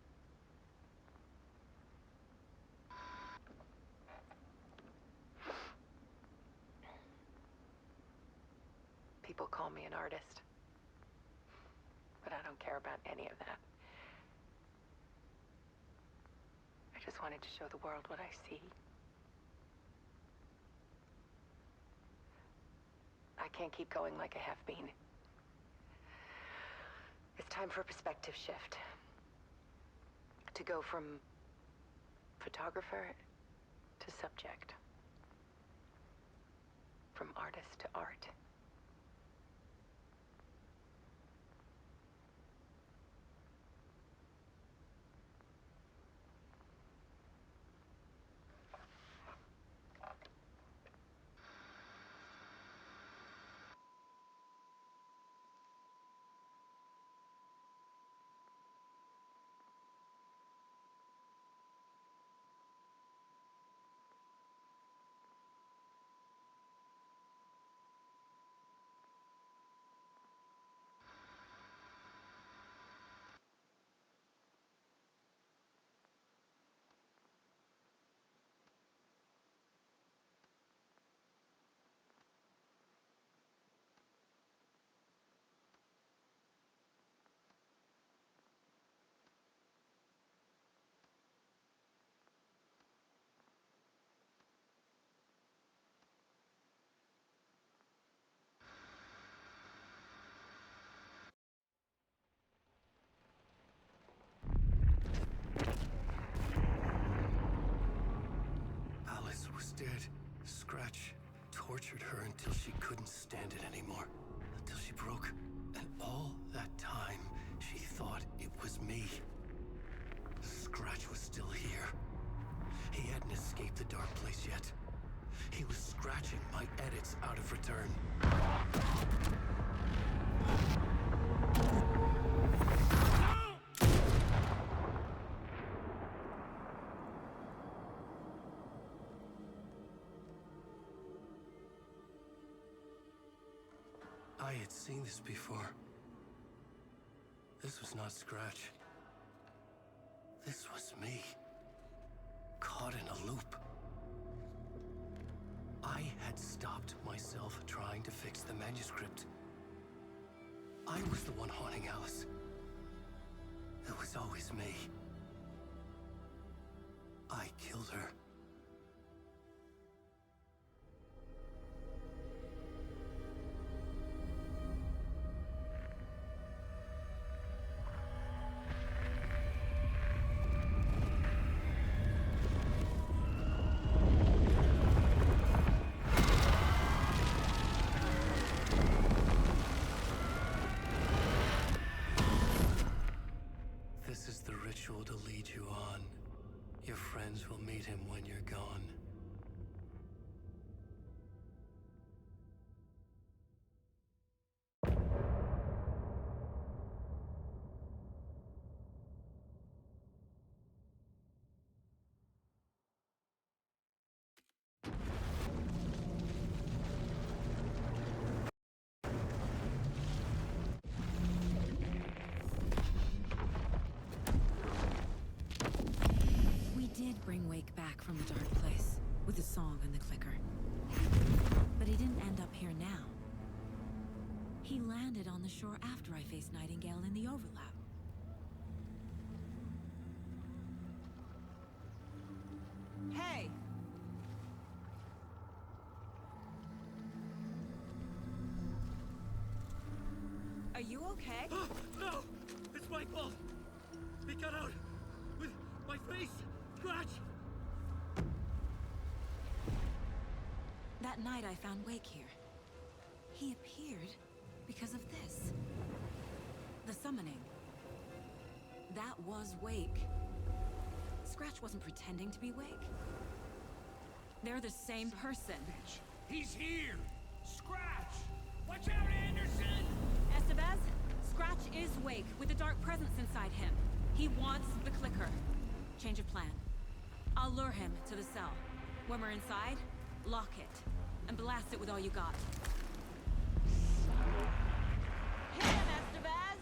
People call me an artist, but I don't care about any of that. I just wanted to show the world what I see. I can't keep going like I have been. It's time for a perspective shift. To go from photographer to subject. From artist to art. Alice was dead. Scratch tortured her until she couldn't stand it anymore. Until she broke. And all that time, she thought it was me. Scratch was still here. He hadn't escaped the dark place yet. He was scratching my edits out of return. I had seen this before. This was not Scratch. This was me. Caught in a loop. I had stopped myself trying to fix the manuscript. I was the one haunting Alice. It was always me. I killed her. This is the ritual to lead you on. Your friends will meet him when you're gone. We did bring Wake back from the dark place, with the song and the clicker. But he didn't end up here now. He landed on the shore after I faced Nightingale in the overlap. Hey! Are you okay? No! It's my fault! He got out with my face! Scratch! That night I found Wake here. He appeared because of this. The summoning. That was Wake. Scratch wasn't pretending to be Wake. They're the same person. He's here! Scratch! Watch out, Anderson! Estevez, Scratch is Wake with the dark presence inside him. He wants the clicker. Change of plan. I'll lure him to the cell. When we're inside, lock it. And blast it with all you got. Hit him, Estevez!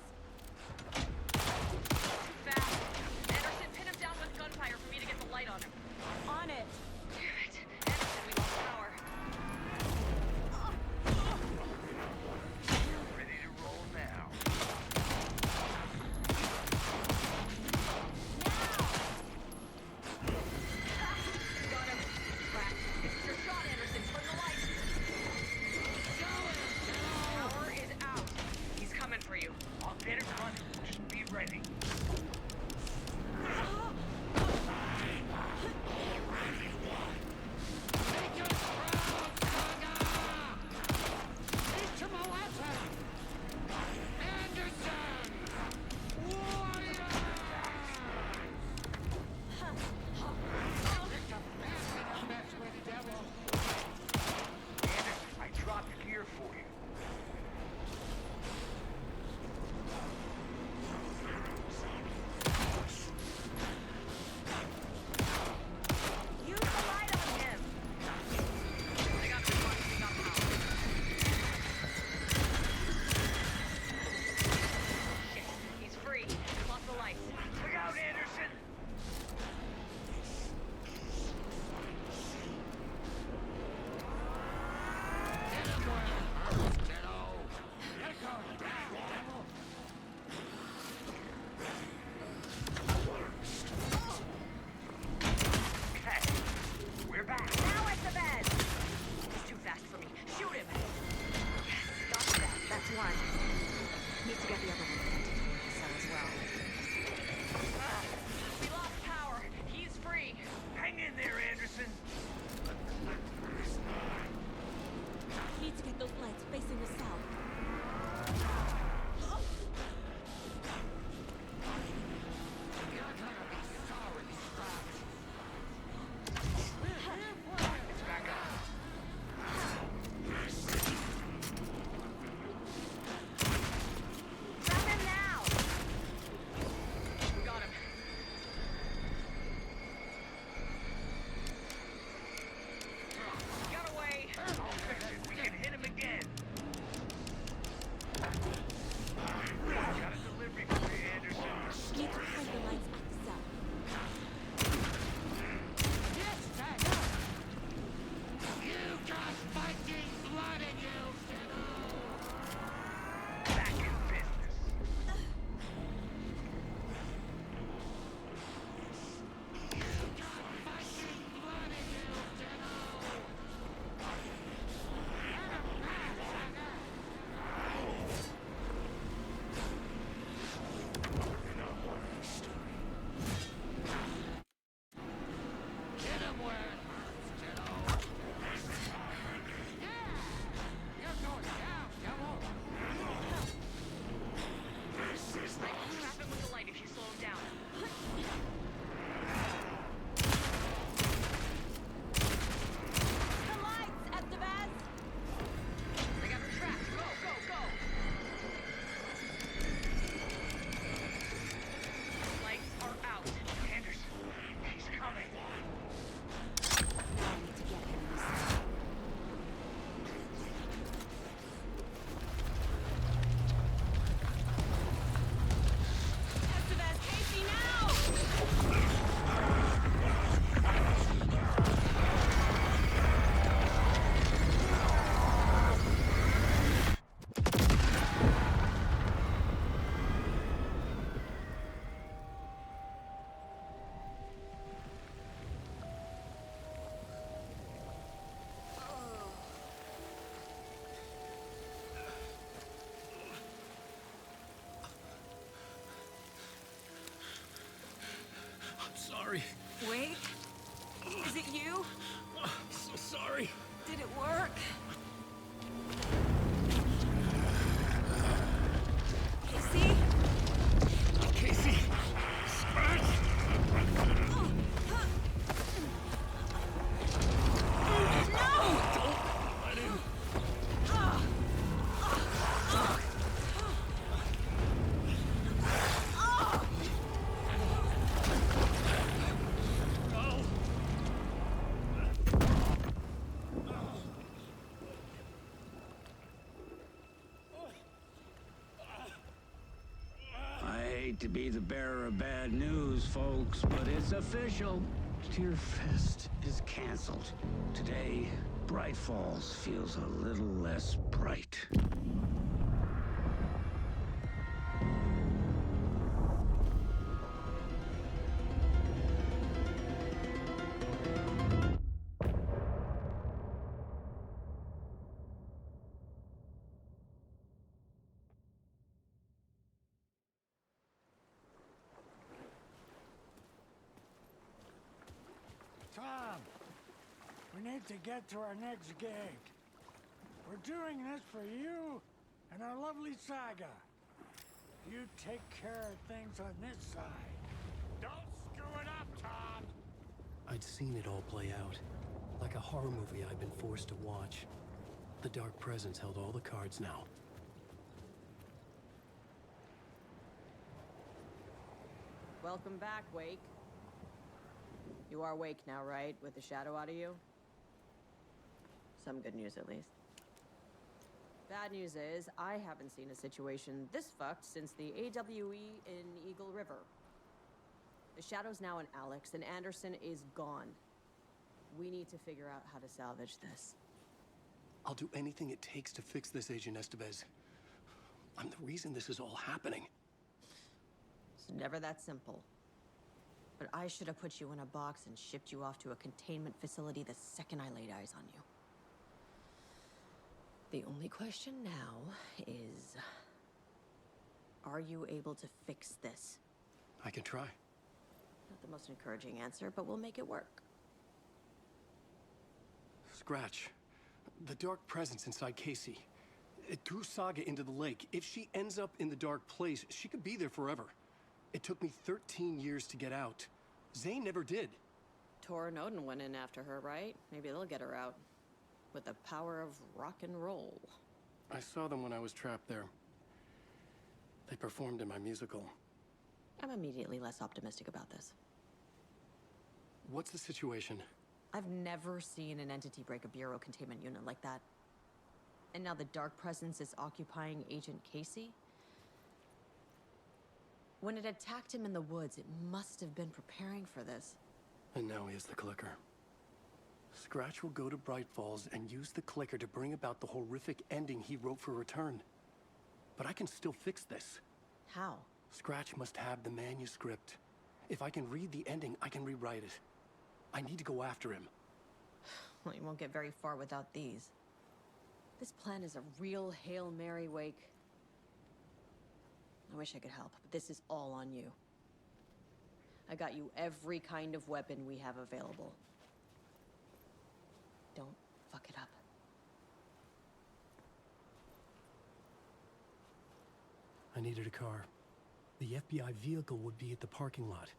sorry. Wait, is it you? So sorry. Did it work? Casey? Casey! Scratch! I hate to be the bearer of bad news, folks, but it's official. Tearfest is canceled. Today, Bright Falls feels a little less bright. Tom, we need to get to our next gig. We're doing this for you and our lovely Saga. You take care of things on this side. Don't screw it up, Tom! I'd seen it all play out. Like a horror movie I'd been forced to watch. The Dark Presence held all the cards now. Welcome back, Wake. You are awake now, right? With the shadow out of you? Some good news, at least. Bad news is, I haven't seen a situation this fucked since the AWE in Eagle River. The shadow's now in Alex, and Anderson is gone. We need to figure out how to salvage this. I'll do anything it takes to fix this, Agent Estevez. I'm the reason this is all happening. It's never that simple. But I should have put you in a box and shipped you off to a containment facility the second I laid eyes on you. The only question now is... are you able to fix this? I can try. Not the most encouraging answer, but we'll make it work. Scratch. The Dark Presence inside Casey. It threw Saga into the lake. If she ends up in the Dark Place, she could be there forever. It took me 13 years to get out. Zane never did. Tor and Odin went in after her, right? Maybe they'll get her out. With the power of rock and roll. I saw them when I was trapped there. They performed in my musical. I'm immediately less optimistic about this. What's the situation? I've never seen an entity break a Bureau containment unit like that. And now the Dark Presence is occupying Agent Casey? When it attacked him in the woods, it must have been preparing for this. And now he has the clicker. Scratch will go to Bright Falls and use the clicker to bring about the horrific ending he wrote for Return. But I can still fix this. How? Scratch must have the manuscript. If I can read the ending, I can rewrite it. I need to go after him. Well, you won't get very far without these. This plan is a real Hail Mary, Wake. I wish I could help, but this is all on you. I got you every kind of weapon we have available. Don't fuck it up. I needed a car. The FBI vehicle would be at the parking lot.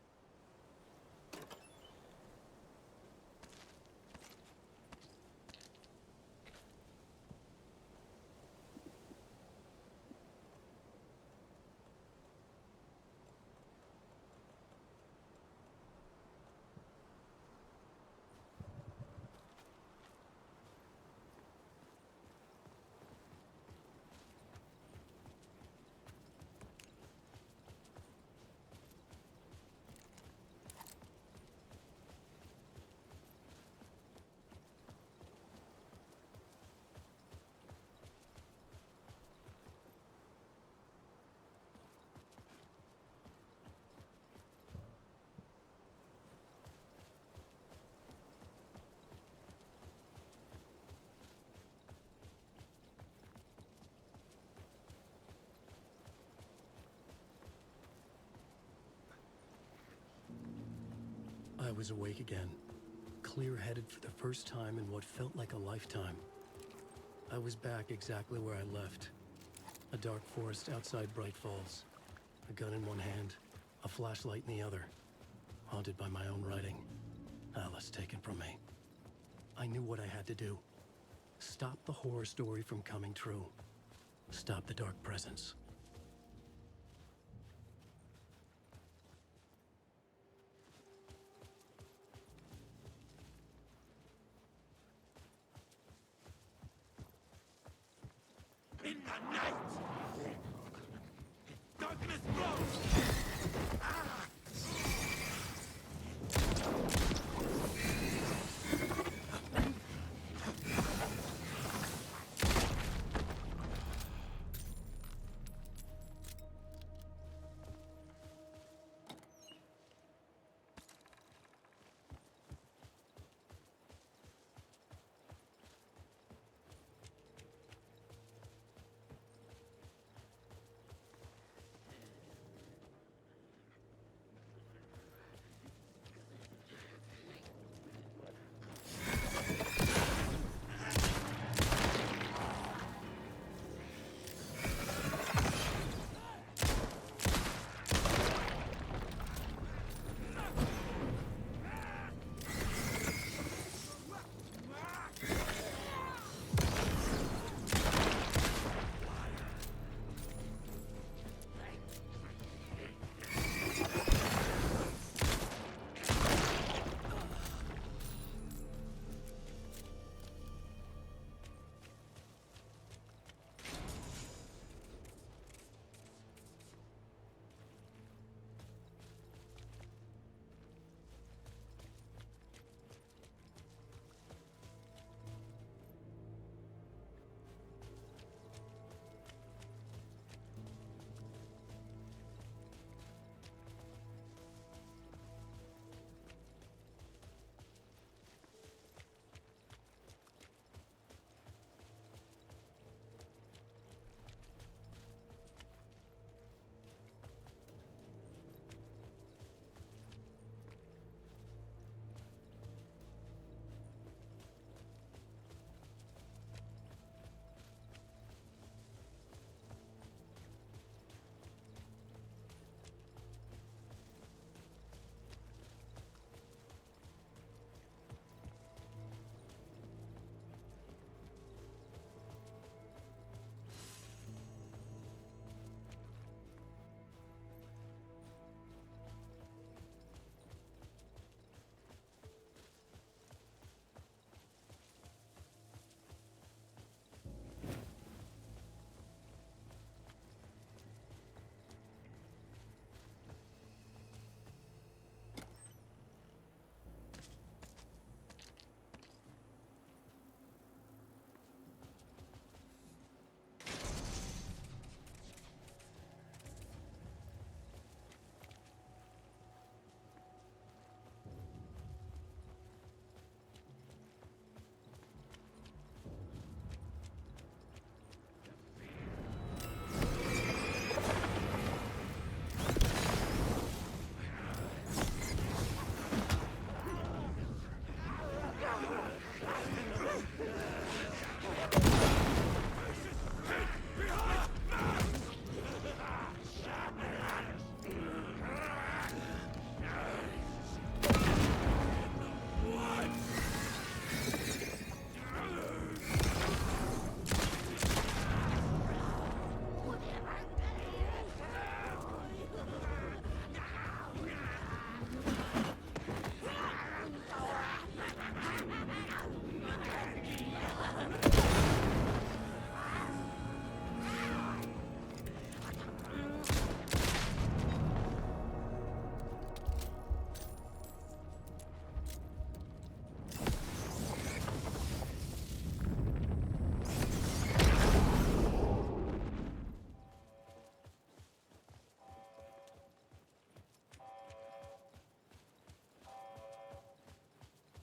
I was awake again, clear-headed for the first time in what felt like a lifetime. I was back exactly where I left. A dark forest outside Bright Falls. A gun in one hand, a flashlight in the other. Haunted by my own writing. Alice taken from me. I knew what I had to do. Stop the horror story from coming true. Stop the dark presence. In the night! Darkness flows!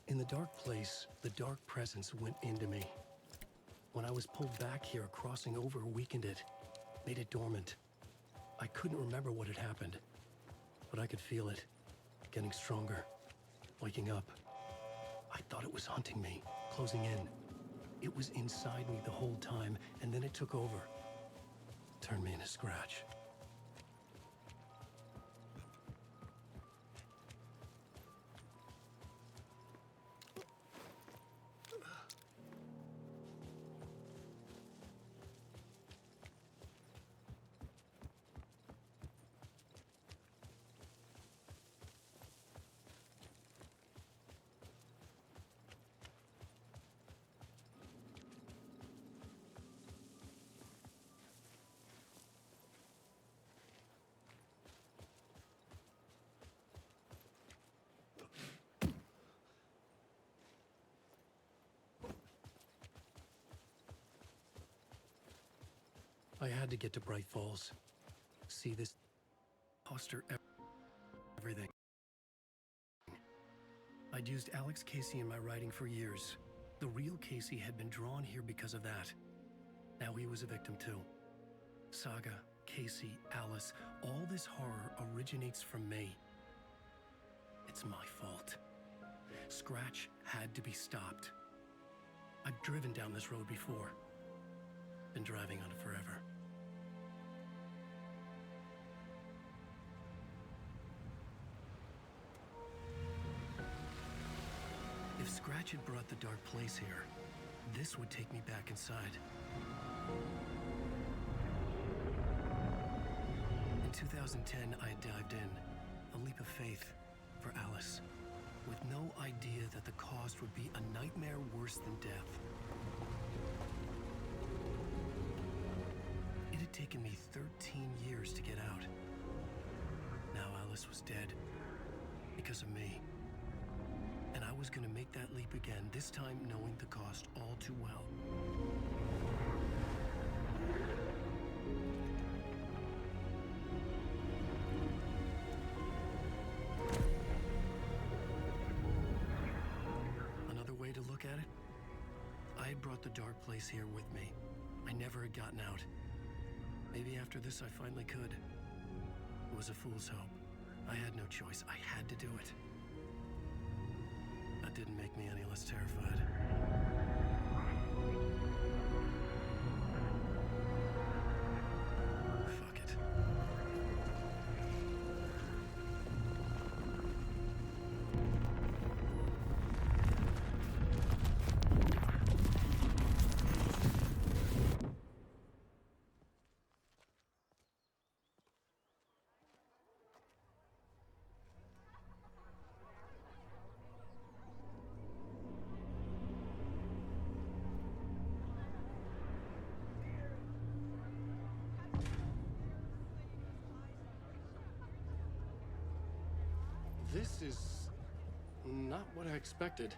In the dark place, the dark presence went into me. When I was pulled back here, crossing over weakened it, made it dormant. I couldn't remember what had happened, but I could feel it, getting stronger. Waking up, I thought it was hunting me, closing in. It was inside me the whole time, and then it took over. Turned me into Scratch. I had to get to Bright Falls. See this poster, everything. I'd used Alex Casey in my writing for years. The real Casey had been drawn here because of that. Now he was a victim too. Saga, Casey, Alice, all this horror originates from me. It's my fault. Scratch had to be stopped. I've driven down this road before. Been driving on it forever. If Scratch had brought the dark place here, this would take me back inside. In 2010, I had dived in, a leap of faith for Alice, with no idea that the cost would be a nightmare worse than death. It had taken me 13 years to get out. Now Alice was dead, because of me. And I was gonna make that leap again, this time knowing the cost all too well. Another way to look at it, I had brought the dark place here with me. I never had gotten out. Maybe after this I finally could. It was a fool's hope. I had no choice. I had to do it. That didn't make me any less terrified. Fuck it. This is not what I expected.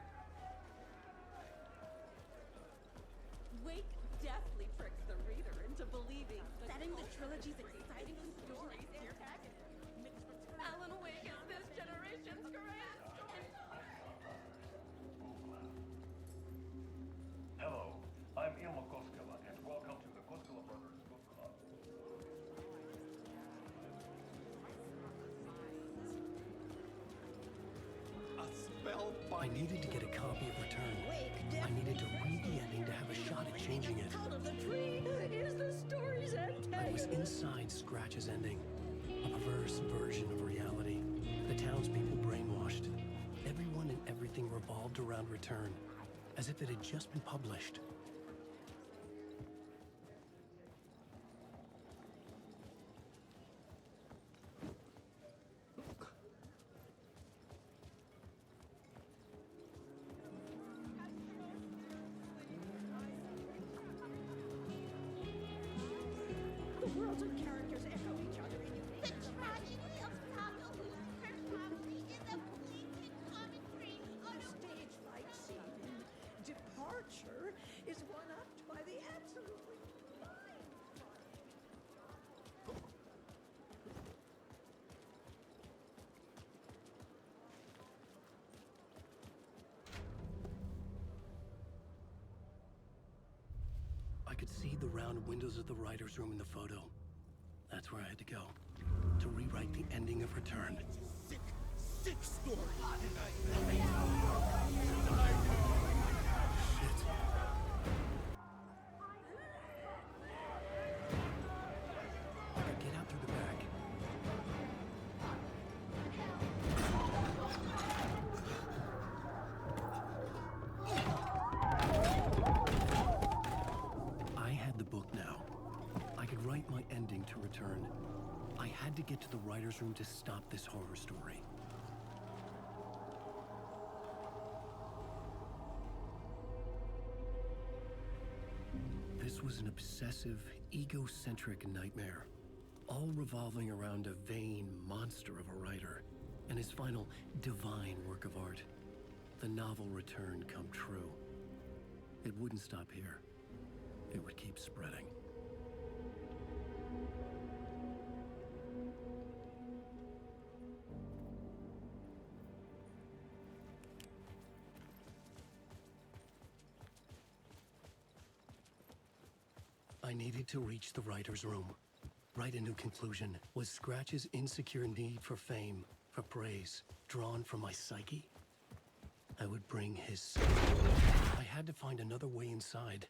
Wake deftly tricks the reader into believing setting the trilogy's exciting stories antagonist. Alan Wake is this generation's greatest story. Hello, I'm Ilmo Koskela, and welcome to the Koskela Brothers Book Club. I needed to get a copy of Return. I needed to read the ending to have a shot at changing it. Out of the tree is the story's antagonist. I was inside Scratch's ending. A perverse version of reality. The townspeople brainwashed. Everyone and everything revolved around Return, as if it had just been published. The worlds and characters echo each other in unique. The tragedy of Saga, whose personality is a blatant commentary on a stage fight scene in Departure is one up by the absolutely mind. I could see the round windows of the writer's room in the photo. That's where I had to go, to rewrite the ending of Return. Sick story. to get to the writer's room to stop this horror story. This was an obsessive, egocentric nightmare, all revolving around a vain monster of a writer and his final divine work of art, the novel return come true. It wouldn't stop here. It would keep spreading. I needed to reach the writer's room. Write a new conclusion. Was Scratch's insecure need for fame, for praise, drawn from my psyche? I would bring his... I had to find another way inside.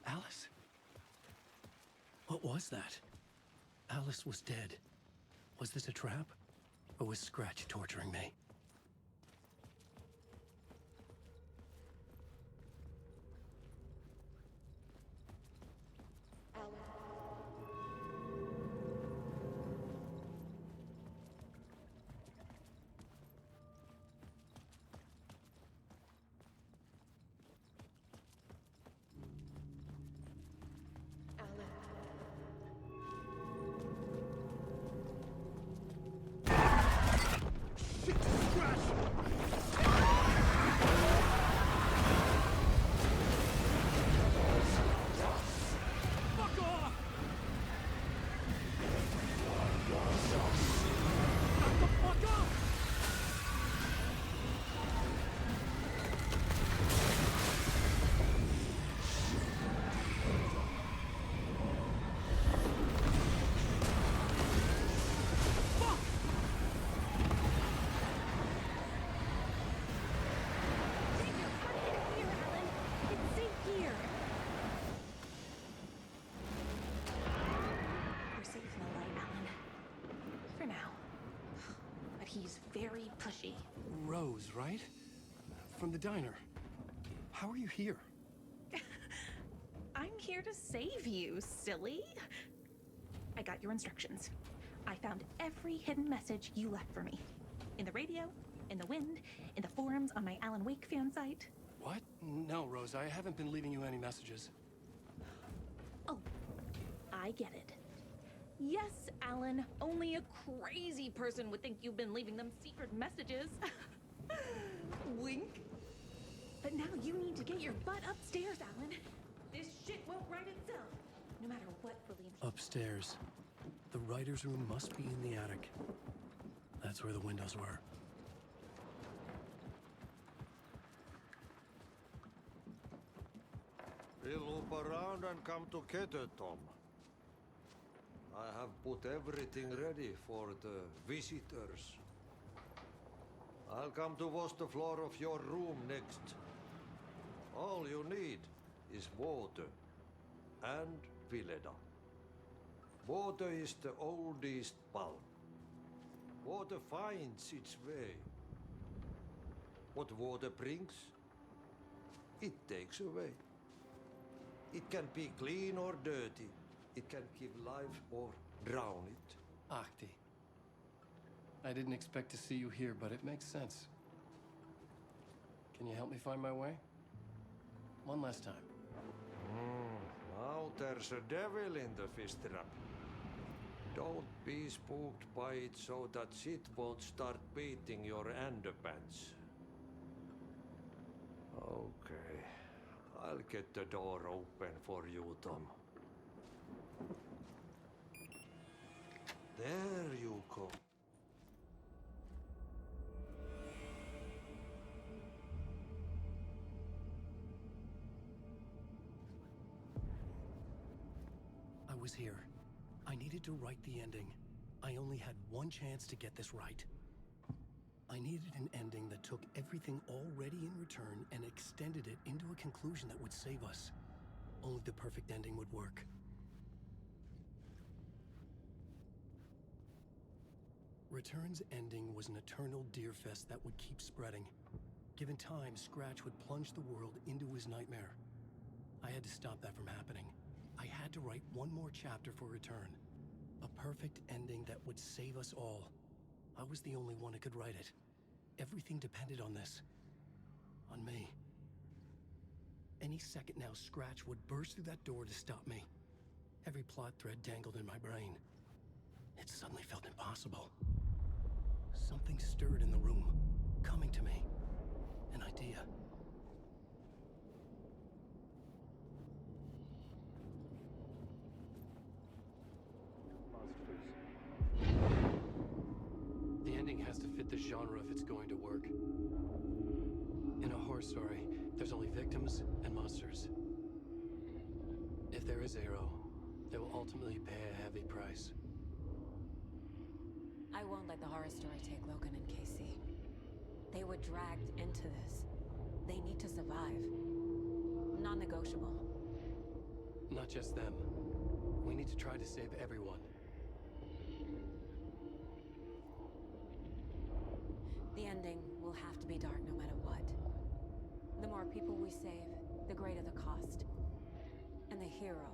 Alice? What was that? Alice was dead. Was this a trap? Or was Scratch torturing me? He's very pushy. Rose, right? From the diner. How are you here? I'm here to save you, silly. I got your instructions. I found every hidden message you left for me. In the radio, in the wind, in the forums on my Alan Wake fan site. What? No, Rose, I haven't been leaving you any messages. Oh, I get it. Yes, Alan, only a crazy person would think you've been leaving them secret messages. Wink. But now you need to get your butt upstairs, Alan. This shit won't right itself, no matter what William... Upstairs. The writer's room must be in the attic. That's where the windows were. We'll loop around and come together, Tom. I have put everything ready for the visitors. I'll come to wash the floor of your room next. All you need is water and Vileda. Water is the oldest bulb. Water finds its way. What water brings, it takes away. It can be clean or dirty. It can give life or drown it. Ahti. I didn't expect to see you here, but it makes sense. Can you help me find my way? One last time. Now there's a devil in the fish trap. Don't be spooked by it so that shit won't start beating your underpants. Okay. I'll get the door open for you, Tom. There you go. I was here. I needed to write the ending. I only had one chance to get this right. I needed an ending that took everything already in return and extended it into a conclusion that would save us. Only the perfect ending would work. Return's ending was an eternal deer fest that would keep spreading. Given time, Scratch would plunge the world into his nightmare. I had to stop that from happening. I had to write one more chapter for Return. A perfect ending that would save us all. I was the only one who could write it. Everything depended on this. On me. Any second now, Scratch would burst through that door to stop me. Every plot thread dangled in my brain. It suddenly felt impossible. Something stirred in the room, coming to me. An idea. The ending has to fit the genre if it's going to work. In a horror story, there's only victims and monsters. If there is Arrow, they will ultimately pay a heavy price. I won't let the horror story take Logan and Casey. They were dragged into this. They need to survive. Non-negotiable. Not just them. We need to try to save everyone. The ending will have to be dark no matter what. The more people we save, the greater the cost. And the hero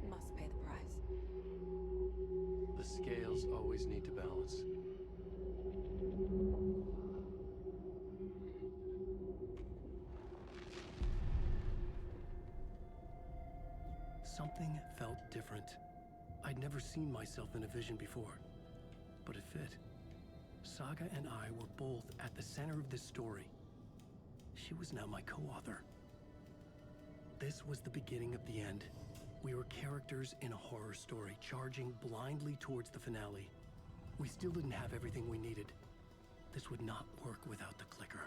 must pay the price. The scales always need to balance. Something felt different. I'd never seen myself in a vision before, but it fit. Saga and I were both at the center of this story. She was now my co-author. This was the beginning of the end. We were characters in a horror story, charging blindly towards the finale. We still didn't have everything we needed. This would not work without the clicker.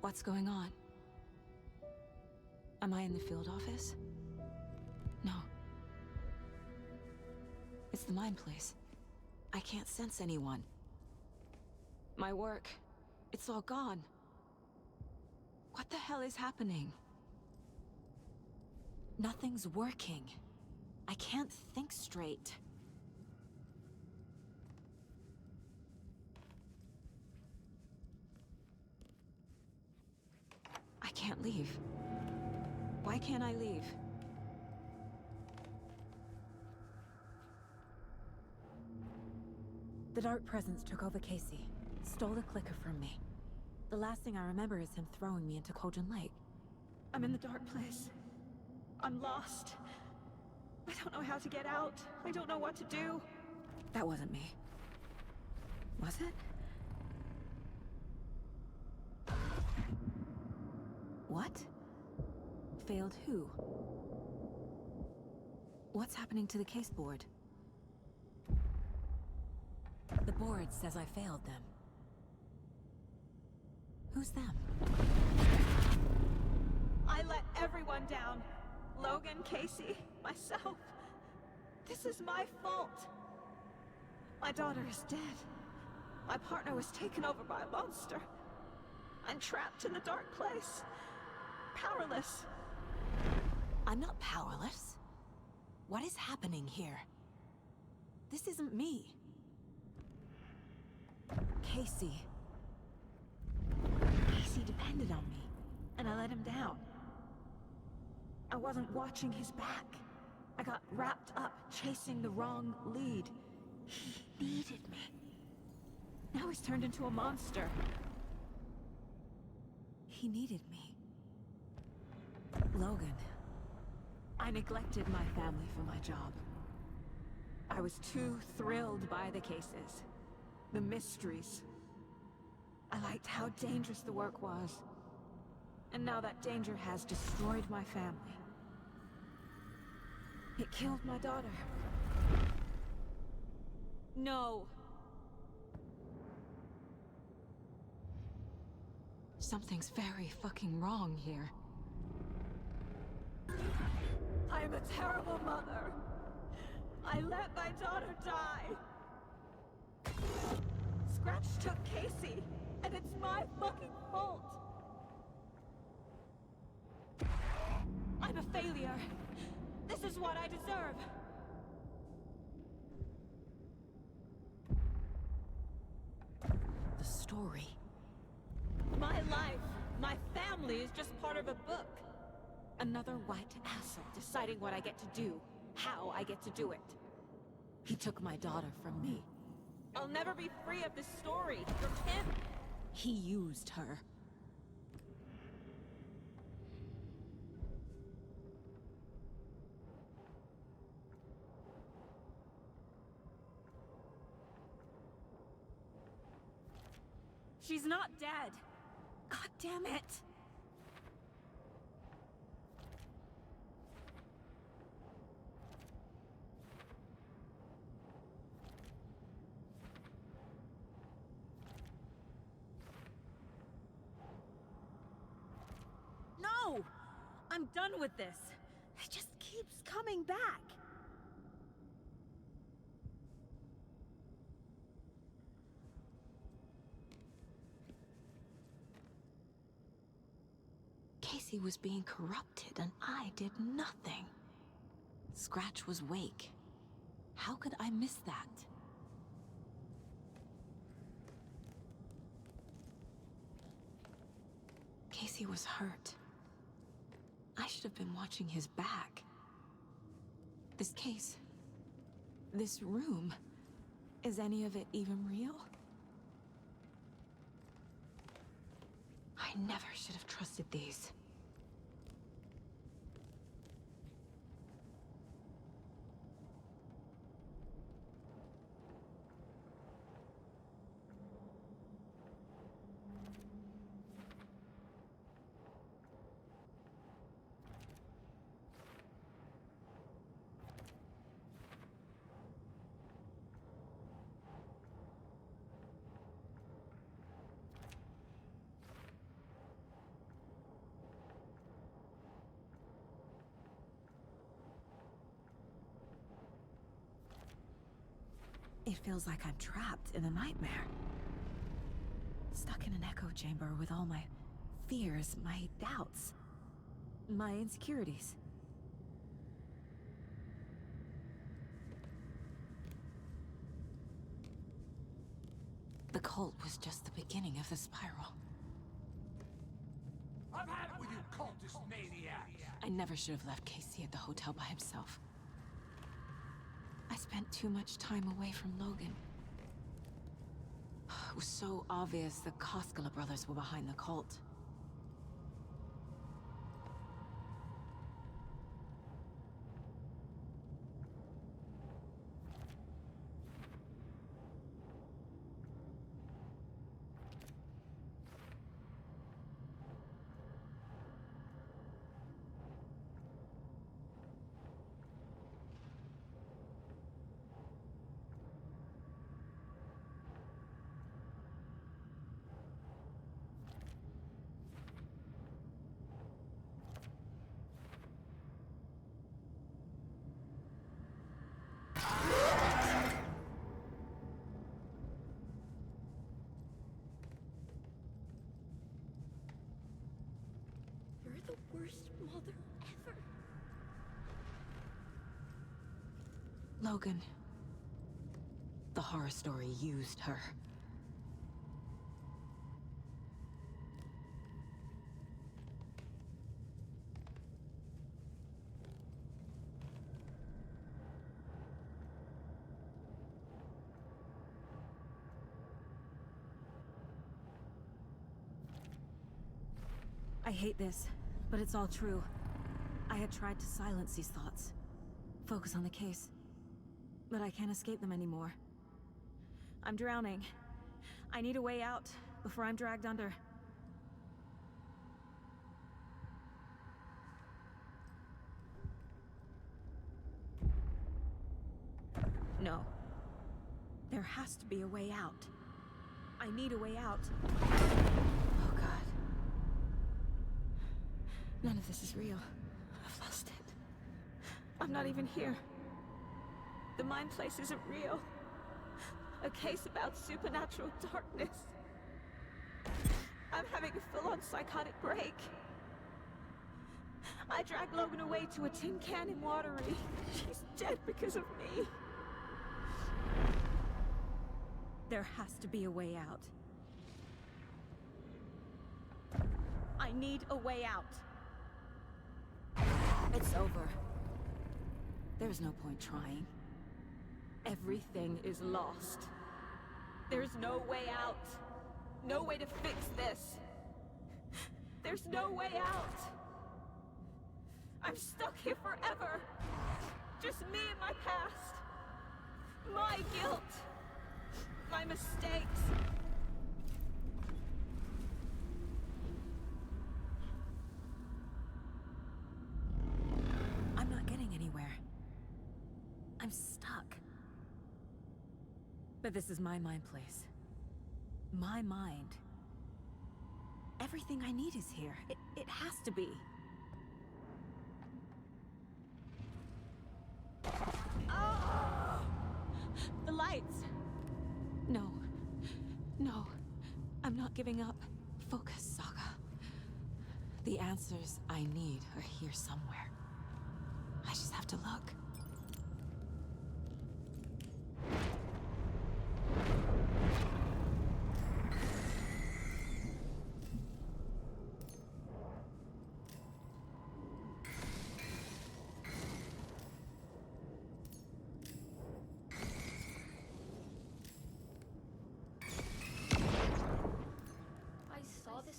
What's going on? Am I in the field office? No. It's the mine place. I can't sense anyone. My work, it's all gone. What the hell is happening? Nothing's working. I can't think straight. I can't leave. Why can't I leave? The dark presence took over Casey, stole the clicker from me. The last thing I remember is him throwing me into Cauldron Lake. I'm in the dark place. I'm lost. I don't know how to get out. I don't know what to do. That wasn't me. Was it? What? Failed who? What's happening to the case board? The board says I failed them. Who's them? I let everyone down. Logan, Casey, myself. This is my fault. My daughter is dead. My partner was taken over by a monster. I'm trapped in the dark place. Powerless. I'm not powerless. What is happening here? This isn't me. Casey. Casey depended on me, and I let him down. I wasn't watching his back. I got wrapped up chasing the wrong lead. He needed me. Now he's turned into a monster. He needed me. Logan. I neglected my family for my job. I was too thrilled by the cases, the mysteries. I liked how dangerous the work was. And now that danger has destroyed my family. It killed my daughter. No. Something's very fucking wrong here. I'm a terrible mother. I let my daughter die. Scratch took Casey, and it's my fucking fault. I'm a failure. This is what I deserve. The story. My life, my family is just part of a book. Another white asshole deciding what I get to do, how I get to do it. He took my daughter from me. I'll never be free of this story from him. He used her. She's not dead. God damn it. No! I'm done with this. It just keeps coming back. Casey was being corrupted, and I did nothing. Scratch was Wake. How could I miss that? Casey was hurt. I should have been watching his back. This case... this room... is any of it even real? I never should have trusted these. It feels like I'm trapped in a nightmare. Stuck in an echo chamber with all my fears, my doubts, my insecurities. The cult was just the beginning of the spiral. I've had it with you cultist maniacs! I never should have left Casey at the hotel by himself. I spent too much time away from Logan. It was so obvious the Koskela brothers were behind the cult. Logan. The horror story used her. I hate this, but it's all true. I had tried to silence these thoughts. Focus on the case. But I can't escape them anymore. I'm drowning. I need a way out before I'm dragged under. No. There has to be a way out. I need a way out. Oh God. None of this is real. I've lost it. I'm not even here. The mind place isn't real. A case about supernatural darkness. I'm having a full-on psychotic break. I dragged Logan away to a tin can in Watery. She's dead because of me. There has to be a way out. I need a way out. It's over. There's no point trying. Everything is lost. There's no way out. No way to fix this. There's no way out. I'm stuck here forever. Just me and my past. My guilt. My mistakes. I'm not getting anywhere. I'm stuck. But this is my mind place. My mind. Everything I need is here. It has to be. Oh! The lights! No. No. I'm not giving up. Focus, Saga. The answers I need are here somewhere. I just have to look.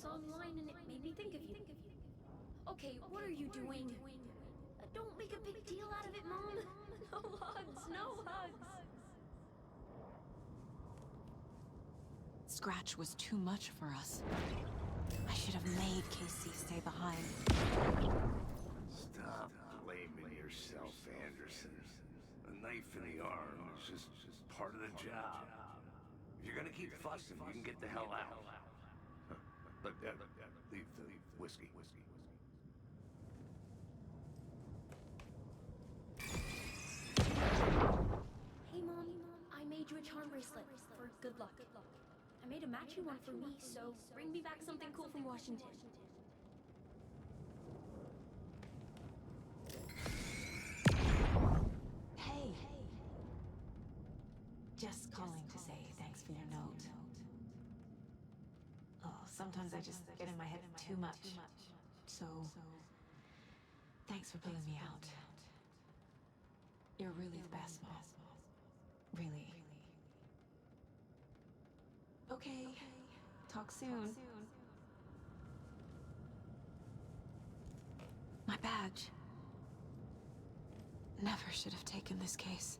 Online and it made me think of you. Okay, what are you doing? Don't make a big deal out of it, Mom. No hugs, no hugs. Scratch was too much for us. I should have made Casey stay behind. Stop blaming yourself, Anderson. A knife in the arm is just part of the job. If you're gonna keep fussing, you can get the hell out. But leave the whiskey. Hey, Mom, I made you a charm bracelet for good luck. I made a matching one for me, so bring me back something cool from Washington. Hey. Just calling to say thanks for your note. Oh, sometimes I just get in my head too much. So, thanks for pulling me out. You're really the best, Mom. Really. Okay. Talk soon. My badge. Never should have taken this case.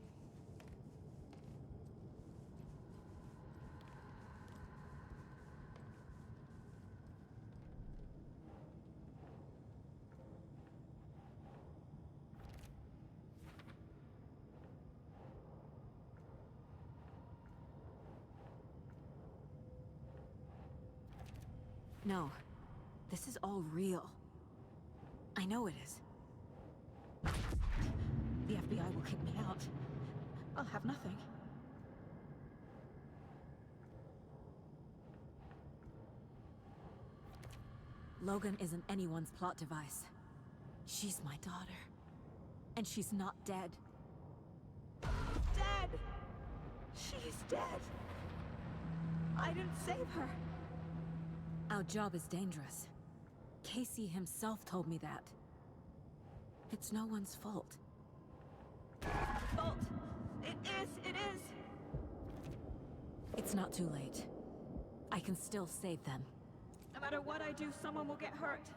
No. This is all real. I know it is. The FBI will kick me out. I'll have nothing. Logan isn't anyone's plot device. She's my daughter. And she's not dead. She's dead. I didn't save her. Our job is dangerous. Casey himself told me that. It's no one's fault. Fault. It is. It's not too late. I can still save them. No matter what I do, someone will get hurt.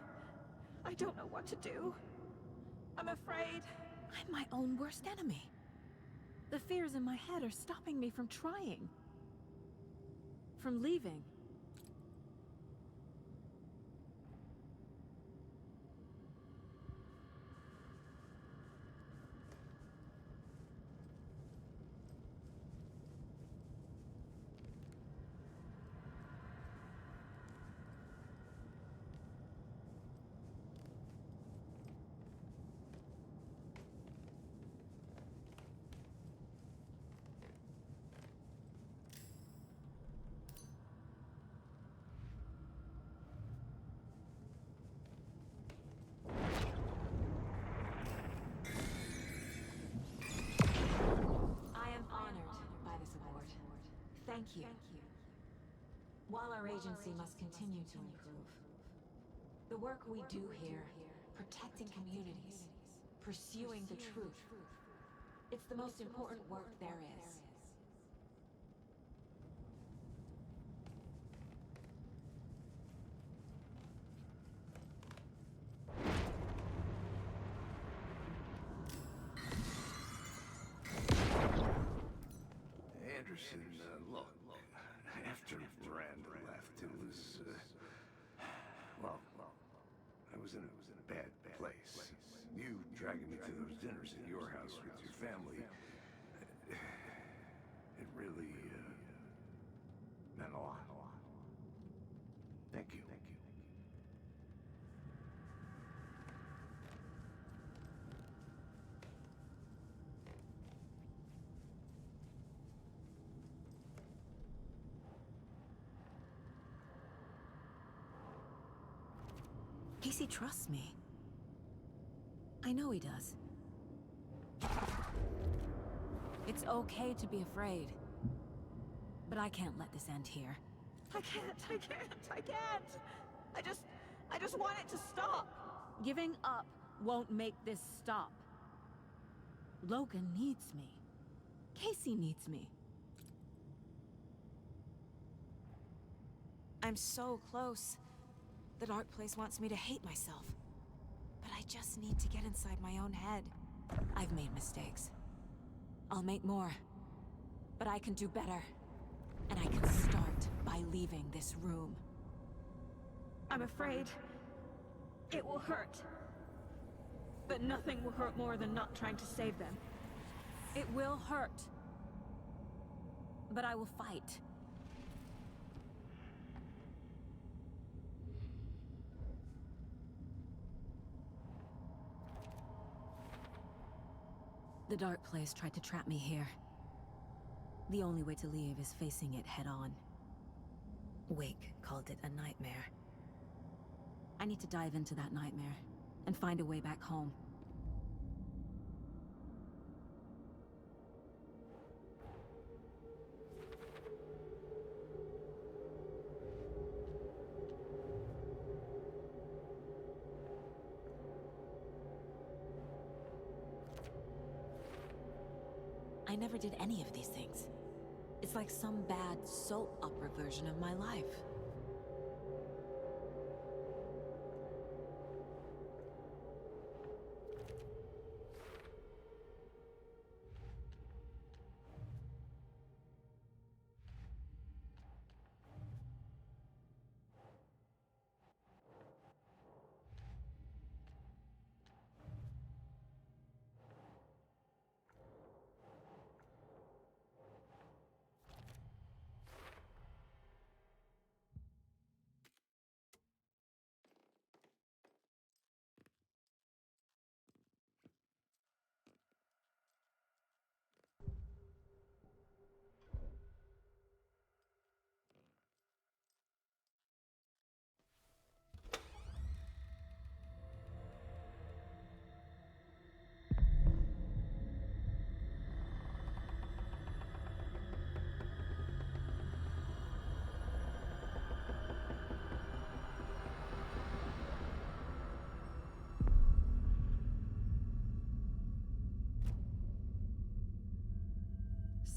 I don't know what to do. I'm afraid. I'm my own worst enemy. The fears in my head are stopping me from trying. From leaving. Thank you. While our agency must continue to improve, the work we do here, protecting communities, pursuing the truth, it's the most important work there is. Anderson, look, after Miranda left, it was, well, I was in a bad place. You dragging me to those dinners at your house with your family, it really, meant a lot. Thank you. Casey trusts me. I know he does. It's okay to be afraid. But I can't let this end here. I can't. I just want it to stop. Giving up won't make this stop. Logan needs me. Casey needs me. I'm so close. The dark place wants me to hate myself. But I just need to get inside my own head. I've made mistakes. I'll make more. But I can do better. And I can start by leaving this room. I'm afraid it will hurt. But nothing will hurt more than not trying to save them. It will hurt. But I will fight. The dark place tried to trap me here. The only way to leave is facing it head on. Wake called it a nightmare. I need to dive into that nightmare and find a way back home. I never did any of these things. It's like some bad soap opera version of my life.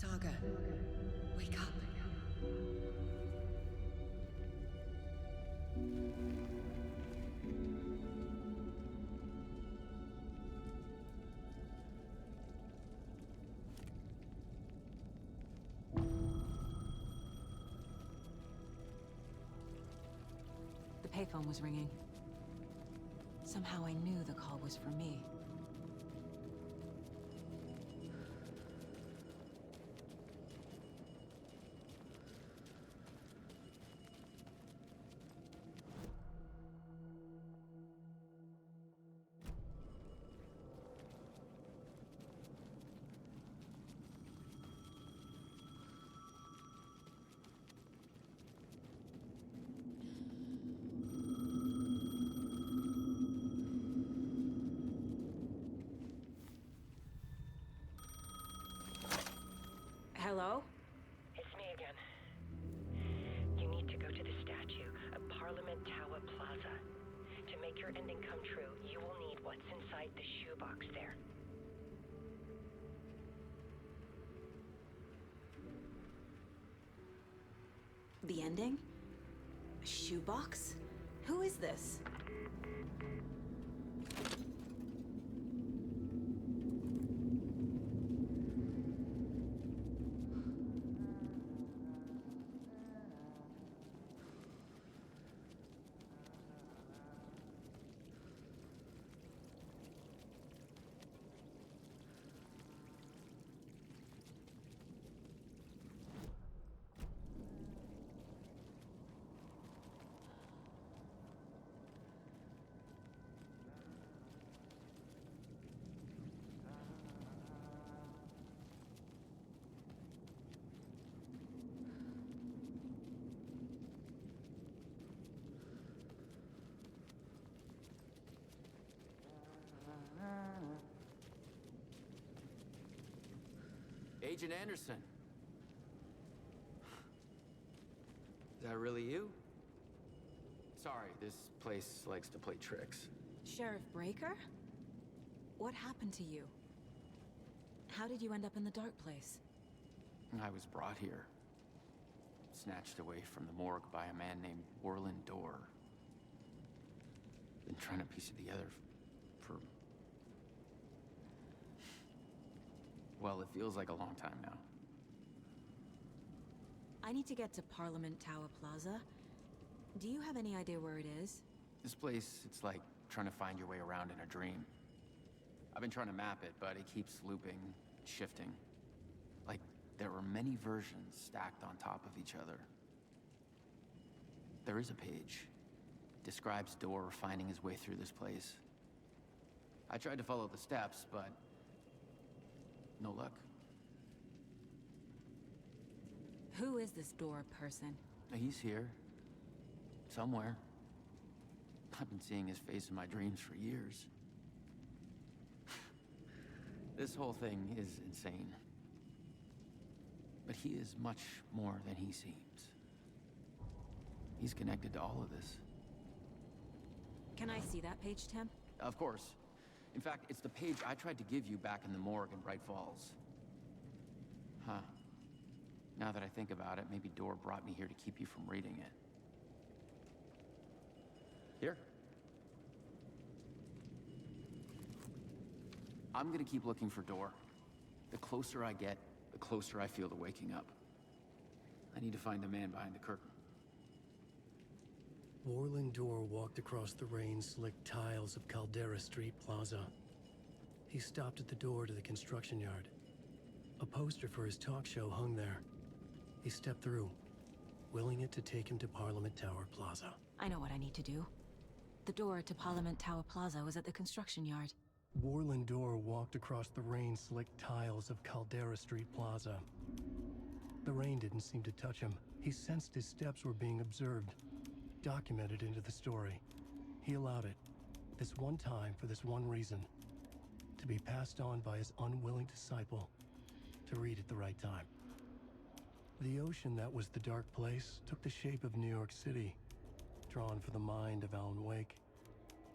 Saga, wake up. The payphone was ringing. Somehow I knew the call was for me. Hello? It's me again. You need to go to the statue of Parliament Tower Plaza. To make your ending come true, you will need what's inside the shoebox there. The ending? A shoebox? Who is this? Agent Anderson. Is that really you? Sorry, this place likes to play tricks. Sheriff Breaker? What happened to you? How did you end up in the dark place? I was brought here. Snatched away from the morgue by a man named Warland Dorr. Been trying to piece it together for... well, it feels like a long time now. I need to get to Parliament Tower Plaza. Do you have any idea where it is? This place, it's like trying to find your way around in a dream. I've been trying to map it, but it keeps looping, shifting. Like there were many versions stacked on top of each other. There is a page. Describes Dorr finding his way through this place. I tried to follow the steps, but no luck. Who is this Dorr person? He's here. Somewhere. I've been seeing his face in my dreams for years. This whole thing is insane. But he is much more than he seems. He's connected to all of this. Can I see that page, Tim? Of course. In fact, it's the page I tried to give you back in the morgue in Bright Falls. Huh. Now that I think about it, maybe Dorr brought me here to keep you from reading it. Here. I'm gonna keep looking for Dorr. The closer I get, the closer I feel to waking up. I need to find the man behind the curtain. Warland Dorr walked across the rain-slicked tiles of Caldera Street Plaza. He stopped at the door to the construction yard. A poster for his talk show hung there. He stepped through, willing it to take him to Parliament Tower Plaza. I know what I need to do. The door to Parliament Tower Plaza was at the construction yard. Warland Dorr walked across the rain-slicked tiles of Caldera Street Plaza. The rain didn't seem to touch him. He sensed his steps were being observed, documented into the story. He allowed it, this one time for this one reason, to be passed on by his unwilling disciple, to read at the right time. The ocean that was the dark place took the shape of New York City, drawn for the mind of Alan Wake,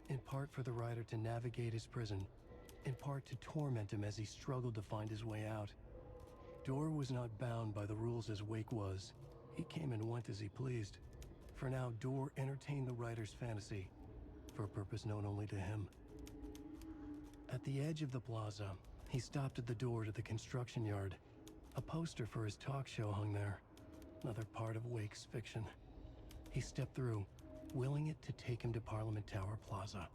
in part for the writer to navigate his prison, in part to torment him as he struggled to find his way out. Dor was not bound by the rules as Wake was. He came and went as he pleased. For now, Dor entertained the writer's fantasy, for a purpose known only to him. At the edge of the plaza, he stopped at the door to the construction yard. A poster for his talk show hung there, another part of Wake's fiction. He stepped through, willing it to take him to Parliament Tower Plaza.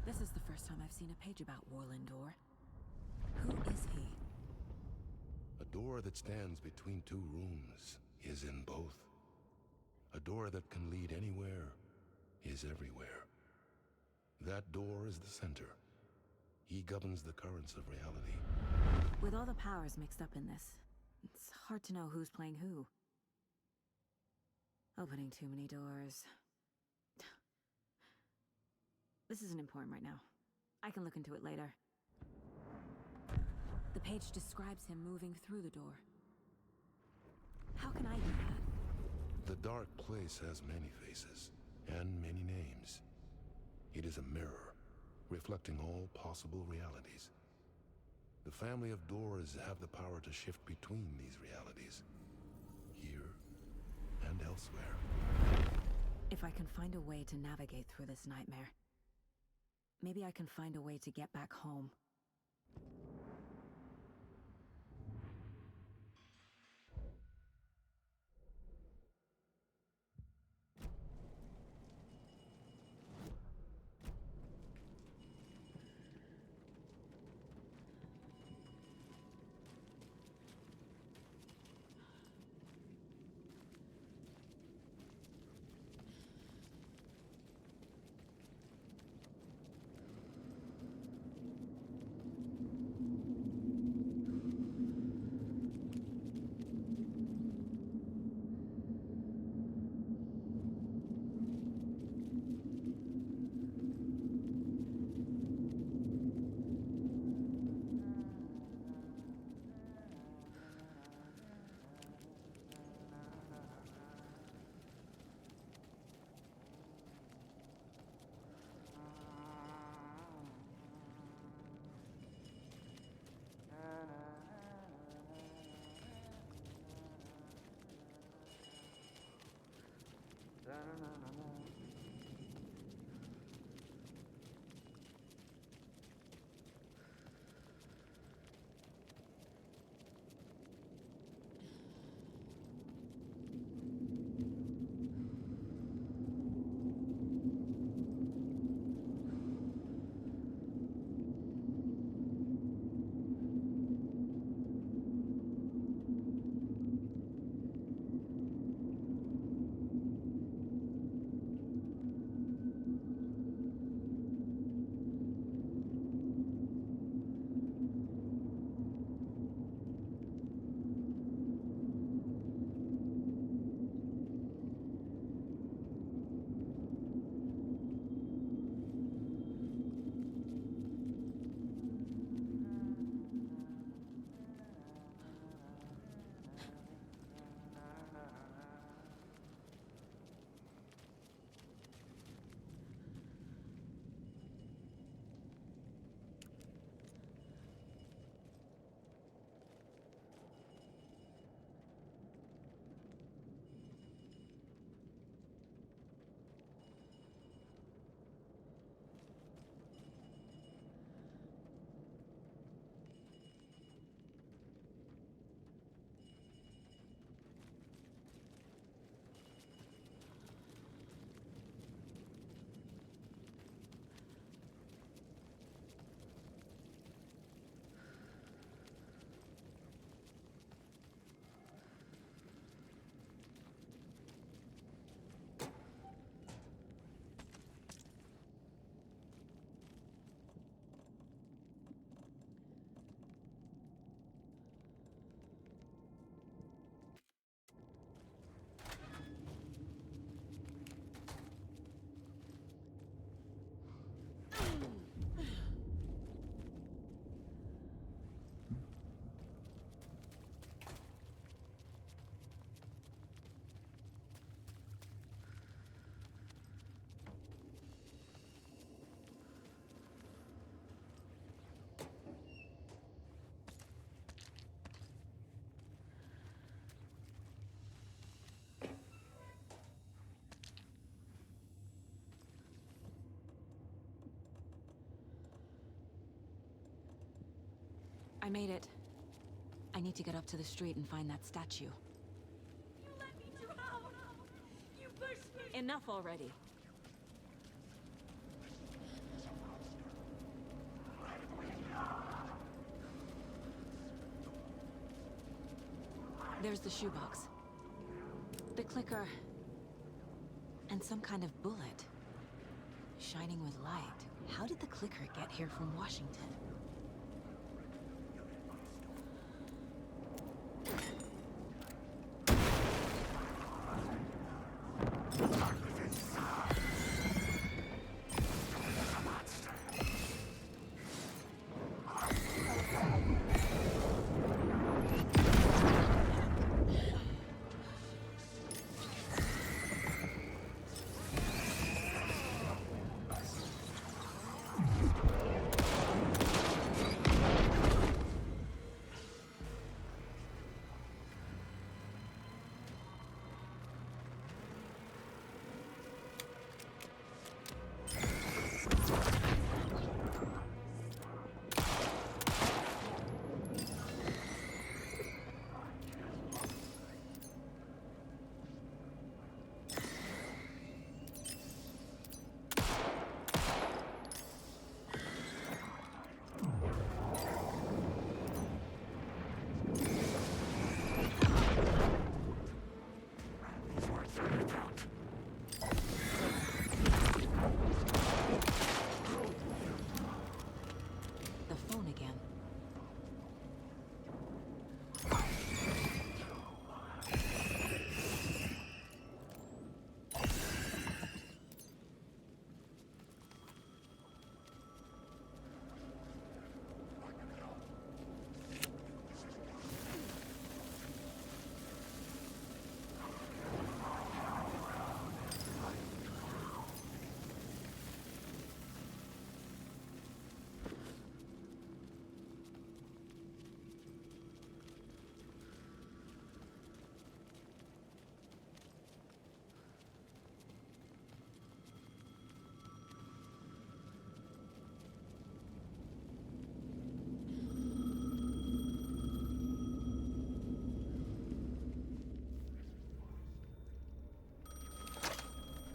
This is the first time I've seen a page about Warland Dor. Who is he? A door that stands between two rooms is in both. A door that can lead anywhere is everywhere. That door is the center. He governs the currents of reality. With all the powers mixed up in this, it's hard to know who's playing who. Opening too many doors. This isn't important right now. I can look into it later. The page describes him moving through the door. How can I do that? The dark place has many faces and many names. It is a mirror, reflecting all possible realities. The family of Doors have the power to shift between these realities, here and elsewhere. If I can find a way to navigate through this nightmare, maybe I can find a way to get back home. Made it. I need to get up to the street and find that statue. You let me drown! You pushed me! Enough already. There's the shoebox. The clicker. And some kind of bullet. Shining with light. How did the clicker get here from Washington?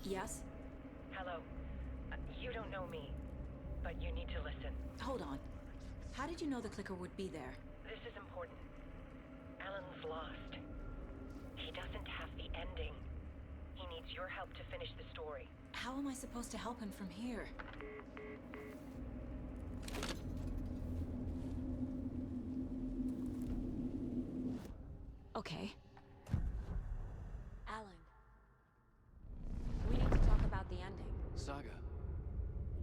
Yes? Hello. You don't know me, but you need to listen. Hold on. How did you know the clicker would be there? This is important. Alan's lost. He doesn't have the ending. He needs your help to finish the story. How am I supposed to help him from here? Okay. Alan. We need to talk about the ending. Saga,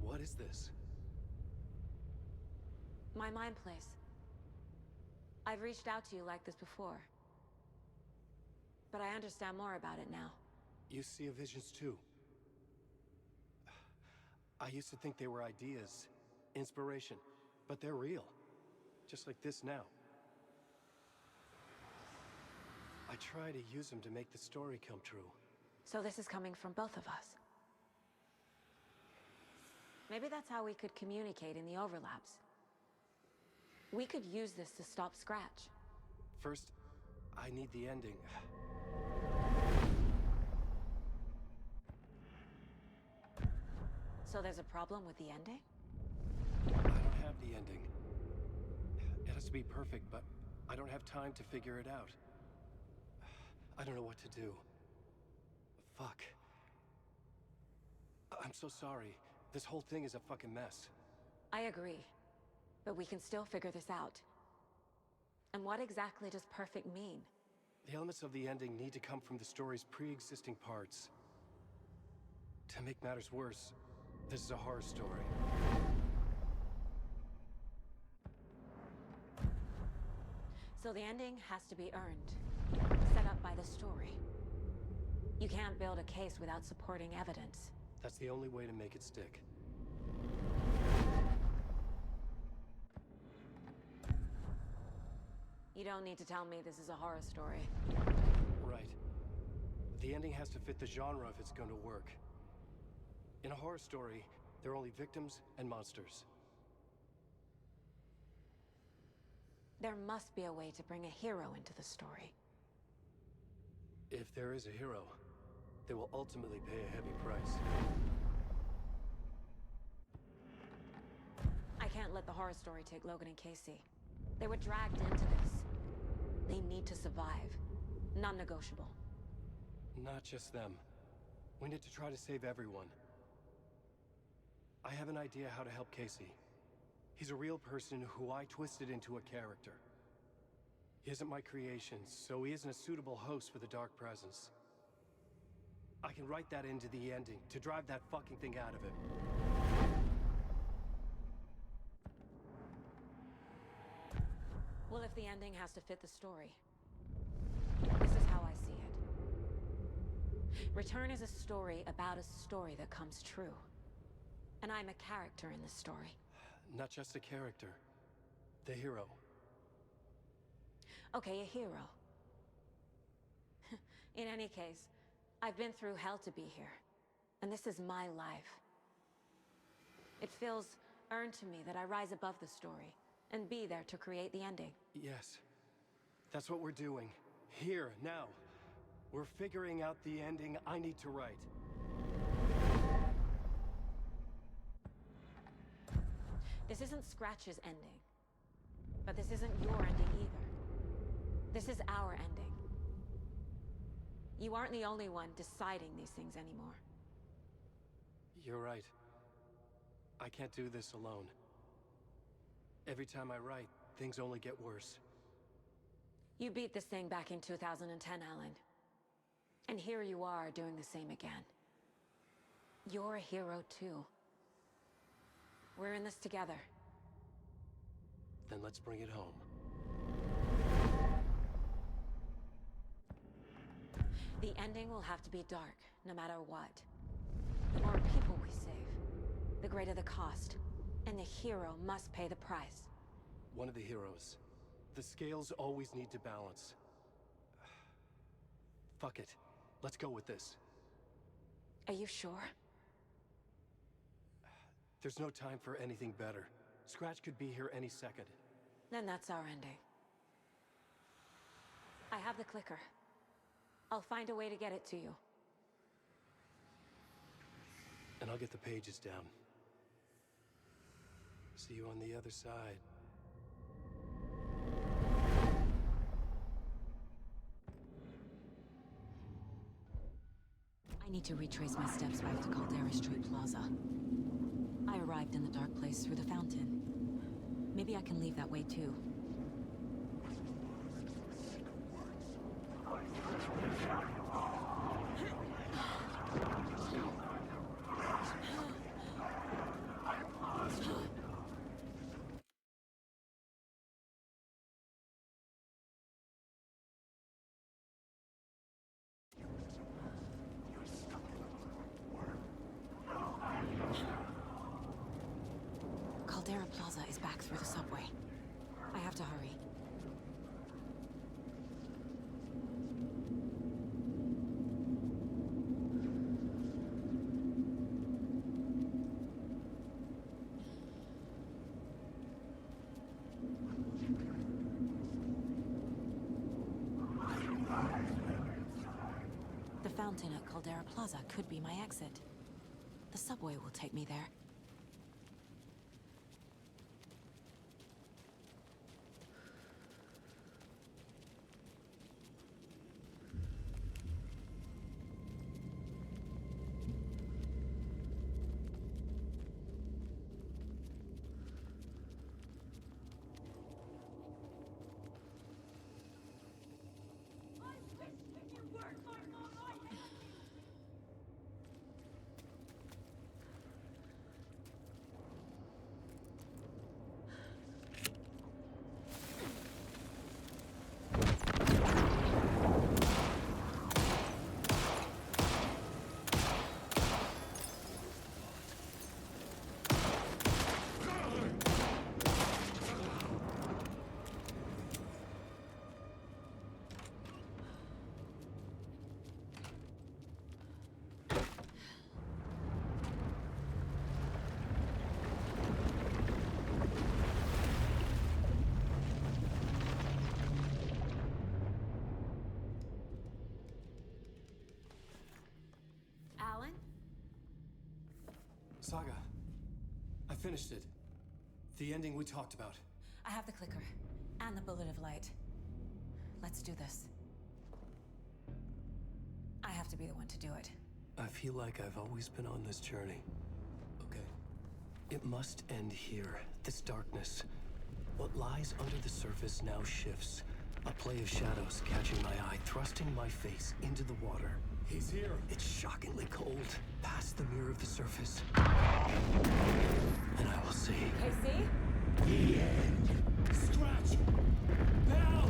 what is this? My mind place. I've reached out to you like this before. But I understand more about it now. You see visions too. I used to think they were ideas, inspiration, but they're real. Just like this now. I try to use them to make the story come true. So this is coming from both of us. Maybe that's how we could communicate in the overlaps. We could use this to stop Scratch. First, I need the ending. So there's a problem with the ending? I don't have the ending. It has to be perfect, but I don't have time to figure it out. I don't know what to do. Fuck. I'm so sorry. This whole thing is a fucking mess. I agree. But we can still figure this out. And what exactly does perfect mean? The elements of the ending need to come from the story's pre-existing parts. To make matters worse, this is a horror story. So the ending has to be earned. Set up by the story. You can't build a case without supporting evidence. That's the only way to make it stick. You don't need to tell me this is a horror story. Right. The ending has to fit the genre if it's going to work. In a horror story, there are only victims and monsters. There must be a way to bring a hero into the story. If there is a hero, they will ultimately pay a heavy price. I can't let the horror story take Logan and Casey. They were dragged into this. They need to survive. Non-negotiable. Not just them. We need to try to save everyone. I have an idea how to help Casey. He's a real person who I twisted into a character. He isn't my creation, so he isn't a suitable host for the Dark Presence. I can write that into the ending to drive that fucking thing out of him. Well, if the ending has to fit the story, this is how I see it. Return is a story about a story that comes true. And I'm a character in this story. Not just a character. The hero. Okay, a hero. In any case, I've been through hell to be here. And this is my life. It feels earned to me that I rise above the story and be there to create the ending. Yes. That's what we're doing. Here, now. We're figuring out the ending I need to write. This isn't Scratch's ending. But this isn't your ending either. This is our ending. You aren't the only one deciding these things anymore. You're right. I can't do this alone. Every time I write, things only get worse. You beat this thing back in 2010, Alan. And here you are doing the same again. You're a hero too. We're in this together. Then let's bring it home. The ending will have to be dark, no matter what. The more people we save, the greater the cost. And the hero must pay the price. One of the heroes. The scales always need to balance. Fuck it. Let's go with this. Are you sure? There's no time for anything better. Scratch could be here any second. Then that's our ending. I have the clicker. I'll find a way to get it to you. And I'll get the pages down. See you on the other side. I need to retrace my steps back to Caldera Street Plaza. I arrived in the dark place through the fountain. Maybe I can leave that way too. Caldera Plaza is back through the subway. I have to hurry. The fountain at Caldera Plaza could be my exit. The subway will take me there. finished it. The ending we talked about. I have the clicker and the bullet of light. Let's do this. I have to be the one to do it. I feel like I've always been on this journey. Okay. It must end here. This darkness. What lies under the surface now shifts. A play of shadows catching my eye, thrusting my face into the water. He's here. It's shockingly cold, past the mirror of the surface. And I will see. Casey? The end. Scratch! Bell!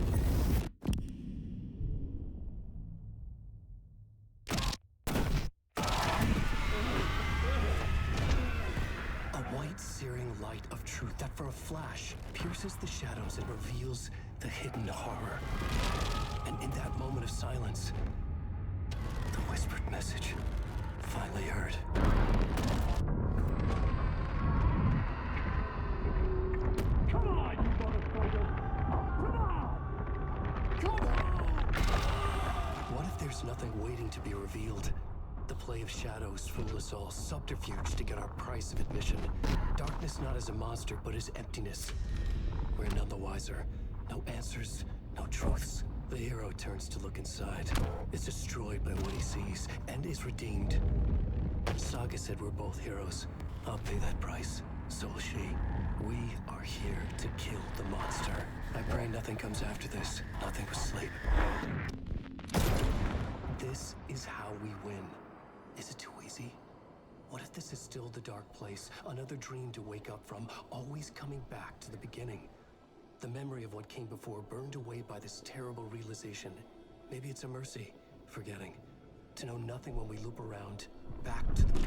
A white, searing light of truth that for a flash pierces the shadows and reveals the hidden horror. And in that moment of silence, the whispered message finally heard. Come on, you motherfucker! Come on! Come on! What if there's nothing waiting to be revealed? The play of shadows fool us all, subterfuge to get our price of admission. Darkness not as a monster, but as emptiness. We're none the wiser. No answers, no truths. The hero turns to look inside, is destroyed by what he sees, and is redeemed. Saga said we're both heroes. I'll pay that price. So will she. We are here to kill the monster. I pray nothing comes after this. Nothing but sleep. This is how we win. Is it too easy? What if this is still the dark place? Another dream to wake up from, always coming back to the beginning. The memory of what came before burned away by this terrible realization. Maybe it's a mercy, forgetting. To know nothing when we loop around, back to the...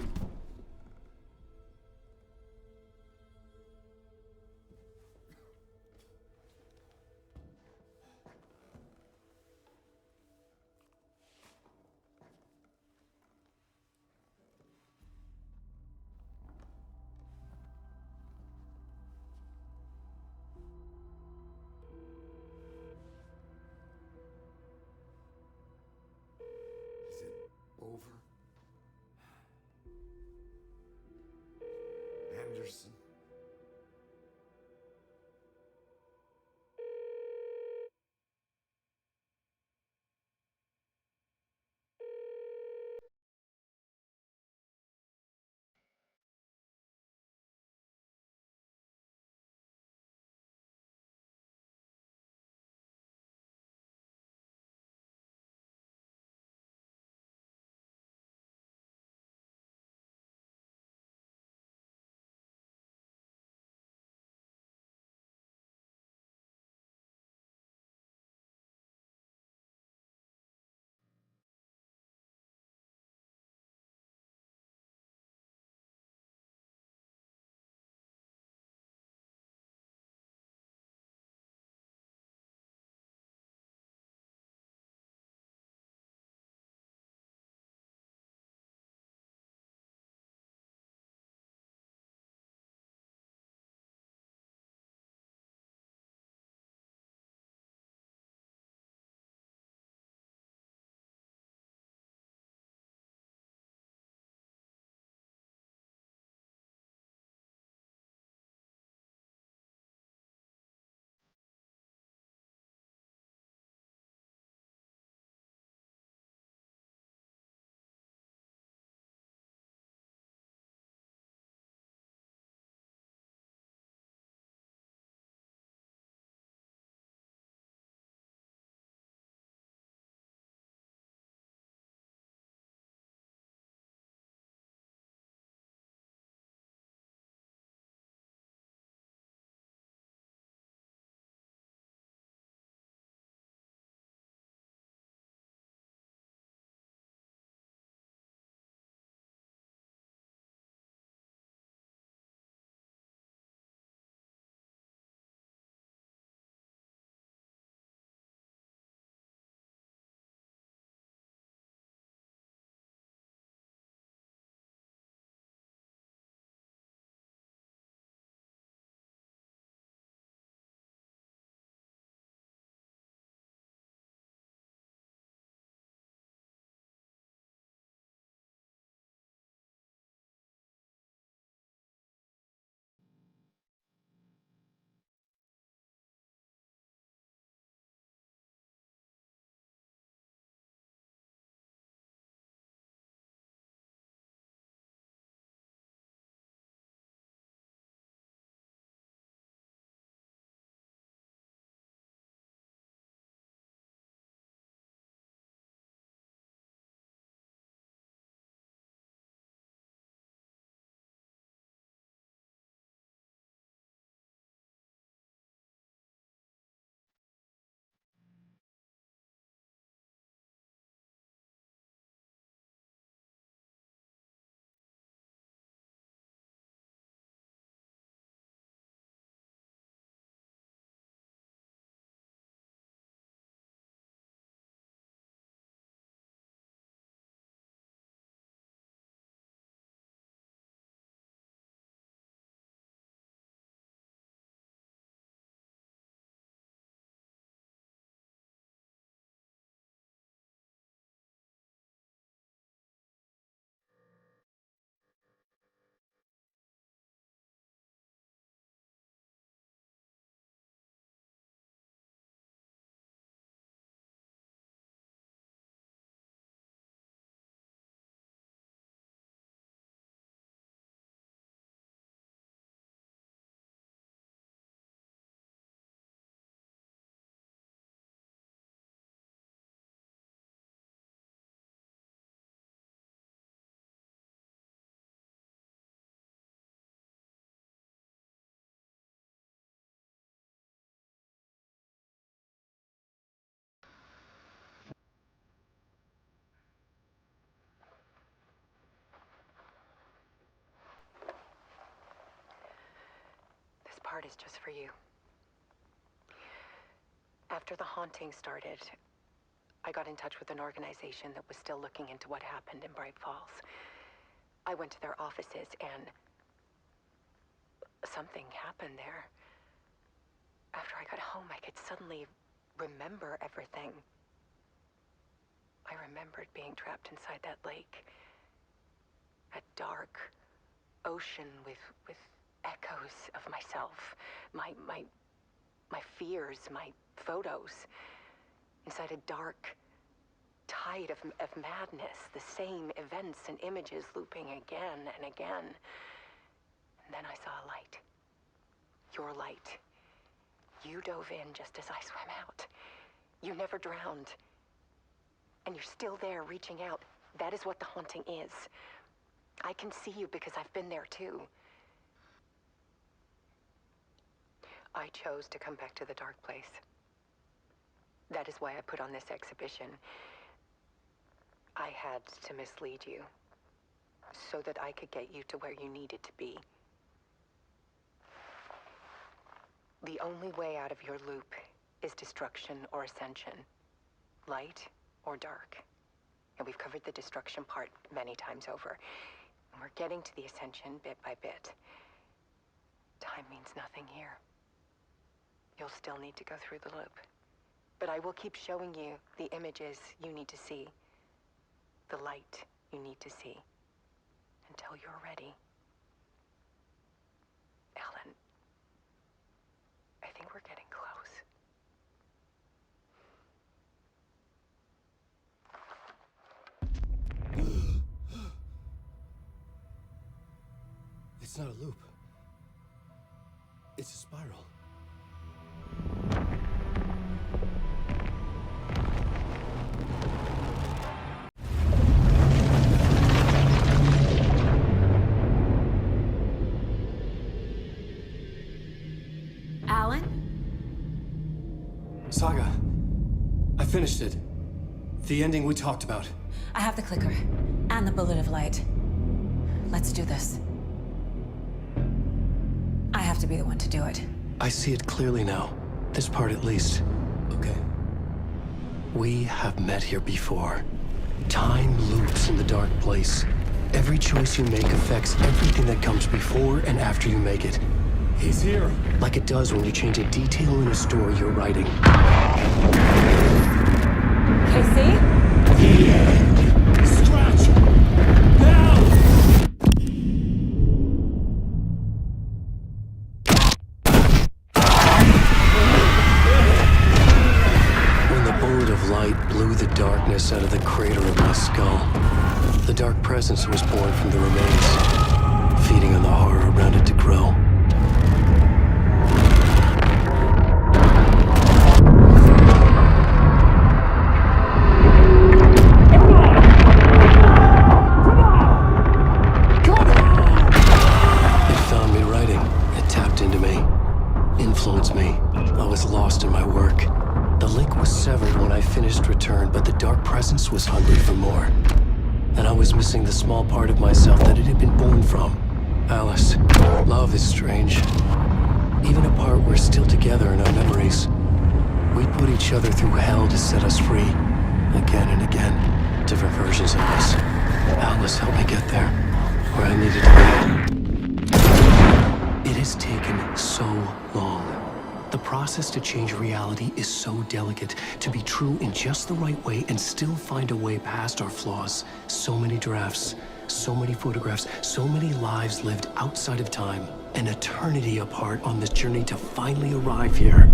part is just for you. After the haunting started, I got in touch with an organization that was still looking into what happened in Bright Falls. I went to their offices and something happened there. After I got home, I could suddenly remember everything. I remembered being trapped inside that lake. A dark ocean with echoes of myself, my fears, my photos, inside a dark tide of madness, the same events and images looping again and again. And then I saw a light. Your light. You dove in just as I swam out. You never drowned. And you're still there reaching out. That is what the haunting is. I can see you because I've been there too. I chose to come back to the dark place. That is why I put on this exhibition. I had to mislead you, so that I could get you to where you needed to be. The only way out of your loop is destruction or ascension, light or dark. And we've covered the destruction part many times over. And we're getting to the ascension bit by bit. Time means nothing here. You'll still need to go through the loop. But I will keep showing you the images you need to see, the light you need to see, until you're ready. Alan, I think we're getting close. It's not a loop. It's a spiral. Alan? Saga, I finished it. The ending we talked about. I have the clicker and the bullet of light. Let's do this. I have to be the one to do it. I see it clearly now. This part at least. Okay. We have met here before. Time loops in the dark place. Every choice you make affects everything that comes before and after you make it. He's here. Like it does when you change a detail in a story you're writing. Casey? Scratch! Now! When the bullet of light blew the darkness out of the crater of my skull, the dark presence was born from the remains, feeding on the horror around it to grow. Influenced me. I was lost in my work. The link was severed when I finished Return, but the dark presence was hungry for more. And I was missing the small part of myself that it had been born from. Alice, love is strange. Even apart, we're still together in our memories. We put each other through hell to set us free. Again and again. Different versions of us. Alice helped me get there, where I needed to be. It has taken so long. The process to change reality is so delicate, to be true in just the right way and still find a way past our flaws. So many drafts, so many photographs, so many lives lived outside of time, an eternity apart on this journey to finally arrive here.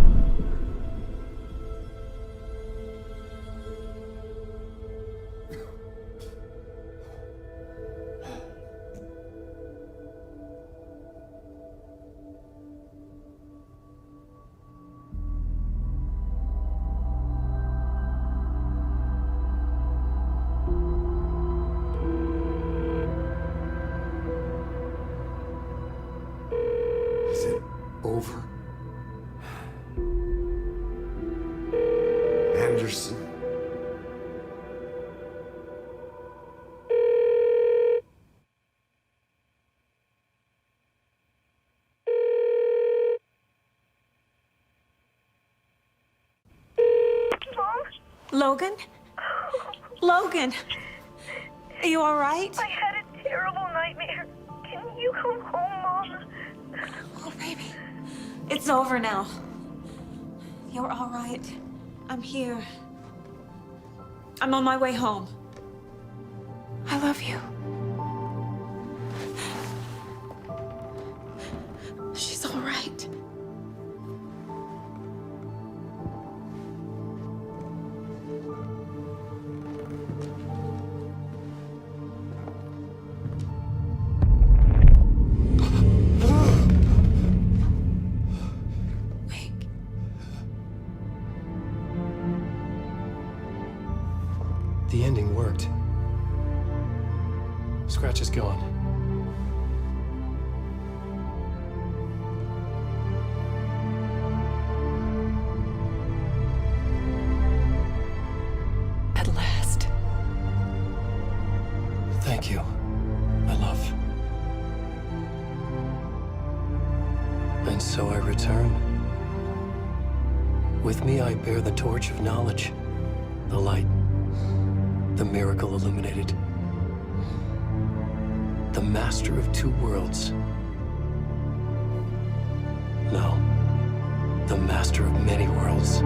Over. Anderson. Logan? Logan! Are you alright? I had a terrible nightmare. Can you come home, Mom? Oh, baby. It's over now. You're alright. I'm here. I'm on my way home. I love you. She's alright. The ending worked. Scratch is gone. At last. Thank you, my love. And so I return. With me I bear the torch of knowledge, the light, the miracle illuminated, the master of two worlds. No, the master of many worlds.